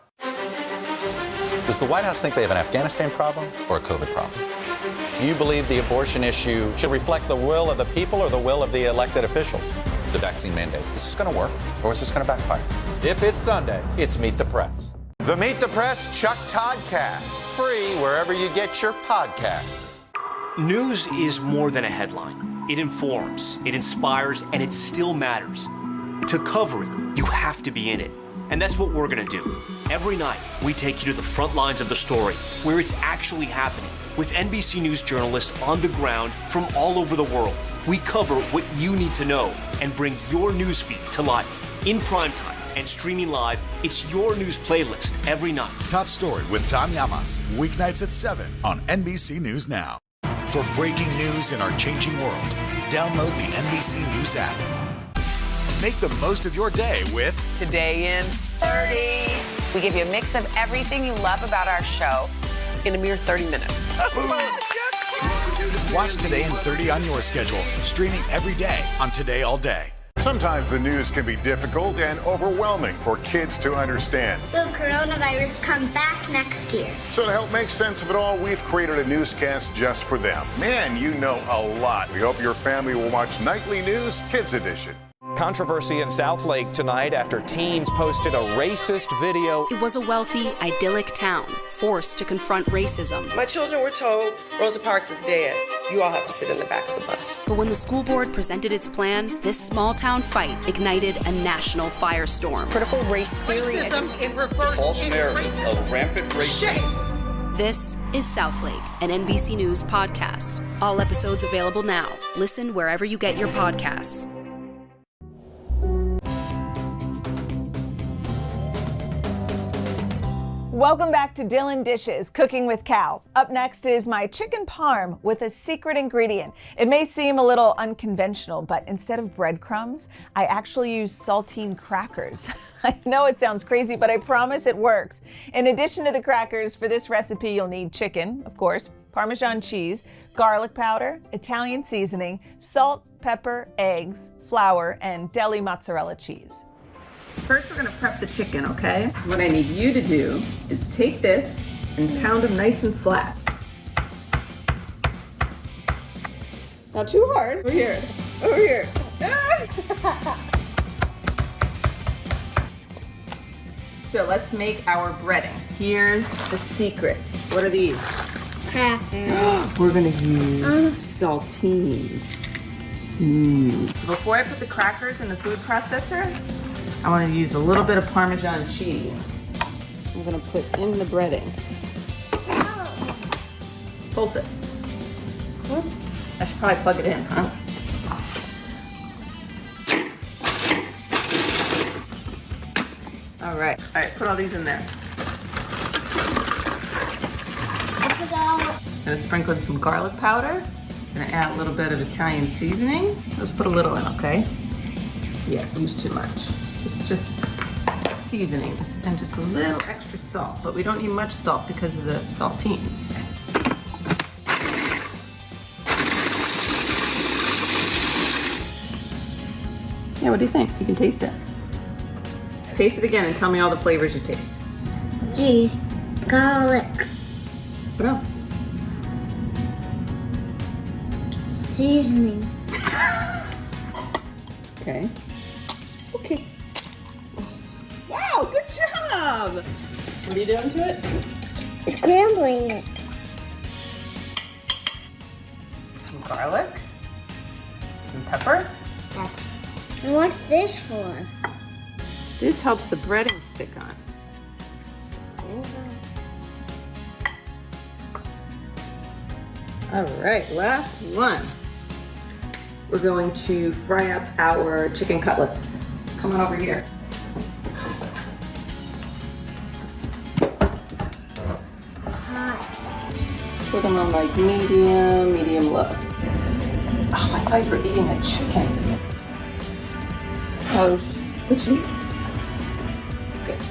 Does the White House think they have an Afghanistan problem or a COVID problem? Do you believe the abortion issue should reflect the will of the people or the will of the elected officials? The vaccine mandate. Is this going to work or is this going to backfire? If it's Sunday, it's Meet the Press. The Meet the Press Chuck Toddcast. Free wherever you get your podcasts. News is more than a headline. It informs, it inspires, and it still matters. To cover it, you have to be in it. And that's what we're gonna do. Every night, we take you to the front lines of the story, where it's actually happening, with NBC News journalists on the ground from all over the world. We cover what you need to know and bring your newsfeed to life. In primetime and streaming live, it's your news playlist every night. Top Story with Tom Llamas, weeknights at 7 on NBC News Now. For breaking news in our changing world, download the NBC News app. Make the most of your day with Today in 30. We give you a mix of everything you love about our show in a mere 30 minutes. Watch Today in 30 on your schedule, streaming every day on Today All Day. Sometimes the news can be difficult and overwhelming for kids to understand. Will coronavirus come back next year? So to help make sense of it all, we've created a newscast just for them. Man, you know a lot. We hope your family will watch Nightly News Kids Edition. Controversy in South Lake tonight after teens posted a racist video. It was a wealthy, idyllic town forced to confront racism. My children were told Rosa Parks is dead. You all have to sit in the back of the bus. But when the school board presented its plan, this small town fight ignited a national firestorm. Critical race theory. Racism in reverse. False narrative of rampant racism. Shame. This is Southlake, an NBC News podcast. All episodes available now. Listen wherever you get your podcasts. Welcome back to Dylan Dishes, Cooking with Cal. Up next is my chicken parm with a secret ingredient. It may seem a little unconventional, but instead of breadcrumbs, I actually use saltine crackers. I know it sounds crazy, but I promise it works. In addition to the crackers, for this recipe you'll need chicken, of course, Parmesan cheese, garlic powder, Italian seasoning, salt, pepper, eggs, flour, and deli mozzarella cheese. First, we're going to prep the chicken, okay? What I need you to do is take this and pound them nice and flat. Not too hard. Over here. Over here. So let's make our breading. Here's the secret. What are these? Crackers. We're going to use saltines. So before I put the crackers in the food processor, I want to use a little bit of Parmesan cheese. I'm going to put in the breading. Pulse it. I should probably plug it in, huh? All right, put all these in there. I'm going to sprinkle in some garlic powder. I'm going to add a little bit of Italian seasoning. Just put a little in, okay? Yeah, use too much. This is just seasonings and just a little extra salt, but we don't need much salt because of the saltines. Yeah, what do you think? You can taste it. Taste it again and tell me all the flavors you taste. Cheese, garlic, What else? seasoning. Okay. Okay. Wow, good job! What are you doing to it? Scrambling it. Some garlic. Some pepper. And what's this for? This helps the breading stick on. All right, last one. We're going to fry up our chicken cutlets. Come on over here. Let's put them on like medium low. Oh, I thought you were eating a chicken. How's the cheese? Good.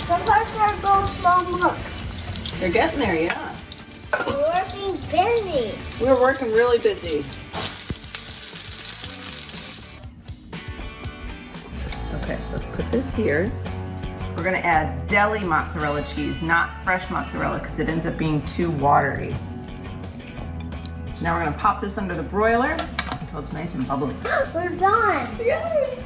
Sometimes I go so much. You're getting there, yeah. We're working busy. We're working really busy. Okay, so let's put this here. We're gonna add deli mozzarella cheese, not fresh mozzarella, because it ends up being too watery. So now we're gonna pop this under the broiler until it's nice and bubbly. We're done. Yay!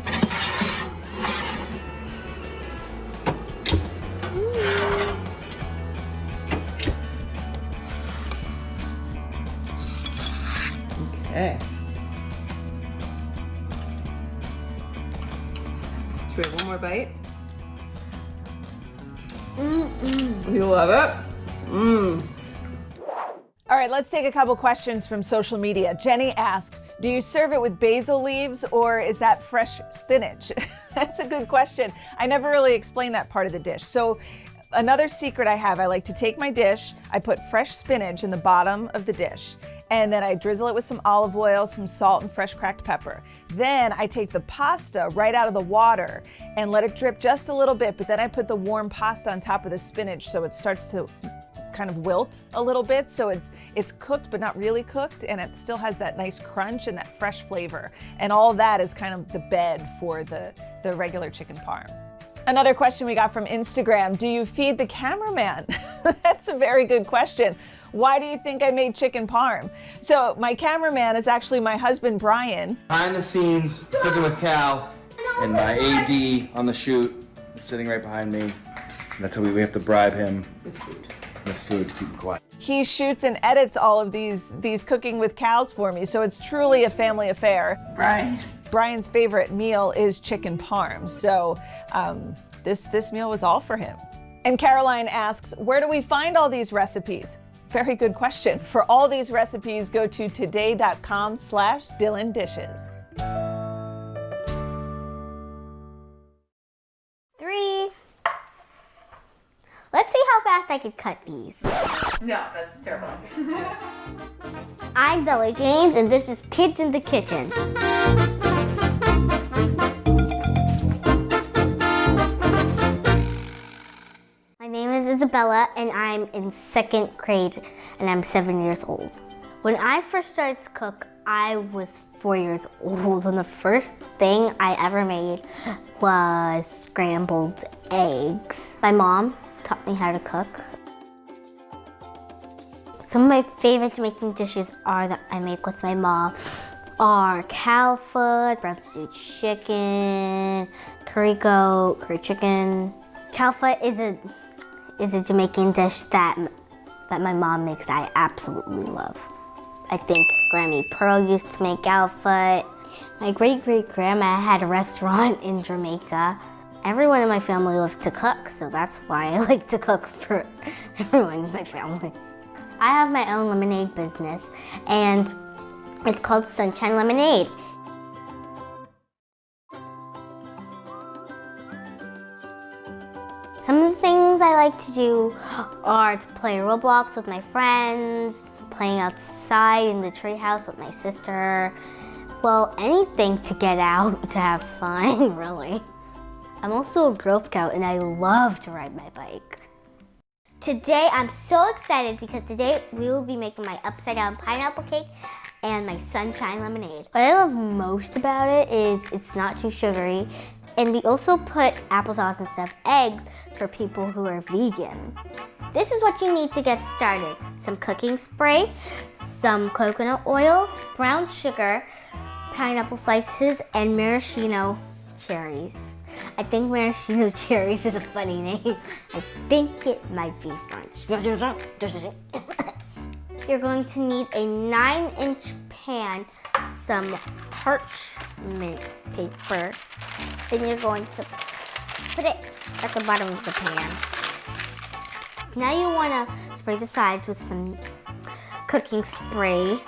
Okay. Should we have one more bite? You love it? All right, let's take a couple questions from social media. Jenny asked, do you serve it with basil leaves or is that fresh spinach? That's a good question. I never really explained that part of the dish. So another secret I have, I like to take my dish, I put fresh spinach in the bottom of the dish, and then I drizzle it with some olive oil, some salt, and fresh cracked pepper. Then I take the pasta right out of the water and let it drip just a little bit, but then I put the warm pasta on top of the spinach so it starts to kind of wilt a little bit, so it's cooked but not really cooked, and it still has that nice crunch and that fresh flavor. And all that is kind of the bed for the regular chicken parm. Another question we got from Instagram, do you feed the cameraman? That's a very good question. Why do you think I made chicken parm? So my cameraman is actually my husband, Brian. Behind the scenes, cooking with Cal, and my AD on the shoot is sitting right behind me. That's how we have to bribe him with food to keep him quiet. He shoots and edits all of these Cooking with Cals for me, so it's truly a family affair. Brian's favorite meal is chicken parm, so this meal was all for him. And Caroline asks, where do we find all these recipes? Very good question. For all these recipes, go to today.com/DylanDishes. 3. Let's see how fast I could cut these. No, that's terrible. I'm Bella James, and this is Kids in the Kitchen. My name is Isabella, and I'm in 2nd grade, and I'm 7 years old. When I first started to cook, I was 4 years old, and the first thing I ever made was scrambled eggs. My mom taught me how to cook. Some of my favorite making dishes that I make with my mom are cow foot, brown stewed chicken, curry goat, curry chicken. Cow foot is a Jamaican dish that my mom makes that I absolutely love. I think Grammy Pearl used to make cow foot. My great-great-grandma had a restaurant in Jamaica. Everyone in my family loves to cook, so that's why I like to cook for everyone in my family. I have my own lemonade business, and it's called Sunshine Lemonade. Some of the things I like to do are to play Roblox with my friends, playing outside in the treehouse with my sister. Well, anything to get out to have fun, really. I'm also a Girl Scout, and I love to ride my bike. Today I'm so excited because today we will be making my upside down pineapple cake and my sunshine lemonade. What I love most about it is it's not too sugary, and we also put applesauce instead of eggs for people who are vegan. This is what you need to get started. Some cooking spray, some coconut oil, brown sugar, pineapple slices, and maraschino cherries. I think maraschino cherries is a funny name. I think it might be French. You're going to need a 9-inch pan, some parchment paper. Then you're going to put it at the bottom of the pan. Now you want to spray the sides with some cooking spray.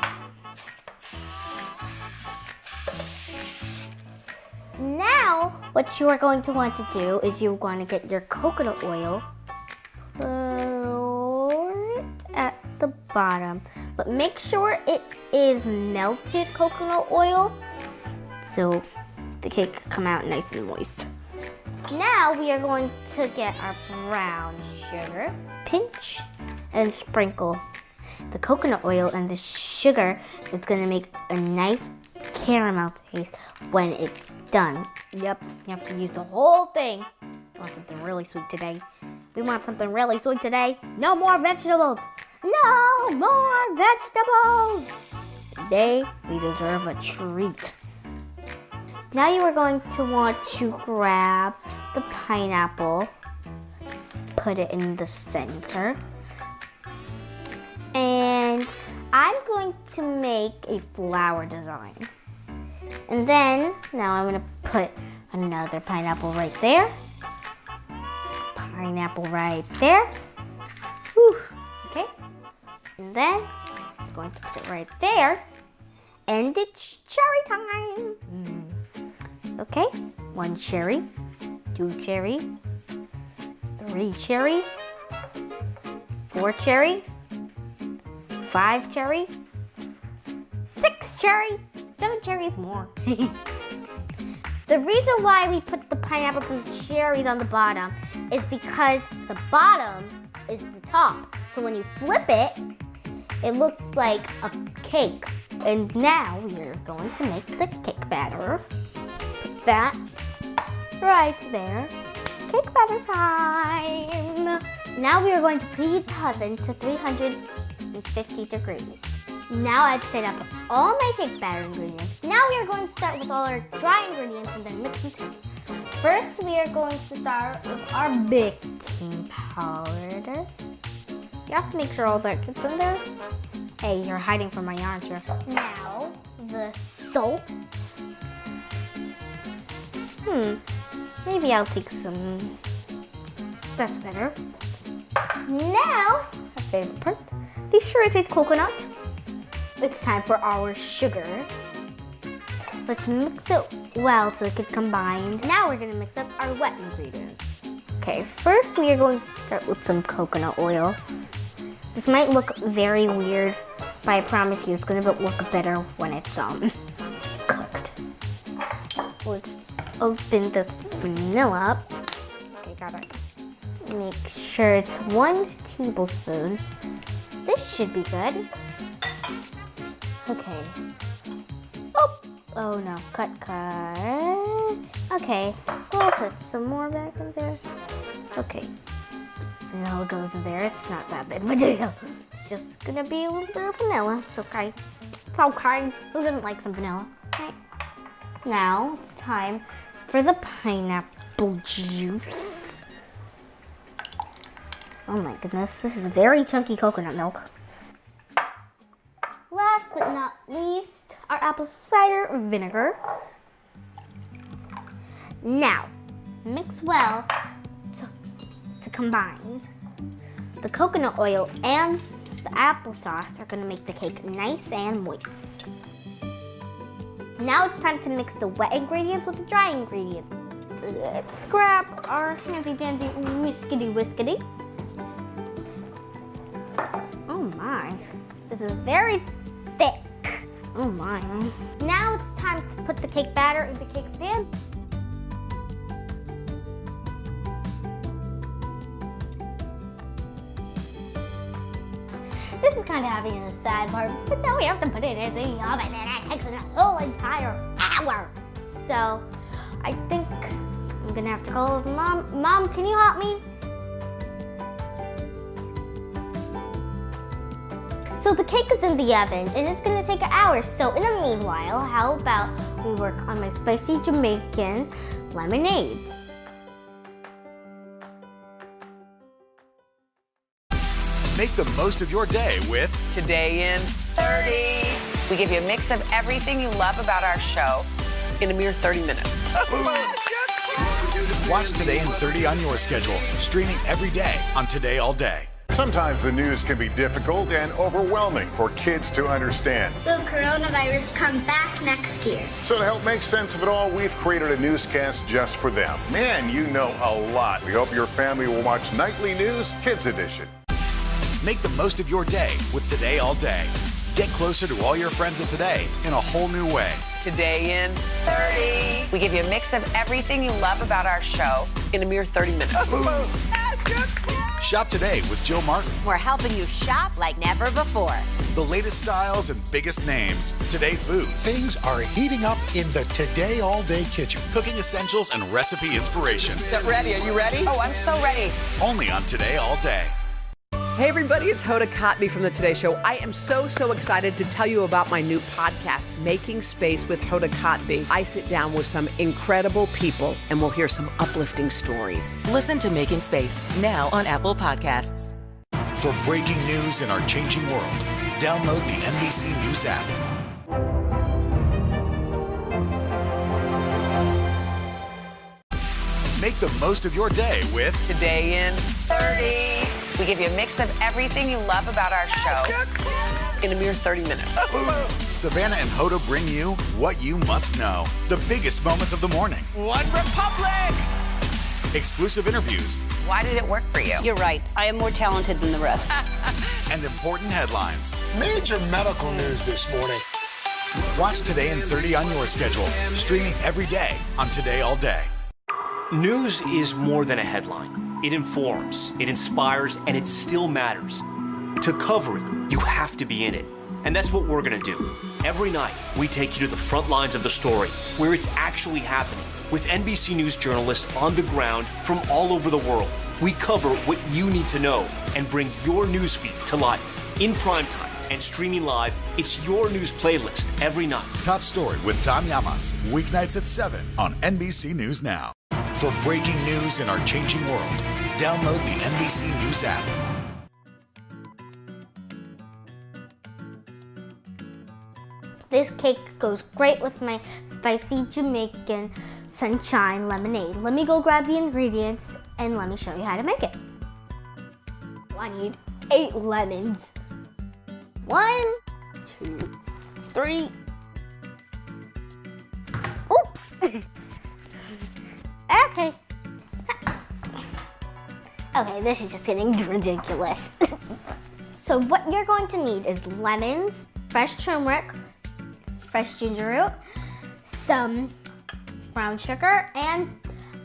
Now, what you are going to want to do is you're going to get your coconut oil, pour it at the bottom, but make sure it is melted coconut oil so the cake can come out nice and moist. Now we are going to get our brown sugar, pinch and sprinkle the coconut oil and the sugar. It's going to make a nice caramel taste when it's done. Yep, you have to use the whole thing. I want something really sweet today. We want something really sweet today. No more vegetables. No more vegetables. Today we deserve a treat. Now you are going to want to grab the pineapple, put it in the center, and I'm going to make a flower design. And then, now I'm going to put another pineapple right there, pineapple right there, whew, okay, and then I'm going to put it right there, and it's cherry time. Okay, 1 cherry, 2 cherry, 3 cherry, 4 cherry, 5 cherry, 6 cherry, 7 cherries more. The reason why we put the pineapples and cherries on the bottom is because the bottom is the top. So when you flip it, it looks like a cake. And now we are going to make the cake batter. Put that right there. Cake batter time. Now we are going to preheat the oven to 350 degrees. Now I've set up all my cake batter ingredients. Now we are going to start with all our dry ingredients and then mix them together. First, we are going to start with our baking powder. You have to make sure all that gets in there. Hey, you're hiding from me, aren't you? Now, the salt. Maybe I'll take some. That's better. Now, my favorite part, the shredded coconut. It's time for our sugar. Let's mix it well so it can combine. Now we're gonna mix up our wet ingredients. Okay, first we are going to start with some coconut oil. This might look very weird, but I promise you it's gonna look better when it's cooked. Let's open this vanilla up. Okay, gotta make sure it's 1 tablespoon. This should be good. Okay. Oh no, cut. Okay, we'll put some more back in there. Okay, vanilla goes in there. It's not that big of a deal. It's just gonna be a little bit of vanilla. It's okay. It's okay. Who doesn't like some vanilla? Right. Now it's time for the pineapple juice. Oh my goodness, this is very chunky coconut milk. Last but not least, our apple cider vinegar. Now, mix well to combine. The coconut oil and the applesauce are going to make the cake nice and moist. Now it's time to mix the wet ingredients with the dry ingredients. Let's grab our handy dandy whiskety. Oh my, this is very thick. Oh my. Now it's time to put the cake batter in the cake pan. This is kind of having a sad part, but now we have to put it in the oven and that takes a whole entire hour. So I think I'm gonna have to call over Mom. Mom, can you help me? So the cake is in the oven and it's gonna take an hour. So in the meanwhile, how about we work on my spicy Jamaican lemonade? Make the most of your day with Today in 30. We give you a mix of everything you love about our show in a mere 30 minutes. Watch Today in 30 on your schedule, streaming every day on Today All Day. Sometimes the news can be difficult and overwhelming for kids to understand. Will coronavirus come back next year? So to help make sense of it all, we've created a newscast just for them. Man, you know a lot. We hope your family will watch Nightly News Kids Edition. Make the most of your day with Today All Day. Get closer to all your friends at Today in a whole new way. Today in 30. We give you a mix of everything you love about our show in a mere 30 minutes. Shop today with Jill Martin. We're helping you shop like never before. The latest styles and biggest names. Today food. Things are heating up in the Today All Day kitchen. Cooking essentials and recipe inspiration. Get ready. Are you ready? Oh, I'm so ready. Only on Today All Day. Hey everybody, it's Hoda Kotb from the Today Show. I am so excited to tell you about my new podcast, Making Space with Hoda Kotb. I sit down with some incredible people and we'll hear some uplifting stories. Listen to Making Space now on Apple Podcasts. For breaking news in our changing world, download the NBC News app. Make the most of your day with Today in 30. We give you a mix of everything you love about our show in a mere 30 minutes. Savannah and Hoda bring you what you must know. The biggest moments of the morning. One Republic! Exclusive interviews. Why did it work for you? You're right. I am more talented than the rest. And important headlines. Major medical news this morning. Watch Today in 30 on your schedule, streaming every day on Today All Day. News is more than a headline. It informs, it inspires, and it still matters. To cover it, you have to be in it. And that's what we're gonna do. Every night, we take you to the front lines of the story, where it's actually happening, with NBC News journalists on the ground from all over the world. We cover what you need to know and bring your newsfeed to life. In primetime and streaming live, it's your news playlist every night. Top Story with Tom Llamas, weeknights at 7 on NBC News Now. For breaking news in our changing world, download the NBC News app. This cake goes great with my spicy Jamaican sunshine lemonade. Let me go grab the ingredients and let me show you how to make it. I need 8 lemons. 1, 2, 3. Oops. Okay. Okay, this is just getting ridiculous. So what you're going to need is lemons, fresh turmeric, fresh ginger root, some brown sugar, and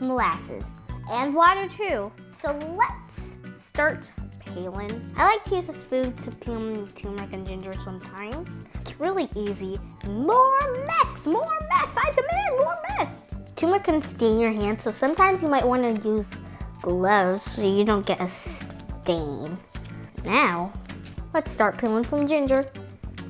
molasses, and water too. So let's start peeling. I like to use a spoon to peel turmeric and ginger sometimes. It's really easy. More mess, I demand more mess. Turmeric can stain your hands, so sometimes you might want to use gloves so you don't get a stain. Now, let's start peeling some ginger.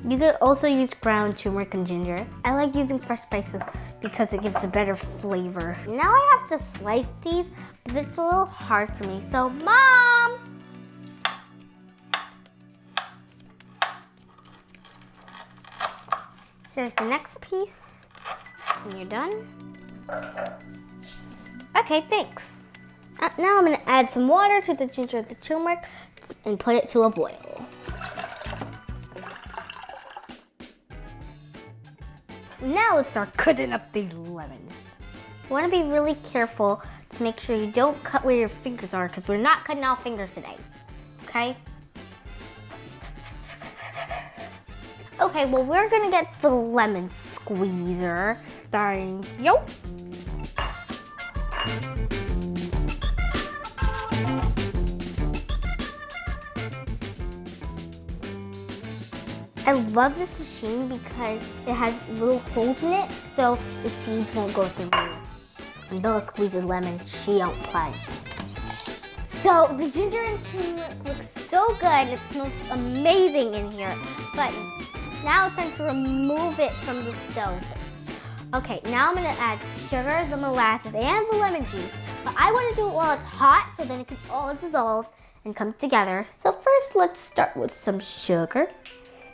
You could also use ground turmeric and ginger. I like using fresh spices because it gives a better flavor. Now I have to slice these, but it's a little hard for me. So, Mom! Here's the next piece. And you're done. Okay, thanks. Now I'm gonna add some water to the ginger and the turmeric and put it to a boil. Now let's start cutting up these lemons. You wanna be really careful to make sure you don't cut where your fingers are because we're not cutting off fingers today, okay? Okay, well we're gonna get the lemon squeezer. Thank you. I love this machine because it has little holes in it so the seeds won't go through. And Bella squeezes lemon, she don't play. So the ginger and turmeric looks so good, it smells amazing in here. But now it's time to remove it from the stove. Okay, now I'm gonna add sugar, the molasses, and the lemon juice. But I wanna do it while it's hot so then it can all dissolve and come together. So first let's start with some sugar.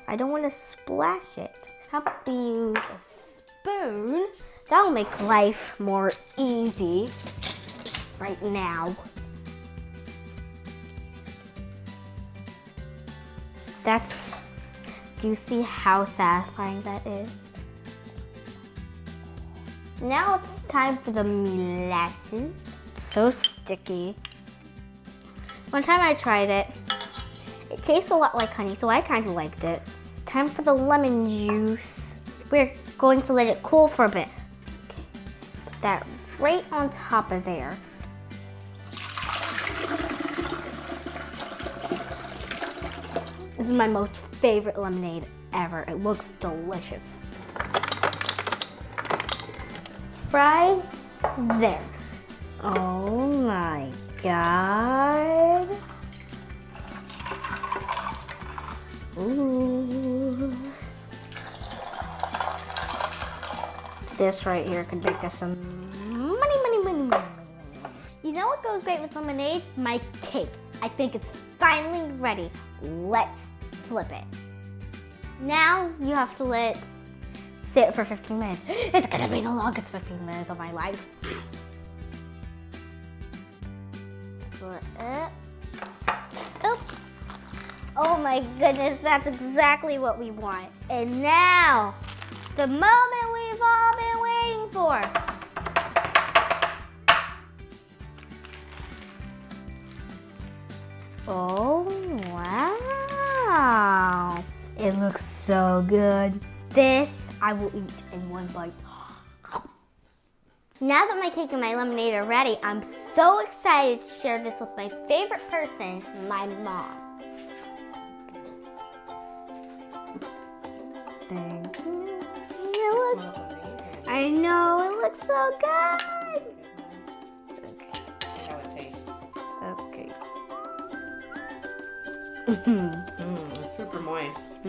I don't wanna splash it. How about we use a spoon? That'll make life more easy right now. Do you see how satisfying that is? Now it's time for the molasses. It's so sticky. One time I tried it. It tastes a lot like honey, so I kind of liked it. Time for the lemon juice. We're going to let it cool for a bit. Okay. Put that right on top of there. This is my most favorite lemonade ever. It looks delicious. Right there. Oh my God. Ooh. This right here could make us some money. You know what goes great with lemonade? My cake. I think it's finally ready. Let's flip it. Now you have to let it sit for 15 minutes. It's gonna be the longest 15 minutes of my life. Oop. Oh my goodness, that's exactly what we want. And now, the moment we've all been waiting for. Oh, wow. It looks so good. This I will eat in one bite. Now that my cake and my lemonade are ready, I'm so excited to share this with my favorite person, my mom. Thank you. It looks, I know, it looks so good. See how it tastes. Okay. It's super moist.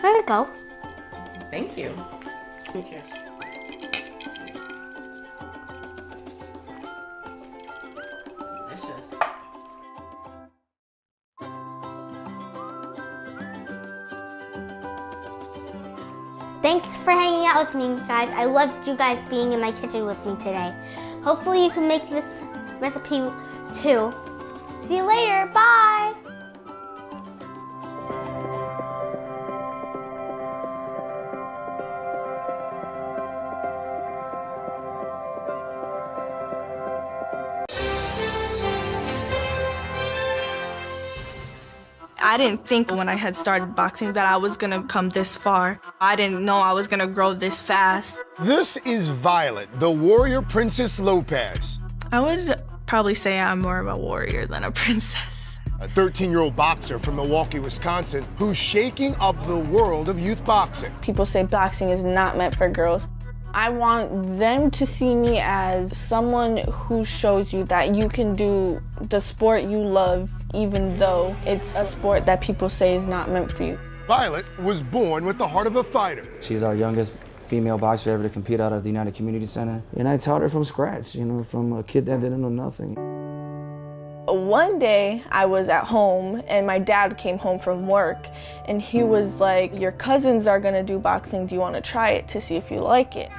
There you go. Thank you. Cheers. Delicious. Thanks for hanging out with me, guys. I loved you guys being in my kitchen with me today. Hopefully you can make this recipe too. See you later. Bye. I didn't think when I had started boxing that I was gonna come this far. I didn't know I was gonna grow this fast. This is Violet, the warrior princess Lopez. I would probably say I'm more of a warrior than a princess. A 13-year-old boxer from Milwaukee, Wisconsin, who's shaking up the world of youth boxing. People say boxing is not meant for girls. I want them to see me as someone who shows you that you can do the sport you love, even though it's a sport that people say is not meant for you. Violet was born with the heart of a fighter. She's our youngest female boxer ever to compete out of the United Community Center. And I taught her from scratch, from a kid that didn't know nothing. One day I was at home and my dad came home from work and he was like, your cousins are gonna do boxing, do you wanna try it to see if you like it?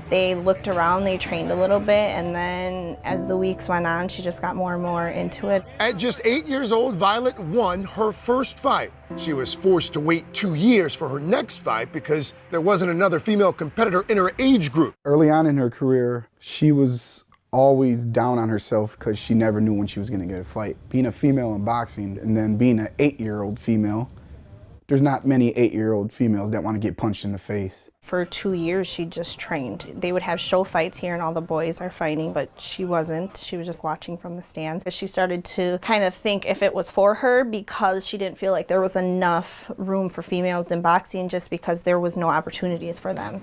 They looked around, they trained a little bit, and then as the weeks went on, she just got more and more into it. At just 8 years old, Violet won her first fight. She was forced to wait 2 years for her next fight because there wasn't another female competitor in her age group. Early on in her career, she was always down on herself because she never knew when she was going to get a fight. Being a female in boxing and then being an 8-year-old female, there's not many 8-year-old females that want to get punched in the face. For 2 years, she just trained. They would have show fights here and all the boys are fighting, but she wasn't. She was just watching from the stands. She started to kind of think if it was for her because she didn't feel like there was enough room for females in boxing just because there was no opportunities for them.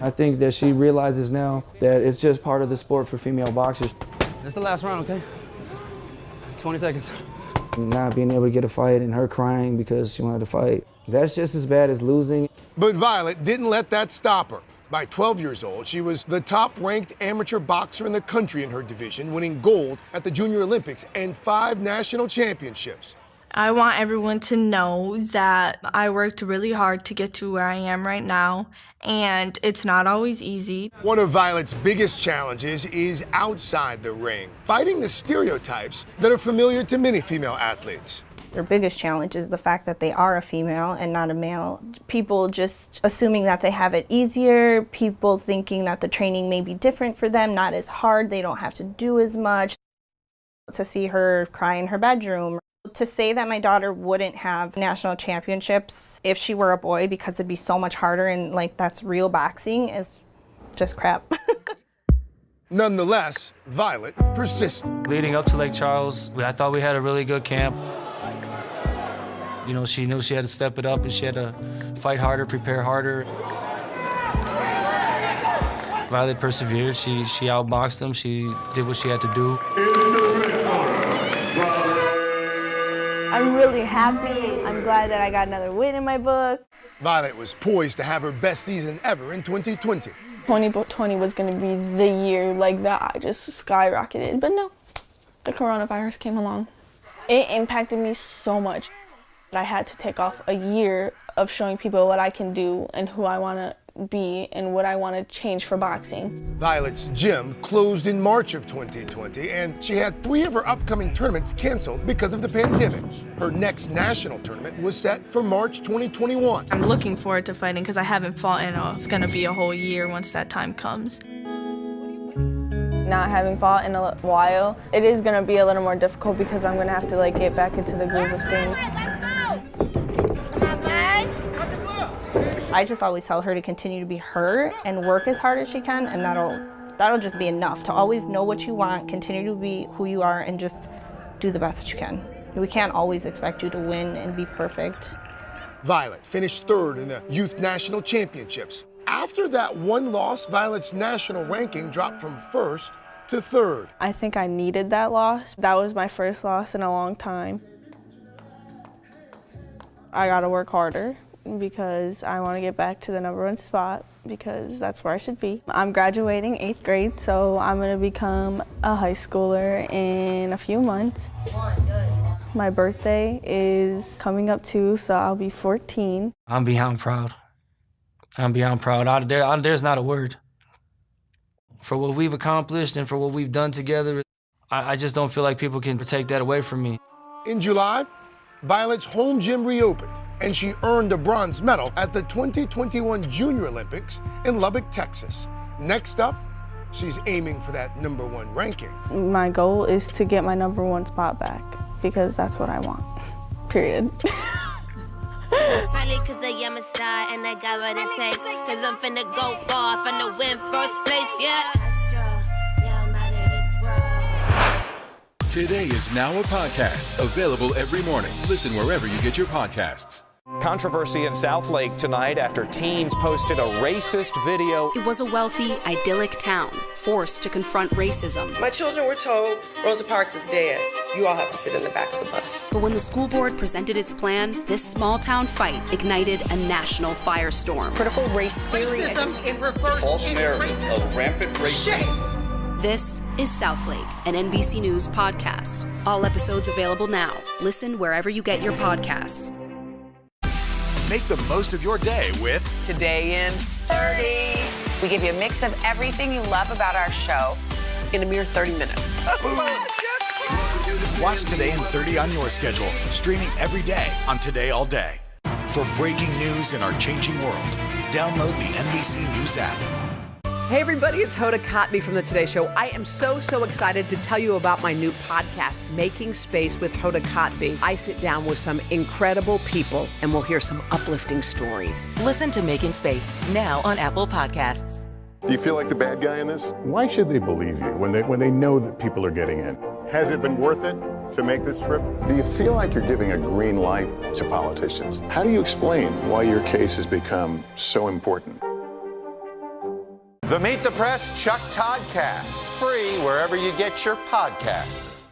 I think that she realizes now that it's just part of the sport for female boxers. That's the last round, okay? 20 seconds. Not being able to get a fight and her crying because she wanted to fight. That's just as bad as losing. But Violet didn't let that stop her. By 12 years old, she was the top-ranked amateur boxer in the country in her division, winning gold at the Junior Olympics and 5 national championships. I want everyone to know that I worked really hard to get to where I am right now, and it's not always easy. One of Violet's biggest challenges is outside the ring, fighting the stereotypes that are familiar to many female athletes. Their biggest challenge is the fact that they are a female and not a male. People just assuming that they have it easier, people thinking that the training may be different for them, not as hard, they don't have to do as much. To see her cry in her bedroom. To say that my daughter wouldn't have national championships if she were a boy because it'd be so much harder and like that's real boxing is just crap. Nonetheless, Violet persisted. Leading up to Lake Charles, I thought we had a really good camp. She knew she had to step it up and she had to fight harder, prepare harder. Violet persevered. She outboxed them. She did what she had to do. I'm really happy. I'm glad that I got another win in my book. Violet was poised to have her best season ever in 2020. 2020 was going to be the year like that. I just skyrocketed. But no, the coronavirus came along. It impacted me so much. I had to take off a year of showing people what I can do and who I want to be and what I want to change for boxing. Violet's gym closed in March of 2020, and she had 3 of her upcoming tournaments canceled because of the pandemic. Her next national tournament was set for March 2021. I'm looking forward to fighting because I haven't fought in it's going to be a whole year once that time comes. Not having fought in a while, it is going to be a little more difficult because I'm going to have to like get back into the groove of things. I just always tell her to continue to be her and work as hard as she can, and that'll just be enough. To always know what you want, continue to be who you are, and just do the best that you can. We can't always expect you to win and be perfect. Violet finished third in the Youth National Championships. After that one loss, Violet's national ranking dropped from first to third. I think I needed that loss. That was my first loss in a long time. I gotta work harder because I want to get back to the #1 spot because that's where I should be. I'm graduating 8th grade, so I'm gonna become a high schooler in a few months. My birthday is coming up too, so I'll be 14. I'm beyond proud. I'm beyond proud. There's not a word. For what we've accomplished and for what we've done together, I just don't feel like people can take that away from me. In July, Violet's home gym reopened, and she earned a bronze medal at the 2021 Junior Olympics in Lubbock, Texas. Next up, she's aiming for that #1 ranking. My goal is to get my #1 spot back because that's what I want, period. Probably cause I am a star and I got what it takes. Cause I'm finna go far, finna win first place, yeah. Today is now a podcast, available every morning. Listen wherever you get your podcasts. Controversy in South Lake tonight after teens posted a racist video. It was a wealthy, idyllic town, forced to confront racism. My children were told Rosa Parks is dead. You all have to sit in the back of the bus. But when the school board presented its plan, this small town fight ignited a national firestorm. Critical race theory. Racism in reverse. False narrative of rampant racism. Shame. This is South Lake, an NBC News podcast. All episodes available now. Listen wherever you get your podcasts. Make the most of your day with Today in 30. We give you a mix of everything you love about our show in a mere 30 minutes. Watch Today in 30 on your schedule, streaming every day on Today All Day. For breaking news in our changing world, download the NBC News app. Hey everybody, it's Hoda Kotb from the Today Show. I am so excited to tell you about my new podcast, Making Space with Hoda Kotb. I sit down with some incredible people and we'll hear some uplifting stories. Listen to Making Space now on Apple Podcasts. Do you feel like the bad guy in this? Why should they believe you when they know that people are getting in? Has it been worth it to make this trip? Do you feel like you're giving a green light to politicians? How do you explain why your case has become so important? The Meet the Press Chuck Toddcast, free wherever you get your podcasts.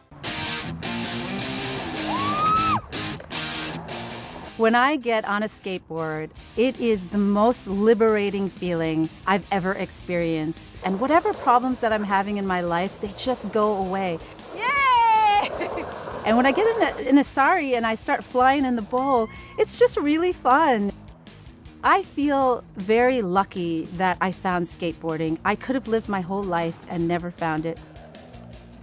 When I get on a skateboard, it is the most liberating feeling I've ever experienced. And whatever problems that I'm having in my life, they just go away. Yay! And when I get in a sari and I start flying in the bowl, it's just really fun. I feel very lucky that I found skateboarding. I could have lived my whole life and never found it.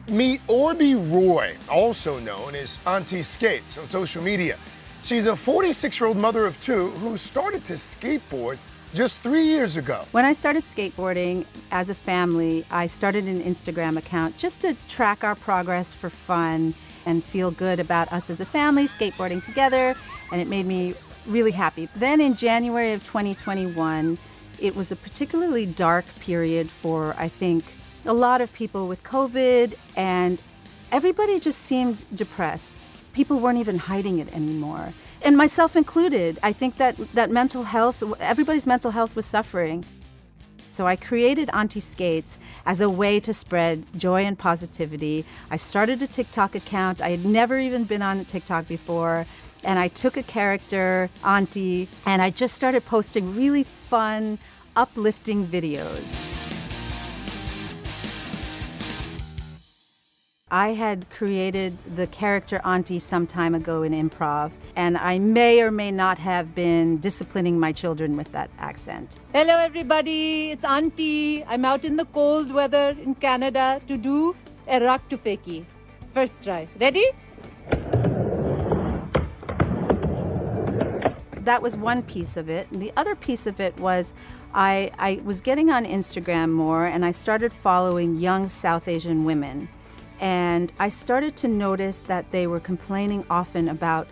Meet Orby Roy, also known as Auntie Skates on social media. She's a 46-year-old mother of two who started to skateboard just 3 years ago. When I started skateboarding as a family, I started an Instagram account just to track our progress for fun and feel good about us as a family skateboarding together, and it made me really happy. Then in January of 2021, it was a particularly dark period for, I think, a lot of people with COVID, and everybody just seemed depressed. People weren't even hiding it anymore, and myself included. I think that mental health, everybody's mental health was suffering. So I created Auntie Skates as a way to spread joy and positivity. I started a TikTok account. I had never even been on TikTok before. And I took a character, Auntie, and I just started posting really fun, uplifting videos. I had created the character Auntie some time ago in improv, and I may or may not have been disciplining my children with that accent. Hello everybody, it's Auntie. I'm out in the cold weather in Canada to do a rock to fakie. First try. Ready? that was one piece of it. And the other piece of it was I was getting on Instagram more, and I started following young South Asian women. And I started to notice that they were complaining often about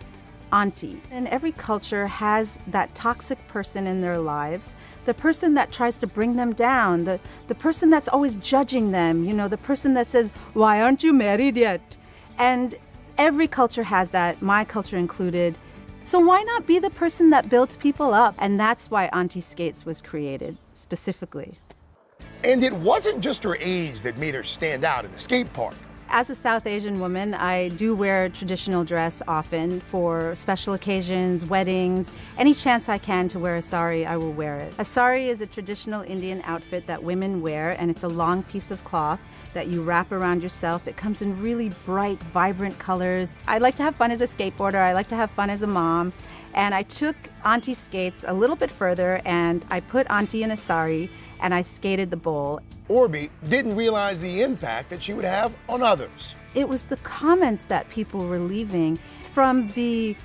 auntie. And every culture has that toxic person in their lives, the person that tries to bring them down, the person that's always judging them, you know, the person that says, "Why aren't you married yet?" And every culture has that, my culture included. So why not be the person that builds people up? And that's why Auntie Skates was created specifically. And it wasn't just her age that made her stand out in the skate park. As a South Asian woman, I do wear traditional dress often for special occasions, weddings. Any chance I can to wear a sari, I will wear it. A sari is a traditional Indian outfit that women wear, and it's a long piece of cloth that you wrap around yourself. It comes in really bright, vibrant colors. I like to have fun as a skateboarder. I like to have fun as a mom. And I took Auntie Skates a little bit further, and I put Auntie in a sari, and I skated the bowl. Orby didn't realize the impact that she would have on others. It was the comments that people were leaving, from the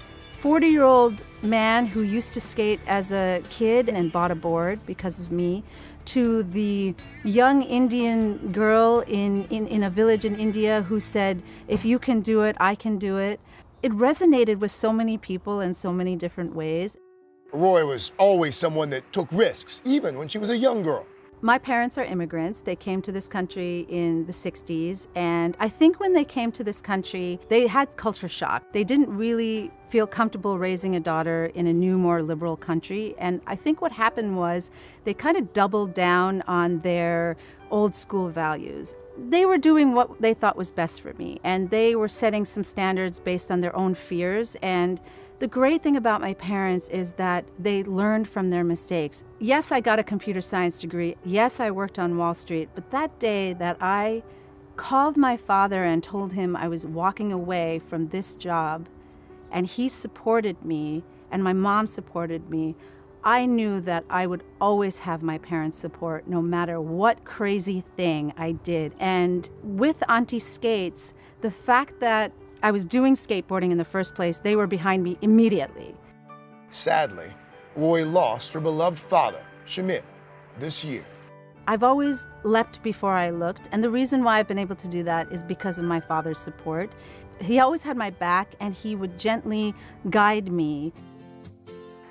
40-year-old man who used to skate as a kid and bought a board because of me, to the young Indian girl in a village in India who said, "If you can do it, I can do it." It resonated with so many people in so many different ways. Roy was always someone that took risks, even when she was a young girl. My parents are immigrants. They came to this country in the 60s, and I think when they came to this country, they had culture shock. They didn't really feel comfortable raising a daughter in a new, more liberal country, and I think what happened was they kind of doubled down on their old school values. They were doing what they thought was best for me, and they were setting some standards based on their own fears. And the great thing about my parents is that they learned from their mistakes. Yes, I got a computer science degree. Yes, I worked on Wall Street. But that day that I called my father and told him I was walking away from this job, and he supported me, and my mom supported me, I knew that I would always have my parents' support no matter what crazy thing I did. And with Auntie Skates, the fact that I was doing skateboarding in the first place, they were behind me immediately. Sadly, Roy lost her beloved father, Shamit, this year. I've always leapt before I looked, and the reason why I've been able to do that is because of my father's support. He always had my back, and he would gently guide me.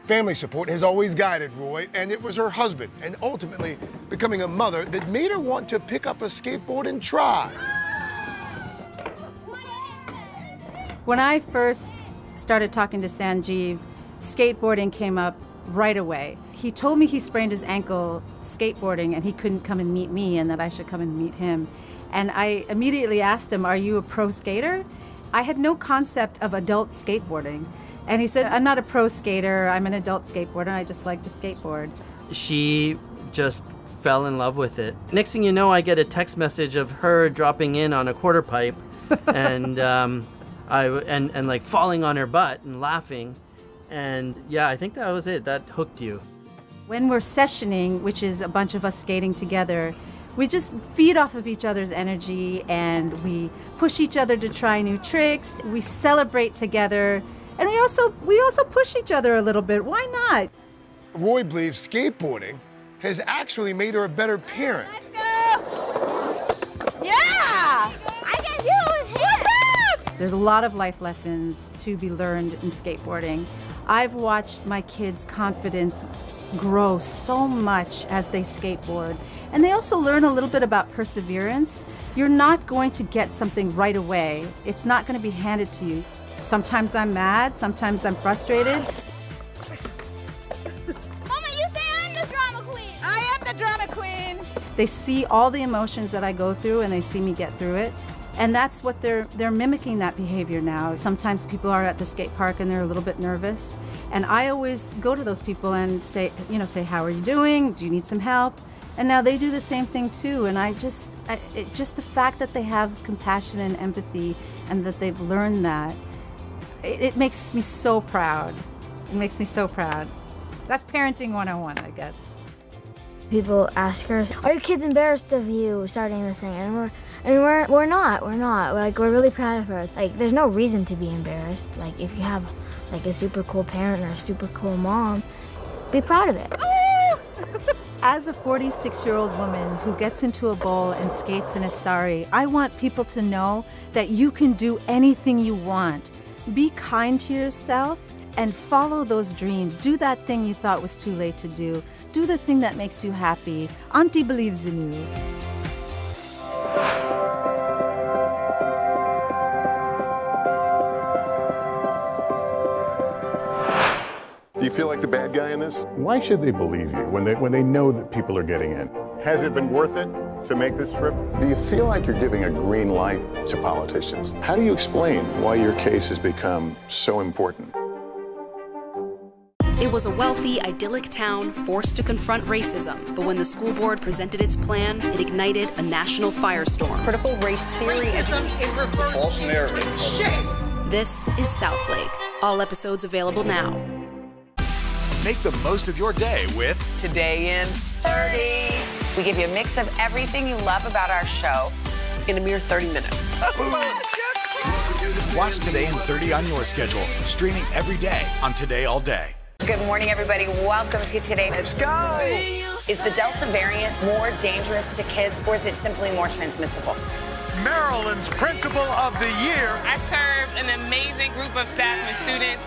Family support has always guided Roy, and it was her husband, and ultimately becoming a mother, that made her want to pick up a skateboard and try. When I first started talking to Sanjeev, skateboarding came up right away. He told me he sprained his ankle skateboarding and he couldn't come and meet me and that I should come and meet him. And I immediately asked him, "Are you a pro skater?" I had no concept of adult skateboarding. And he said, "I'm not a pro skater, I'm an adult skateboarder, I just like to skateboard." She just fell in love with it. Next thing you know, I get a text message of her dropping in on a quarter pipe and and like falling on her butt and laughing. And yeah, I think that was it. That hooked you. When we're sessioning, which is a bunch of us skating together, we just feed off of each other's energy and we push each other to try new tricks. We celebrate together, and we also push each other a little bit. Why not? Roy believes skateboarding has actually made her a better parent. Let's go! Yeah! I can do it! What's up? There's a lot of life lessons to be learned in skateboarding. I've watched my kids' confidence grow so much as they skateboard. And they also learn a little bit about perseverance. You're not going to get something right away. It's not going to be handed to you. Sometimes I'm mad, sometimes I'm frustrated. Mama, you say I'm the drama queen. I am the drama queen. They see all the emotions that I go through and they see me get through it. And that's what they're mimicking that behavior now. Sometimes people are at the skate park and they're a little bit nervous. And I always go to those people and say, how are you doing? Do you need some help? And now they do the same thing too. And just the fact that they have compassion and empathy and that they've learned that, it makes me so proud. It makes me so proud. That's parenting 101, I guess. People ask her, "Are your kids embarrassed of you starting this thing?" And we're not. Like, we're really proud of her. Like, there's no reason to be embarrassed. Like, if you have like a super cool parent or a super cool mom, be proud of it. As a 46-year-old woman who gets into a bowl and skates in a sari, I want people to know that you can do anything you want. Be kind to yourself and follow those dreams. Do that thing you thought was too late to do. Do the thing that makes you happy. Auntie believes in you. Do you feel like the bad guy in this? Why should they believe you when they know that people are getting in? Has it been worth it to make this trip? Do you feel like you're giving a green light to politicians? How do you explain why your case has become so important? It was a wealthy, idyllic town forced to confront racism, but when the school board presented its plan, it ignited a national firestorm. Critical race theory Racism in reverse. False narrative. Shame. This is Southlake. All episodes available now. Make the most of your day with Today in 30. We give you a mix of everything you love about our show in a mere 30 minutes. Watch Today in 30 on your schedule, streaming every day on Today All Day. Good morning, everybody. Welcome to Today. Let's go. Is the Delta variant more dangerous to kids, or is it simply more transmissible? Maryland's Principal of the Year. I serve an amazing group of staff and students.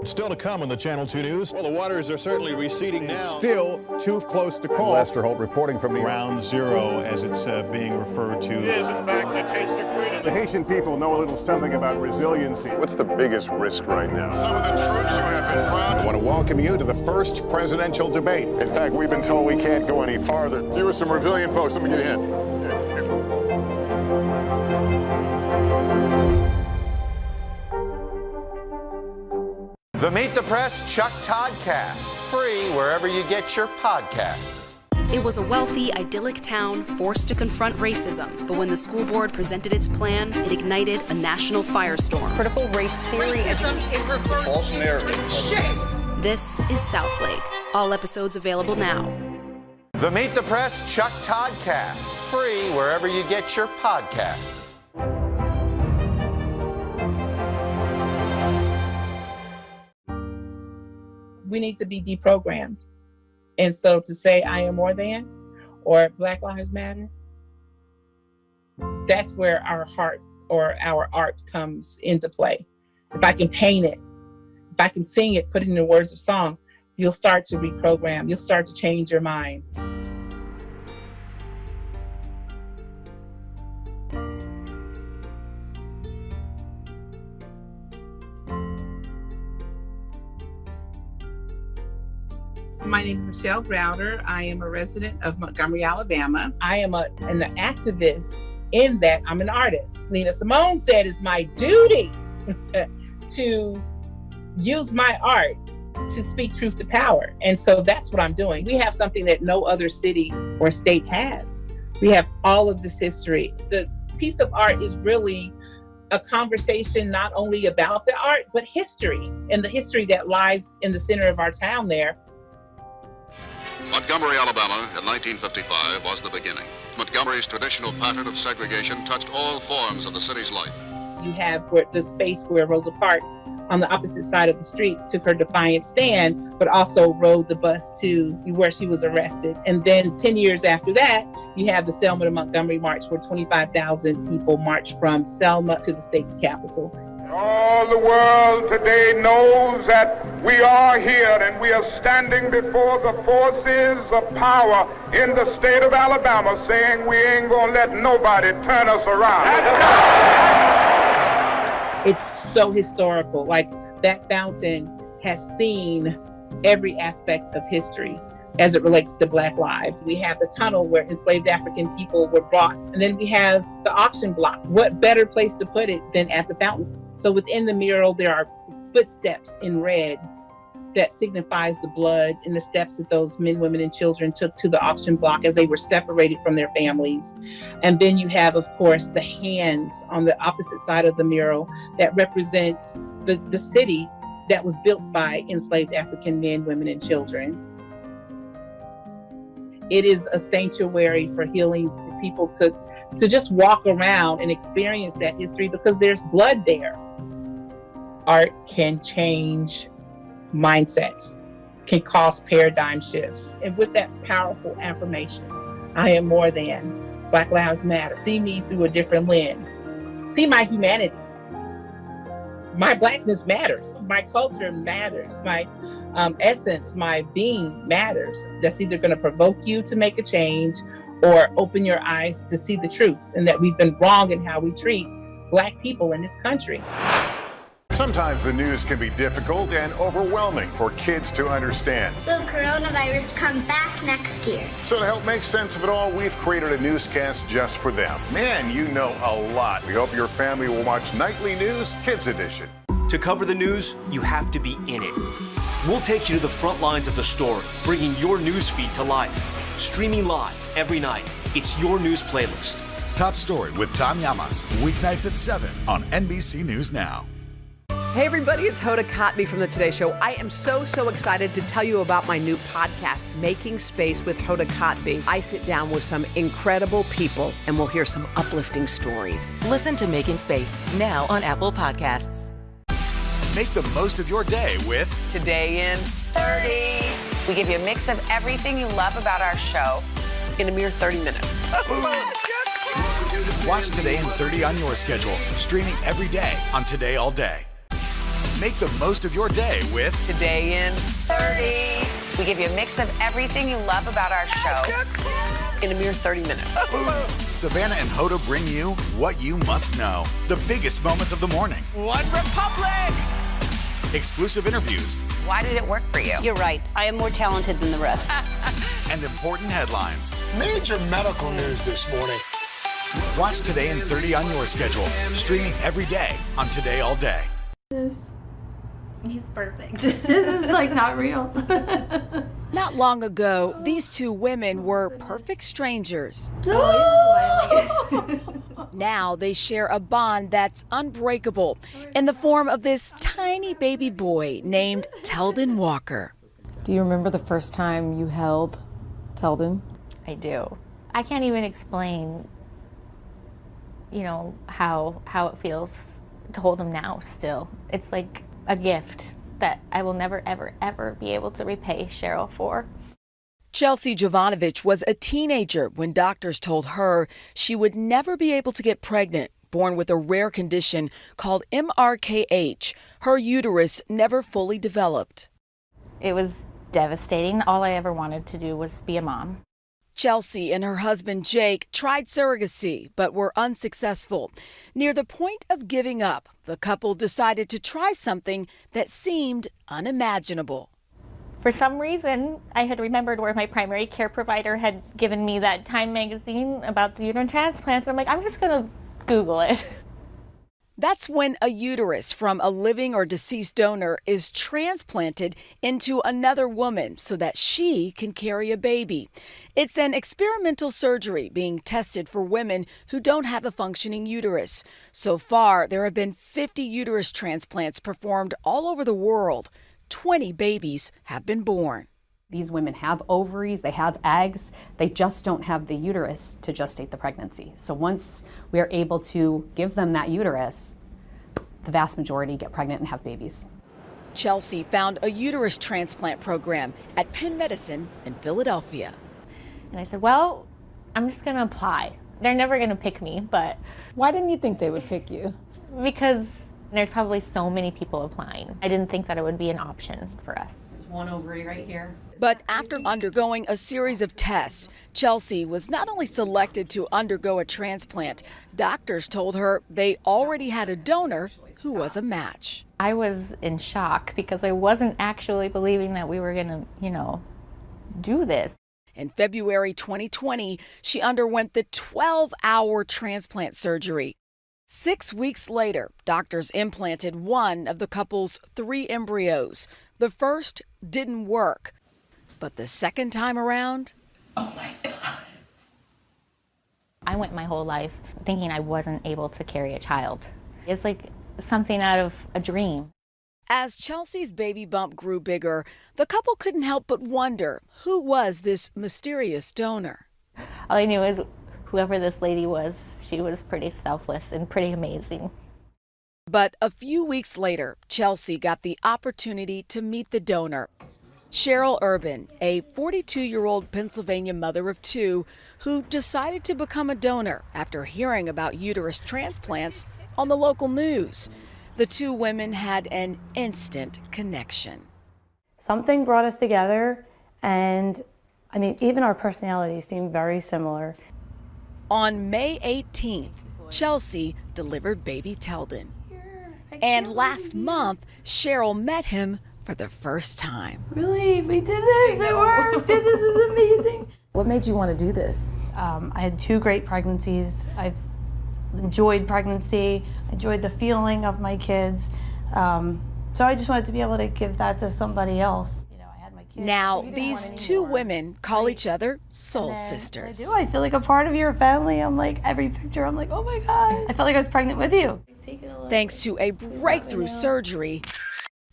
Still to come on the Channel 2 News. Well, the waters are certainly receding now. Still too close to call. Lester Holt reporting from the Ground Zero, as it's being referred to. It is, in fact, the taste of freedom. The Haitian people know a little something about resiliency. What's the biggest risk right now? Some of the troops who have been proud. I want to welcome you to the first presidential debate. In fact, we've been told we can't go any farther. You with some resilient folks, let me get a hint. The Meet the Press Chuck Todd Cast, free wherever you get your podcasts. It was a wealthy, idyllic town forced to confront racism, but when the school board presented its plan, it ignited a national firestorm. Critical race theory. Racism in reverse. False narrative. Shame. This is Southlake. All episodes available now. The Meet the Press Chuck Todd Cast, free wherever you get your podcasts. We need to be deprogrammed. And so to say I am more than, or Black Lives Matter, that's where our heart or our art comes into play. If I can paint it, if I can sing it, put it in the words of song, you'll start to reprogram, you'll start to change your mind. My name is Michelle Browder. I am a resident of Montgomery, Alabama. I am an activist in that I'm an artist. Nina Simone said it's my duty to use my art to speak truth to power. And so that's what I'm doing. We have something that no other city or state has. We have all of this history. The piece of art is really a conversation not only about the art, but history, and the history that lies in the center of our town there. Montgomery, Alabama, in 1955 was the beginning. Montgomery's traditional pattern of segregation touched all forms of the city's life. You have the space where Rosa Parks, on the opposite side of the street, took her defiant stand, but also rode the bus to where she was arrested. And then 10 years after that, you have the Selma to Montgomery March, where 25,000 people marched from Selma to the state's capital. All the world today knows that we are here and we are standing before the forces of power in the state of Alabama, saying we ain't gonna let nobody turn us around. It's so historical. Like, that fountain has seen every aspect of history as it relates to Black lives. We have the tunnel where enslaved African people were brought, and then we have the auction block. What better place to put it than at the fountain? So within the mural, there are footsteps in red that signifies the blood and the steps that those men, women, and children took to the auction block as they were separated from their families. And then you have, of course, the hands on the opposite side of the mural that represents the city that was built by enslaved African men, women, and children. It is a sanctuary for healing, for people to just walk around and experience that history because there's blood there. Art can change mindsets, can cause paradigm shifts. And with that powerful affirmation, I am more than, Black Lives Matter. See me through a different lens. See my humanity. My Blackness matters. My culture matters. My essence, my being matters. That's either going to provoke you to make a change or open your eyes to see the truth and that we've been wrong in how we treat Black people in this country. Sometimes the news can be difficult and overwhelming for kids to understand. Will coronavirus come back next year? So to help make sense of it all, we've created a newscast just for them. Man, you know a lot. We hope your family will watch Nightly News Kids Edition. To cover the news, you have to be in it. We'll take you to the front lines of the story, bringing your news feed to life. Streaming live every night. It's your news playlist. Top Story with Tom Llamas, weeknights at 7 on NBC News Now. Hey everybody, it's Hoda Kotb from The Today Show. I am so excited to tell you about my new podcast, Making Space with Hoda Kotb. I sit down with some incredible people and we'll hear some uplifting stories. Listen to Making Space now on Apple Podcasts. Make the most of your day with Today in 30. We give you a mix of everything you love about our show in a mere 30 minutes. Watch Today in 30 on your schedule, streaming every day on Today All Day. Make the most of your day with Today in 30. We give you a mix of everything you love about our show in a mere 30 minutes. Savannah and Hoda bring you what you must know. The biggest moments of the morning. One Republic! Exclusive interviews. Why did it work for you? You're right. I am more talented than the rest. And important headlines. Major medical news this morning. Watch Today in 30 on your schedule, streaming every day on Today All Day. He's perfect. This is like not real. Not long ago, these two women were perfect strangers. Now they share a bond that's unbreakable in the form of this tiny baby boy named Teldon Walker. Do you remember the first time you held Teldon? I do. I can't even explain, how it feels to hold him now still. It's like a gift that I will never, ever, ever be able to repay Cheryl for. Chelsea Jovanovich was a teenager when doctors told her she would never be able to get pregnant, born with a rare condition called MRKH. Her uterus never fully developed. It was devastating. All I ever wanted to do was be a mom. Chelsea and her husband Jake tried surrogacy, but were unsuccessful. Near the point of giving up, the couple decided to try something that seemed unimaginable. For some reason, I had remembered where my primary care provider had given me that Time magazine about the uterine transplants. I'm like, I'm just going to Google it. That's when a uterus from a living or deceased donor is transplanted into another woman so that she can carry a baby. It's an experimental surgery being tested for women who don't have a functioning uterus. So far, there have been 50 uterus transplants performed all over the world. 20 babies have been born. These women have ovaries, they have eggs, they just don't have the uterus to gestate the pregnancy. So once we are able to give them that uterus, the vast majority get pregnant and have babies. Chelsea found a uterus transplant program at Penn Medicine in Philadelphia. And I said, well, I'm just gonna apply. They're never gonna pick me, but. Why didn't you think they would pick you? Because there's probably so many people applying. I didn't think that it would be an option for us. One ovary right here. But after undergoing a series of tests, Chelsea was not only selected to undergo a transplant, doctors told her they already had a donor who was a match. I was in shock because I wasn't actually believing that we were gonna, do this. In February 2020, she underwent the 12-hour transplant surgery. 6 weeks later, doctors implanted one of the couple's 3 embryos. The first didn't work, but the second time around, oh my God. I went my whole life thinking I wasn't able to carry a child. It's like something out of a dream. As Chelsea's baby bump grew bigger, the couple couldn't help but wonder who was this mysterious donor. All I knew is whoever this lady was, she was pretty selfless and pretty amazing. But a few weeks later, Chelsea got the opportunity to meet the donor. Cheryl Urban, a 42-year-old Pennsylvania mother of two who decided to become a donor after hearing about uterus transplants on the local news. The two women had an instant connection. Something brought us together, and I mean, even our personalities seemed very similar. On May 18th, Chelsea delivered baby Teldon. And last month, Cheryl met him for the first time. Really? We did this? It worked! This is amazing! What made you want to do this? I had 2 great pregnancies. I've enjoyed pregnancy, enjoyed the feeling of my kids. So I just wanted to be able to give that to somebody else. Now, these two women call each other soul sisters. I feel like a part of your family. I'm like, every picture, I'm like, oh my God. I felt like I was pregnant with you. Thanks to a breakthrough surgery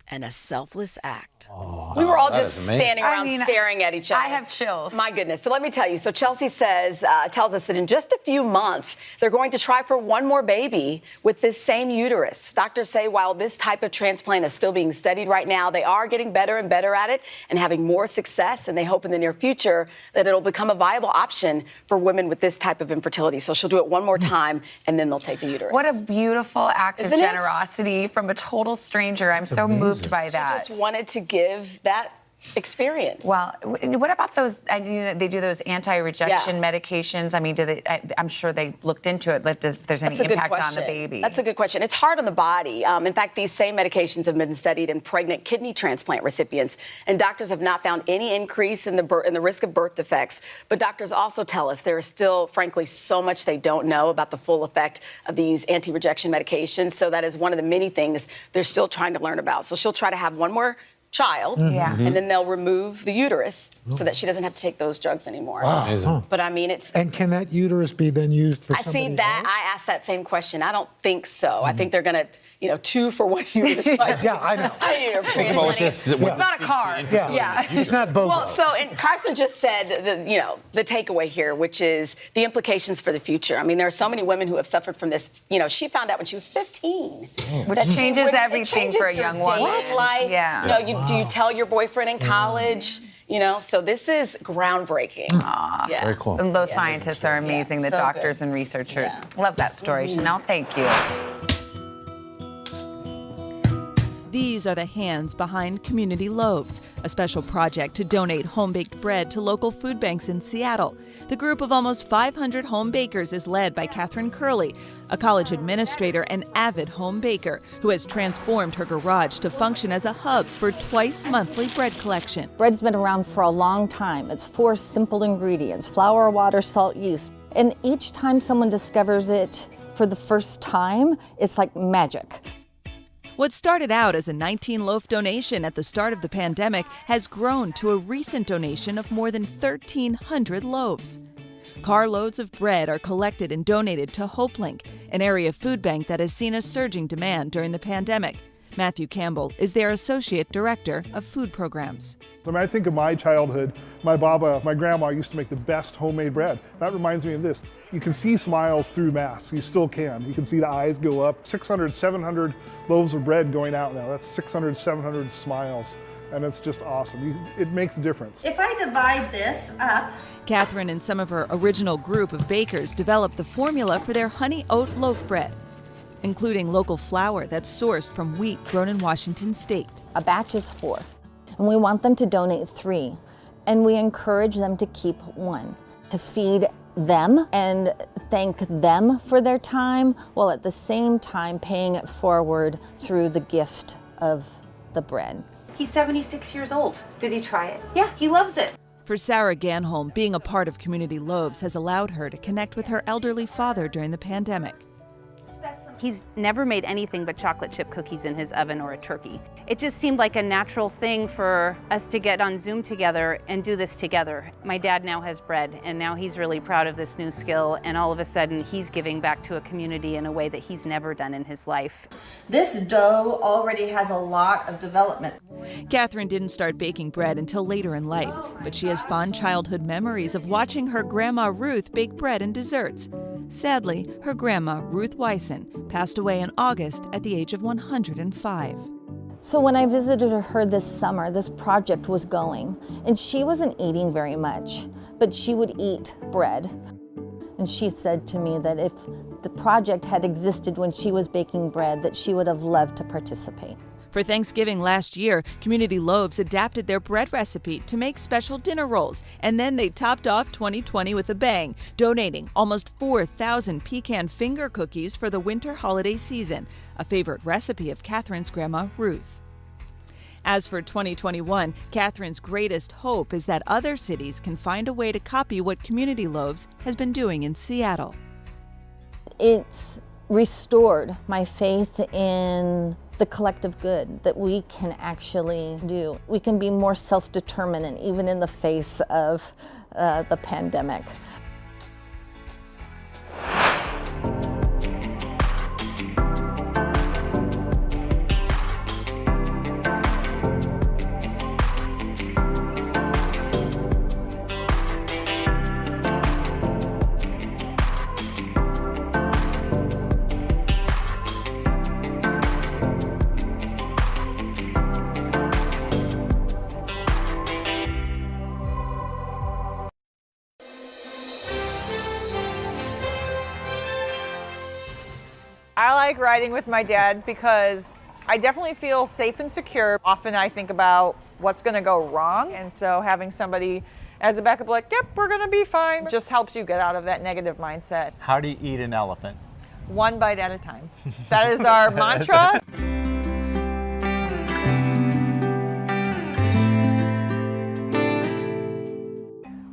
and a selfless act. We were all just standing around staring at each other. I have chills. My goodness. So let me tell you. So Chelsea tells us that in just a few months, they're going to try for one more baby with this same uterus. Doctors say while this type of transplant is still being studied right now, they are getting better and better at it and having more success. And they hope in the near future that it'll become a viable option for women with this type of infertility. So she'll do it one more time and then they'll take the uterus. What a beautiful act Isn't of it? generosity from a total stranger. I'm so moved by that. She just wanted to give that experience. Well, what about those? They do those anti-rejection medications. I mean, I'm sure they've looked into it. If there's any impact on the baby. That's a good question. It's hard on the body. In fact, these same medications have been studied in pregnant kidney transplant recipients, and doctors have not found any increase in the risk of birth defects. But doctors also tell us there is still, frankly, so much they don't know about the full effect of these anti-rejection medications. So that is one of the many things they're still trying to learn about. So she'll try to have one more child, and then they'll remove the uterus so that she doesn't have to take those drugs anymore. Wow. But I mean, it's... And can that uterus be then used for somebody I see that. else? I asked that same question. I don't think so. I think they're going to, 2 for 1 uterus. Yeah, I know. It's not a car. Yeah. It's not both. Well, and Carson just said, the takeaway here, which is the implications for the future. I mean, there are so many women who have suffered from this. She found out when she was 15. Which changes everything for a young woman. Life. Yeah. Do you tell your boyfriend in college? So this is groundbreaking. Yeah. Very cool. And those scientists are amazing, the so doctors good. and researchers. Love that story, Chanel. Thank you. These are the hands behind Community Loaves, a special project to donate home-baked bread to local food banks in Seattle. The group of almost 500 home bakers is led by Catherine Curley, a college administrator and avid home baker who has transformed her garage to function as a hub for twice-monthly bread collection. Bread's been around for a long time. It's 4 simple ingredients: flour, water, salt, yeast. And each time someone discovers it for the first time, it's like magic. What started out as a 19-loaf donation at the start of the pandemic has grown to a recent donation of more than 1,300 loaves. Carloads of bread are collected and donated to HopeLink, an area food bank that has seen a surging demand during the pandemic. Matthew Campbell is their Associate Director of Food Programs. When I think of my childhood, my grandma used to make the best homemade bread. That reminds me of this. You can see smiles through masks. You still can. You can see the eyes go up. 600, 700 loaves of bread going out now. That's 600, 700 smiles. And it's just awesome. It makes a difference. If I divide this up... Catherine and some of her original group of bakers developed the formula for their honey oat loaf bread, including local flour that's sourced from wheat grown in Washington state. A batch is 4, and we want them to donate 3, and we encourage them to keep 1 to feed them and thank them for their time, while at the same time paying it forward through the gift of the bread. He's 76 years old. Did he try it? Yeah, he loves it. For Sarah Ganholm, being a part of Community Loaves has allowed her to connect with her elderly father during the pandemic. He's never made anything but chocolate chip cookies in his oven or a turkey. It just seemed like a natural thing for us to get on Zoom together and do this together. My dad now has bread, and now he's really proud of this new skill, and all of a sudden he's giving back to a community in a way that he's never done in his life. This dough already has a lot of development. Catherine didn't start baking bread until later in life, but she has fond childhood memories of watching her grandma Ruth bake bread and desserts. Sadly, her grandma, Ruth Wyson, passed away in August at the age of 105. So when I visited her this summer, this project was going, and she wasn't eating very much, but she would eat bread. And she said to me that if the project had existed when she was baking bread, that she would have loved to participate. For Thanksgiving last year, Community Loaves adapted their bread recipe to make special dinner rolls, and then they topped off 2020 with a bang, donating almost 4,000 pecan finger cookies for the winter holiday season, a favorite recipe of Catherine's grandma, Ruth. As for 2021, Catherine's greatest hope is that other cities can find a way to copy what Community Loaves has been doing in Seattle. It's restored my faith in the collective good that we can actually do. We can be more self-determined, even in the face of the pandemic. I like riding with my dad because I definitely feel safe and secure. Often I think about what's going to go wrong, and so having somebody as a backup like, yep, we're going to be fine, just helps you get out of that negative mindset. How do you eat an elephant? One bite at a time. That is our mantra.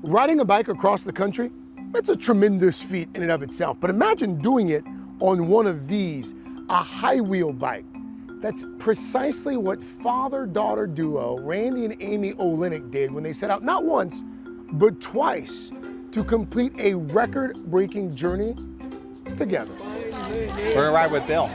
Riding a bike across the country, that's a tremendous feat in and of itself. But imagine doing it on one of these, a high wheel bike. That's precisely what father-daughter duo Randy and Amy Olenek did when they set out not once, but twice to complete a record-breaking journey together. We're gonna ride with Bill.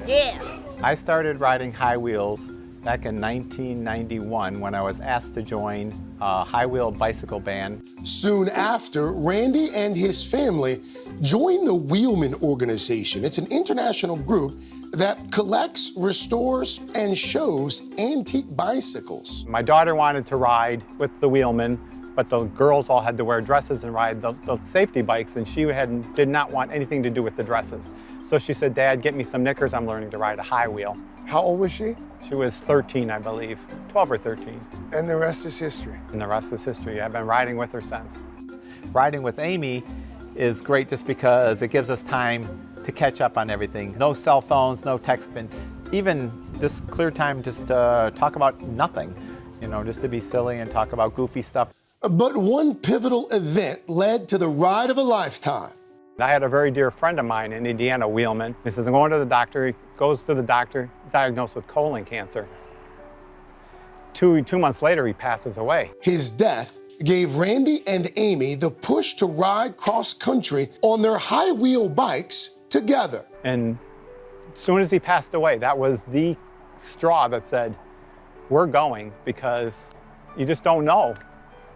Yeah. I started riding high wheels back in 1991 when I was asked to join a high wheel bicycle band. Soon after, Randy and his family joined the Wheelman Organization. It's an international group that collects, restores, and shows antique bicycles. My daughter wanted to ride with the Wheelman, but the girls all had to wear dresses and ride the safety bikes, and she did not want anything to do with the dresses. So she said, Dad, get me some knickers, I'm learning to ride a high wheel. How old was she? She was 13, I believe, 12 or 13. And the rest is history. And the rest is history. I've been riding with her since. Riding with Amy is great just because it gives us time to catch up on everything. No cell phones, no texting, even just clear time just to talk about nothing, you know, just to be silly and talk about goofy stuff. But one pivotal event led to the ride of a lifetime. I had a very dear friend of mine in Indiana, Wheelman. He says, I'm going to the doctor. He goes to the doctor, diagnosed with colon cancer. Two months later, he passes away. His death gave Randy and Amy the push to ride cross-country on their high-wheel bikes together. And as soon as he passed away, that was the straw that said, we're going, because you just don't know.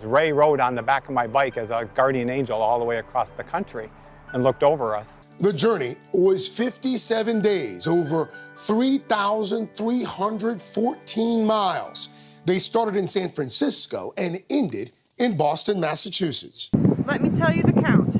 Ray rode on the back of my bike as a guardian angel all the way across the country and looked over us. The journey was 57 days, over 3,314 miles. They started in San Francisco and ended in Boston, Massachusetts. Let me tell you the count.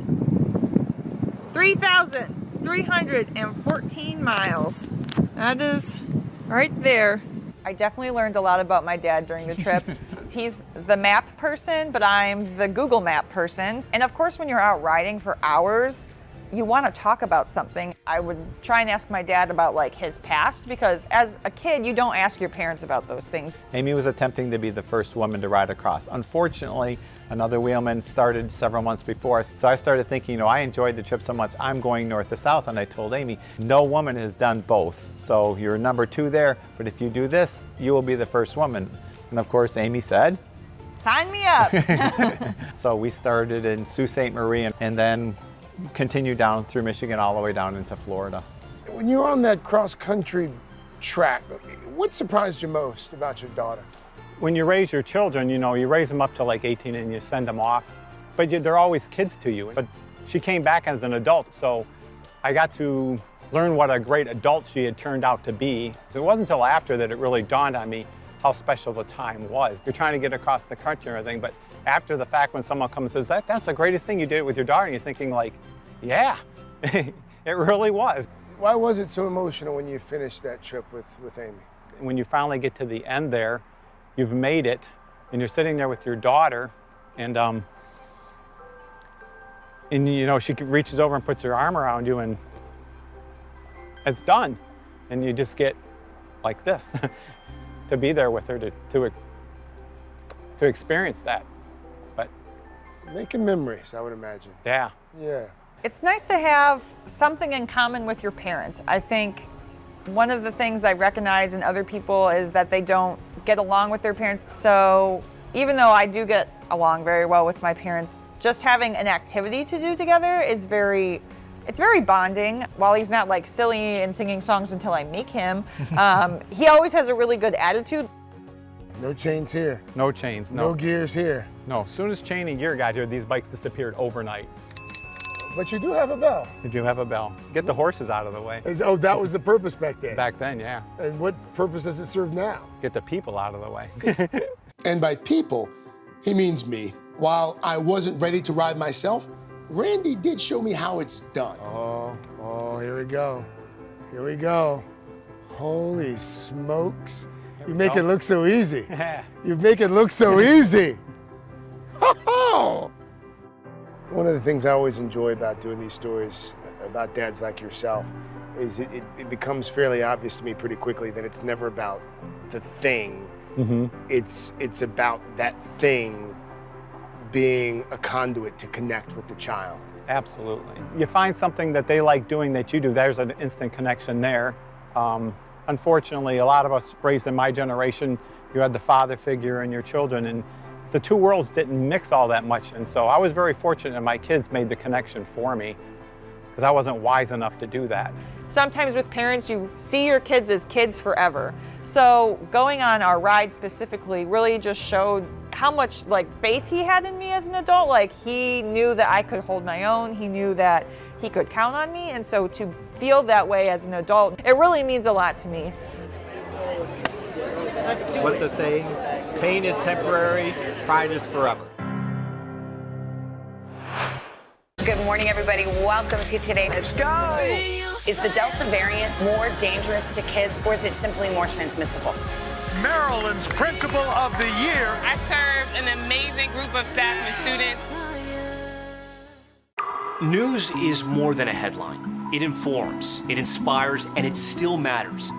3,314 miles. That is right there. I definitely learned a lot about my dad during the trip. He's the map person, but I'm the Google Map person. And of course, when you're out riding for hours, you want to talk about something. I would try and ask my dad about like his past, because as a kid, you don't ask your parents about those things. Amy was attempting to be the first woman to ride across. Unfortunately, another wheelman started several months before us. So I started thinking, you know, I enjoyed the trip so much, I'm going north to south. And I told Amy, no woman has done both. So you're number 2 there, but if you do this, you will be the first woman. And of course, Amy said, sign me up. So we started in Sault Ste. Marie and then continued down through Michigan all the way down into Florida. When you were on that cross-country track, what surprised you most about your daughter? When you raise your children, you know, you raise them up to like 18 and you send them off, but they're always kids to you. But she came back as an adult, so I got to learn what a great adult she had turned out to be. So it wasn't until after that it really dawned on me how special the time was. You're trying to get across the country and everything, but after the fact, when someone comes and says, that's the greatest thing you did with your daughter, and you're thinking like, yeah, it really was. Why was it so emotional when you finished that trip with Amy? When you finally get to the end there, you've made it, and you're sitting there with your daughter, and you know, she reaches over and puts her arm around you, and it's done. And you just get like this, to be there with her, to experience that. But making memories, I would imagine. Yeah. Yeah. It's nice to have something in common with your parents. I think one of the things I recognize in other people is that they don't get along with their parents. So even though I do get along very well with my parents, just having an activity to do together is very bonding. While he's not like silly and singing songs until I make him, he always has a really good attitude. No chains here. No chains, no. No gears here. No, as soon as chain and gear got here, these bikes disappeared overnight. But you do have a bell. You do have a bell. Get the horses out of the way. Oh, that was the purpose back then? Back then, yeah. And what purpose does it serve now? Get the people out of the way. And by people, he means me. While I wasn't ready to ride myself, Randy did show me how it's done. Oh, here we go. Here we go. Holy smokes. You make it look so easy. You make it look so easy. One of the things I always enjoy about doing these stories about dads like yourself is it becomes fairly obvious to me pretty quickly that it's never about the thing. Mm-hmm. It's about that thing being a conduit to connect with the child. Absolutely. You find something that they like doing that you do, there's an instant connection there. Unfortunately, a lot of us raised in my generation, you had the father figure in your children, and the two worlds didn't mix all that much. And so I was very fortunate that my kids made the connection for me, because I wasn't wise enough to do that. Sometimes with parents, you see your kids as kids forever. So going on our ride specifically really just showed how much like faith he had in me as an adult. Like he knew that I could hold my own. He knew that he could count on me. And so to feel that way as an adult, it really means a lot to me. What's the saying? Pain is temporary, pride is forever. Good morning, everybody. Welcome to today. Let's go. Is the Delta variant more dangerous to kids, or is it simply more transmissible? Maryland's Principal of the Year. I served an amazing group of staff and students. News is more than a headline. It informs, it inspires, and it still matters.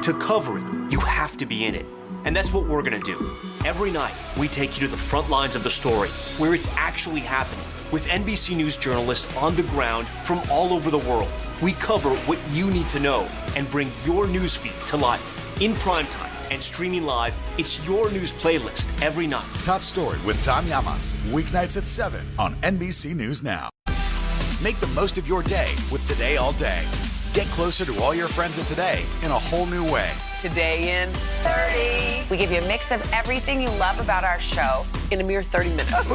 To cover it, you have to be in it. And that's what we're gonna do. Every night, we take you to the front lines of the story, where it's actually happening, with NBC News journalists on the ground from all over the world. We cover what you need to know and bring your newsfeed to life. In primetime and streaming live, it's your news playlist every night. Top Story with Tom Llamas, weeknights at 7 on NBC News Now. Make the most of your day with Today All Day. Get closer to all your friends at Today in a whole new way. Today in 30. We give you a mix of everything you love about our show in a mere 30 minutes.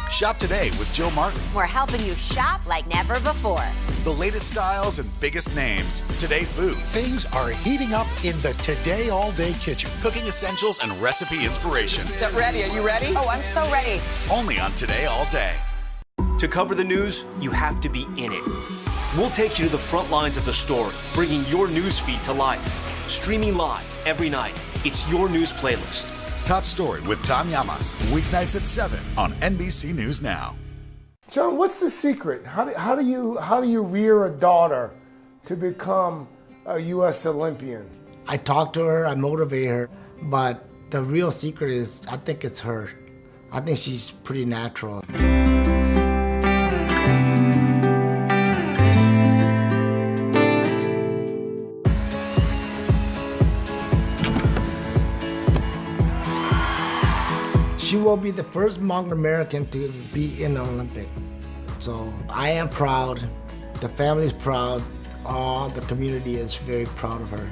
Shop today with Jill Martin. We're helping you shop like never before. The latest styles and biggest names. Today Food. Things are heating up in the Today All Day kitchen. Cooking essentials and recipe inspiration. Get ready. Are you ready? Oh, I'm so ready. Only on Today All Day. To cover the news, you have to be in it. We'll take you to the front lines of the story, bringing your newsfeed to life. Streaming live every night. It's your news playlist. Top Story with Tom Llamas, weeknights at 7 on NBC News Now. John, what's the secret? How do you rear a daughter to become a U.S. Olympian? I talk to her, I motivate her, but the real secret is, I think it's her. I think she's pretty natural. She will be the first Hmong American to be in the Olympic. So I am proud, the family's proud, all the community is very proud of her.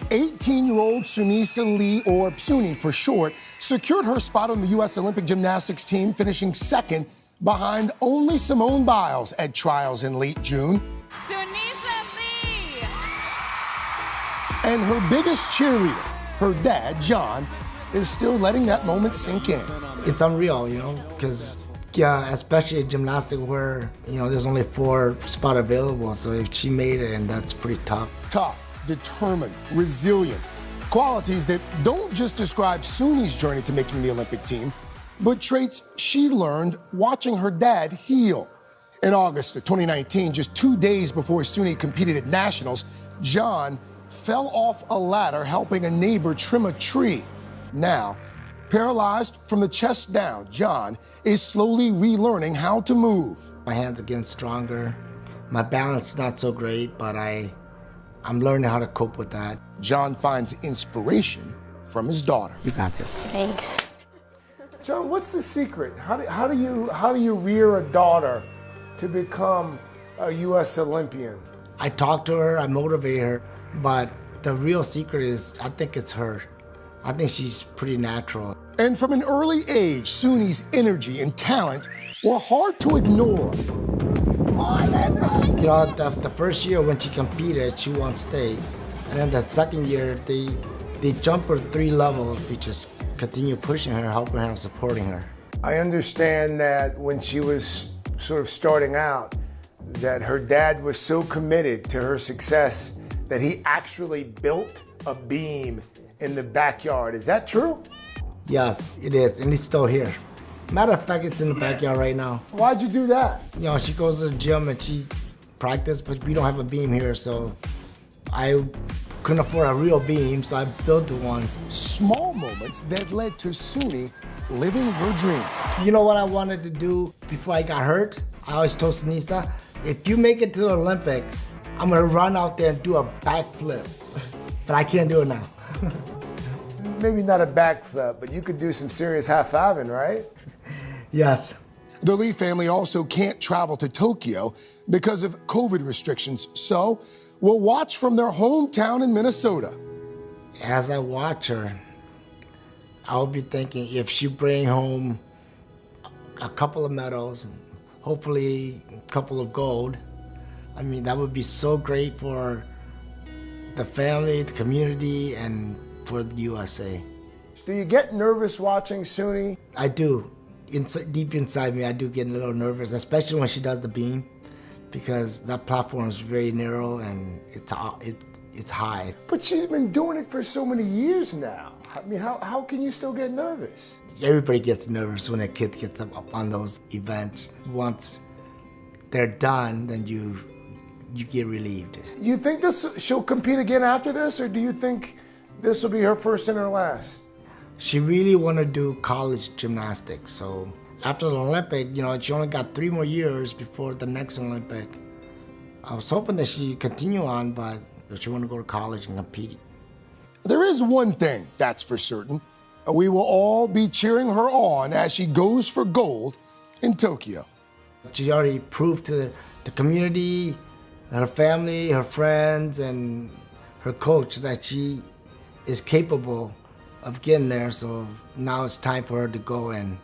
18-year-old Sunisa Lee, or Suni for short, secured her spot on the U.S. Olympic gymnastics team, finishing second behind only Simone Biles at trials in late June. Sunisa Lee! And her biggest cheerleader, her dad, John, is still letting that moment sink in. It's unreal, you know, because especially in gymnastics where, you know, there's only 4 spots available. So if she made it, and that's pretty tough. Tough, determined, resilient. Qualities that don't just describe Suni's journey to making the Olympic team, but traits she learned watching her dad heal. In August of 2019, just 2 days before Suni competed at nationals, John fell off a ladder helping a neighbor trim a tree. Now, paralyzed from the chest down, John is slowly relearning how to move. My hands are getting stronger. My balance is not so great, but I'm learning how to cope with that. John finds inspiration from his daughter. You got this. Thanks. John, what's the secret? How do you rear a daughter to become a U.S. Olympian? I talk to her, I motivate her, but the real secret is, I think it's her. I think she's pretty natural. And from an early age, Suni's energy and talent were hard to ignore. You know, the first year when she competed, she won state. And then the second year, they jumped her 3 levels. We just continue pushing her, helping her, supporting her. I understand that when she was sort of starting out, that her dad was so committed to her success that he actually built a beam in the backyard. Is that true? Yes, it is, and it's still here. Matter of fact, it's in the backyard right now. Why'd you do that? You know, she goes to the gym and she practices, but we don't have a beam here, so I couldn't afford a real beam, so I built one. Small moments that led to Suni living her dream. You know what I wanted to do before I got hurt? I always told Sunisa, if you make it to the Olympic, I'm gonna run out there and do a backflip. But I can't do it now. Maybe not a backflip, but you could do some serious high-fiving, right? Yes. The Lee family also can't travel to Tokyo because of COVID restrictions, so we'll watch from their hometown in Minnesota. As I watch her, I'll be thinking if she bring home a couple of medals, and hopefully a couple of gold, I mean, that would be so great for the family, the community, and for the USA. Do you get nervous watching Suni? I do. Deep inside me, I do get a little nervous, especially when she does the beam, because that platform is very narrow and it's high. But she's been doing it for so many years now. I mean, how can you still get nervous? Everybody gets nervous when a kid gets up on those events. Once they're done, then you get relieved. You think she'll compete again after this, or do you think this will be her first and her last? She really want to do college gymnastics. So after the Olympic, you know, she only got 3 more years before the next Olympic. I was hoping that she continue on, but she want to go to college and compete. There is one thing that's for certain. We will all be cheering her on as she goes for gold in Tokyo. She already proved to the community, her family, her friends, and her coach that she is capable of getting there. So now it's time for her to go and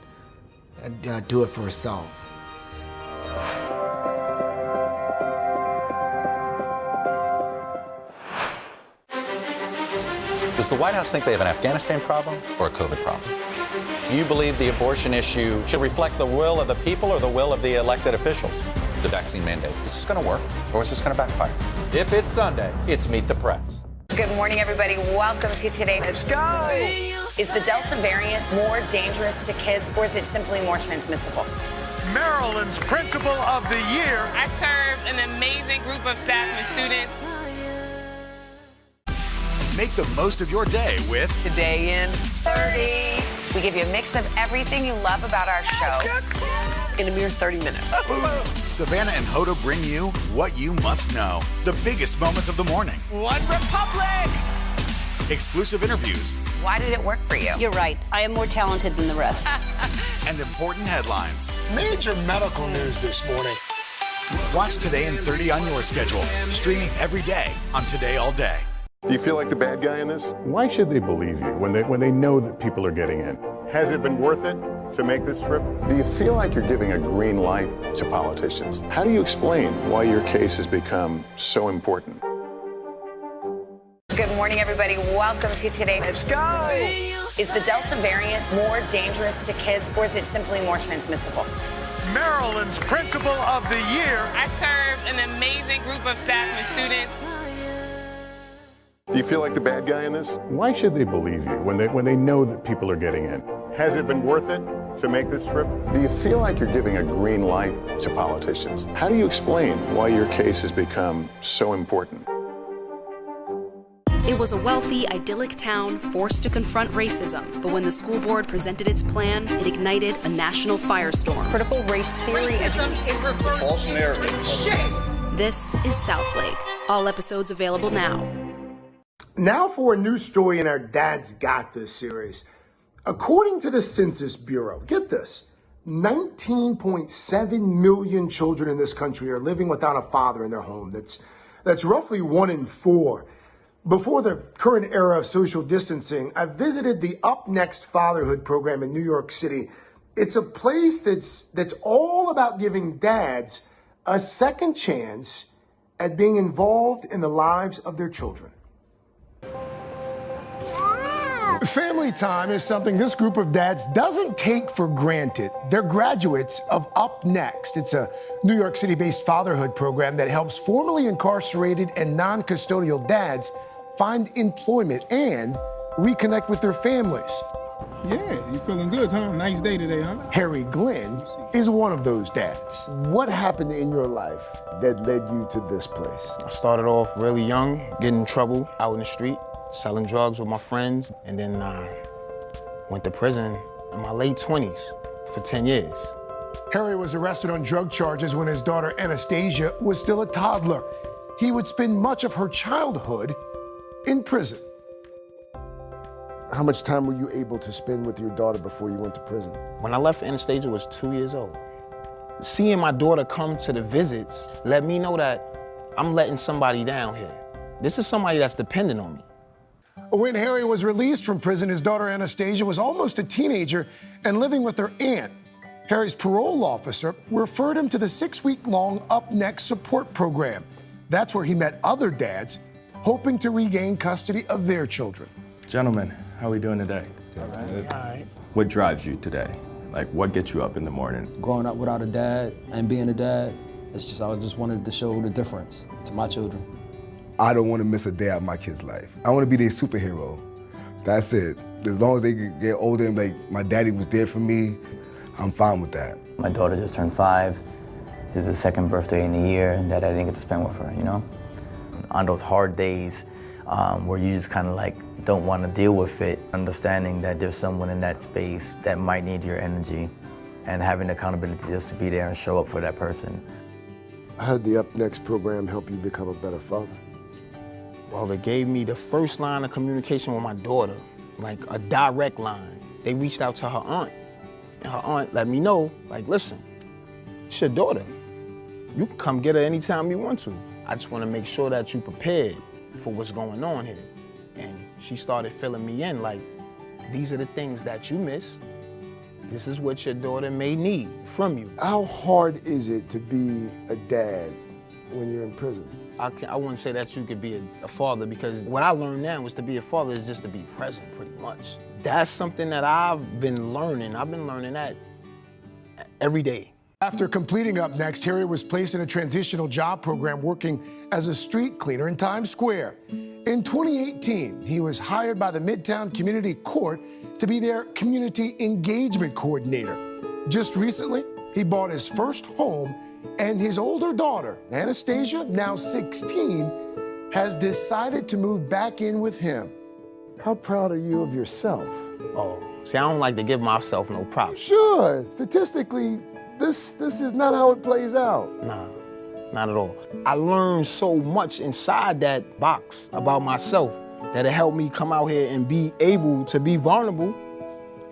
do it for herself. Does the White House think they have an Afghanistan problem or a COVID problem? Do you believe the abortion issue should reflect the will of the people or the will of the elected officials? The vaccine mandate. Is this going to work or is this going to backfire? If it's Sunday, it's Meet the Press. Good morning, everybody. Welcome to today. Let's go. Is the Delta variant more dangerous to kids or is it simply more transmissible? Maryland's Principal of the Year. I serve an amazing group of staff and students. Make the most of your day with Today in 30. We give you a mix of everything you love about our show in a mere 30 minutes. Savannah and Hoda bring you what you must know. The biggest moments of the morning. One Republic! Exclusive interviews. Why did it work for you? You're right. I am more talented than the rest. And important headlines. Major medical news this morning. Watch Today in 30 on your schedule. Streaming every day on Today All Day. Do you feel like the bad guy in this? Why should they believe you when they know that people are getting in? Has it been worth it to make this trip? Do you feel like you're giving a green light to politicians? How do you explain why your case has become so important? Good morning, everybody. Welcome to Today. Let's go! Is the Delta variant more dangerous to kids, or is it simply more transmissible? Maryland's Principal of the Year. I serve an amazing group of staff and students. Do you feel like the bad guy in this? Why should they believe you when they know that people are getting in? Has it been worth it to make this trip? Do you feel like you're giving a green light to politicians? How do you explain why your case has become so important? It was a wealthy, idyllic town forced to confront racism, but when the school board presented its plan, it ignited a national firestorm. Critical race theory. Racism in reverse. False narrative. Shame! This is Southlake. All episodes available now. Now for a new story in our Dad's Got This series. According to the Census Bureau, get this, 19.7 million children in this country are living without a father in their home. That's roughly 1 in 4. Before the current era of social distancing, I visited the Up Next Fatherhood program in New York City. It's a place that's all about giving dads a second chance at being involved in the lives of their children. Family time is something this group of dads doesn't take for granted. They're graduates of Up Next. It's a New York City-based fatherhood program that helps formerly incarcerated and non-custodial dads find employment and reconnect with their families. Yeah, you feeling good, huh? Nice day today, huh? Harry Glenn is one of those dads. What happened in your life that led you to this place? I started off really young, getting in trouble out in the street, selling drugs with my friends, and then went to prison in my late 20s for 10 years. Harry was arrested on drug charges when his daughter Anastasia was still a toddler. He would spend much of her childhood in prison. How much time were you able to spend with your daughter before you went to prison? When I left, Anastasia was 2 years old. Seeing my daughter come to the visits let me know that I'm letting somebody down here. This is somebody that's dependent on me. When Harry was released from prison, his daughter Anastasia was almost a teenager and living with her aunt. Harry's parole officer referred him to the 6-week-long Up Next support program. That's where he met other dads hoping to regain custody of their children. Gentlemen, how are we doing today? All right. What drives you today? Like, what gets you up in the morning? Growing up without a dad and being a dad, I just wanted to show the difference to my children. I don't want to miss a day out of my kid's life. I want to be their superhero. That's it. As long as they get older and like my daddy was there for me, I'm fine with that. My daughter just turned 5. This is her second birthday in a year that I didn't get to spend with her, you know? On those hard days where you just kind of like don't want to deal with it, understanding that there's someone in that space that might need your energy and having accountability just to be there and show up for that person. How did the Up Next program help you become a better father? Well, they gave me the first line of communication with my daughter, like a direct line. They reached out to her aunt, and her aunt let me know, like, listen, it's your daughter. You can come get her anytime you want to. I just want to make sure that you're prepared for what's going on here. And she started filling me in, like, these are the things that you miss. This is what your daughter may need from you. How hard is it to be a dad when you're in prison? I wouldn't say that you could be a father, because what I learned now was to be a father is just to be present, pretty much. That's something that I've been learning. I've been learning that every day. After completing Up Next, Harry was placed in a transitional job program working as a street cleaner in Times Square. In 2018, he was hired by the Midtown Community Court to be their community engagement coordinator. Just recently, he bought his first home, and his older daughter, Anastasia, now 16, has decided to move back in with him. How proud are you of yourself? Oh, see, I don't like to give myself no props. Sure, statistically, this is not how it plays out. Nah, not at all. I learned so much inside that box about myself that it helped me come out here and be able to be vulnerable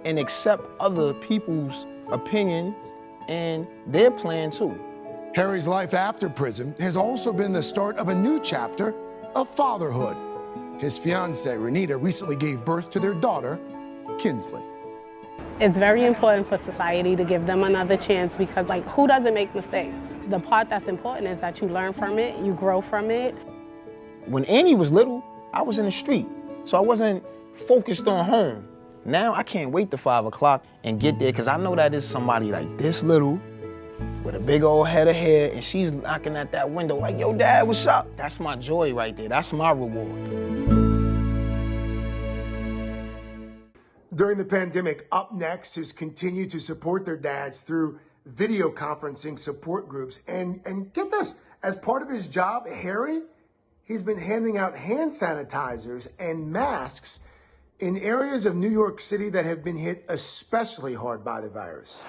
and accept other people's opinion and their plan too. Harry's life after prison has also been the start of a new chapter of fatherhood. His fiancée, Renita, recently gave birth to their daughter, Kinsley. It's very important for society to give them another chance because, like, who doesn't make mistakes? The part that's important is that you learn from it, you grow from it. When Annie was little, I was in the street, so I wasn't focused on home. Now I can't wait to 5 o'clock and get there because I know that is somebody like this little with a big old head of hair, and she's knocking at that window like, yo, Dad, what's up? That's my joy right there. That's my reward. During the pandemic, Up Next has continued to support their dads through video conferencing support groups. And get this, as part of his job, Harry, he's been handing out hand sanitizers and masks in areas of New York City that have been hit especially hard by the virus.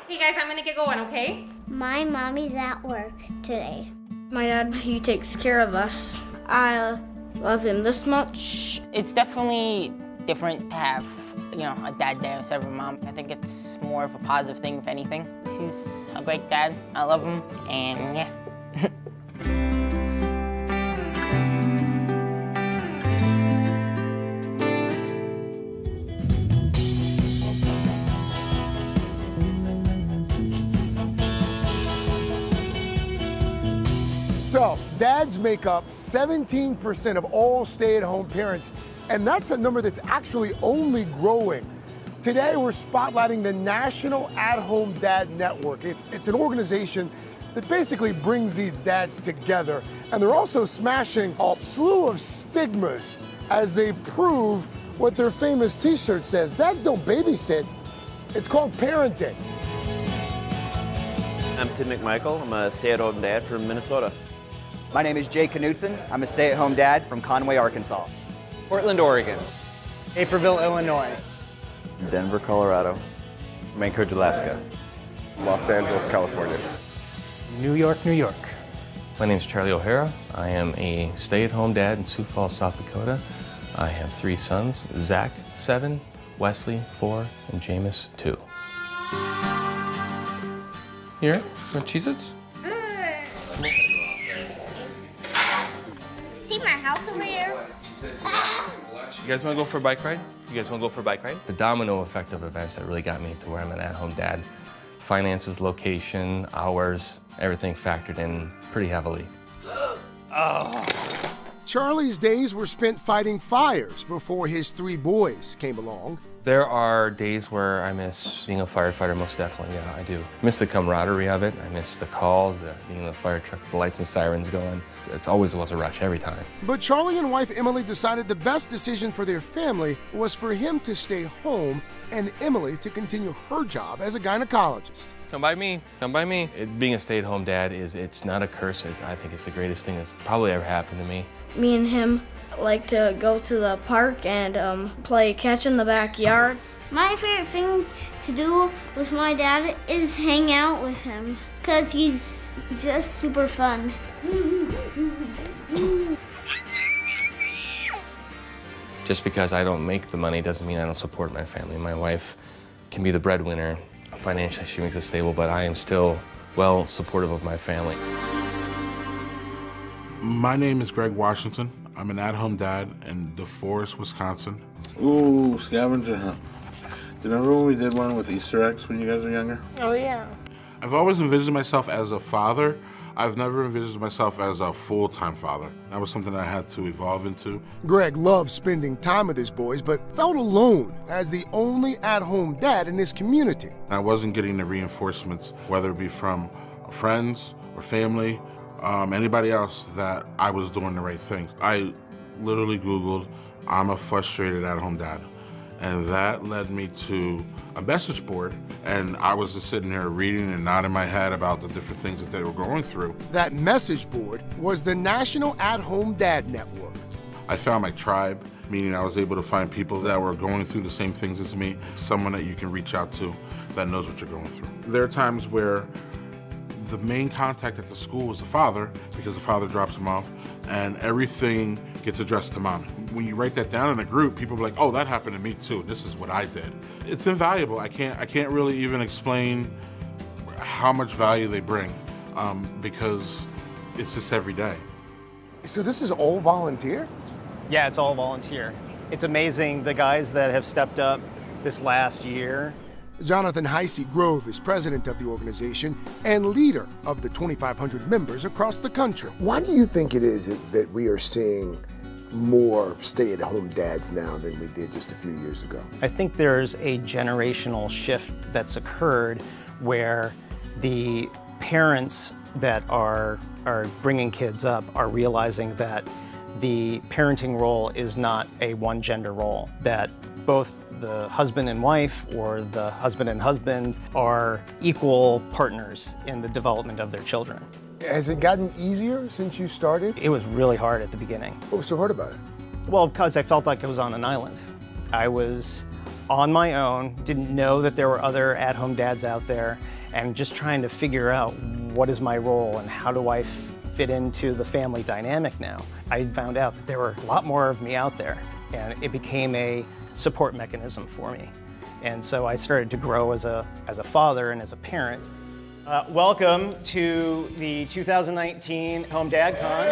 Hey guys, I'm gonna get going, okay? My mommy's at work today. My dad, he takes care of us. I love him this much. It's definitely different to have, you know, a dad there instead of a mom. I think it's more of a positive thing, if anything. He's a great dad. I love him, and yeah. So, dads make up 17% of all stay-at-home parents, and that's a number that's actually only growing. Today, we're spotlighting the National At-Home Dad Network. It's an organization that basically brings these dads together, and they're also smashing a slew of stigmas as they prove what their famous t-shirt says. Dads don't babysit. It's called parenting. I'm Tim McMichael. I'm a stay-at-home dad from Minnesota. My name is Jay Knutson. I'm a stay-at-home dad from Conway, Arkansas. Portland, Oregon. Naperville, Illinois. Denver, Colorado. Anchorage, Alaska. Los Angeles, California. New York, New York. My name is Charlie O'Hara. I am a stay-at-home dad in Sioux Falls, South Dakota. I have 3 sons, Zach, 7, Wesley, 4, and Jameis, 2. Here, you want Cheez-Its? See my house over here? You guys want to go for a bike ride? You guys want to go for a bike ride? The domino effect of events that really got me to where I'm an at-home dad. Finances, location, hours, everything factored in pretty heavily. Oh. Charlie's days were spent fighting fires before his 3 boys came along. There are days where I miss being a firefighter, most definitely, yeah, I do. I miss the camaraderie of it. I miss the calls, being in the fire truck with the lights and sirens going. It always was a rush every time. But Charlie and wife Emily decided the best decision for their family was for him to stay home and Emily to continue her job as a gynecologist. Come by me, come by me. Being a stay-at-home dad it's not a curse. I think it's the greatest thing that's probably ever happened to me. Me and him like to go to the park and play catch in the backyard. My favorite thing to do with my dad is hang out with him because he's just super fun. Just because I don't make the money doesn't mean I don't support my family. My wife can be the breadwinner. Financially, she makes us stable, but I am still well supportive of my family. My name is Greg Washington. I'm an at-home dad in DeForest, Wisconsin. Ooh, scavenger hunt. Do you remember when we did one with Easter eggs when you guys were younger? Oh, yeah. I've always envisioned myself as a father. I've never envisioned myself as a full-time father. That was something I had to evolve into. Greg loved spending time with his boys, but felt alone as the only at-home dad in his community. I wasn't getting the reinforcements, whether it be from friends or family, anybody else, that I was doing the right thing. I literally Googled, I'm a frustrated at-home dad. And that led me to a message board, and I was just sitting there reading and nodding my head about the different things that they were going through. That message board was the National At-Home Dad Network. I found my tribe, meaning I was able to find people that were going through the same things as me, someone that you can reach out to that knows what you're going through. There are times where the main contact at the school was the father, because the father drops him off, and everything gets addressed to mommy. When you write that down in a group, people are like, oh, that happened to me too. This is what I did. It's invaluable. I can't really even explain how much value they bring, because it's just every day. So this is all volunteer? Yeah, it's all volunteer. It's amazing the guys that have stepped up this last year. Jonathan Heisey Grove is president of the organization and leader of the 2,500 members across the country. Why do you think it is that we are seeing more stay-at-home dads now than we did just a few years ago? I think there's a generational shift that's occurred where the parents that are bringing kids up are realizing that the parenting role is not a one-gender role, that both the husband and wife or the husband and husband are equal partners in the development of their children. Has it gotten easier since you started? It was really hard at the beginning. What was so hard about it? Well, because I felt like I was on an island. I was on my own, didn't know that there were other at-home dads out there, and just trying to figure out what is my role and how do I fit into the family dynamic now. I found out that there were a lot more of me out there, and it became a support mechanism for me. And so I started to grow as a father and as a parent. Welcome to the 2019 Home Dad Con.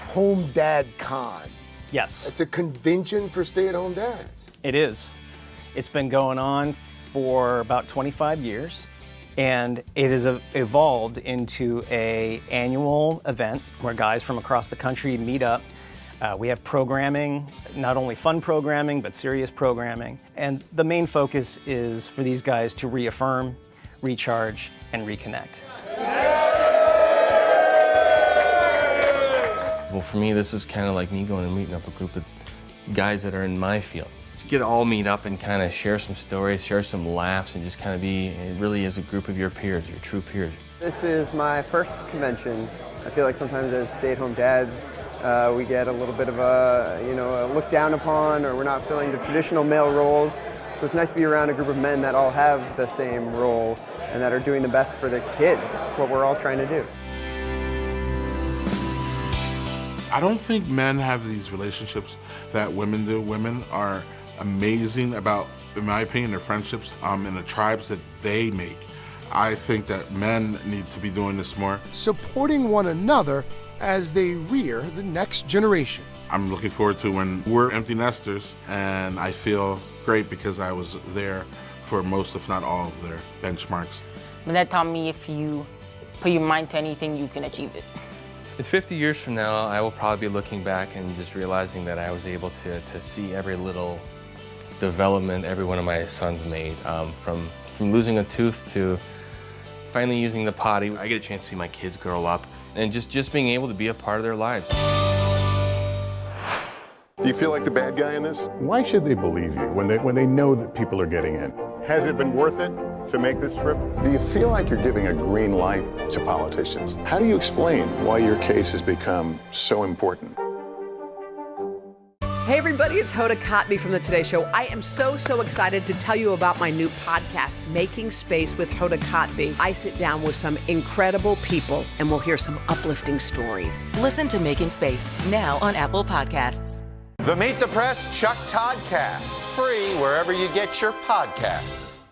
Home Dad Con. Yes. It's a convention for stay-at-home dads. It is. It's been going on for about 25 years, and it has evolved into an annual event where guys from across the country meet up. We have programming, not only fun programming, but serious programming. And the main focus is for these guys to reaffirm, recharge, and reconnect. Well, for me, this is kind of like me going and meeting up a group of guys that are in my field. You get all meet up and kind of share some stories, share some laughs, and just kind of be, it really is a group of your peers, your true peers. This is my first convention. I feel like sometimes as stay-at-home dads, we get a little bit of a look down upon, or we're not filling the traditional male roles. So it's nice to be around a group of men that all have the same role and that are doing the best for their kids. It's what we're all trying to do. I don't think men have these relationships that women do. Women are amazing about, in my opinion, their friendships and the tribes that they make. I think that men need to be doing this more. Supporting one another as they rear the next generation. I'm looking forward to when we're empty nesters, and I feel great because I was there for most, if not all, of their benchmarks. But that taught me if you put your mind to anything, you can achieve it. In 50 years from now, I will probably be looking back and just realizing that I was able to see every little development every one of my sons made, from losing a tooth to finally using the potty. I get a chance to see my kids grow up and just being able to be a part of their lives. Do you feel like the bad guy in this? Why should they believe you when they know that people are getting in? Has it been worth it to make this trip? Do you feel like you're giving a green light to politicians? How do you explain why your case has become so important? Hey everybody, it's Hoda Kotb from The Today Show. I am so excited to tell you about my new podcast, Making Space with Hoda Kotb. I sit down with some incredible people and we'll hear some uplifting stories. Listen to Making Space now on Apple Podcasts. The Meet the Press Chuck Toddcast, free wherever you get your podcasts.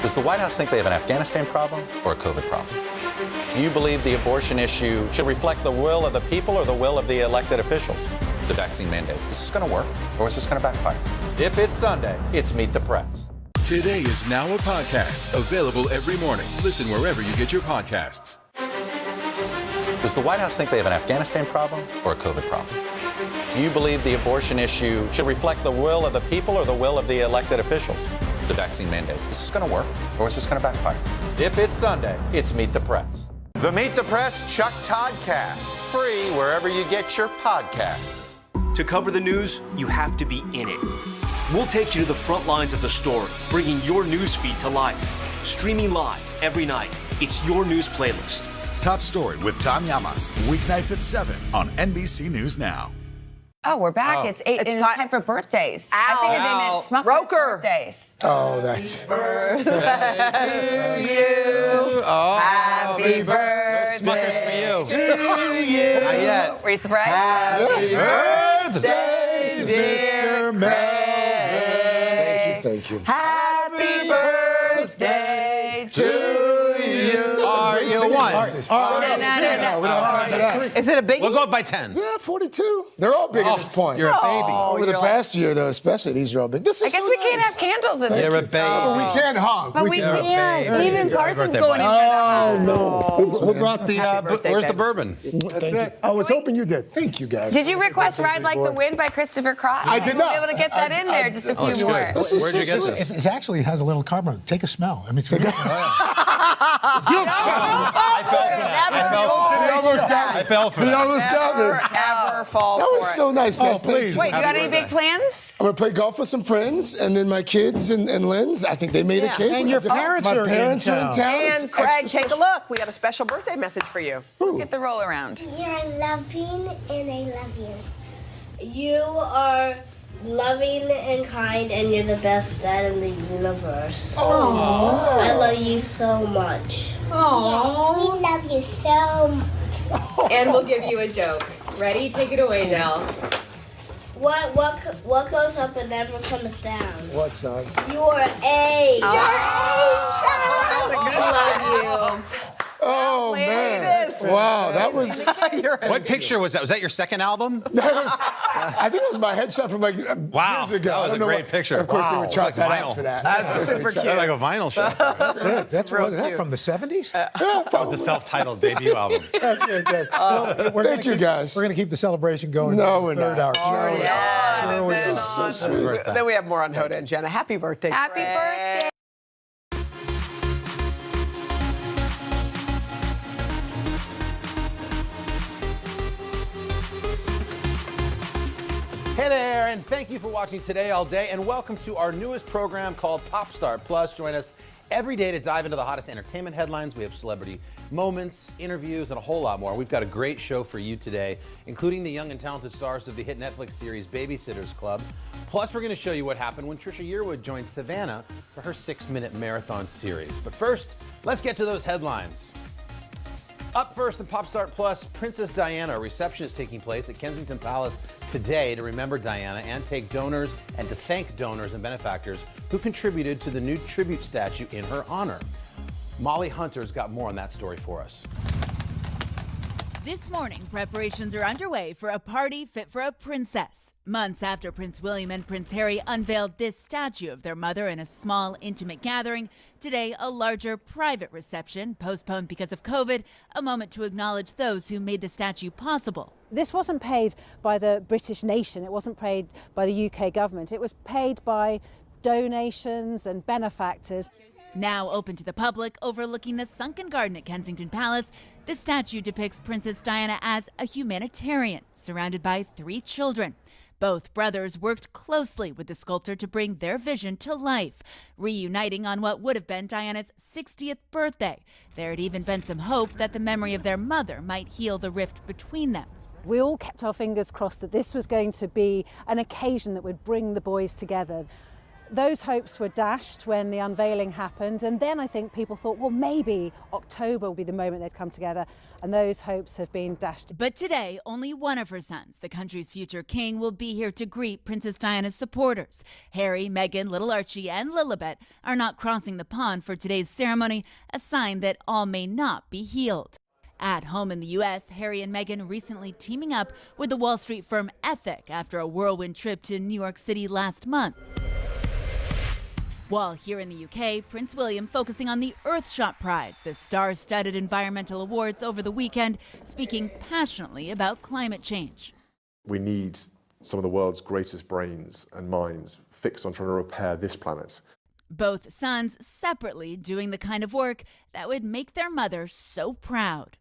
Does the White House think they have an Afghanistan problem or a COVID problem? Do you believe the abortion issue should reflect the will of the people or the will of the elected officials? The vaccine mandate, is this going to work or is this going to backfire? If it's Sunday, it's Meet the Press. Today is now a podcast, available every morning. Listen wherever you get your podcasts. Does the White House think they have an Afghanistan problem or a COVID problem? Do you believe the abortion issue should reflect the will of the people or the will of the elected officials? The vaccine mandate, is this going to work or is this going to backfire? If it's Sunday, it's Meet the Press. The Meet the Press Chuck Toddcast, free wherever you get your podcasts. To cover the news, you have to be in it. We'll take you to the front lines of the story, bringing your news feed to life. Streaming live every night. It's your news playlist. Top Story with Tom Llamas, weeknights at 7 on NBC News Now. Oh, we're back. It's 8. It's time for birthdays. I figured they meant Smucker's birthdays. Oh, that's. To you. Oh, Happy birthday. Smucker's for you. To you. Not yet. Were you surprised? Happy birthday, dear Craig. Thank you. Happy birthday to you. Are you one? No. We don't have time for that. Is it a biggie? We'll go up by 10s. Yeah, 42. They're all big at this point. You're a baby. Over the past year, though, especially, these are all big. This I is guess so we can't nice. have candles in there. You're a baby. But we can hug. But we can't. Even Carson's birthday going in boy. for the no. Who brought the, where's the bourbon? That's it. I was hoping you did. Thank you, guys. Did you request Ride Like the Wind by Christopher Cross? I did not. We'll be able to get that in there, just a few more. Where'd you get this? It actually has a little carbon. Take a smell. I mean, it's really I fell for that. He almost got me. Ever fall That for was it. so nice, guys. Thank please. you. Wait, you got any big plans? I'm gonna play golf with some friends, and then my kids and Lynn's. I think they made a cake. And your parents are in town. It's And Craig, extra take a look. We got a special birthday message for you. Get the roll around. You're loving and I love you. You are loving and kind and you're the best dad in the universe. Aww. I love you so much. Yes, we love you so much. And we'll give you a joke. Ready? Take it away, Del. What goes up and never comes down? What, son? You're A. I love you. Oh, man. Wow, that was... What picture was that? Was that your second album? I think it was my headshot from like years ago. That was a great picture. Of course, they would try Like that vinyl. out for that. That's super cute. Like a vinyl shot. That's it. That's what is that from the 70s? That was the self-titled debut album. That's good. Thank you, guys. We're going to keep the celebration going. No, for we're the third not. hour. This is so sweet. Then we have more on Hoda and Jenna. Happy birthday, Happy Craig. birthday. Hey there, and thank you for watching Today All Day, and welcome to our newest program called Popstar Plus. Join us every day to dive into the hottest entertainment headlines. We have celebrity moments, interviews, and a whole lot more. We've got a great show for you today, including the young and talented stars of the hit Netflix series Babysitter's Club. Plus, we're going to show you what happened when Trisha Yearwood joined Savannah for her 6-minute marathon series. But first, let's get to those headlines. Up first in Popstar Plus, Princess Diana. A reception is taking place at Kensington Palace today to remember Diana and take donors and to thank donors and benefactors who contributed to the new tribute statue in her honor. Molly Hunter's got more on that story for us. This morning, preparations are underway for a party fit for a princess. Months after Prince William and Prince Harry unveiled this statue of their mother in a small, intimate gathering, today a larger, private reception, postponed because of COVID, a moment to acknowledge those who made the statue possible. This wasn't paid by the British nation, it wasn't paid by the UK government, it was paid by donations and benefactors. Now open to the public, overlooking the sunken garden at Kensington Palace, the statue depicts Princess Diana as a humanitarian, surrounded by 3 children. Both brothers worked closely with the sculptor to bring their vision to life, reuniting on what would have been Diana's 60th birthday. There had even been some hope that the memory of their mother might heal the rift between them. We all kept our fingers crossed that this was going to be an occasion that would bring the boys together. Those hopes were dashed when the unveiling happened, and then I think people thought, well, maybe October will be the moment they'd come together, and those hopes have been dashed. But today, only one of her sons, the country's future king, will be here to greet Princess Diana's supporters. Harry, Meghan, little Archie, and Lilibet are not crossing the pond for today's ceremony, a sign that all may not be healed. At home in the U.S., Harry and Meghan recently teaming up with the Wall Street firm Ethic after a whirlwind trip to New York City last month. While here in the UK, Prince William focusing on the Earthshot Prize, the star-studded environmental awards over the weekend, speaking passionately about climate change. We need some of the world's greatest brains and minds fixed on trying to repair this planet. Both sons separately doing the kind of work that would make their mother so proud.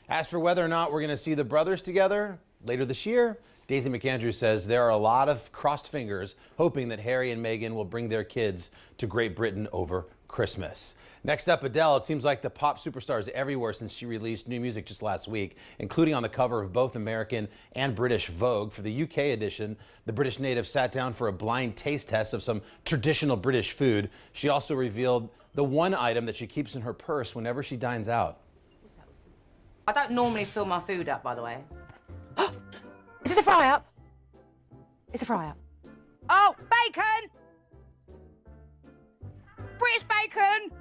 As for whether or not we're going to see the brothers together, Later this year, Daisy McAndrews says there are a lot of crossed fingers hoping that Harry and Meghan will bring their kids to Great Britain over Christmas. Next up, Adele. It seems like the pop superstar is everywhere since she released new music just last week, including on the cover of both American and British Vogue. For the UK edition, the British native sat down for a blind taste test of some traditional British food. She also revealed the one item that she keeps in her purse whenever she dines out. I don't normally fill my food up, by the way. Is this a fry-up? It's a fry-up. Oh, bacon! British bacon!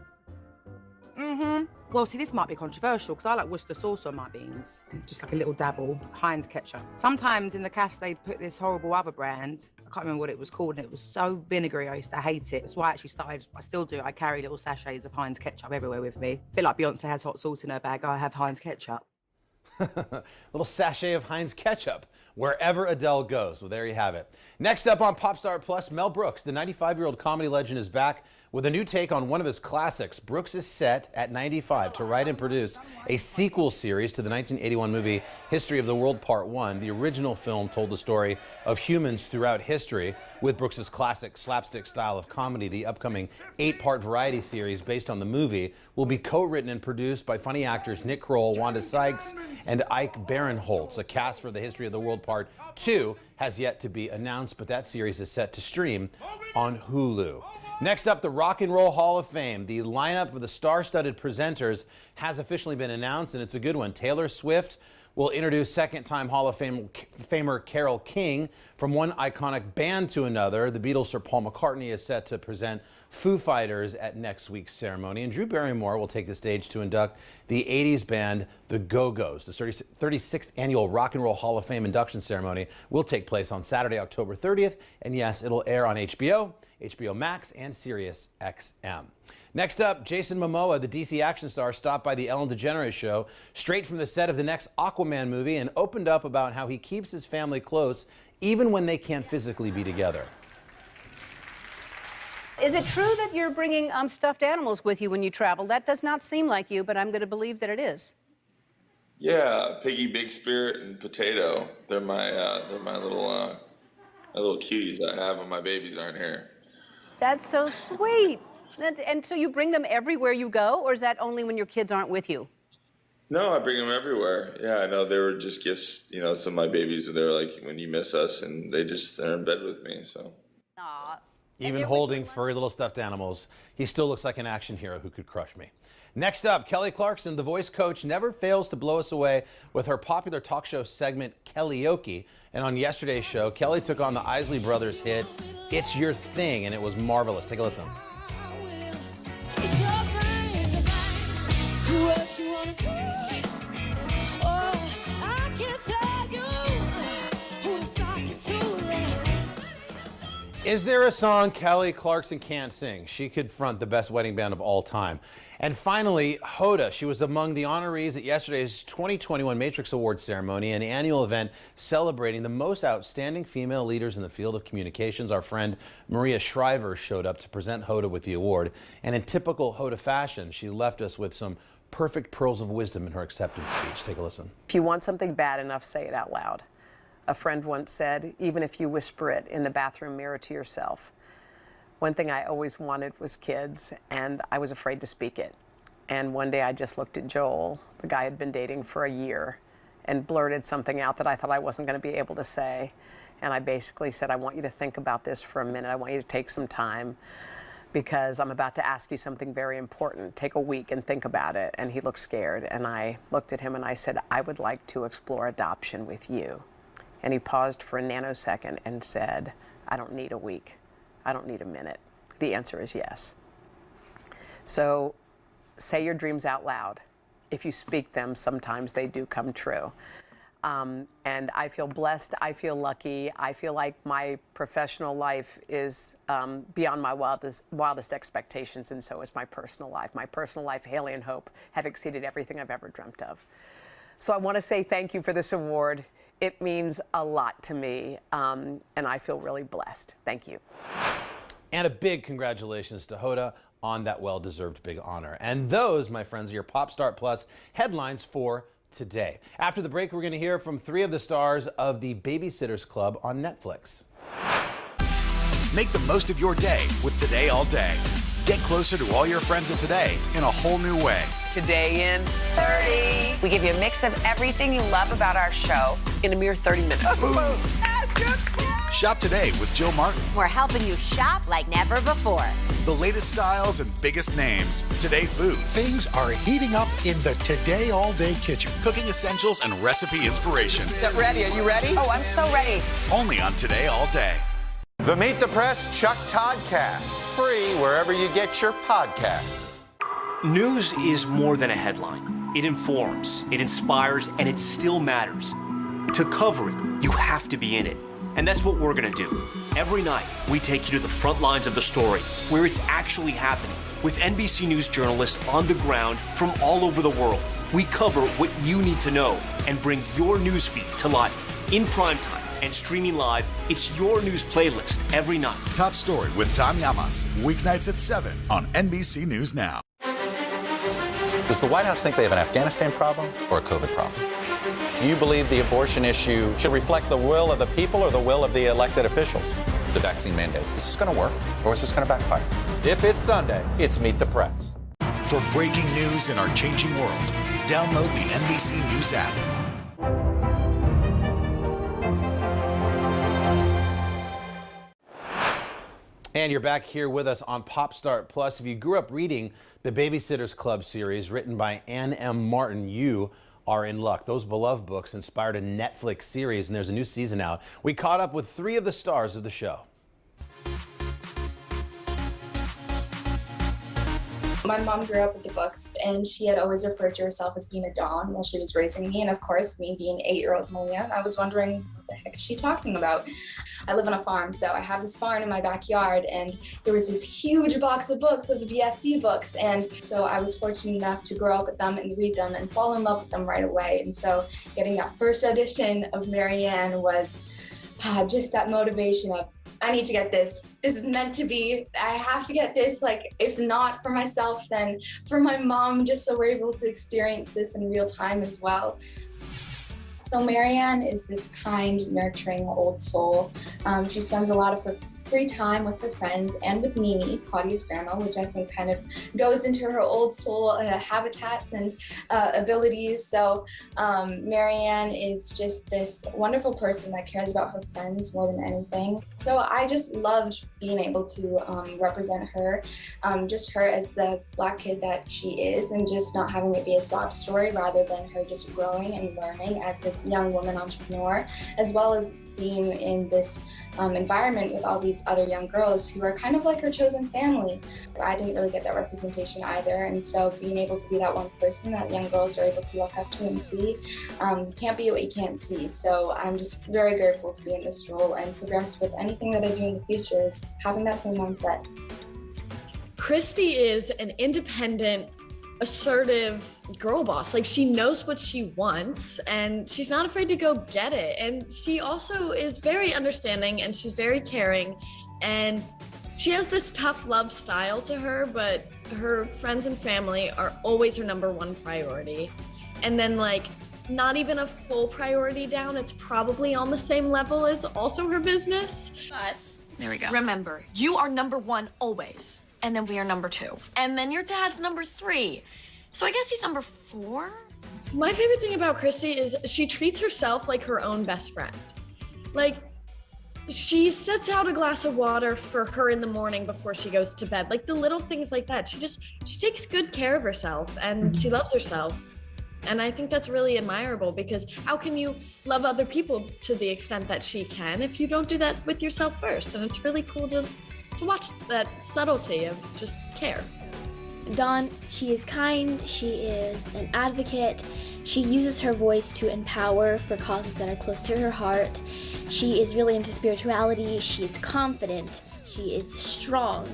Well, see, this might be controversial because I like Worcester sauce on my beans. Just like a little dabble, Heinz ketchup. Sometimes in the cafes they put this horrible other brand. I can't remember what it was called, and it was so vinegary, I used to hate it. That's why I actually started, I still do, I carry little sachets of Heinz ketchup everywhere with me. A bit like Beyonce has hot sauce in her bag, I have Heinz ketchup. Little sachet of Heinz ketchup wherever Adele goes. Well, there you have it. Next up on Popstar Plus, Mel Brooks. The 95-year-old comedy legend is back with a new take on one of his classics. Brooks is set at 95 to write and produce a sequel series to the 1981 movie History of the World Part 1. The original film told the story of humans throughout history. With Brooks's classic slapstick style of comedy, the upcoming 8-part variety series based on the movie will be co-written and produced by funny actors Nick Kroll, Wanda Sykes, and Ike Barinholtz. A cast for the History of the World Part 2 has yet to be announced, but that series is set to stream on Hulu. Next up, the Rock and Roll Hall of Fame. The lineup of the star-studded presenters has officially been announced, and it's a good one. Taylor Swift will introduce second-time Hall of Famer Carole King. From one iconic band to another, the Beatles' Sir Paul McCartney is set to present Foo Fighters at next week's ceremony. And Drew Barrymore will take the stage to induct the 80s band The Go-Go's. The 36th annual Rock and Roll Hall of Fame induction ceremony will take place on Saturday, October 30th. And yes, it'll air on HBO, HBO Max, and Sirius XM. Next up, Jason Momoa, the DC action star, stopped by the Ellen DeGeneres show straight from the set of the next Aquaman movie and opened up about how he keeps his family close even when they can't physically be together. Is it true that you're bringing stuffed animals with you when you travel? That does not seem like you, but I'm going to believe that it is. Yeah, Piggy, Big Spirit, and Potato. They're my little cuties I have when my babies aren't here. That's so sweet. And so you bring them everywhere you go, or is that only when your kids aren't with you? No, I bring them everywhere. Yeah, I know they were just gifts, some of my babies, they're like, when you miss us, and they're in bed with me, so. Even holding furry little stuffed animals, he still looks like an action hero who could crush me. Next up, Kelly Clarkson, the voice coach, never fails to blow us away with her popular talk show segment, Kellyoke. And on yesterday's show, Kelly took on the Isley Brothers hit, It's Your Thing, and it was marvelous. Take a listen. Is there a song Kelly Clarkson can't sing? She could front the best wedding band of all time. And finally, Hoda. She was among the honorees at yesterday's 2021 Matrix Awards ceremony, an annual event celebrating the most outstanding female leaders in the field of communications. Our friend Maria Shriver showed up to present Hoda with the award. And in typical Hoda fashion, she left us with some perfect pearls of wisdom in her acceptance speech. Take a listen. If you want something bad enough, say it out loud. A friend once said, even if you whisper it in the bathroom mirror to yourself. One thing I always wanted was kids, and I was afraid to speak it. And one day I just looked at Joel, the guy I'd been dating for a year, and blurted something out that I thought I wasn't going to be able to say. And I basically said, I want you to think about this for a minute. I want you to take some time, because I'm about to ask you something very important. Take a week and think about it. And he looked scared, and I looked at him and I said, I would like to explore adoption with you. And he paused for a nanosecond and said, I don't need a week. I don't need a minute. The answer is yes. So say your dreams out loud. If you speak them, sometimes they do come true. And I feel blessed. I feel lucky. I feel like my professional life is beyond my wildest expectations, and so is my personal life. My personal life, Haley and Hope, have exceeded everything I've ever dreamt of. So I want to say thank you for this award. It means a lot to me, and I feel really blessed. Thank you. And a big congratulations to Hoda on that well-deserved big honor. And those, my friends, are your Pop Start Plus headlines for today. After the break, we're going to hear from 3 of the stars of the Babysitters Club on Netflix. Make the most of your day with Today All Day. Get closer to all your friends at Today in a whole new way. Today in 30. We give you a mix of everything you love about our show in a mere 30 minutes. Shop today with Jill Martin. We're helping you shop like never before. The latest styles and biggest names. Today Food. Things are heating up in the Today All Day kitchen. Cooking essentials and recipe inspiration. Get ready. Are you ready? Oh, I'm so ready. Only on Today All Day. The Meet the Press Chuck Toddcast, free wherever you get your podcasts. News is more than a headline. It informs, it inspires, and it still matters. To cover it, you have to be in it. And that's what we're gonna do. Every night, we take you to the front lines of the story, where it's actually happening, with NBC News journalists on the ground from all over the world. We cover what you need to know and bring your newsfeed to life. In primetime and streaming live, it's your news playlist every night. Top Story with Tom Llamas, weeknights at 7 on NBC News Now. Does the White House think they have an Afghanistan problem or a COVID problem? Do you believe the abortion issue should reflect the will of the people or the will of the elected officials? The vaccine mandate. Is this going to work or is this going to backfire? If it's Sunday, it's Meet the Press. For breaking news in our changing world, download the NBC News app. And you're back here with us on PopStart Plus. If you grew up reading the Babysitters Club series written by Ann M. Martin, you are in luck. Those beloved books inspired a Netflix series, and there's a new season out. We caught up with 3 of the stars of the show. My mom grew up with the books, and she had always referred to herself as being a Dawn while she was raising me. And of course, me being 8-year-old Malia, I was wondering, what the heck is she talking about? I live on a farm, so I have this barn in my backyard, and there was this huge box of books of the BSC books. And so I was fortunate enough to grow up with them and read them and fall in love with them right away. And so getting that first edition of Marianne was just that motivation of, I need to get this. This is meant to be. I have to get this, like, if not for myself, then for my mom, just so we're able to experience this in real time as well. So Marianne is this kind, nurturing old soul. She spends a lot of her free time with her friends and with Mimi, Claudia's grandma, which I think kind of goes into her old soul habitats and abilities. So Marianne is just this wonderful person that cares about her friends more than anything. So I just loved being able to represent her, just her as the Black kid that she is, and just not having it be a sob story rather than her just growing and learning as this young woman entrepreneur, as well as being in this environment with all these other young girls who are kind of like her chosen family. I didn't really get that representation either, and so being able to be that one person that young girls are able to look up to and see, you can't be what you can't see. So I'm just very grateful to be in this role and progress with anything that I do in the future, having that same mindset. Christy is an independent, assertive girl boss. Like, she knows what she wants and she's not afraid to go get it. And she also is very understanding and she's very caring, and she has this tough love style to her, but her friends and family are always her number one priority. And then, like, not even a full priority down, it's probably on the same level as also her business. But there we go. Remember, you are number 1 always. And then we are number 2. And then your dad's number 3. So I guess he's number 4? My favorite thing about Christy is she treats herself like her own best friend. Like, she sets out a glass of water for her in the morning before she goes to bed. Like, the little things like that. She takes good care of herself, and she loves herself. And I think that's really admirable, because how can you love other people to the extent that she can if you don't do that with yourself first? And it's really cool to watch that subtlety of just care. Dawn, she is kind, she is an advocate, she uses her voice to empower for causes that are close to her heart. She is really into spirituality, she's confident, she is strong.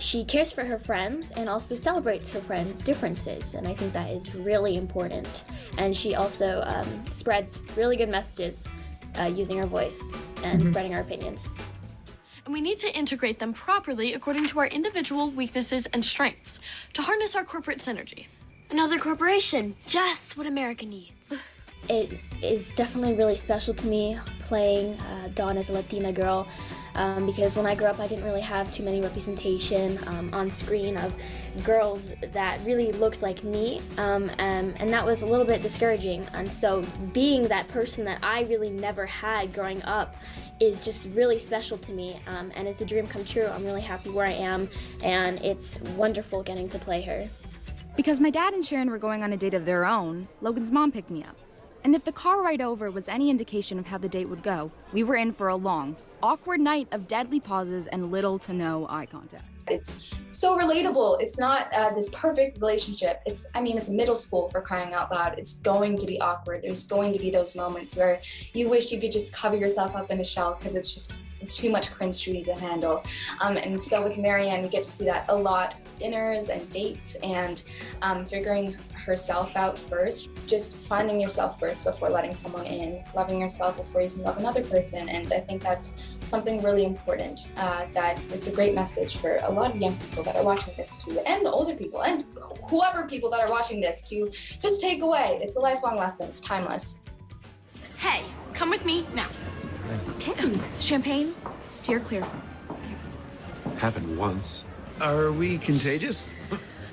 She cares for her friends and also celebrates her friends' differences, and I think that is really important. And she also spreads really good messages using her voice and spreading her opinions. And we need to integrate them properly according to our individual weaknesses and strengths to harness our corporate synergy. Another corporation, just what America needs. It is definitely really special to me playing Dawn as a Latina girl because when I grew up I didn't really have too many representation on screen of girls that really looked like me and that was a little bit discouraging, and so being that person that I really never had growing up is just really special to me, and it's a dream come true. I'm really happy where I am, and it's wonderful getting to play her. Because my dad and Sharon were going on a date of their own, Logan's mom picked me up. And if the car ride over was any indication of how the date would go, we were in for a long, awkward night of deadly pauses and little to no eye contact. It's so relatable. It's not this perfect relationship. It's middle school, for crying out loud. It's going to be awkward. There's going to be those moments where you wish you could just cover yourself up in a shell because it's just too much cringe for you to handle. And so with Marianne, we get to see that a lot. Dinners and dates and figuring herself out first, just finding yourself first before letting someone in, loving yourself before you can love another person. And I think that's something really important, that it's a great message for a lot of young people that are watching this too, and older people, and whoever people that are watching this to just take away. It's a lifelong lesson. It's timeless. Hey, come with me now. Okay. Champagne, steer clear. Happened once. Are we contagious?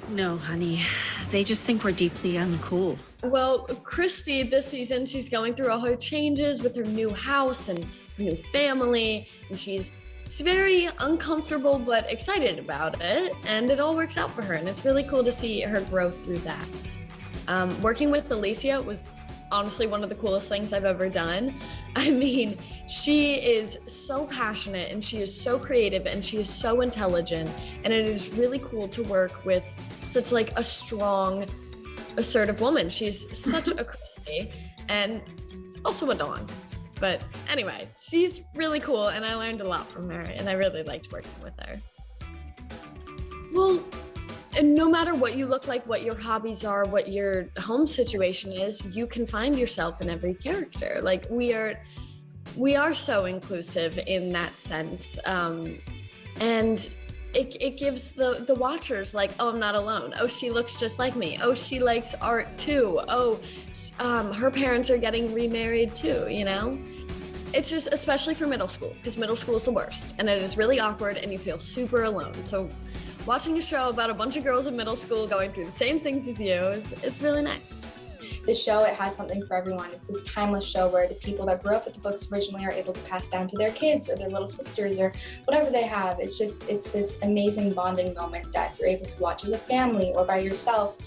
No, honey. They just think we're deeply uncool. Well, Christy, this season, she's going through all her changes with her new house and her new family, and she's very uncomfortable but excited about it, and it all works out for her, and it's really cool to see her grow through that. Working with Alicia was honestly one of the coolest things I've ever done. I mean, she is so passionate and she is so creative and she is so intelligent, and it is really cool to work with such like a strong, assertive woman. She's such a crazy and also a Dawn. But anyway, she's really cool and I learned a lot from her and I really liked working with her. Well, and no matter what you look like, what your hobbies are, what your home situation is, you can find yourself in every character. Like we are so inclusive in that sense. And it gives the watchers like, oh, I'm not alone. Oh, she looks just like me. Oh, she likes art too. Oh, her parents are getting remarried too, you know? It's just, especially for middle school, because middle school is the worst and it is really awkward and you feel super alone. So watching a show about a bunch of girls in middle school going through the same things as you, it's really nice. This show, it has something for everyone. It's this timeless show where the people that grew up with the books originally are able to pass down to their kids or their little sisters or whatever they have. It's this amazing bonding moment that you're able to watch as a family or by yourself.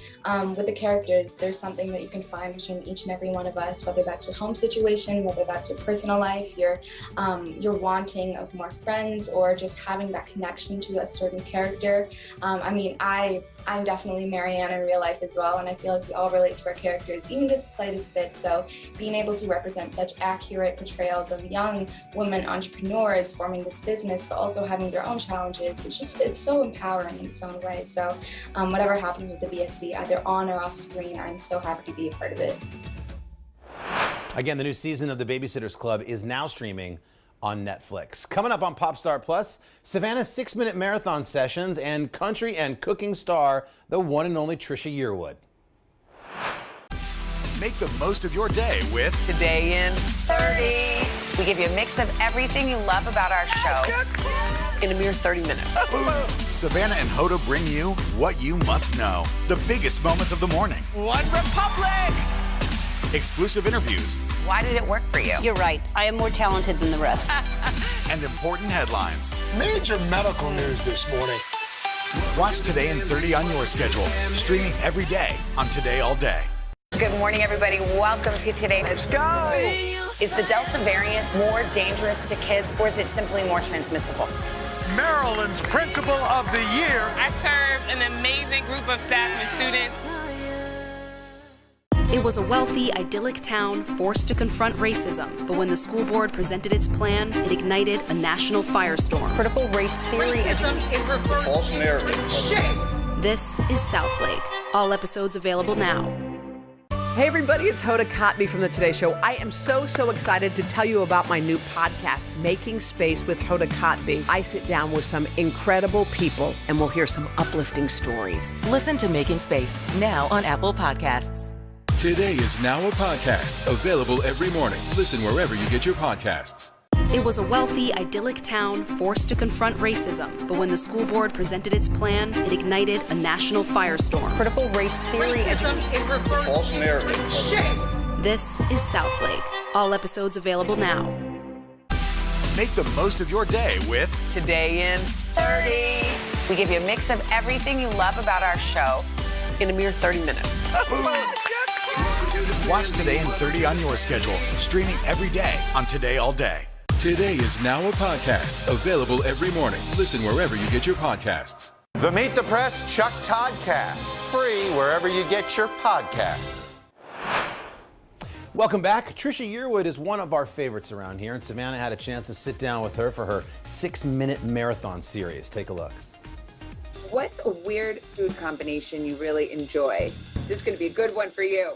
With the characters, there's something that you can find between each and every one of us, whether that's your home situation, whether that's your personal life, your wanting of more friends, or just having that connection to a certain character. I'm definitely Marianne in real life as well, and I feel like we all relate to our characters, even just the slightest bit. So being able to represent such accurate portrayals of young women entrepreneurs forming this business, but also having their own challenges, it's so empowering in its own way. So whatever happens with the BSC, either on or off screen, I'm so happy to be a part of it. Again, the new season of The Babysitters Club is now streaming on Netflix. Coming up on Popstar Plus, Savannah's 6-minute marathon sessions and country and cooking star, the one and only Trisha Yearwood. Make the most of your day with Today in 30. We give you a mix of everything you love about our show in a mere 30 minutes. Savannah and Hoda bring you what you must know. The biggest moments of the morning. One Republic! Exclusive interviews. Why did it work for you? You're right. I am more talented than the rest. And important headlines. Major medical news this morning. Watch Today in 30 on your schedule. Streaming every day on Today All Day. Good morning, everybody. Welcome to Today. Let's go! Is the Delta variant more dangerous to kids, or is it simply more transmissible? Maryland's Principal of the Year. I serve an amazing group of staff and students. It was a wealthy, idyllic town forced to confront racism, but when the school board presented its plan, it ignited a national firestorm. Critical race theory. Racism in reverse. False narrative. Shame. This is Southlake. All episodes available now. Hey everybody, it's Hoda Kotb from the Today Show. I am so excited to tell you about my new podcast, Making Space with Hoda Kotb. I sit down with some incredible people and we'll hear some uplifting stories. Listen to Making Space now on Apple Podcasts. Today is now a podcast available every morning. Listen wherever you get your podcasts. It was a wealthy, idyllic town forced to confront racism, but when the school board presented its plan, it ignited a national firestorm. Critical race theory. Racism in reverse. False narrative. Shame. This is Southlake. All episodes available now. Make the most of your day with Today in 30. We give you a mix of everything you love about our show in a mere 30 minutes. Watch Today in 30 on your schedule, streaming every day on Today All Day. Today is now a podcast available every morning. Listen wherever you get your podcasts. The Meet the Press Chuck Toddcast, free wherever you get your podcasts. Welcome back. Trisha Yearwood is one of our favorites around here, and Savannah had a chance to sit down with her for her 6-minute marathon series. Take a look. What's a weird food combination you really enjoy? This is going to be a good one for you.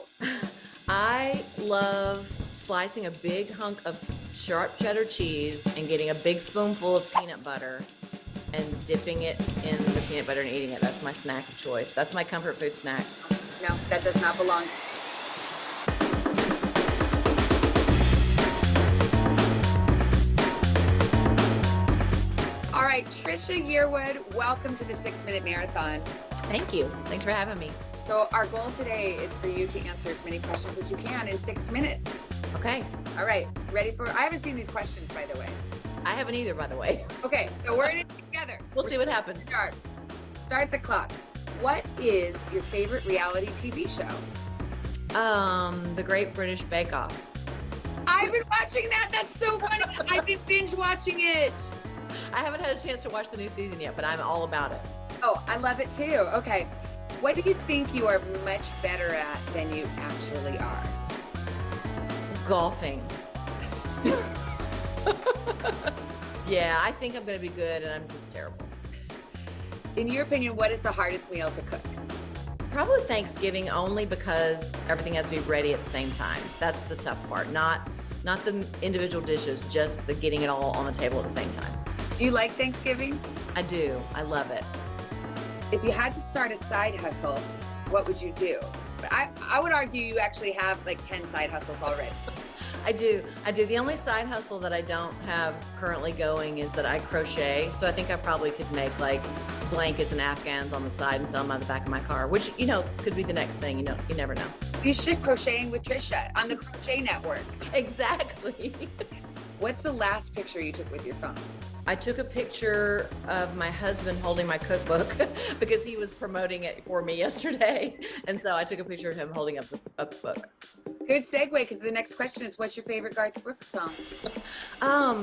I love slicing a big hunk of sharp cheddar cheese and getting a big spoonful of peanut butter and dipping it in the peanut butter and eating it. That's my snack of choice. That's my comfort food snack. No, that does not belong. All right, Trisha Yearwood, welcome to the 6-minute marathon. Thank you. Thanks for having me. So our goal today is for you to answer as many questions as you can in 6 minutes. Okay. All right, ready for, I haven't seen these questions, by the way. I haven't either, by the way. Okay, so we're in it together. We'll see what happens. Start the clock. What is your favorite reality TV show? The Great British Bake Off. I've been watching that. That's so funny. I've been binge watching it. I haven't had a chance to watch the new season yet, but I'm all about it. Oh, I love it too. Okay. What do you think you are much better at than you actually are? Golfing. Yeah, I think I'm going to be good, and I'm just terrible. In your opinion, what is the hardest meal to cook? Probably Thanksgiving, only because everything has to be ready at the same time. That's the tough part. Not the individual dishes, just the getting it all on the table at the same time. Do you like Thanksgiving? I do. I love it. If you had to start a side hustle, what would you do? I would argue you actually have like 10 side hustles already. I do. The only side hustle that I don't have currently going is that I crochet. So I think I probably could make like blankets and Afghans on the side and sell them out the back of my car, which, could be the next thing. You never know. You should Crocheting with Trisha on the Crochet Network. Exactly. What's the last picture you took with your phone? I took a picture of my husband holding my cookbook because he was promoting it for me yesterday. And so I took a picture of him holding up the book. Good segue, because the next question is, what's your favorite Garth Brooks song?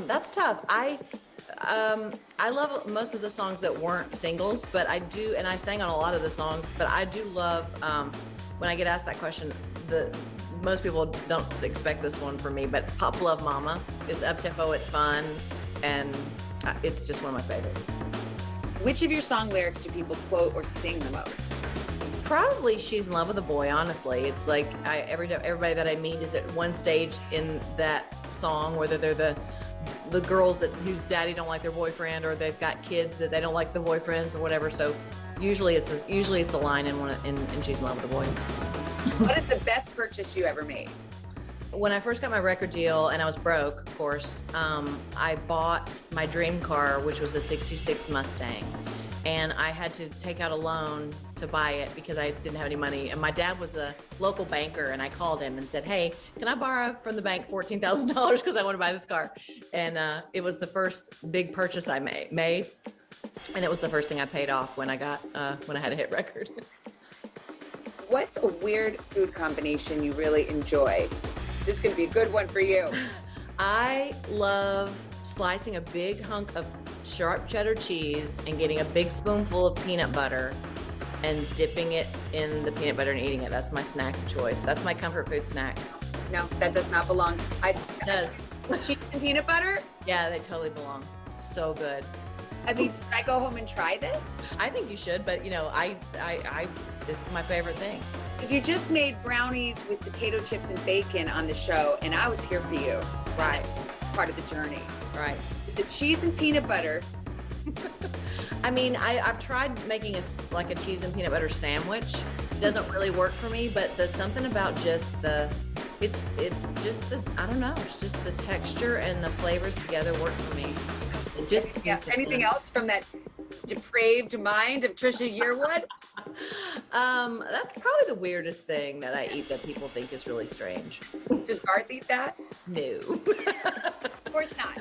That's tough. I love most of the songs that weren't singles, but I do, and I sang on a lot of the songs, but I do love, when I get asked that question, most people don't expect this one from me, but Pop Love Mama. It's up-tempo, it's fun, and it's just one of my favorites. Which of your song lyrics do people quote or sing the most? Probably She's in Love with a Boy, honestly. It's like everybody that I meet is at one stage in that song, whether they're the girls whose daddy don't like their boyfriend, or they've got kids that they don't like the boyfriends or whatever. So usually it's a line in She's in Love with a Boy. What is the best purchase you ever made? When I first got my record deal and I was broke, of course, I bought my dream car, which was a '66 Mustang. And I had to take out a loan to buy it because I didn't have any money. And my dad was a local banker, and I called him and said, hey, can I borrow from the bank $14,000 because I want to buy this car? And it was the first big purchase I made. And it was the first thing I paid off when I had a hit record. What's a weird food combination you really enjoy? This is going to be a good one for you. I love slicing a big hunk of sharp cheddar cheese and getting a big spoonful of peanut butter and dipping it in the peanut butter and eating it. That's my snack of choice. That's my comfort food snack. No, that does not belong. It does. Cheese and peanut butter? Yeah, they totally belong. So good. I mean, should I go home and try this? I think you should, but it's my favorite thing. Because you just made brownies with potato chips and bacon on the show, and I was here for you. Right. Part of the journey. Right. With the cheese and peanut butter. I mean, I've tried making a cheese and peanut butter sandwich. It doesn't really work for me, but there's something about just it's just the, I don't know, it's just the texture and the flavors together work for me. Anything else from that depraved mind of Trisha Yearwood? That's probably the weirdest thing that I eat that people think is really strange. Does Garth eat that? No. Of course not.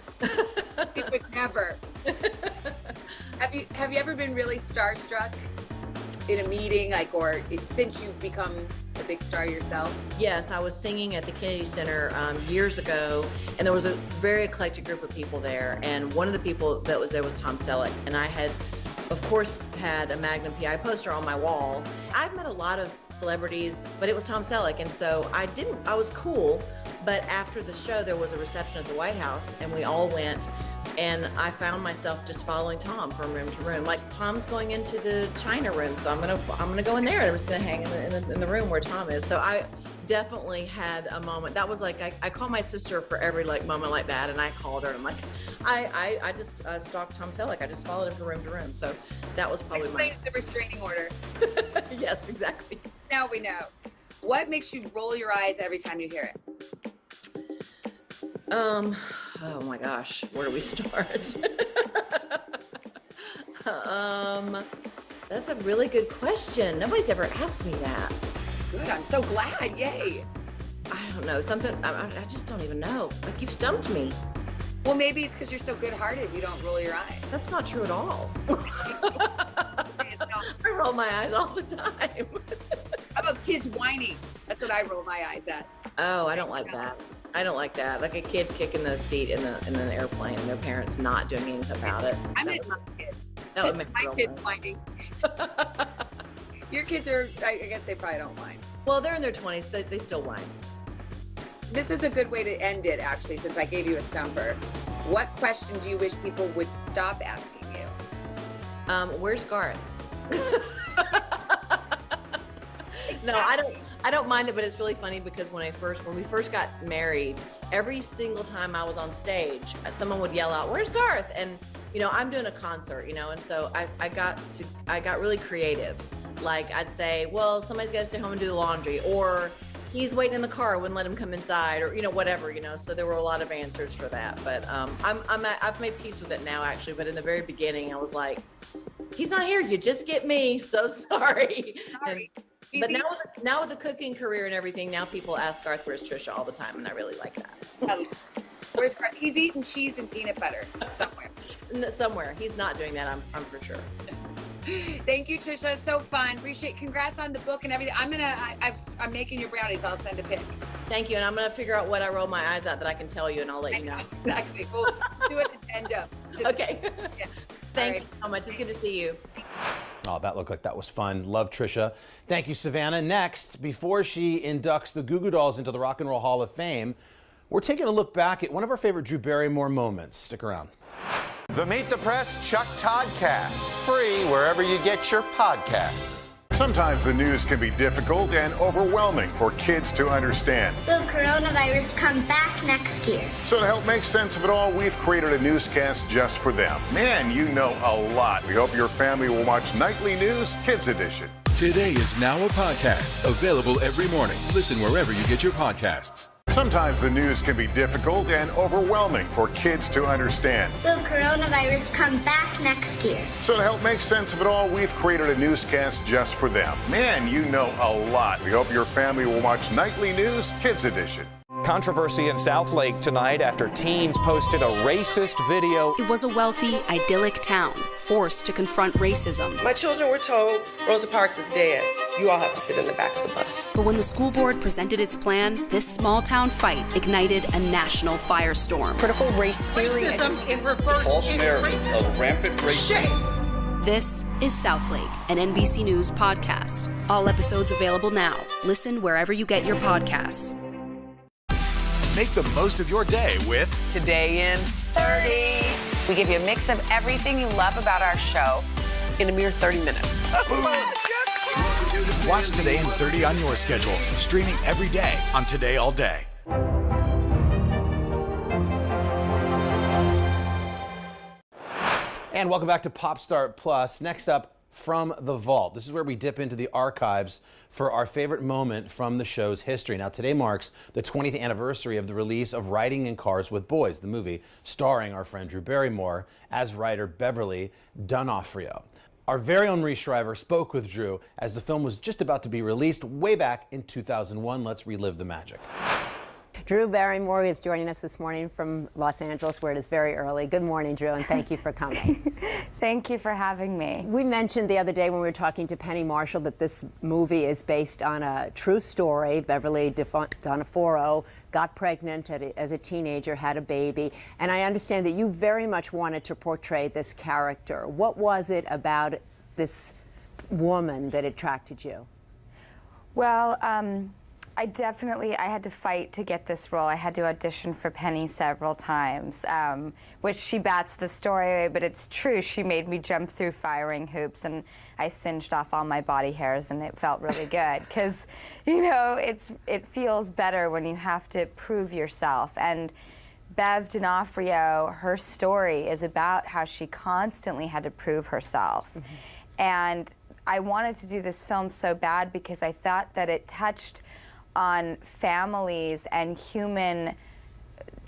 He would never. Have you ever been really starstruck in a meeting, or since you've become a big star yourself? Yes, I was singing at the Kennedy Center years ago, and there was a very eclectic group of people there, and one of the people that was there was Tom Selleck, and I had, of course, had a Magnum PI poster on my wall. I've met a lot of celebrities, but it was Tom Selleck, and so I was cool, but after the show, there was a reception at the White House, and we all went, and I found myself just following Tom from room to room. Like, Tom's going into the China room, so I'm gonna go in there, and I'm just gonna hang in the room where Tom is. So I definitely had a moment. That was like, I call my sister for every moment like that, and I called her, and I'm like, I just stalked Tom Selleck. I just followed him from room to room. So that was probably Explain the restraining order. Yes, exactly. Now we know. What makes you roll your eyes every time you hear it? Oh my gosh, where do we start? That's a really good question. Nobody's ever asked me that. Good, I'm so glad, yay. I don't know, I just don't even know. Like, you've stumped me. Well, maybe it's because you're so good-hearted, you don't roll your eyes. That's not true at all. I roll my eyes all the time. How about kids whining? That's what I roll my eyes at. Oh, I don't like that. I don't like that. Like a kid kicking the seat in an airplane and their parents not doing anything about it. I meant my kids. That would make my kids whining. Your kids are, I guess they probably don't whine. Well, they're in their 20s. They still whine. This is a good way to end it, actually, since I gave you a stumper. What question do you wish people would stop asking you? Where's Garth? No, I don't mind it, but it's really funny because when we first got married, every single time I was on stage, someone would yell out, "Where's Garth?" And I'm doing a concert, and so I got really creative. Like, I'd say, well, somebody's got to stay home and do the laundry, or he's waiting in the car, wouldn't let him come inside, or whatever, So there were a lot of answers for that. But I've made peace with it now, actually. But in the very beginning, I was like, he's not here. You just get me. So sorry. But now with the cooking career and everything, now people ask Garth, "Where's Trisha?" all the time, and I really like that. Where's Garth? He's eating cheese and peanut butter somewhere. Somewhere. He's not doing that, I'm for sure. Thank you, Trisha. So fun. Congrats on the book and everything. I'm making your brownies. I'll send a pic. Thank you, and I'm gonna figure out what I roll my eyes at that I can tell you, and I'll let you know. Exactly. We'll do an addendum. Okay. Yeah. Thank you so much. It's good to see you. Oh, that looked like that was fun. Love Trisha. Thank you, Savannah. Next, before she inducts the Goo Goo Dolls into the Rock and Roll Hall of Fame, we're taking a look back at one of our favorite Drew Barrymore moments. Stick around. The Meet the Press Chuck Toddcast, free wherever you get your podcasts. Sometimes the news can be difficult and overwhelming for kids to understand. Will coronavirus come back next year? So to help make sense of it all, we've created a newscast just for them. Man, you know a lot. We hope your family will watch Nightly News Kids Edition. Today is now a podcast, available every morning. Listen wherever you get your podcasts. Sometimes the news can be difficult and overwhelming for kids to understand. Will coronavirus come back next year? So to help make sense of it all, we've created a newscast just for them. Man, you know a lot. We hope your family will watch Nightly News Kids Edition. Controversy in Southlake tonight after teens posted a racist video. It was a wealthy, idyllic town, forced to confront racism. My children were told Rosa Parks is dead. You all have to sit in the back of the bus. But when the school board presented its plan, this small town fight ignited a national firestorm. Critical race theory. Racism in reverse. False narrative of rampant racism. Shame. This is Southlake, an NBC News podcast. All episodes available now. Listen wherever you get your podcasts. Make the most of your day with Today in 30. We give you a mix of everything you love about our show in a mere 30 minutes. Watch Today in 30 on your schedule, streaming every day on Today All Day. And welcome back to Pop Start Plus. Next up, From the Vault. This is where we dip into the archives for our favorite moment from the show's history. Now, today marks the 20th anniversary of the release of Riding in Cars with Boys, the movie starring our friend Drew Barrymore as writer Beverly D'Onofrio. Our very own Marie Shriver spoke with Drew as the film was just about to be released way back in 2001. Let's relive the magic. Drew Barrymore is joining us this morning from Los Angeles, where it is very early. Good morning, Drew, and thank you for coming. Thank you for having me. We mentioned the other day when we were talking to Penny Marshall that this movie is based on a true story. Beverly D'Onofrio got pregnant as a teenager, had a baby, and I understand that you very much wanted to portray this character. What was it about this woman that attracted you? Well, I had to fight to get this role. I had to audition for Penny several times, which she bats the story, but it's true. She made me jump through firing hoops, and I singed off all my body hairs, and it felt really good because, you know, it feels better when you have to prove yourself. And Bev D'Onofrio, her story is about how she constantly had to prove herself. Mm-hmm. And I wanted to do this film so bad because I thought that it touched on families and human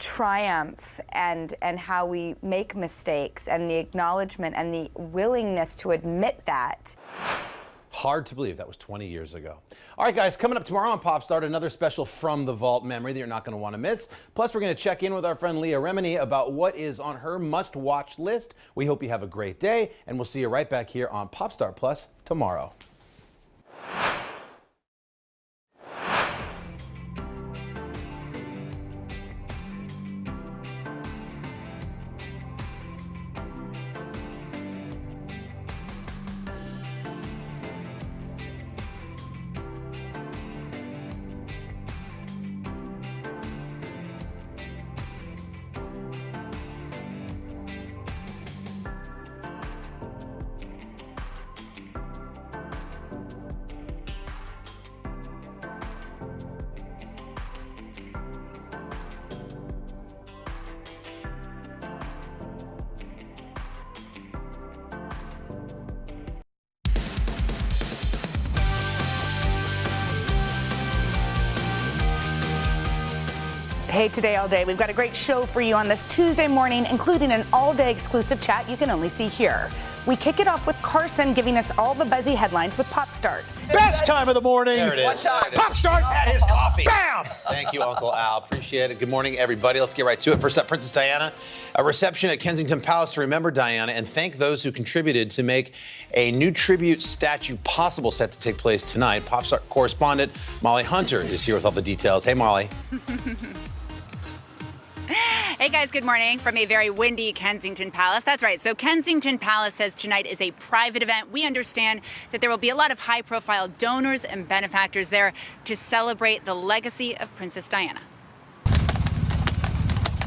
triumph and how we make mistakes and the acknowledgement and the willingness to admit that. Hard to believe that was 20 years ago. All right, guys, coming up tomorrow on Pop Start, another special From the Vault memory that you're not going to want to miss. Plus, we're going to check in with our friend Leah Remini about what is on her must-watch list. We hope you have a great day, and we'll see you right back here on Pop Start Plus tomorrow. Hey, Today All Day. We've got a great show for you on this Tuesday morning, including an all-day exclusive chat you can only see here. We kick it off with Carson giving us all the buzzy headlines with Pop Start. Best time of the morning. There it is. Pop Start had his coffee. Bam! Thank you, Uncle Al. Appreciate it. Good morning, everybody. Let's get right to it. First up, Princess Diana. A reception at Kensington Palace to remember Diana and thank those who contributed to make a new tribute statue possible, set to take place tonight. Pop Start correspondent Molly Hunter is here with all the details. Hey, Molly. Hey guys, good morning from a very windy Kensington Palace. That's right. So Kensington Palace says tonight is a private event. We understand that there will be a lot of high-profile donors and benefactors there to celebrate the legacy of Princess Diana.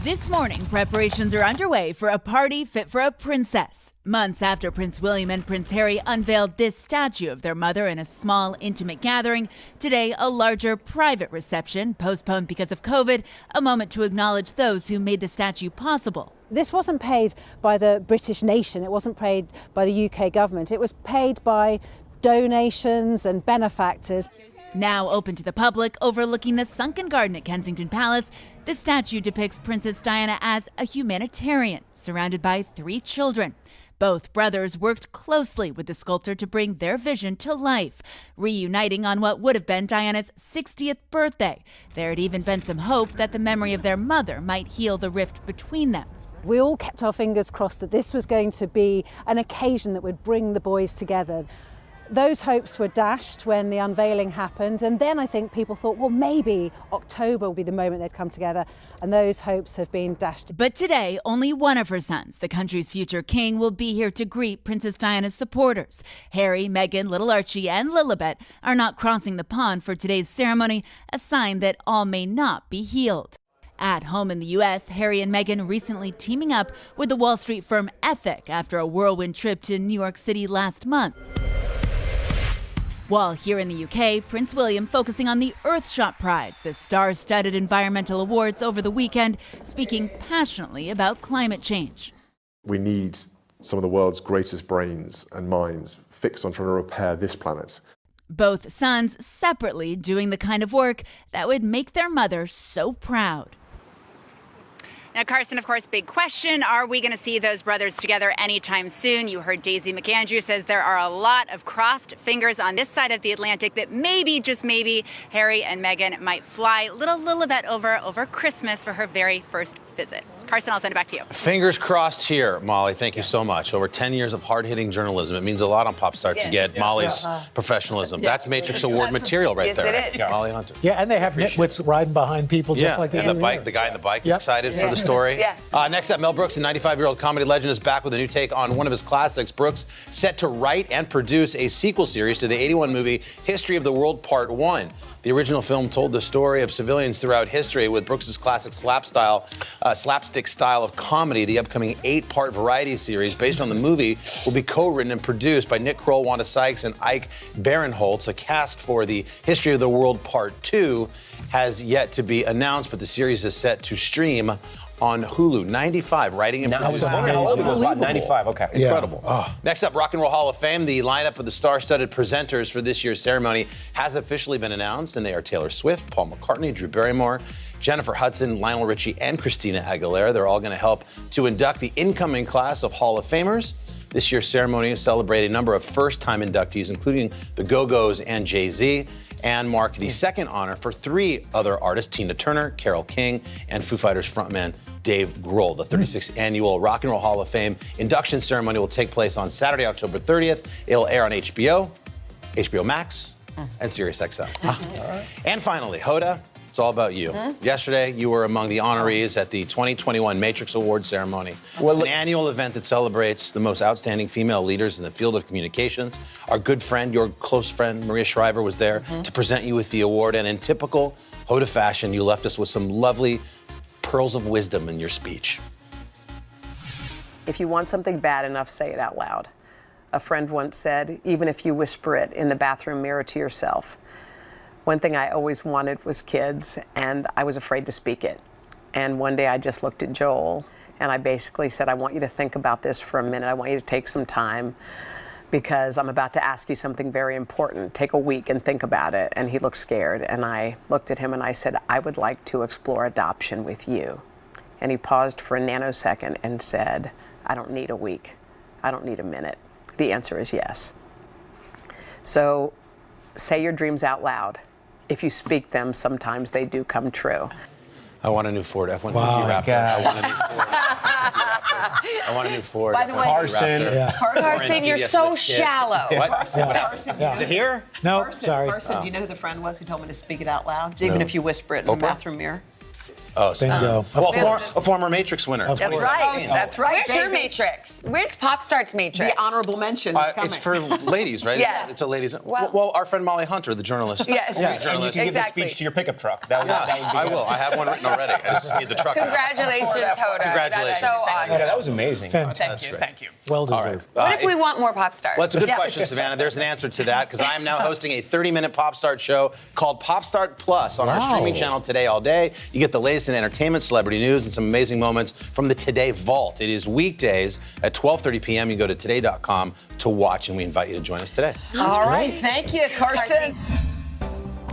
This morning, preparations are underway for a party fit for a princess. Months after Prince William and Prince Harry unveiled this statue of their mother in a small, intimate gathering, today a larger private reception, postponed because of COVID, a moment to acknowledge those who made the statue possible. This wasn't paid by the British nation, it wasn't paid by the UK government, it was paid by donations and benefactors. Now open to the public, overlooking the sunken garden at Kensington Palace, the statue depicts Princess Diana as a humanitarian, surrounded by 3 children. Both brothers worked closely with the sculptor to bring their vision to life, reuniting on what would have been Diana's 60th birthday. There had even been some hope that the memory of their mother might heal the rift between them. We all kept our fingers crossed that this was going to be an occasion that would bring the boys together. Those hopes were dashed when the unveiling happened, and then I think people thought, well, maybe October will be the moment they'd come together, and those hopes have been dashed. But today, only one of her sons, the country's future king, will be here to greet Princess Diana's supporters. Harry, Meghan, little Archie, and Lilibet are not crossing the pond for today's ceremony, a sign that all may not be healed. At home in the U.S., Harry and Meghan recently teaming up with the Wall Street firm Ethic after a whirlwind trip to New York City last month. While here in the UK, Prince William focusing on the Earthshot Prize, the star-studded environmental awards over the weekend, speaking passionately about climate change. We need some of the world's greatest brains and minds fixed on trying to repair this planet. Both sons separately doing the kind of work that would make their mother so proud. Now, Carson, of course, big question. Are we going to see those brothers together anytime soon? You heard Daisy McAndrew says there are a lot of crossed fingers on this side of the Atlantic that maybe, just maybe, Harry and Meghan might fly little Lilibet over Christmas for her very first visit. Carson, I'll send it back to you. Fingers crossed here, Molly. Thank you so much. Over 10 years of hard-hitting journalism. It means a lot on Popstart to get Molly's professionalism. That's Matrix Award material right there. Yes, it is. Molly Hunter. Yeah, and they have nitwits riding behind people just like they do. The guy in the bike is excited for the story. Next up, Mel Brooks, a 95-year-old comedy legend, is back with a new take on one of his classics. Brooks set to write and produce a sequel series to the 81 movie History of the World Part 1. The original film told the story of civilians throughout history with Brooks' classic slapstick style of comedy. The upcoming 8-part variety series based on the movie will be co-written and produced by Nick Kroll, Wanda Sykes, and Ike Barinholtz. A cast for the History of the World Part 2 has yet to be announced, but the series is set to stream on Hulu. 95, writing and producing. I was wondering how old he was. About 95, okay. Incredible. Next up, Rock and Roll Hall of Fame. The lineup of the star-studded presenters for this year's ceremony has officially been announced, and they are Taylor Swift, Paul McCartney, Drew Barrymore, Jennifer Hudson, Lionel Richie, and Christina Aguilera. They're all going to help to induct the incoming class of Hall of Famers. This year's ceremony celebrated a number of first-time inductees, including the Go-Go's and Jay-Z, and marked the second honor for 3 other artists, Tina Turner, Carole King, and Foo Fighters frontman Dave Grohl. The 36th annual Rock and Roll Hall of Fame induction ceremony will take place on Saturday, October 30th. It'll air on HBO, HBO Max, and SiriusXM. And finally, Hoda, it's all about you. Yesterday, you were among the honorees at the 2021 Matrix Award ceremony, an annual event that celebrates the most outstanding female leaders in the field of communications. Our good friend, your close friend, Maria Shriver, was there to present you with the award. And in typical Hoda fashion, you left us with some lovely pearls of wisdom in your speech. If you want something bad enough, say it out loud. A friend once said, even if you whisper it in the bathroom mirror to yourself. One thing I always wanted was kids, and I was afraid to speak it. And one day I just looked at Joel, and I basically said, I want you to think about this for a minute. I want you to take some time, because I'm about to ask you something very important. Take a week and think about it. And he looked scared, and I looked at him and I said, I would like to explore adoption with you. And he paused for a nanosecond and said, I don't need a week. I don't need a minute. The answer is yes. So say your dreams out loud. If you speak them, sometimes they do come true. I want a new Ford F-150 Raptor. I want a new Ford. By the way, Carson, you're so shallow. Carson, Is it here? No, sorry. Carson, do you know who the friend was who told me to speak it out loud? Even if you whisper it in the bathroom mirror? Oh, bingo. Well, a former Matrix winner. That's right. That's right. Where's your Matrix? Where's Popstart's Matrix? The honorable mention is coming. It's for ladies, right? Yeah. It's a ladies. Well, our friend Molly Hunter, the journalist. Yes. And you can give the speech to your pickup truck. That would be I will. I have one written already. I just need the truck. Congratulations, Hoda. Congratulations. That's so awesome. Yeah, that was amazing. Fantastic. Thank you. Well deserved. What if we want more Popstars? Well, that's a good question, Savannah. There's an answer to that, because I am now hosting a 30-minute Popstart show called Popstart Plus on our streaming channel Today All Day. You get the latest in entertainment, celebrity news, and some amazing moments from the Today Vault. It is weekdays at 12:30 p.m. You go to today.com to watch, and we invite you to join us today. All right. Thank you, Carson.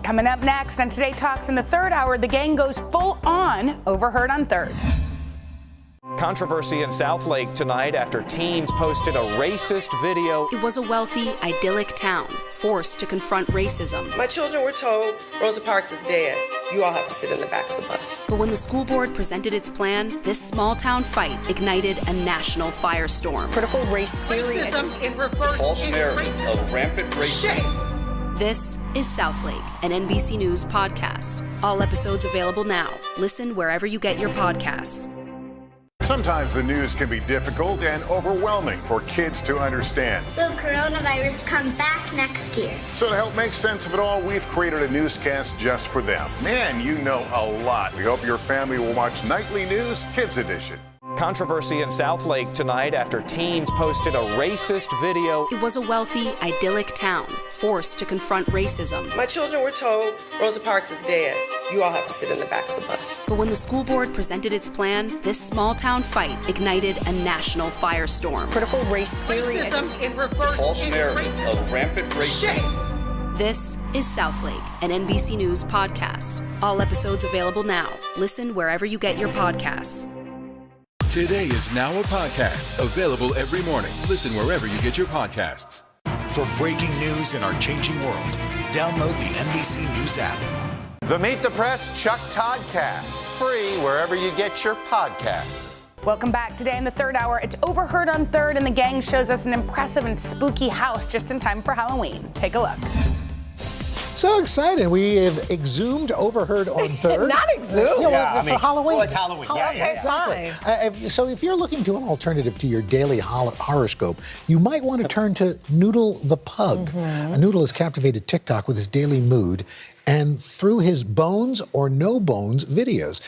Coming up next on Today Talks in the third hour, the gang goes full on, overheard on third. Controversy in South Lake tonight after teens posted a racist video. It was a wealthy, idyllic town, forced to confront racism. My children were told Rosa Parks is dead. You all have to sit in the back of the bus. But when the school board presented its plan, this small town fight ignited a national firestorm. Critical race theory. Racism in reverse. False narrative of rampant racism. This is South Lake, an NBC News podcast. All episodes available now. Listen wherever you get your podcasts. Sometimes the news can be difficult and overwhelming for kids to understand. Will coronavirus come back next year? So to help make sense of it all, we've created a newscast just for them. Man, you know a lot. We hope your family will watch Nightly News Kids Edition. Controversy in Southlake tonight after teens posted a racist video. It was a wealthy, idyllic town forced to confront racism. My children were told Rosa Parks is dead. You all have to sit in the back of the bus. But when the school board presented its plan, this small town fight ignited a national firestorm. Critical race theory. Racism in reverse. False narrative of rampant racism. This is Southlake, an NBC News podcast. All episodes available now. Listen wherever you get your podcasts. Today is now a podcast available every morning. Listen wherever you get your podcasts. For breaking news in our changing world, download the NBC News app. The Meet the Press Chuck Toddcast, free wherever you get your podcasts. Welcome back. Today in the third hour, it's Overheard on Third, and the gang shows us an impressive and spooky house just in time for Halloween. Take a look. So excited. We have exhumed Overheard on Third. Not exhumed. Yeah, for Halloween. Well, it's Halloween. Okay, Exactly. So if you're looking to an alternative to your daily horoscope, you might want to turn to Noodle the Pug. Noodle has captivated TikTok with his daily mood and through his bones or no bones videos.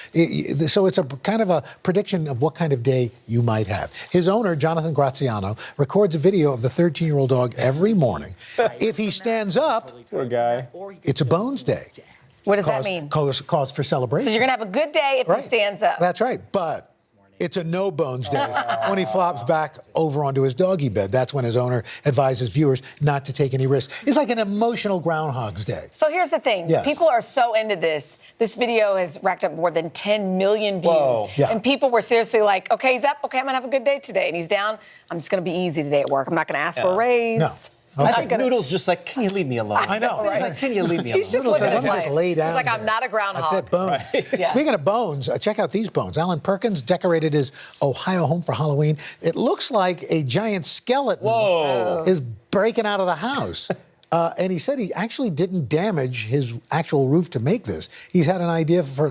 So it's a kind of a prediction of what kind of day you might have. His owner, Jonathan Graziano, records a video of the 13-year-old dog every morning. If he stands up, Poor guy. it's a bones day. What does that mean? Cause for celebration. So you're going to have a good day if he stands up. That's right. But it's a no bones day when he flops back over onto his doggy bed. That's when his owner advises viewers not to take any risks. It's like an emotional Groundhog's Day. So here's the thing. Yes. People are so into this. This video has racked up more than 10 million views. Whoa. Yeah. And people were seriously like, okay, he's up. Okay, I'm going to have a good day today. And he's down. I'm just going to be easy today at work. I'm not going to ask for a raise. No. I Okay. think Noodle's just like, can you leave me alone? I know, He's right? like, can you leave me alone? He's just Noodle living said, his "Let me just life. lay down He's like, I'm there." not a groundhog. That's it, boom. Yeah. Speaking of bones, check out these bones. Alan Perkins decorated his Ohio home for Halloween. It looks like a giant skeleton is breaking out of the house. And he said he actually didn't damage his actual roof to make this. He's had an idea for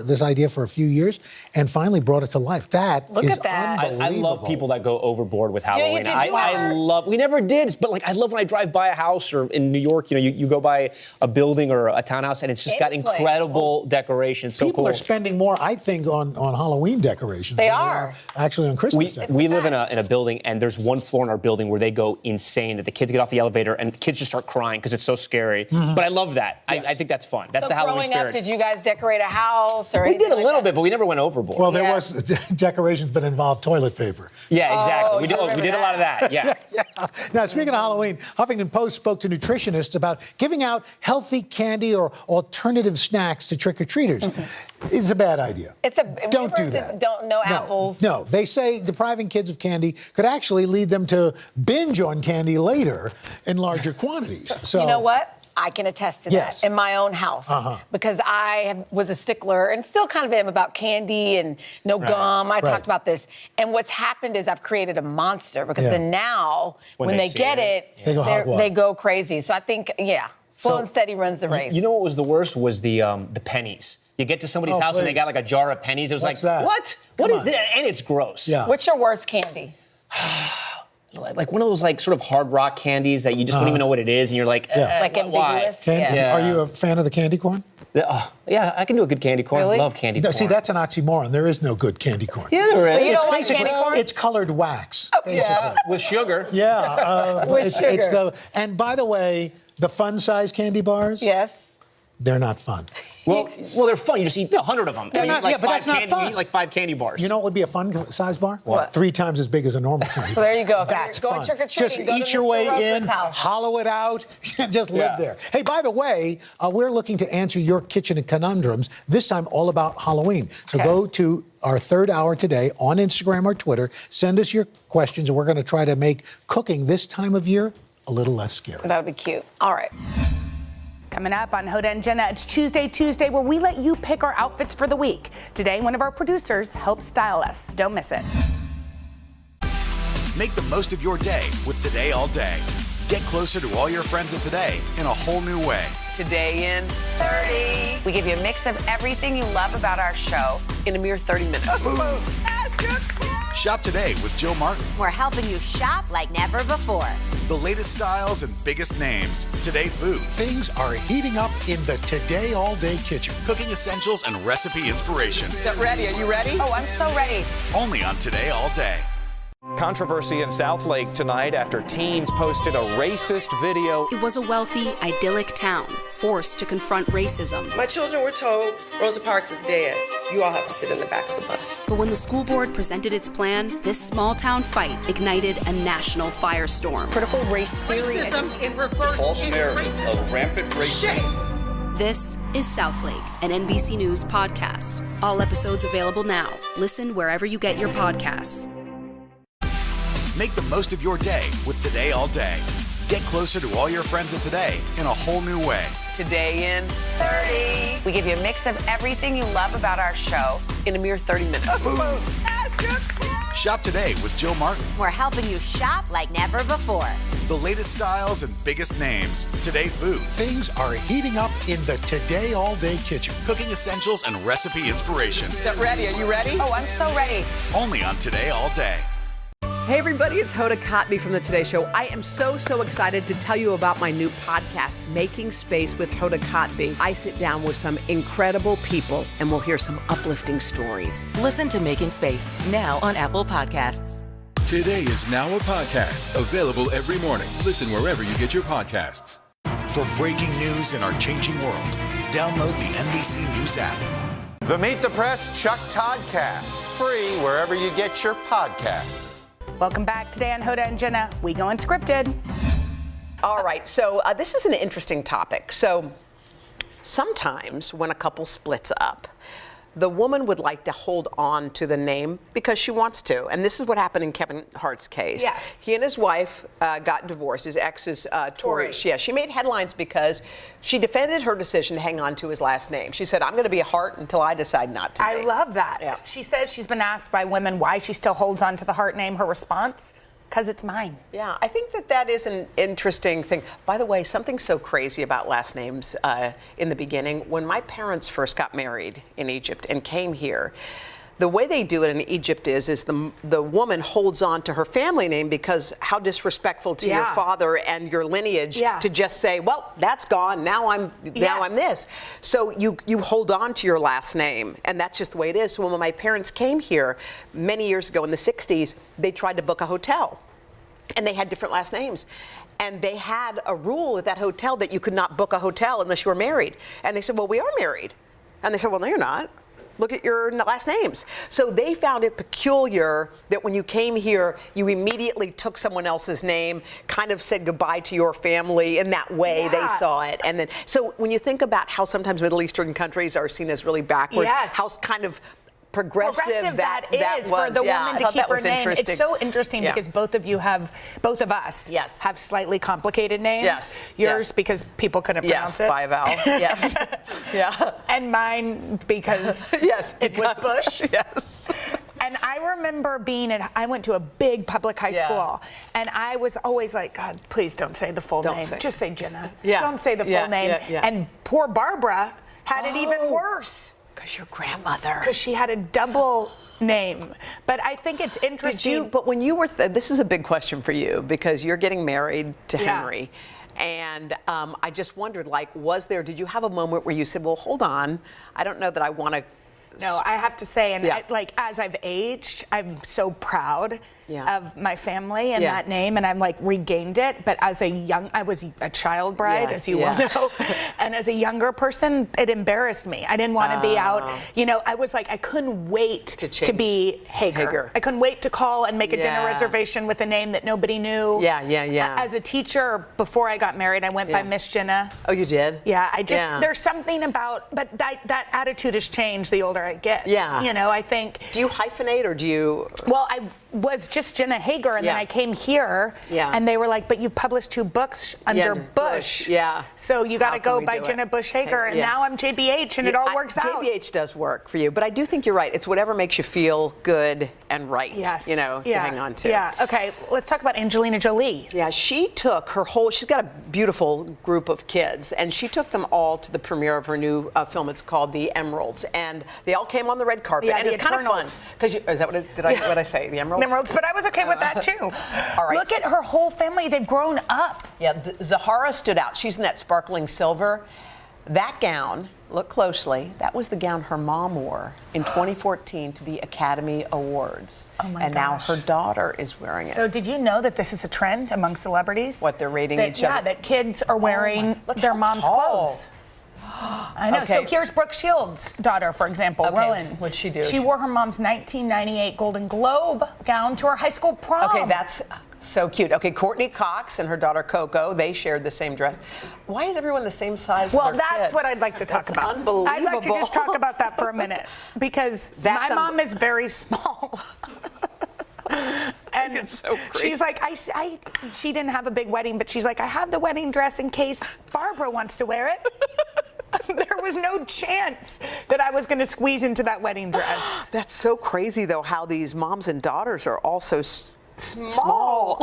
a few years and finally brought it to life. Look is at that. unbelievable. I love people that go overboard with you? Halloween. Did you I ever? love. We never did, but like I love when I drive by a house or in New York. You know, you go by a building or a townhouse and it's just got Any place. incredible decorations. So People cool. are spending more, I think, on Halloween decorations. They than are. actually on Christmas. We live in a building, and there's one floor in our building where they go insane. That the kids get off the elevator and the kids just start crying because it's so scary. But I love that. I think that's fun. That's So the Halloween growing spirit. up, did you guys decorate a house or We anything did a like little that? bit, but we never went overboard. Well, there was decorations, but involved toilet paper. Yeah, exactly. Oh, We did I remember a lot of that. Yeah. Now, speaking of Halloween, Huffington Post spoke to nutritionists about giving out healthy candy or alternative snacks to trick-or-treaters. It's a bad idea. Don't do that. No apples. No, they say depriving kids of candy could actually lead them to binge on candy later in larger quantities. So You know what? I can attest to Yes. that in my own house because I was a stickler and still kind of am about candy and no gum. I talked about this. And what's happened is I've created a monster because then now when they see get it, it, They go hog wild. they go crazy. So I think, slow and steady runs the race. You know what was the worst was the pennies. You get to somebody's house and they got like a jar of pennies. It was What's like, that? what? What is that? And it's gross. Yeah. What's your worst candy? Like one of those like sort of hard rock candies that you just don't even know what it is, and you're like, Like why? ambiguous? Candy, Yeah. Are you a fan of the candy corn? Yeah, I can do a good candy corn. Really? I love candy No, corn. see, that's an oxymoron. There is no good candy corn. Yeah, there is. So you don't like basically- candy corn? It's colored wax. Yeah. With sugar. Yeah. With it's sugar. and by the way, the fun-size candy bars, Yes. they're not fun. Well, they're fun. You just eat 100 of them. They're You not- eat like yeah, but five that's not candy, fun. You eat like 5 candy bars. You know what would be a fun-size bar? What? 3 times as big as a normal candy So bar. there you go. If That's you're going fun. trick-or-treating, Just go to eat your Mr. way Roper's in, house. hollow it out, and just live there. Hey, by the way, we're looking to answer your kitchen conundrums, this time all about Halloween. So go to our third hour today on Instagram or Twitter. Send us your questions, and we're going to try to make cooking this time of year a little less scary. That would be cute. All right. Coming up on Hoda and Jenna, it's Tuesday, where we let you pick our outfits for the week. Today, one of our producers helps style us. Don't miss it. Make the most of your day with Today All Day. Get closer to all your friends in today in a whole new way. Today in 30. We give you a mix of everything you love about our show in a mere 30 minutes. That's your Shop today with Jill Martin. We're helping you shop like never before. The latest styles and biggest names. Today Food. Things are heating up in the Today All Day kitchen. Cooking essentials and recipe inspiration. Get ready. Are you ready? Oh, I'm so ready. Only on Today All Day. Controversy in Southlake tonight after teens posted a racist video. It was a wealthy, idyllic town, forced to confront racism. My children were told Rosa Parks is dead. You all have to sit in the back of the bus. But when the school board presented its plan, this small town fight ignited a national firestorm. Critical race theory. Racism in reverse. False narrative of rampant racism. This is Southlake, an NBC News podcast. All episodes available now. Listen wherever you get your podcasts. Make the most of your day with Today All Day. Get closer to all your friends at Today in a whole new way. Today in 30. We give you a mix of everything you love about our show. In a mere 30 minutes. Shop today with Jill Martin. We're helping you shop like never before. The latest styles and biggest names. Today Food. Things are heating up in the Today All Day kitchen. Cooking essentials and recipe inspiration. Get ready. Are you ready? Oh, I'm so ready. Only on Today All Day. Hey everybody, it's Hoda Kotb from the Today Show. I am so excited to tell you about my new podcast, Making Space with Hoda Kotb. I sit down with some incredible people and we'll hear some uplifting stories. Listen to Making Space now on Apple Podcasts. Today is now a podcast available every morning. Listen wherever you get your podcasts. For breaking news in our changing world, download the NBC News app. The Meet the Press Chuck Toddcast, free wherever you get your podcasts. Welcome back. Today on Hoda and Jenna, we go unscripted. All right, so this is an interesting topic. So sometimes when a couple splits up, the woman would like to hold on to the name because she wants to. And this is what happened in Kevin Hart's case. Yes. He and his wife got divorced. His ex is Tori. Yeah, she made headlines because she defended her decision to hang on to his last name. She said, I'm going to be a Hart until I decide not to I be. love that. Yeah. She says she's been asked by women why she still holds on to the Hart name. Her response, because it's mine. Yeah, I think that is an interesting thing. By the way, something so crazy about last names in the beginning, when my parents first got married in Egypt and came here, the way they do it in Egypt is the woman holds on to her family name because how disrespectful to your father and your lineage to just say, well, that's gone, now I'm this. So you hold on to your last name, and that's just the way it is. So when my parents came here many years ago in the 60s, they tried to book a hotel, and they had different last names. And they had a rule at that hotel that you could not book a hotel unless you were married. And they said, well, we are married. And they said, well, no, you're not. Look at your last names. So they found it peculiar that when you came here, you immediately took someone else's name, kind of said goodbye to your family in that way. They saw it. And then, so when you think about how sometimes Middle Eastern countries are seen as really backwards, how kind of progressive that is was. for the woman to keep her name. It's so interesting because both of us have slightly complicated names. Yes. Yours because people couldn't pronounce it. By vowel. Yes. Yeah. And mine because it was Bush. Yes. And I remember I went to a big public high school, and I was always like, God, please don't say the full name. Just say Jenna. Don't say the full name. And poor Barbara had it even worse. Because your grandmother. Because she had a double name. But I think it's interesting. But when you were, this is a big question for you because you're getting married to Henry. And I just wondered, was there, did you have a moment where you said, well, hold on, I don't know that I want to. No, I have to say, and as I've aged, I'm so proud of my family and that name, and I'm regained it. But as I was a child bride, as you well know, and as a younger person, it embarrassed me. I didn't want to be out. I was I couldn't wait to be Hager. I couldn't wait to call and make a dinner reservation with a name that nobody knew. As a teacher, before I got married, I went by Miss Jenna. Oh, you did? Yeah, there's something about, but that attitude has changed the older I get. I think. Do you hyphenate or do you? Well, I was just Jenna Hager, and then I came here, and they were like, but you published 2 books under Bush. So you got to go by Jenna Bush Hager, and now I'm JBH, and it all works out. JBH does work for you, but I do think you're right. It's whatever makes you feel good and right, Yes. to hang on to. Yeah. Okay. Let's talk about Angelina Jolie. Yeah, she took she's got a beautiful group of kids, and she took them all to the premiere of her new film. It's called The Emeralds, and they all came on the red carpet, Yeah, and the it's kind of fun. Because is that what I say? The Emeralds? Emeralds, but I was okay with that too. All right. Look at her whole family. They've grown up. Yeah, Zahara stood out. She's in that sparkling silver. That gown, look closely, that was the gown her mom wore in 2014 to the Academy Awards. Oh my and gosh. now her daughter is wearing it. So did you know that this is a trend among celebrities? What, they're rating each other? Yeah, that kids are wearing their mom's tall. clothes. I know. Okay. So here's Brooke Shields' daughter, for example, Okay, Rowan. what'd she do? She wore her mom's 1998 Golden Globe gown to her high school prom. Okay, that's so cute. Okay, Courtney Cox and her daughter Coco, they shared the same dress. Why is everyone the same size? Well, as their that's kid? what I'd like to talk That's about. Unbelievable. I'd like to just talk about that for a minute because my mom is very small. And it's so great. She's like, she didn't have a big wedding, but she's like, I have the wedding dress in case Barbara wants to wear it. There was no chance that I was going to squeeze into that wedding dress. That's so crazy, though, how these moms and daughters are all so small.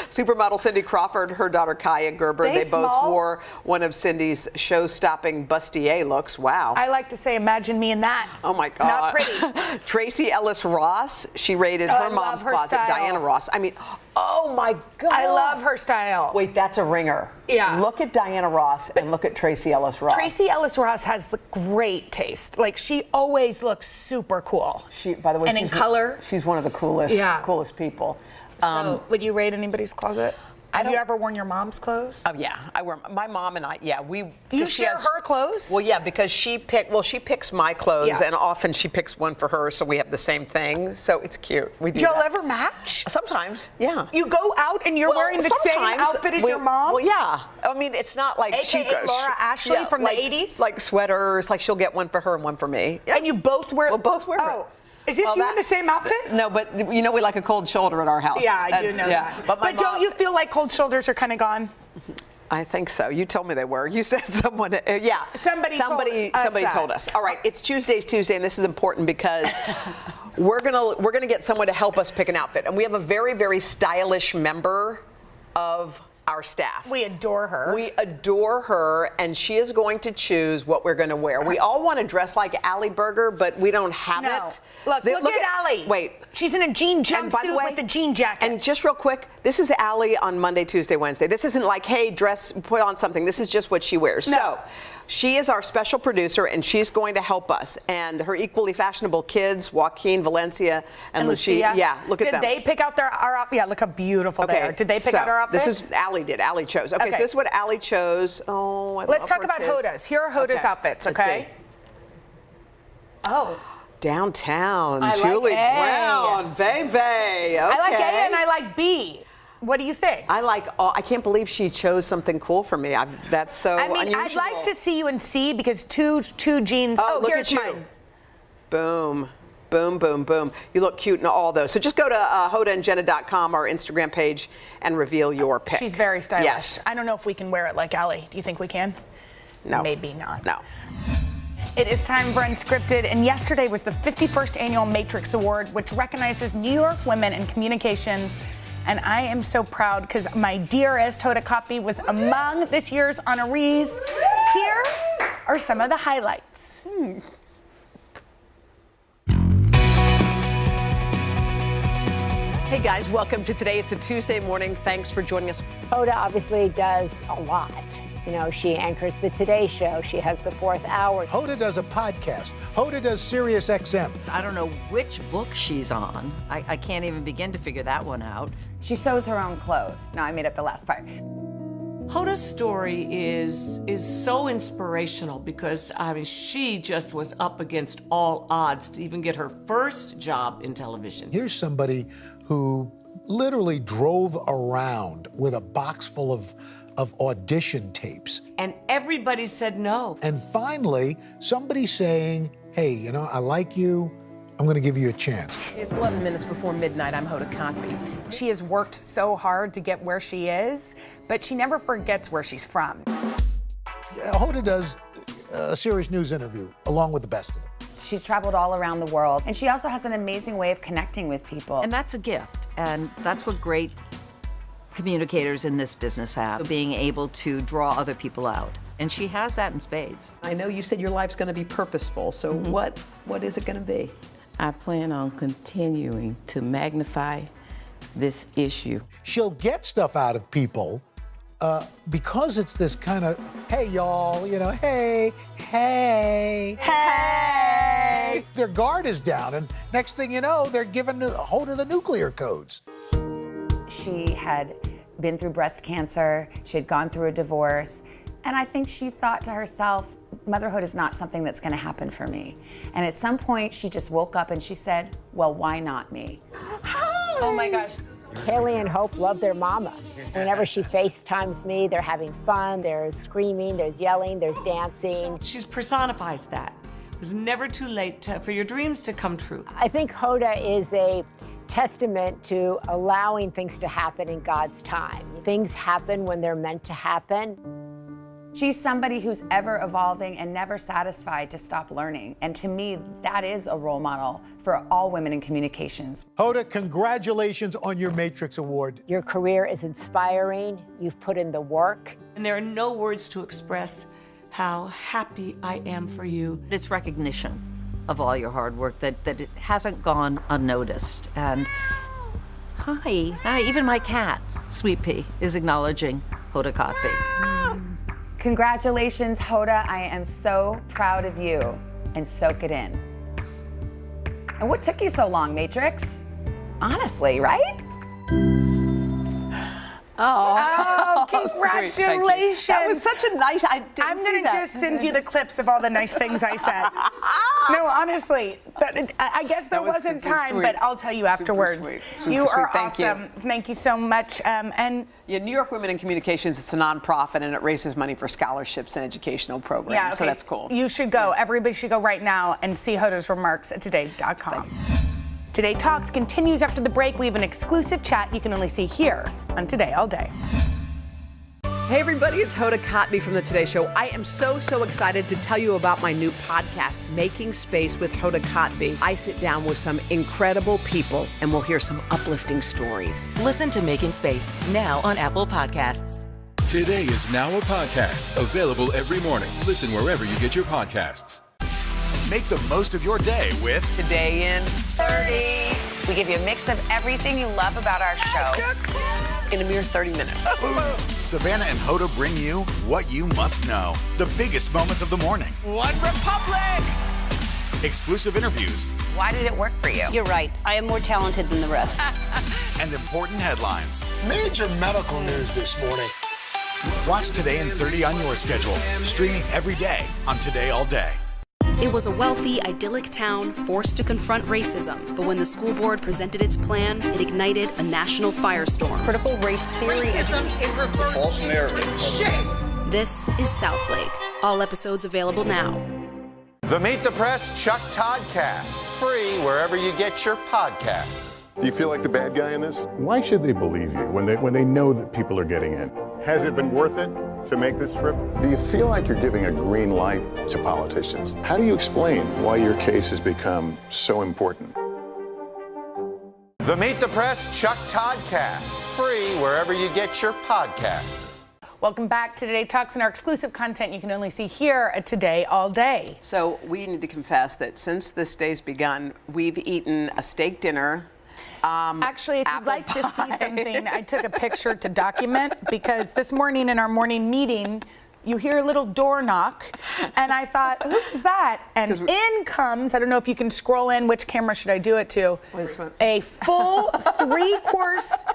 Supermodel Cindy Crawford, her daughter Kaya Gerber, they both wore one of Cindy's show-stopping bustier looks. Wow. I like to say, imagine me in that. Oh my God. Not pretty. Tracy Ellis Ross, she raided Oh, her I love mom's her closet. style. Diana Ross. I mean, oh my God. I love her style. Wait, that's a ringer. Yeah. Look at Diana Ross and look at Tracy Ellis Ross. Tracy Ellis Ross has the great taste. Like, she always looks super cool. By the way, and in color. She's one of the coolest people. So, would you raid anybody's closet? Have you ever worn your mom's clothes? Oh yeah, I wear my mom and I. Yeah, You share her clothes? Well, yeah, because she picks my clothes, and often she picks one for her, so we have the same thing. So it's cute. We do. Do y'all that. ever match? Sometimes, yeah. You go out and you're wearing the same outfit as your mom? Well, yeah. I mean, it's not like AKA Laura Ashley from the 80s? Like sweaters, like she'll get one for her and one for me. Yeah. And you both wear? We'll both wear Oh. Is this you in the same outfit? No, but we like a cold shoulder at our house. Yeah, I do know that. But don't you feel like cold shoulders are kind of gone? I think so. You told me they were. You said someone. Yeah. Somebody told us. All right. It's Tuesday, and this is important because we're gonna get someone to help us pick an outfit, and we have a very, very stylish member of our staff. We adore her. We adore her, and she is going to choose what we're going to wear. We all want to dress like Allie Berger, but we don't have it. Look at Allie. Wait. She's in a jean jumpsuit with a jean jacket. And just real quick, this is Allie on Monday, Tuesday, Wednesday. This isn't like, hey, put on something. This is just what she wears. No. So she is our special producer, and she's going to help us. And her equally fashionable kids, Joaquin, Valencia, and Lucia. Yeah, look at them. Did they pick out our outfit? Yeah, look how beautiful they are. Did they pick out our outfits? This is Allie did. Allie chose. Okay, so this is what Allie chose. Oh, I Let's love talk her about kids. Hoda's. Here are Hoda's outfits, Let's okay? see. Oh. Downtown, I like Julie A. Brown, baby. Okay. I like A and I like B. What do you think? I can't believe she chose something cool for me. That's so unusual. I'd like to see you in C because two jeans. Oh, look here's at you. mine. Boom. Boom, boom, boom. You look cute in all those. So just go to hodaandjenna.com, our Instagram page, and reveal your pick. She's very stylish. Yes. I don't know if we can wear it like Allie. Do you think we can? No. Maybe not. No. It is time for Unscripted, and yesterday was the 51st Annual Matrix Award, which recognizes New York women in communications. And I am so proud because my dearest Hoda Kotb was among this year's honorees. Here are some of the highlights. Hey guys, welcome to Today. It's a Tuesday morning. Thanks for joining us. Hoda obviously does a lot. You know, she anchors the Today Show. She has the Fourth Hour. Hoda does a podcast. Hoda does Sirius XM. I don't know which book she's on. I can't even begin to figure that one out. She sews her own clothes. No, I made up the last part. Hoda's story is so inspirational because, I mean, she just was up against all odds to even get her first job in television. Here's somebody who literally drove around with a box full of audition tapes. And everybody said no. And finally, somebody saying, hey, you know, I like you. I'm going to give you a chance. It's 11 minutes before midnight. I'm Hoda Kotb. She has worked so hard to get where she is, but she never forgets where she's from. Hoda does a serious news interview along with the best of them. She's traveled all around the world, and she also has an amazing way of connecting with people. And that's a gift, and that's what great communicators in this business have, being able to draw other people out. And she has that in spades. I know you said your life's going to be purposeful, so what is it going to be? I plan on continuing to magnify this issue. She'll get stuff out of people because it's this kind of, hey, y'all, you know, hey. Their guard is down, and next thing you know, they're giving a hold of the nuclear codes. She had been through breast cancer, she had gone through a divorce, and I think she thought to herself, motherhood is not something that's gonna happen for me. And at some point, she just woke up and she said, well, why not me? Oh my gosh. Haley and Hope love their mama. Whenever she FaceTimes me, they're having fun, there's screaming, there's yelling, there's dancing. She personifies that. It was never too late for your dreams to come true. I think Hoda is a testament to allowing things to happen in God's time. Things happen when they're meant to happen. She's somebody who's ever evolving and never satisfied to stop learning. And to me, that is a role model for all women in communications. Hoda, congratulations on your Matrix Award. Your career is inspiring. You've put in the work. And there are no words to express how happy I am for you. It's recognition of all your hard work, that it hasn't gone unnoticed. And hi, even my cat, Sweet Pea, is acknowledging Hoda Kotb. Congratulations, Hoda. I am so proud of you, and soak it in. And what took you so long, Matrix? Honestly, right? Oh, congratulations. That was such a nice, I'm going to just send you the clips of all the nice things I said. No, honestly, I guess there wasn't time, but I'll tell you afterwards. You are awesome. Thank you so much. And New York Women in Communications, it's a nonprofit, and it raises money for scholarships and educational programs, yeah, okay, so that's cool. You should go. Everybody should go right now and see Hoda's remarks at today.com. Today Talks continues after the break. We have an exclusive chat you can only see here on Today All Day. Hey everybody, it's Hoda Kotb from The Today Show. I am so excited to tell you about my new podcast, Making Space with Hoda Kotb. I sit down with some incredible people and we'll hear some uplifting stories. Listen to Making Space now on Apple Podcasts. Today is now a podcast available every morning. Listen wherever you get your podcasts. Make the most of your day with Today in 30. We give you a mix of everything you love about our show in a mere 30 minutes. Savannah and Hoda bring you what you must know. The biggest moments of the morning. One Republic! Exclusive interviews. Why did it work for you? You're right. I am more talented than the rest. And important headlines. Major medical news this morning. Watch Today in 30 on your schedule. Streaming every day on Today All Day. It was a wealthy, idyllic town forced to confront racism, but when the school board presented its plan, it ignited a national firestorm. Critical race theory. Racism in reverse. False narrative. Shame. This is Southlake. All episodes available now. The Meet the Press Chuck Toddcast, free wherever you get your podcasts. Do you feel like the bad guy in this? Why should they believe you when they know that people are getting in? Has it been worth it to make this trip? Do you feel like you're giving a green light to politicians? How do you explain why your case has become so important? The Meet the Press Chuck Toddcast, free wherever you get your podcasts. Welcome back to Today Talks and our exclusive content you can only see here at Today All Day. So we need to confess that since this day's begun, we've eaten a steak dinner. Actually, if you'd like to see something, I took a picture to document because this morning in our morning meeting, you hear a little door knock, and I thought, who's that? And in comes, I don't know if you can scroll in, which camera should I do it to? A full 3-course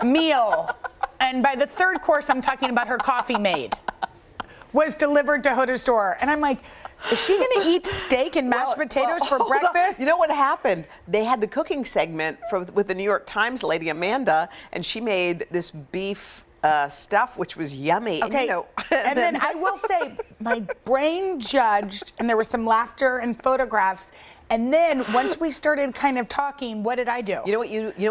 meal. And by the 3rd course, I'm talking about her coffee maid, was delivered to Hoda's door. And I'm like, is she going to eat steak and mashed potatoes for breakfast? You know what happened? They had the cooking segment with the New York Times lady, Amanda, and she made this beef stuff, which was yummy. Okay, and then I will say, my brain judged, and there was some laughter and photographs. And then once we started kind of talking, what did I do? You know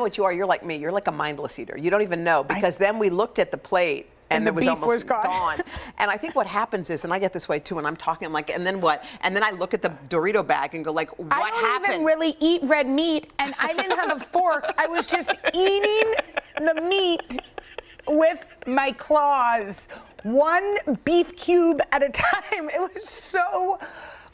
what you are? You're like me. You're like a mindless eater. You don't even know, because then we looked at the plate. And the it was beef almost was gone. And I think what happens is, and I get this way too, and I'm talking, I'm like, and then what? And then I look at the Dorito bag and go like, what I don't happened? even really eat red meat, and I didn't have a fork. I was just eating the meat with my claws, one beef cube at a time. It was so odd.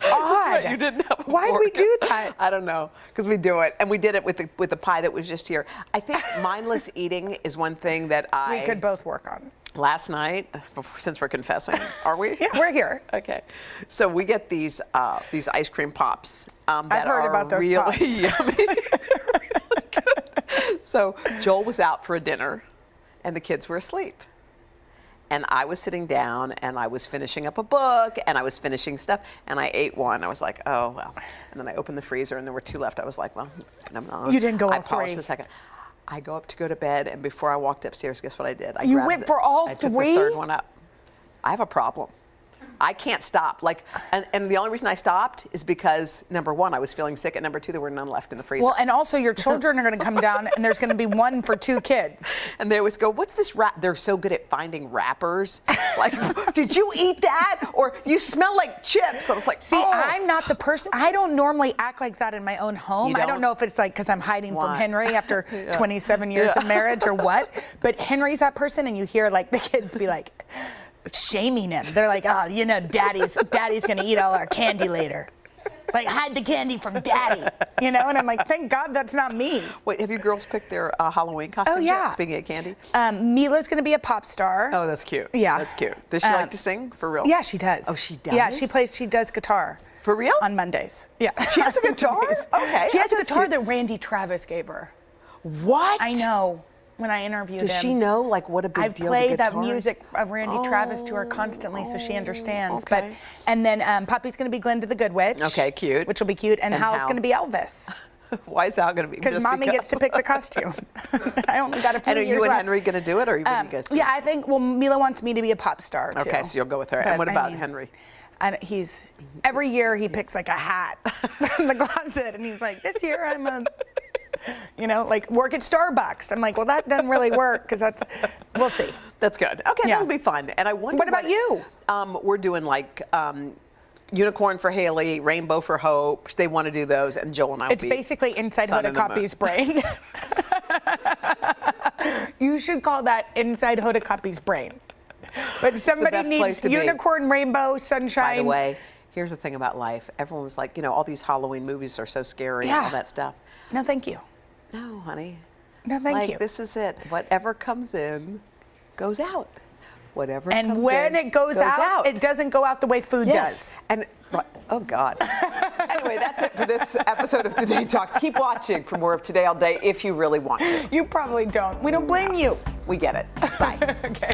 That's right, you didn't have a Why fork. did we do that? I don't know, because we do it, and we did it with the pie that was just here. I think mindless eating is one thing that We could both work on. Last night, since we're confessing, are we? Yeah, we're here. Okay, so we get these ice cream pops that I've heard are about those really pops. yummy. Really good. So Joel was out for a dinner, and the kids were asleep. And I was sitting down, and I was finishing up a book, and I was finishing stuff, and I ate one. I was like, oh, well. And then I opened the freezer, and there were 2 left. I was like, well, I'm not. You didn't go all I polished 3. the second. I go up to go to bed, and before I walked upstairs, guess what I did? I You grabbed went for all I took 3? the third one up. I have a problem. I can't stop. And the only reason I stopped is because, number 1, I was feeling sick, and number 2, there were none left in the freezer. Well, and also your children are going to come down, and there's going to be 1 for 2 kids. And they always go, what's this wrap? They're so good at finding wrappers. Like, did you eat that? Or you smell like chips. I was like, See, I'm not the person. I don't normally act like that in my own home. You I don't don't? know if it's like because I'm hiding from Why? Henry after Yeah. 27 years Yeah. of marriage or what. But Henry's that person, and you hear like the kids be like shaming him. They're like, oh, you know, daddy's gonna eat all our candy later. Like, hide the candy from daddy, you know? And I'm like, thank God that's not me. Wait, have you girls picked their Halloween costumes Oh, yeah. yet? Speaking of candy. Mila's gonna be a pop star. Oh, that's cute. Yeah. That's cute. Does she like to sing for real? Yeah, she does. Oh, she does? Yeah, she does guitar. For real? On Mondays. Yeah. She has a guitar? Okay. She has a that's guitar cute. that Randy Travis gave her. What? I know. When I interviewed him. Does she know like what a big I've deal played the that guitar is? music of Randy Travis to her constantly, so she understands. okay. But and then Poppy's going to be Glinda the Good Witch. Okay, cute. Which will be cute. And Hal's Hal? going to be Elvis. Why is Hal going to be? Because just Mommy gets to pick the costume. I only got a few And are years you and left. Henry going to do it, or what are you guys? Yeah, I think. Well, Mila wants me to be a pop star too. Okay, so you'll go with her. But, And what I about mean, Henry? And he's every year he picks like a hat in the closet, and he's like, this year I'm a. You know, like work at Starbucks. I'm like, well, that doesn't really work because we'll see. That's good. Okay, that'll be fun. And I wonder. What about you? We're doing like unicorn for Haley, rainbow for Hope. They want to do those, and Joel and I will It's be basically inside sun Hoda and the moon. Copy's brain. You should call that inside Hoda Copy's brain. But somebody best place needs to be. unicorn, rainbow, sunshine. By the way, here's the thing about life. Everyone was like, you know, all these Halloween movies are so scary and all that stuff. No, thank you. No, honey. No, thank you. This is it. Whatever comes in, goes out. Whatever And comes when in, it goes out, it doesn't go out the way food Yes. does. And oh God. Anyway, that's it for this episode of Today Talks. Keep watching for more of Today All Day if you really want to. You probably don't. We don't blame you. We get it. Bye. Okay.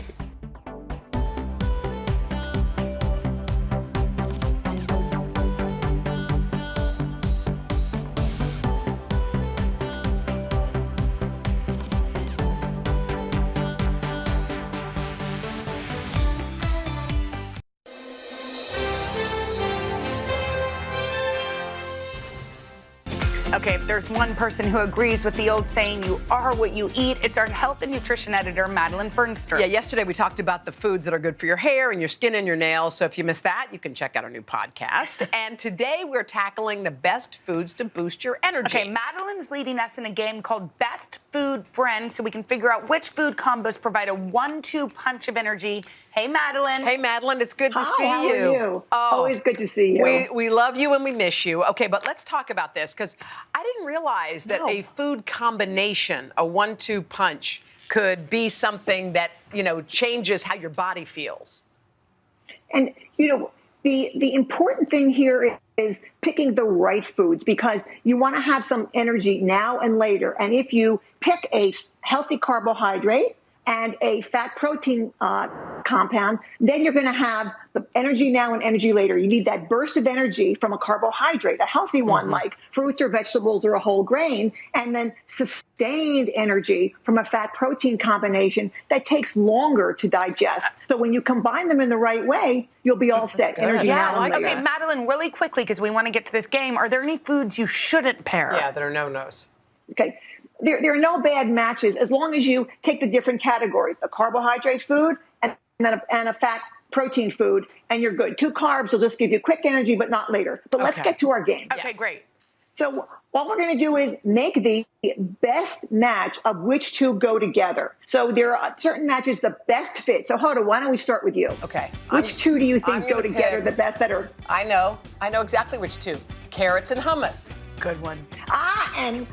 Okay, if there's one person who agrees with the old saying, you are what you eat, it's our health and nutrition editor, Madeline Fernster. Yeah, yesterday we talked about the foods that are good for your hair and your skin and your nails. So if you missed that, you can check out our new podcast. And today we're tackling the best foods to boost your energy. Okay, Madeline's leading us in a game called Best Food Friends, so we can figure out which food combos provide a 1-2 punch of energy. Hey, Madeline. Hey, Madeline, it's good to see how you. are you? Oh, Always good to see you. We love you and we miss you. Okay, but let's talk about this because I didn't realize that a food combination, a 1-2 punch, could be something that, you know, changes how your body feels. And, you know, the important thing here is picking the right foods because you want to have some energy now and later. And if you pick a healthy carbohydrate and a fat protein compound, then you're going to have the energy now and energy later. You need that burst of energy from a carbohydrate, a healthy one like fruits or vegetables or a whole grain, and then sustained energy from a fat protein combination that takes longer to digest. So when you combine them in the right way, you'll be all set. Energy now and later. Okay, Madeline, really quickly, because we want to get to this game, are there any foods you shouldn't pair? Yeah, that are no-nos. Okay. there are no bad matches as long as you take the different categories: a carbohydrate food and a fat protein food, and you're good. 2 carbs will just give you quick energy, but not later. But let's get to our game. Okay, great. So what we're going to do is make the best match of which 2 go together. So there are certain matches the best fit. So Hoda, why don't we start with you? Okay. Which 2 do you think go together the best? That are I know exactly which 2. Carrots and hummus. Good one. And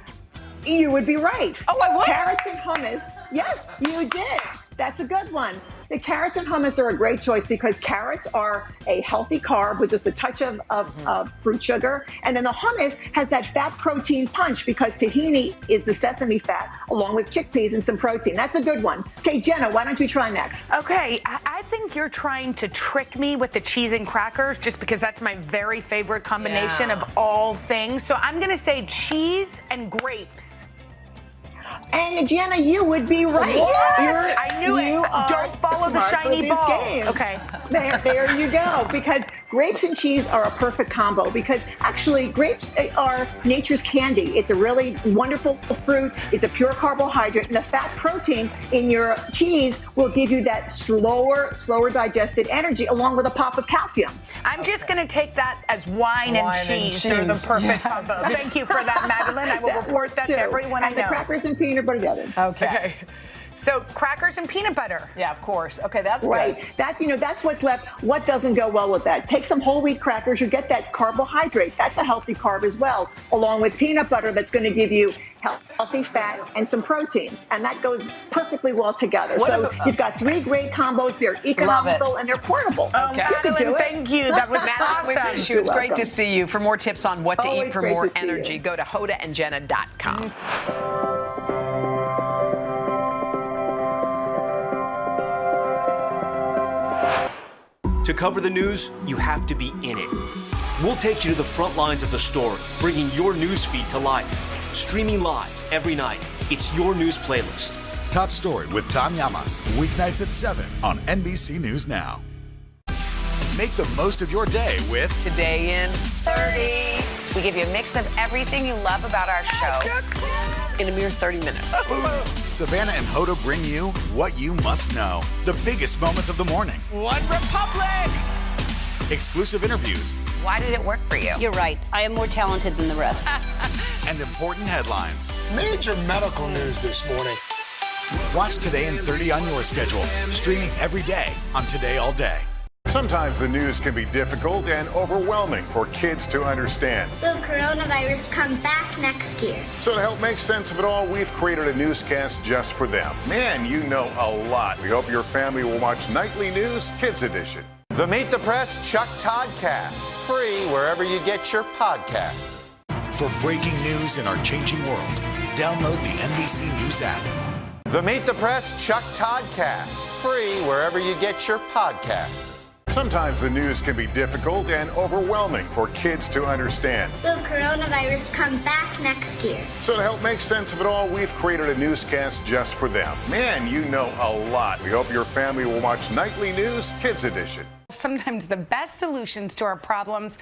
you would be right. Oh, I would? Carrots and hummus. Yes, you did. That's a good one. The carrots and hummus are a great choice because carrots are a healthy carb with just a touch of fruit sugar. And then the hummus has that fat protein punch because tahini is the sesame fat along with chickpeas and some protein. That's a good one. Okay, Jenna, why don't you try next? Okay, I think you're trying to trick me with the cheese and crackers just because that's my very favorite combination of all things. So I'm going to say cheese and grapes. And Jenna, you would be right. Yes! I knew it. Don't follow the shiny ball. Okay. There you go. Because grapes and cheese are a perfect combo because actually grapes are nature's candy. It's a really wonderful fruit. It's a pure carbohydrate. And the fat protein in your cheese will give you that slower digested energy along with a pop of calcium. I'm just going to take that as wine and cheese. They're the perfect combo. Thank you for that, Madeline. I will report that to everyone I know. And the crackers and peanut butter together. Okay. So crackers and peanut butter. Yeah, of course. Okay, that's right. Good. That's what's left. What doesn't go well with that? Take some whole wheat crackers. You get that carbohydrate. That's a healthy carb as well, along with peanut butter. That's going to give you healthy fat and some protein, and that goes perfectly well together. You've got 3 great combos. They're economical and they're portable. Okay. Madeline, thank you. That was awesome. We miss you. It's great to see you. For more tips on what to eat for great more to see energy, you. go to hodaandjenna.com. To cover the news, you have to be in it. We'll take you to the front lines of the story, bringing your news feed to life. Streaming live every night. It's your news playlist. Top Story with Tom Llamas, weeknights at 7 on NBC News Now. Make the most of your day with Today in 30. We give you a mix of everything you love about our show. In a mere 30 minutes. Savannah and Hoda bring you what you must know. The biggest moments of the morning. One Republic! Exclusive interviews. Why did it work for you? You're right. I am more talented than the rest. And important headlines. Major medical news this morning. Watch Today in 30 on your schedule. Streaming every day on Today All Day. Sometimes the news can be difficult and overwhelming for kids to understand. Will coronavirus come back next year? So to help make sense of it all, we've created a newscast just for them. Man, you know a lot. We hope your family will watch Nightly News Kids Edition. The Meet the Press Chuck Toddcast, free wherever you get your podcasts. For breaking news in our changing world, download the NBC News app. The Meet the Press Chuck Toddcast, free wherever you get your podcasts. Sometimes the news can be difficult and overwhelming for kids to understand. Will coronavirus come back next year? So to help make sense of it all, we've created a newscast just for them. Man, you know a lot. We hope your family will watch Nightly News Kids Edition. Sometimes the best solutions to our problems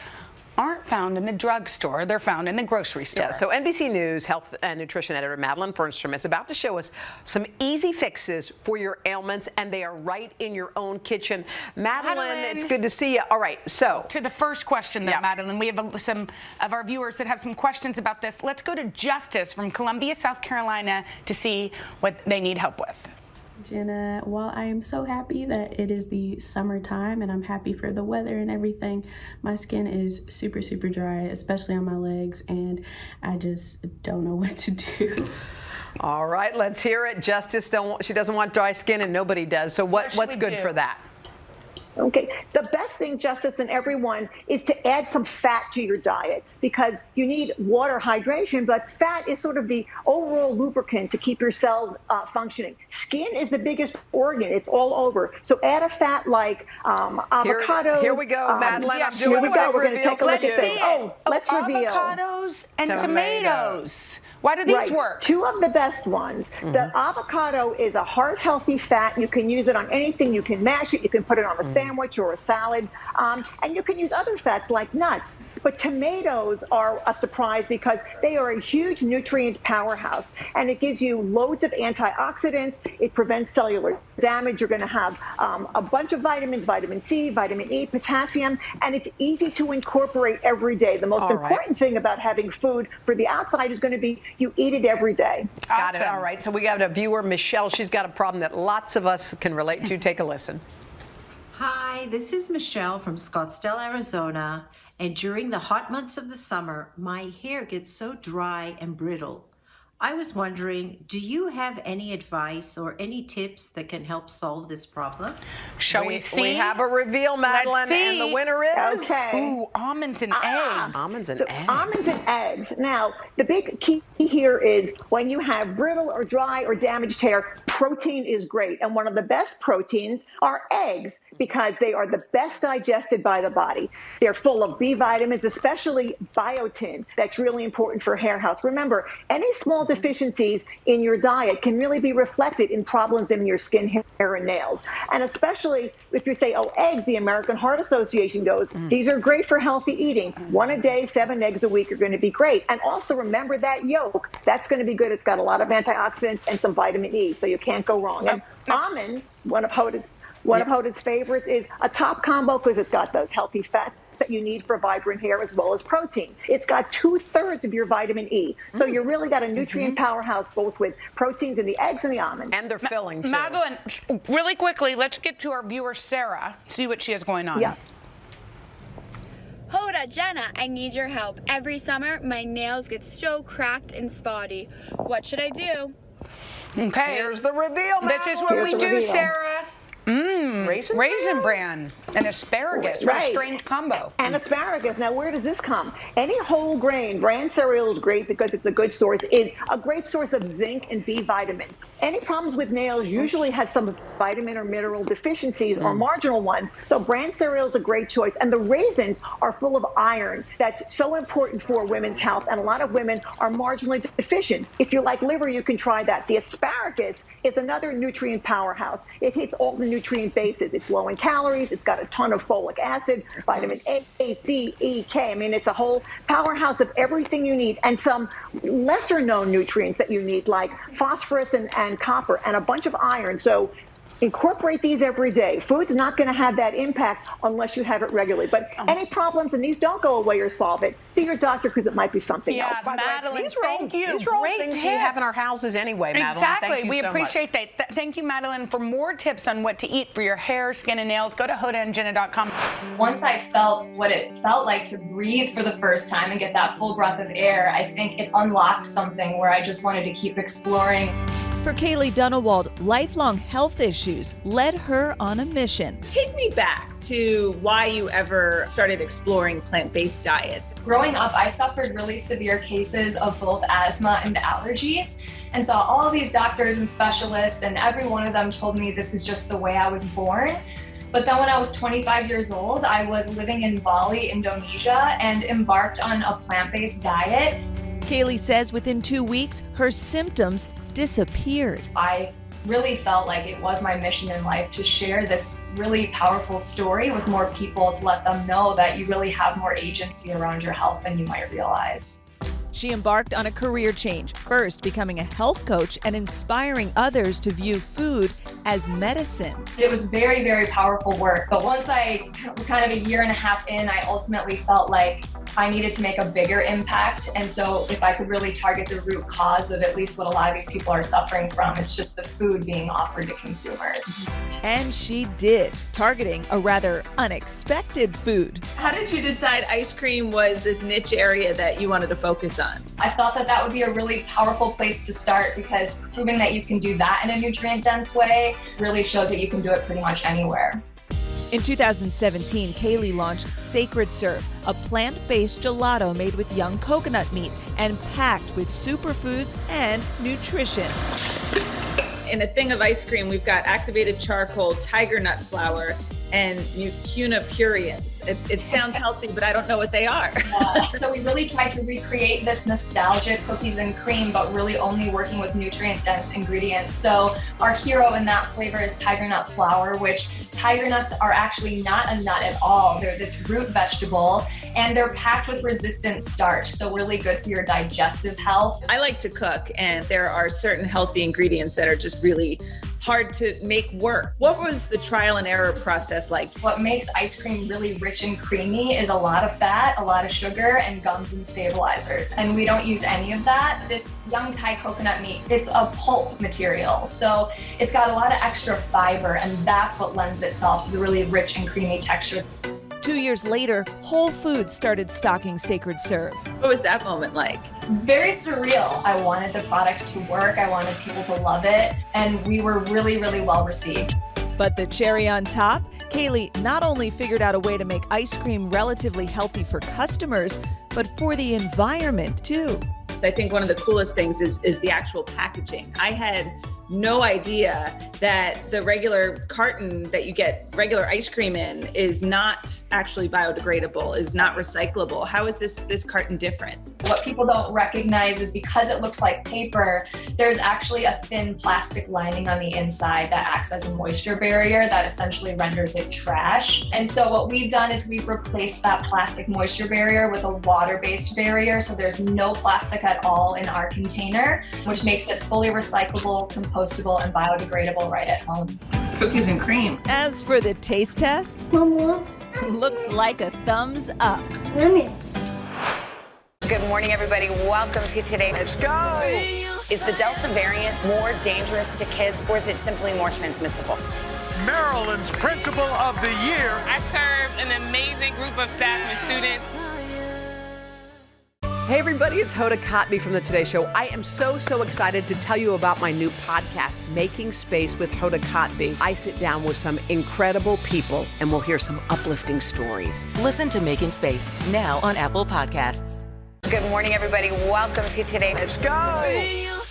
aren't found in the drugstore. They're found in the grocery store. Yeah, so NBC News health and nutrition editor Madeline Fernstrom is about to show us some easy fixes for your ailments, and they are right in your own kitchen. Madeline, it's good to see you. All right, so. To the first question, Madeline, we have some of our viewers that have some questions about this. Let's go to Justice from Columbia, South Carolina, to see what they need help with. Jenna, while I am so happy that it is the summertime and I'm happy for the weather and everything, my skin is super, super dry, especially on my legs, and I just don't know what to do. All right, let's hear it. Justice, she doesn't want dry skin, and nobody does. So what's good for that? Okay, the best thing, Justice, and everyone, is to add some fat to your diet because you need water hydration, but fat is sort of the overall lubricant to keep your cells functioning. Skin is the biggest organ. It's all over. So add a fat like avocados. Here we go, Madeline. I'm here doing we go. We're going to reveal take a look at this. Oh, let's reveal. Avocados and tomatoes. Why do these work? Two of the best ones. The avocado is a heart-healthy fat. You can use it on anything. You can mash it. You can put it on a sandwich or a salad. And you can use other fats like nuts. But tomatoes are a surprise because they are a huge nutrient powerhouse. And it gives you loads of antioxidants. It prevents cellular damage. You're going to have a bunch of vitamins, vitamin C, vitamin E, potassium, and it's easy to incorporate every day. The most important thing about having food for the outside is going to be you eat it every day. Got it. All right. So we got a viewer, Michelle. She's got a problem that lots of us can relate to. Take a listen. Hi, this is Michelle from Scottsdale, Arizona. And during the hot months of the summer, my hair gets so dry and brittle. I was wondering, do you have any advice or any tips that can help solve this problem? Shall we see? We have a reveal, Madeline, and the winner is? Ooh, almonds and eggs. Almonds and eggs. Almonds and eggs. Now, the big key here is when you have brittle or dry or damaged hair, protein is great. And one of the best proteins are eggs because they are the best digested by the body. They're full of B vitamins, especially biotin. That's really important for hair health. Remember, any small deficiencies in your diet can really be reflected in problems in your skin, hair, and nails. And especially if you say, oh, eggs, the American Heart Association goes, these are great for healthy eating. 1 a day, 7 eggs a week are going to be great. And also remember that yolk. That's going to be good. It's got a lot of antioxidants and some vitamin E, so you can't go wrong. And almonds, one of Hoda's favorites, is a top combo because it's got those healthy fats that you need for vibrant hair as well as protein. It's got 2/3 of your vitamin E. So you really got a nutrient powerhouse both with proteins in the eggs and the almonds. And they're filling too. Madeline, really quickly, let's get to our viewer, Sarah, see what she has going on. Yeah. Hoda, Jenna, I need your help. Every summer, my nails get so cracked and spotty. What should I do? Okay. Here's the reveal, Madeline. This is what we do, Sarah. Raisin bran and asparagus. What a strange combo. And asparagus. Now, where does this come? Any whole grain, bran cereal is great because it's a good source, is a great source of zinc and B vitamins. Any problems with nails usually have some vitamin or mineral deficiencies or marginal ones. So bran cereal is a great choice. And the raisins are full of iron. That's so important for women's health. And a lot of women are marginally deficient. If you like liver, you can try that. The asparagus is another nutrient powerhouse. It hits all the nutrient bases. It's low in calories. It's got a ton of folic acid, vitamin A, C, E, K. I mean, it's a whole powerhouse of everything you need, and some lesser known nutrients that you need like phosphorus and copper and a bunch of iron. So incorporate these every day. Food's not going to have that impact unless you have it regularly. But any problems, and these don't go away or solve it, see your doctor because it might be something else. Madeline, these are all Great things tips. we have in our houses anyway, Madeline. Exactly. Thank you We so appreciate much. that. Thank you, Madeline. For more tips on what to eat for your hair, skin, and nails, go to hodaandjenna.com. Once I felt what it felt like to breathe for the first time and get that full breath of air, I think it unlocked something where I just wanted to keep exploring. For Kaylee Dunewald, lifelong health issues led her on a mission. Take me back to why you ever started exploring plant-based diets. Growing up, I suffered really severe cases of both asthma and allergies, and saw all these doctors and specialists, and every one of them told me this is just the way I was born. But then when I was 25 years old, I was living in Bali, Indonesia, and embarked on a plant-based diet. Kaylee says within 2 weeks, her symptoms disappeared. I really felt like it was my mission in life to share this really powerful story with more people, to let them know that you really have more agency around your health than you might realize. She embarked on a career change, first becoming a health coach and inspiring others to view food as medicine. It was very, very powerful work. But once I kind of a year and a half in, I ultimately felt like I needed to make a bigger impact. And so if I could really target the root cause of at least what a lot of these people are suffering from, it's just the food being offered to consumers. And she did, targeting a rather unexpected food. How did you decide ice cream was this niche area that you wanted to focus on? I thought that that would be a really powerful place to start, because proving that you can do that in a nutrient-dense way really shows that you can do it pretty much anywhere. In 2017, Kaylee launched Sacred Serve, a plant-based gelato made with young coconut meat and packed with superfoods and nutrition. In a thing of ice cream, we've got activated charcoal, tiger nut flour, and mucuna pruriens. It sounds healthy, but I don't know what they are. So we really tried to recreate this nostalgic cookies and cream, but really only working with nutrient-dense ingredients. So our hero in that flavor is tiger nut flour, which tiger nuts are actually not a nut at all. They're this root vegetable, and they're packed with resistant starch, so really good for your digestive health. I like to cook, and there are certain healthy ingredients that are just really hard to make work. What was the trial and error process like? What makes ice cream really rich and creamy is a lot of fat, a lot of sugar, and gums and stabilizers. And we don't use any of that. This young Thai coconut meat, it's a pulp material. So it's got a lot of extra fiber, and that's what lends itself to the really rich and creamy texture. 2 years later, Whole Foods started stocking Sacred Serve. What was that moment like? Very surreal. I wanted the product to work. I wanted people to love it. And we were really, really well received. But the cherry on top, Kaylee not only figured out a way to make ice cream relatively healthy for customers, but for the environment too. I think one of the coolest things is the actual packaging. I had no idea that the regular carton that you get regular ice cream in is not actually biodegradable, is not recyclable. How is this carton different? What people don't recognize is because it looks like paper, there's actually a thin plastic lining on the inside that acts as a moisture barrier that essentially renders it trash. And so what we've done is we've replaced that plastic moisture barrier with a water-based barrier, so there's no plastic at all in our container, which makes it fully recyclable, compostable, and biodegradable right at home. Cookies and cream. As for the taste test, looks like a thumbs up. Good morning, everybody. Welcome to Today. Let's go. Is the Delta variant more dangerous to kids, or is it simply more transmissible? Maryland's Principal of the Year. I serve an amazing group of staff and students. Hey everybody, it's Hoda Kotb from the Today Show. I am so excited to tell you about my new podcast, Making Space with Hoda Kotb. I sit down with some incredible people and we'll hear some uplifting stories. Listen to Making Space now on Apple Podcasts. Good morning, everybody. Welcome to Today. Let's go.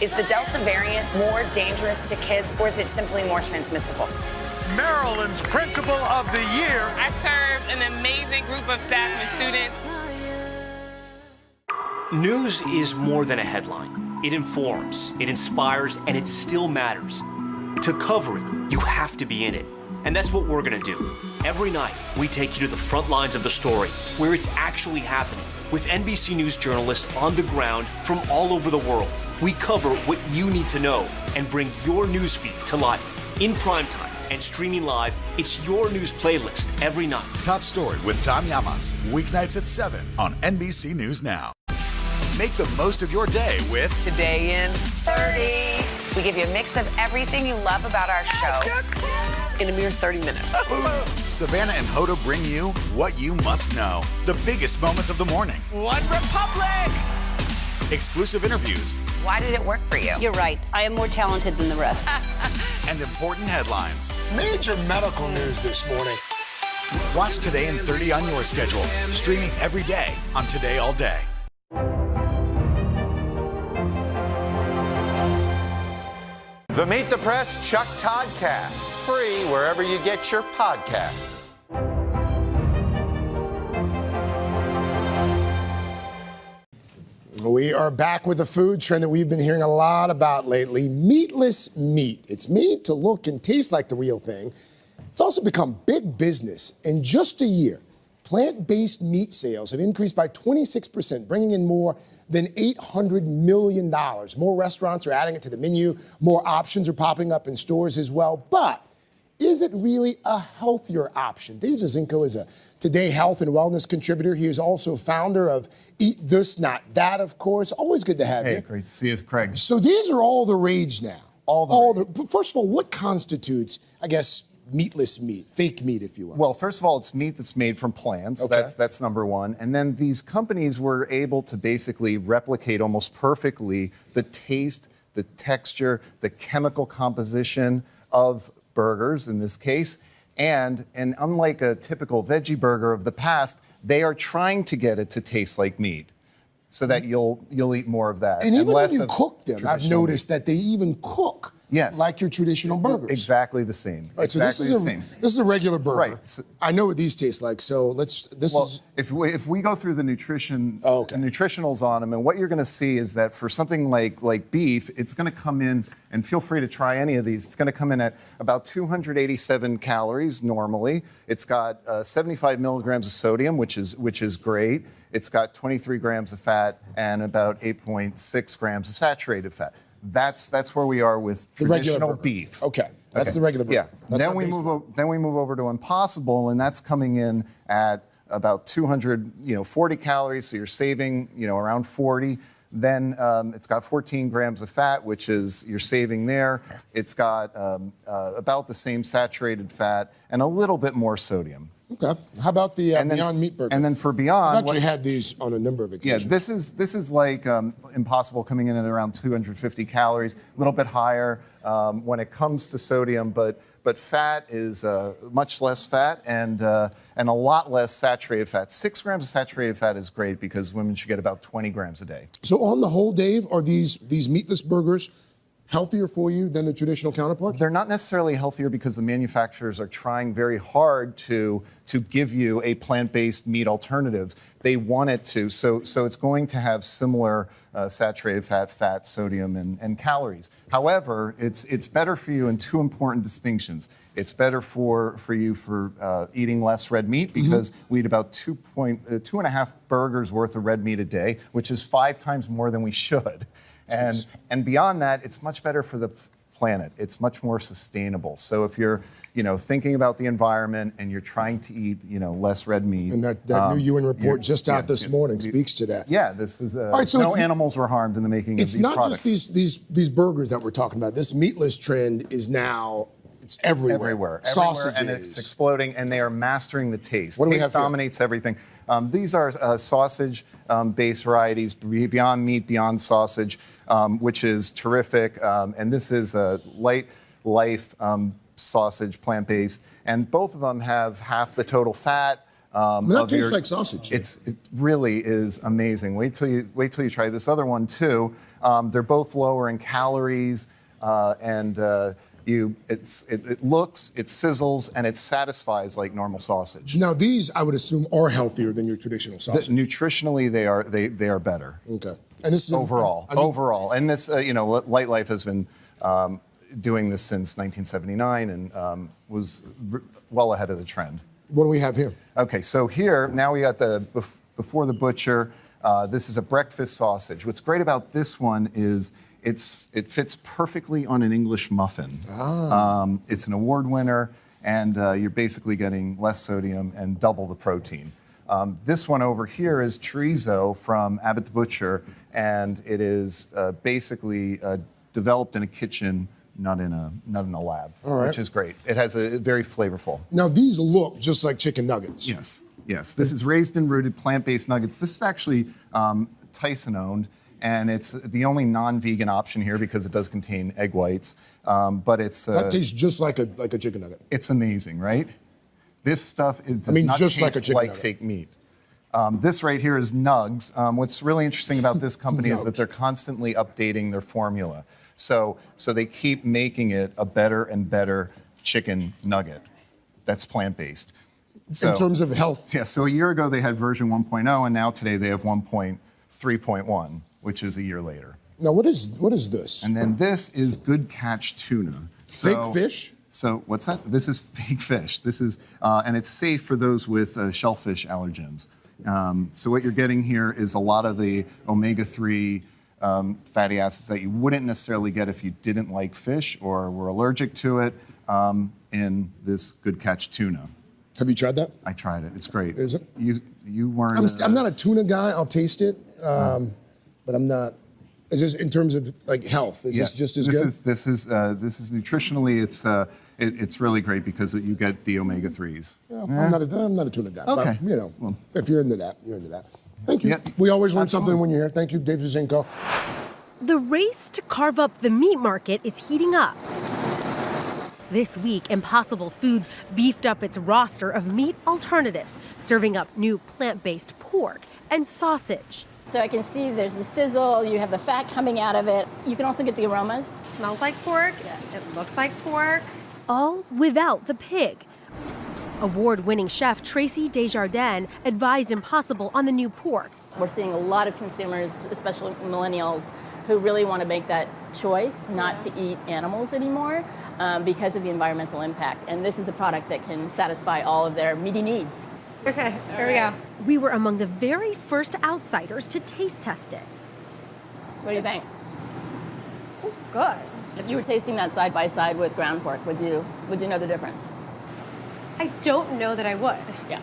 Is the Delta variant more dangerous to kids, or is it simply more transmissible? Maryland's Principal of the Year. I serve an amazing group of staff and students. News is more than a headline. It informs, it inspires, and it still matters. To cover it, you have to be in it. And that's what we're gonna do. Every night, we take you to the front lines of the story, where it's actually happening, with NBC News journalists on the ground from all over the world. We cover what you need to know and bring your newsfeed to life. In primetime and streaming live, it's your news playlist every night. Top Story with Tom Llamas, weeknights at 7 on NBC News Now. Make the most of your day with Today in 30. We give you a mix of everything you love about our show in a mere 30 minutes. Savannah and Hoda bring you what you must know. The biggest moments of the morning. One Republic! Exclusive interviews. Why did it work for you? You're right. I am more talented than the rest. And important headlines. Major medical news this morning. Watch Today in 30 on your schedule. Streaming every day on Today All Day. The Meet the Press Chuck Todd Cast, free wherever you get your podcasts. We are back with a food trend that we've been hearing a lot about lately, meatless meat. It's made to look and taste like the real thing. It's also become big business. In just a year, plant-based meat sales have increased by 26%, bringing in more than $800 million. More restaurants are adding it to the menu. More options are popping up in stores as well. But is it really a healthier option? Dave Zizinko is a Today Health and Wellness contributor. He is also founder of Eat This, Not That, of course. Always good to have you. Hey, great to see you, Craig. So these are all the rage now. First of all, what constitutes, I guess, meatless meat, fake meat, if you will? Well, first of all, it's meat that's made from plants. Okay. That's number one. And then these companies were able to basically replicate almost perfectly the taste, the texture, the chemical composition of burgers in this case. And unlike a typical veggie burger of the past, they are trying to get it to taste like meat so that you'll eat more of that. And even when less you of cook them, I've traditional noticed that they even cook Yes. like your traditional burgers. Exactly the same. All right, so exactly the same. This is a regular burger. Right. So, I know what these taste like, so if we go through the nutritionals on them, and what you're going to see is that for something like beef, it's going to come in, and feel free to try any of these, it's going to come in at about 287 calories normally. It's got 75 milligrams of sodium, which is great. It's got 23 grams of fat and about 8.6 grams of saturated fat. That's where we are with traditional beef. Okay, that's the regular burger. Yeah. Then we move over to Impossible, and that's coming in at about 240 calories. So you're saving around 40. Then it's got 14 grams of fat, which is you're saving there. It's got about the same saturated fat and a little bit more sodium. Okay. How about the Beyond Meat burger? And then for Beyond, I've actually had these on a number of occasions. Yeah, this is like Impossible, coming in at around 250 calories, a little bit higher when it comes to sodium, but fat is much less fat and a lot less saturated fat. 6 grams of saturated fat is great because women should get about 20 grams a day. So on the whole, Dave, are these meatless burgers healthier for you than the traditional counterparts? They're not necessarily healthier because the manufacturers are trying very hard to give you a plant-based meat alternative. They want it to, so it's going to have similar saturated fat, sodium, and calories. However, it's better for you in two important distinctions. It's better for you for eating less red meat because we eat about 2.5 burgers worth of red meat a day, which is 5 times more than we should. And beyond that, it's much better for the planet. It's much more sustainable. So if you're, thinking about the environment and you're trying to eat, less red meat. And that new UN report just out this morning speaks to that. Yeah, this is right, so no animals were harmed in the making of these products. It's not just these burgers that we're talking about. This meatless trend is now it's everywhere. Sausages. And it's exploding, and they are mastering the taste. What do we Taste have here? dominates everything. These are sausage-based varieties, Beyond Meat, Beyond Sausage, which is terrific. And this is a Light Life sausage, plant-based. And both of them have half the total fat. That tastes like sausage. It really is amazing. Wait till you try this other one too. They're both lower in calories, and it looks, it sizzles, and it satisfies like normal sausage. Now these, I would assume, are healthier than your traditional sausage. Nutritionally, they are better. Okay. And this is overall, and this Light Life has been doing this since 1979 and was well ahead of the trend. What do we have here? Okay, so here now we got the before the butcher. This is a breakfast sausage. What's great about this one is it fits perfectly on an English muffin. It's an award winner, and you're basically getting less sodium and double the protein. This one over here is chorizo from Abbott the Butcher, and it is basically developed in a kitchen, not in a lab, which is great. It has a very flavorful. Now these look just like chicken nuggets. Yes. This is raised and rooted plant-based nuggets. This is actually Tyson owned, and it's the only non-vegan option here because it does contain egg whites. But it's that tastes just like a chicken nugget. It's amazing, right? This stuff does not just like a taste chicken like nugget. fake meat. This right here is Nugs. What's really interesting about this company is that they're constantly updating their formula. So they keep making it a better and better chicken nugget that's plant-based. So, in terms of health? Yeah, so a year ago they had version 1.0, and now today they have 1.3.1, which is a year later. Now what is this? And then this is Good Catch Tuna. Fake fish? So what's that? This is fake fish. This is, and it's safe for those with shellfish allergens. So what you're getting here is a lot of the omega-3 fatty acids that you wouldn't necessarily get if you didn't like fish or were allergic to it in this Good Catch Tuna. Have you tried that? I tried it. It's great. Is it? You weren't. I'm not a tuna guy. I'll taste it, but I'm not. Is this in terms of like health? Is this just as good? This is nutritionally. It's really great because you get the omega-3s. Yeah, I'm not a tuna guy. Okay. But, if you're into that, you're into that. Thank you. Yeah, we always learn something when you're here. Thank you, Dave Zizinko. The race to carve up the meat market is heating up. This week, Impossible Foods beefed up its roster of meat alternatives, serving up new plant-based pork and sausage. So I can see there's the sizzle, you have the fat coming out of it. You can also get the aromas. Smells like pork, it looks like pork. All without the pig. Award-winning chef Tracy Desjardins advised Impossible on the new pork. We're seeing a lot of consumers, especially millennials, who really want to make that choice not to eat animals anymore because of the environmental impact. And this is a product that can satisfy all of their meaty needs. Okay, here we go. We were among the very first outsiders to taste test it. What do you think? Good. If you were tasting that side by side with ground pork, would you know the difference? I don't know that I would. Yeah.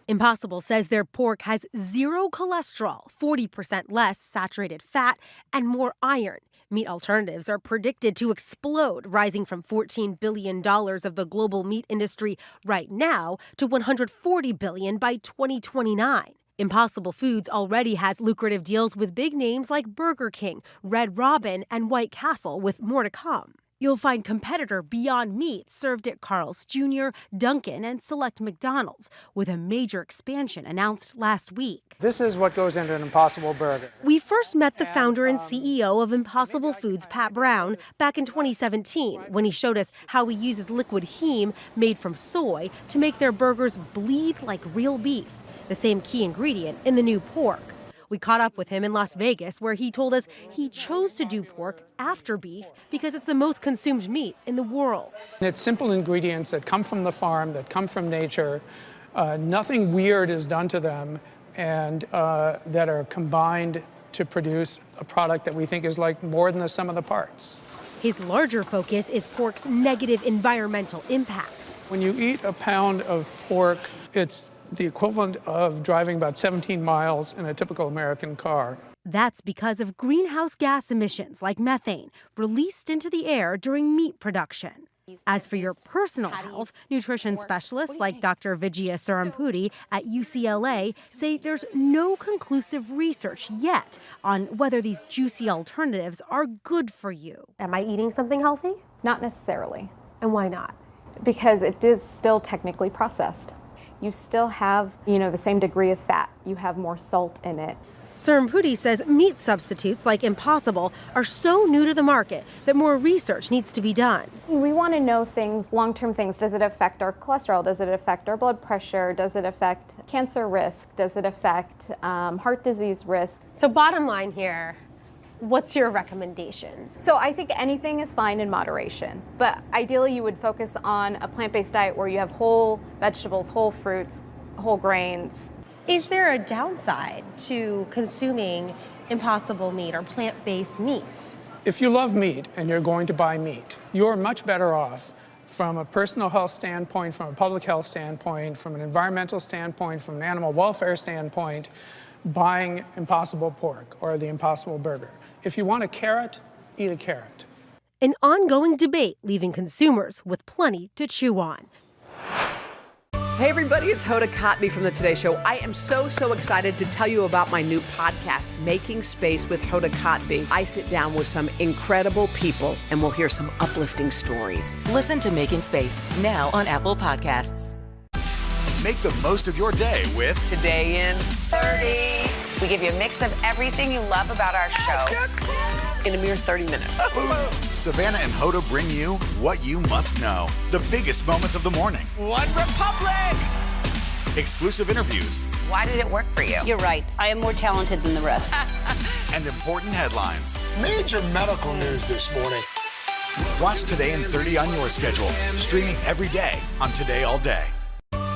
Impossible says their pork has 0 cholesterol, 40% less saturated fat, and more iron. Meat alternatives are predicted to explode, rising from $14 billion of the global meat industry right now to $140 billion by 2029. Impossible Foods already has lucrative deals with big names like Burger King, Red Robin, and White Castle, with more to come. You'll find competitor Beyond Meat served at Carl's Jr., Dunkin', and select McDonald's, with a major expansion announced last week. This is what goes into an Impossible Burger. We first met the founder and CEO of Impossible Foods, Pat Brown, back in 2017 when he showed us how he uses liquid heme made from soy to make their burgers bleed like real beef, the same key ingredient in the new pork. We caught up with him in Las Vegas, where he told us he chose to do pork after beef because it's the most consumed meat in the world. It's simple ingredients that come from the farm, that come from nature. Nothing weird is done to them, and that are combined to produce a product that we think is like more than the sum of the parts. His larger focus is pork's negative environmental impact. When you eat a pound of pork, it's the equivalent of driving about 17 miles in a typical American car. That's because of greenhouse gas emissions like methane released into the air during meat production. As for your personal health, nutrition specialists like Dr. Vijaya Sarampudi at UCLA say there's no conclusive research yet on whether these juicy alternatives are good for you. Am I eating something healthy? Not necessarily. And why not? Because it is still technically processed. You still have, the same degree of fat. You have more salt in it. Sarampudi says meat substitutes like Impossible are so new to the market that more research needs to be done. We want to know things, long-term things. Does it affect our cholesterol? Does it affect our blood pressure? Does it affect cancer risk? Does it affect heart disease risk? So bottom line here, what's your recommendation? So I think anything is fine in moderation, but ideally you would focus on a plant-based diet where you have whole vegetables, whole fruits, whole grains. Is there a downside to consuming Impossible meat or plant-based meat? If you love meat and you're going to buy meat, you're much better off from a personal health standpoint, from a public health standpoint, from an environmental standpoint, from an animal welfare standpoint, buying Impossible pork or the Impossible burger. If you want a carrot, eat a carrot. An ongoing debate leaving consumers with plenty to chew on. Hey everybody, it's Hoda Kotb from the Today Show. I am so excited to tell you about my new podcast, Making Space with Hoda Kotb. I sit down with some incredible people and we'll hear some uplifting stories. Listen to Making Space now on Apple Podcasts. Make the most of your day with Today in 30. We give you a mix of everything you love about our show in a mere 30 minutes. Savannah and Hoda bring you what you must know. The biggest moments of the morning. One Republic! Exclusive interviews. Why did it work for you? You're right. I am more talented than the rest. And important headlines. Major medical news this morning. Watch Today in 30 on your schedule. Streaming every day on Today All Day.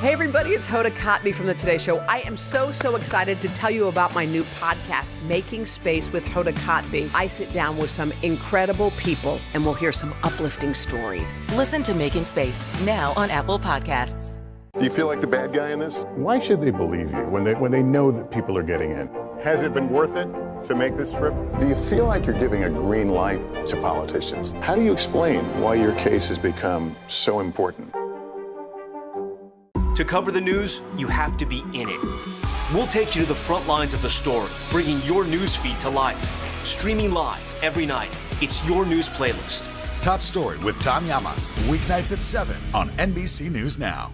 Hey everybody, it's Hoda Kotb from the Today Show. I am so excited to tell you about my new podcast, Making Space with Hoda Kotb. I sit down with some incredible people and we'll hear some uplifting stories. Listen to Making Space now on Apple Podcasts. Do you feel like the bad guy in this? Why should they believe you when they know that people are getting in? Has it been worth it to make this trip? Do you feel like you're giving a green light to politicians? How do you explain why your case has become so important? To cover the news, you have to be in it. We'll take you to the front lines of the story, bringing your news feed to life. Streaming live every night. It's your news playlist. Top Story with Tom Llamas. Weeknights at 7 on NBC News Now.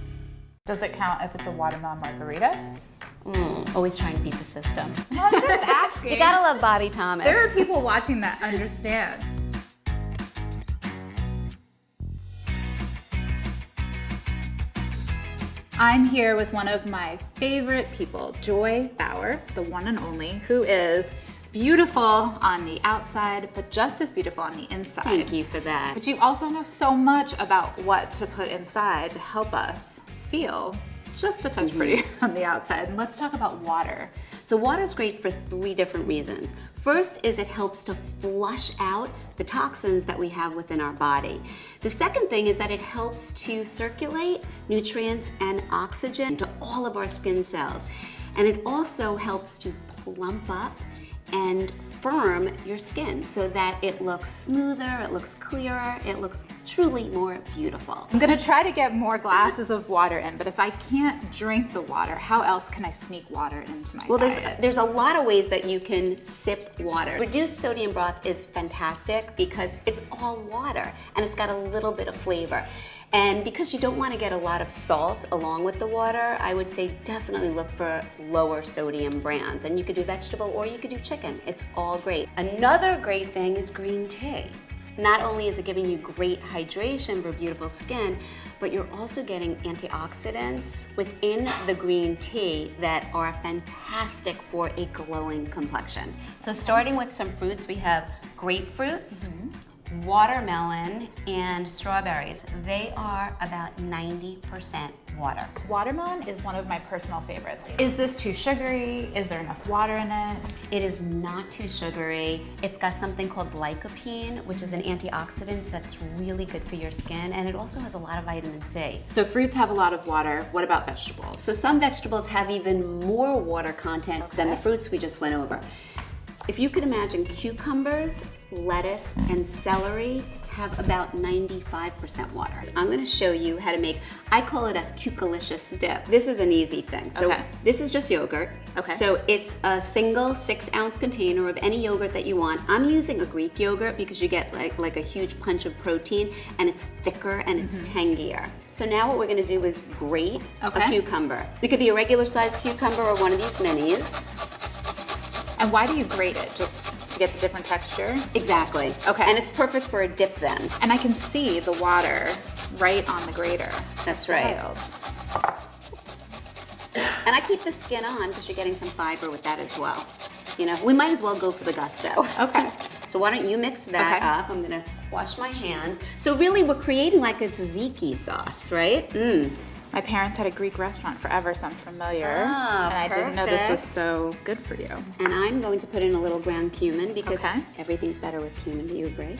Does it count if it's a watermelon margarita? Always trying to beat the system. I'm just asking. You gotta love Bobby Thomas. There are people watching that understand. I'm here with one of my favorite people, Joy Bauer, the one and only, who is beautiful on the outside, but just as beautiful on the inside. Thank you for that. But you also know so much about what to put inside to help us feel just a touch prettier on the outside. And let's talk about water. So water's great for 3 different reasons. First is it helps to flush out the toxins that we have within our body. The second thing is that it helps to circulate nutrients and oxygen to all of our skin cells. And it also helps to plump up and firm your skin so that it looks smoother, it looks clearer, it looks truly more beautiful. I'm gonna try to get more glasses of water in, but if I can't drink the water, how else can I sneak water into my diet? There's a lot of ways that you can sip water. Reduced sodium broth is fantastic because it's all water and it's got a little bit of flavor. And because you don't want to get a lot of salt along with the water, I would say definitely look for lower sodium brands. And you could do vegetable or you could do chicken. It's all great. Another great thing is green tea. Not only is it giving you great hydration for beautiful skin, but you're also getting antioxidants within the green tea that are fantastic for a glowing complexion. So starting with some fruits, we have grapefruits, watermelon, and strawberries. They are about 90% water. Watermelon is one of my personal favorites. Is this too sugary? Is there enough water in it? It is not too sugary. It's got something called lycopene, which is an antioxidant that's really good for your skin, and it also has a lot of vitamin C. So fruits have a lot of water. What about vegetables? So some vegetables have even more water content than the fruits we just went over. If you could imagine cucumbers, lettuce, and celery have about 95% water. I'm going to show you how to make, I call it a cucalicious dip. This is an easy thing. So this is just yogurt. Okay. So it's a single 6-ounce container of any yogurt that you want. I'm using a Greek yogurt because you get like a huge punch of protein and it's thicker and it's tangier. So now what we're going to do is grate a cucumber. It could be a regular sized cucumber or one of these minis. And why do you grate it? Just to get the different texture? Exactly. Okay. And it's perfect for a dip then. And I can see the water right on the grater. That's right. And I keep the skin on because you're getting some fiber with that as well. You know, we might as well go for the gusto. Okay. So why don't you mix that up? I'm gonna wash my hands. So really we're creating like a tzatziki sauce, right? My parents had a Greek restaurant forever, so I'm familiar. Ah, and I didn't know this was so good for you. And I'm going to put in a little ground cumin because everything's better with cumin. Do you agree?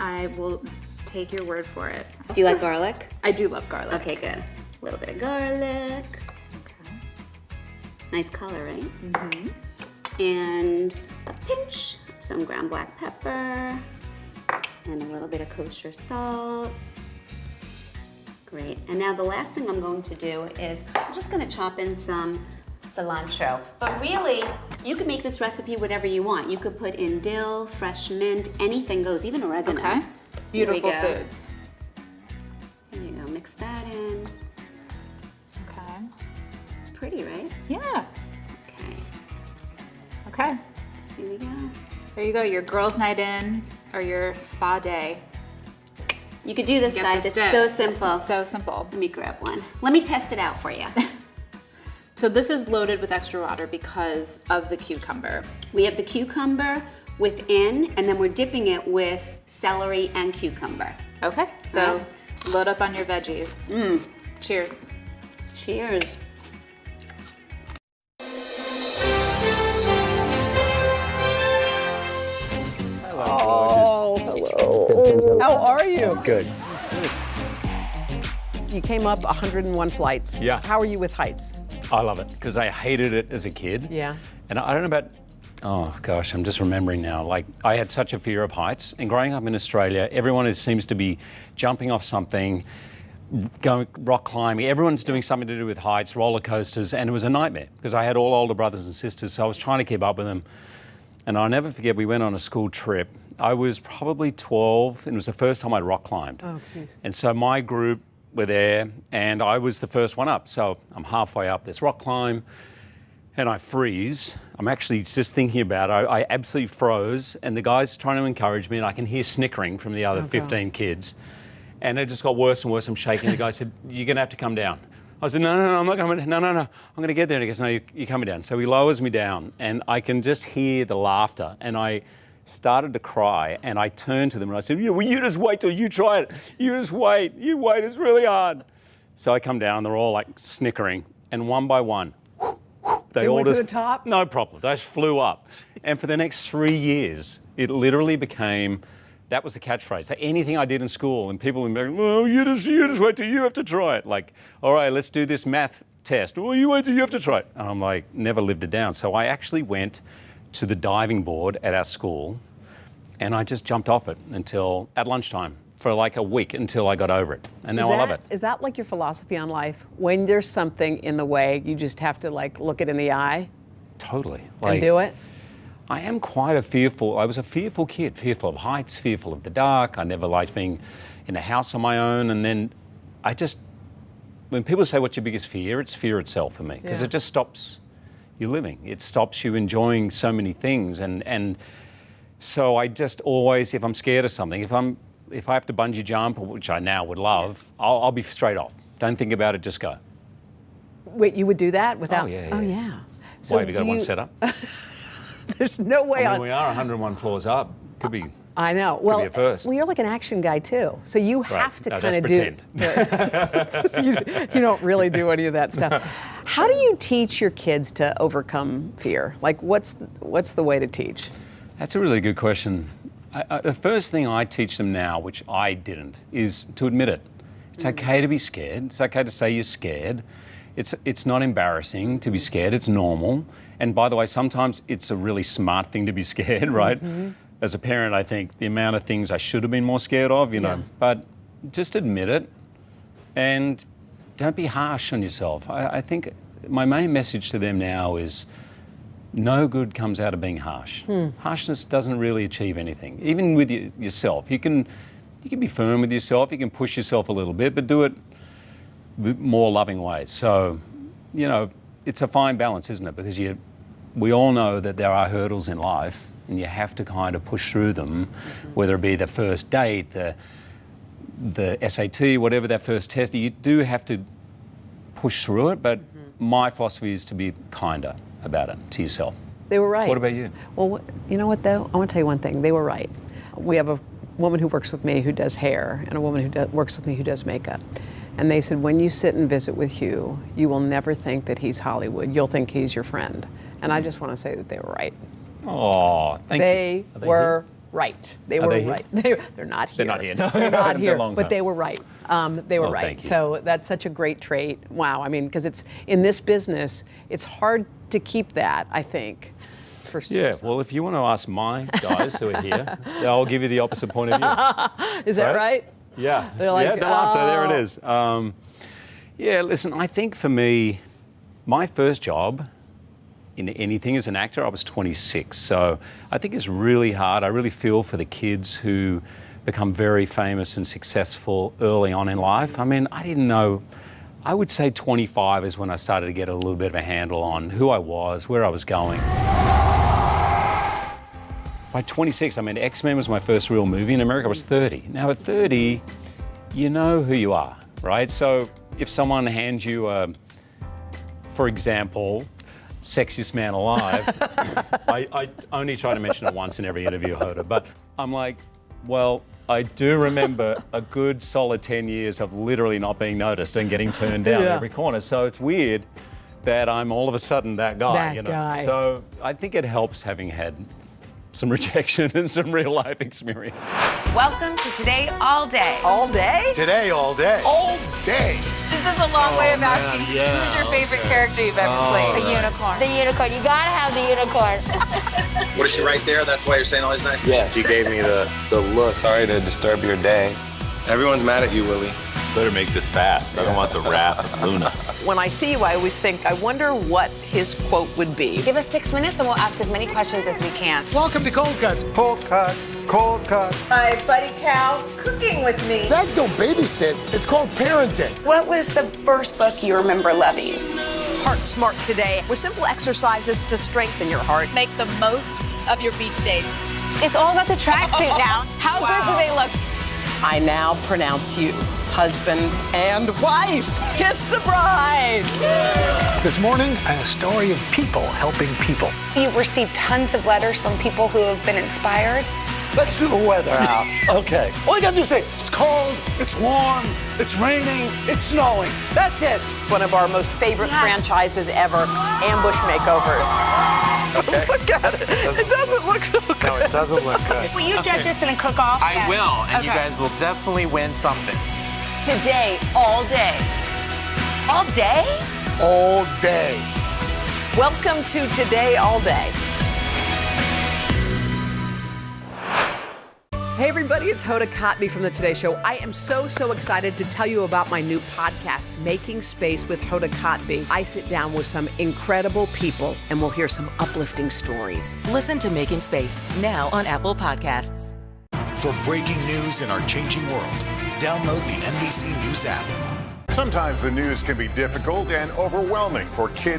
I will take your word for it. Do you like garlic? I do love garlic. Okay, good. A little bit of garlic. Okay. Nice color, right? And a pinch of some ground black pepper and a little bit of kosher salt. Great. And now the last thing I'm going to do is I'm just going to chop in some cilantro. But really, you can make this recipe whatever you want. You could put in dill, fresh mint, anything goes, even oregano. Okay. Beautiful Here we go. foods. There you go. Mix that in. Okay. It's pretty, right? Yeah. Okay. Okay. Here we go. There you go. Your girls' night in or your spa day. You could do this, guys. It's so simple. So simple. Let me grab one. Let me test it out for you. So this is loaded with extra water because of the cucumber. We have the cucumber within, and then we're dipping it with celery and cucumber. Okay. So load up on your veggies. Cheers. Cheers. Oh, hello. How are you? Good. You came up 101 flights. Yeah. How are you with heights? I love it because I hated it as a kid. Yeah. And I don't know about, oh gosh, I'm just remembering now. Like I had such a fear of heights, and growing up in Australia, everyone seems to be jumping off something, going rock climbing. Everyone's doing something to do with heights, roller coasters, and it was a nightmare because I had all older brothers and sisters, so I was trying to keep up with them. And I'll never forget, we went on a school trip. I was probably 12, and it was the first time I'd rock climbed. Oh, geez. And so my group were there, and I was the first one up. So I'm halfway up this rock climb, and I freeze. I'm actually just thinking about it. I absolutely froze, and the guy's trying to encourage me, and I can hear snickering from the other 15 kids. And it just got worse and worse. I'm shaking. The guy said, "You're going to have to come down." I said, no, I'm not coming. No, I'm going to get there. And he goes, "No, you're coming down." So he lowers me down, and I can just hear the laughter. And I started to cry, and I turned to them and I said, "Well, you just wait till you try it. You just wait. You wait. It's really hard." So I come down. They're all like snickering, and one by one, they all went just to the top? No problem. They just flew up, and for the next 3 years, it literally became. That was the catchphrase. So anything I did in school, and people would be like, "Well, you just wait till you have to try it." Like, "All right, let's do this math test." "Well, you wait till you have to try it." And I'm like, never lived it down. So I actually went to the diving board at our school, and I just jumped off it until at lunchtime for like a week until I got over it. And now I love it. Is that like your philosophy on life? When there's something in the way, you just have to like look it in the eye? Totally. And do it? I am quite I was a fearful kid, fearful of heights, fearful of the dark. I never liked being in a house on my own. And then when people say, "What's your biggest fear?" it's fear itself for me, because it just stops you living. It stops you enjoying so many things. And so I just always, if I'm scared of something, if I have to bungee jump, which I now would love, I'll be straight off. Don't think about it, just go. Wait, you would do that without? Oh, yeah. Oh, yeah. Why, have you got one set up? There's no way. We are 101 floors up. Could be. I know. Could be a first. Well, you're like an action guy too, so you have to kind of pretend. You don't really do any of that stuff. How do you teach your kids to overcome fear? Like, what's the way to teach? That's a really good question. The first thing I teach them now, which I didn't, is to admit it. It's okay to be scared. It's okay to say you're scared. It's not embarrassing to be scared. It's normal. And by the way, sometimes it's a really smart thing to be scared, right? Mm-hmm. As a parent, I think the amount of things I should have been more scared of, you know, but just admit it and don't be harsh on yourself. I think my main message to them now is no good comes out of being harsh. Harshness doesn't really achieve anything. Even with yourself, you can be firm with yourself, you can push yourself a little bit, but do it with more loving ways. So, you know, it's a fine balance, isn't it? Because we all know that there are hurdles in life, and you have to kind of push through them, whether it be the first date, the SAT, whatever that first test. You do have to push through it, but my philosophy is to be kinder about it to yourself. They were right. What about you? Well, you know what though? I want to tell you one thing. They were right. We have a woman who works with me who does hair, and a woman who works with me who does makeup. And they said, when you sit and visit with Hugh, you will never think that he's Hollywood. You'll think he's your friend. And I just want to say that they were right. Oh, thank you. They were right. They were right. They're not here. They're not here. No. They're not here. Long but time. they were right. They were right. Thank you. So that's such a great trait. Wow. I mean, because it's in this business, it's hard to keep that, I think. Well, if you want to ask my guys who are here, I'll give you the opposite point of view. Is that right? Yeah. They're like, the laughter, there it is. Listen, I think for me, my first job in anything as an actor, I was 26. So I think it's really hard. I really feel for the kids who become very famous and successful early on in life. I mean, I didn't know. I would say 25 is when I started to get a little bit of a handle on who I was, where I was going. By 26, I mean, X-Men was my first real movie in America. I was 30. Now at 30, you know who you are, right? So if someone hands you for example, Sexiest Man Alive, I only try to mention it once in every interview, Hoda, but I'm like, well, I do remember a good solid 10 years of literally not being noticed and getting turned down at every corner. So it's weird that I'm all of a sudden that guy, you know. So I think it helps having had some rejection and some real life experience. Welcome to Today All Day. All day? Today all day. All day. This is a long way of asking who's your favorite character you've ever played? The unicorn. The unicorn. You gotta have the unicorn. What is she right there? That's why you're saying all these nice things? Yeah, she gave me the look. Sorry to disturb your day. Everyone's mad at you, Willie. Better make this fast. I don't want the wrath of Luna. When I see you, I always think, I wonder what his quote would be. Give us 6 minutes and we'll ask as many questions as we can. Welcome to Cold Cuts. Cold Cut, Cold Cut. My buddy Cal cooking with me. Dads don't babysit. It's called parenting. What was the first book you remember loving? Heart Smart today with simple exercises to strengthen your heart. Make the most of your beach days. It's all about the tracksuit now. How good do they look? I now pronounce you husband and wife. Kiss the bride. This morning, a story of people helping people. You've received tons of letters from people who have been inspired. Let's do the weather out. Okay. All you gotta do is say, it's cold, it's warm, it's raining, it's snowing. That's it. One of our most favorite franchises ever, Ambush Makeovers. Okay. Look at it. It doesn't look so good. No, it doesn't look good. Will you judge us in a cook-off? I will, and you guys will definitely win something. Today, all day. All day? All day. Welcome to Today All Day. Hey everybody, it's Hoda Kotb from the Today Show. I am so excited to tell you about my new podcast, Making Space with Hoda Kotb. I sit down with some incredible people and we'll hear some uplifting stories. Listen to Making Space now on Apple Podcasts. For breaking news in our changing world, download the NBC News app. Sometimes the news can be difficult and overwhelming for kids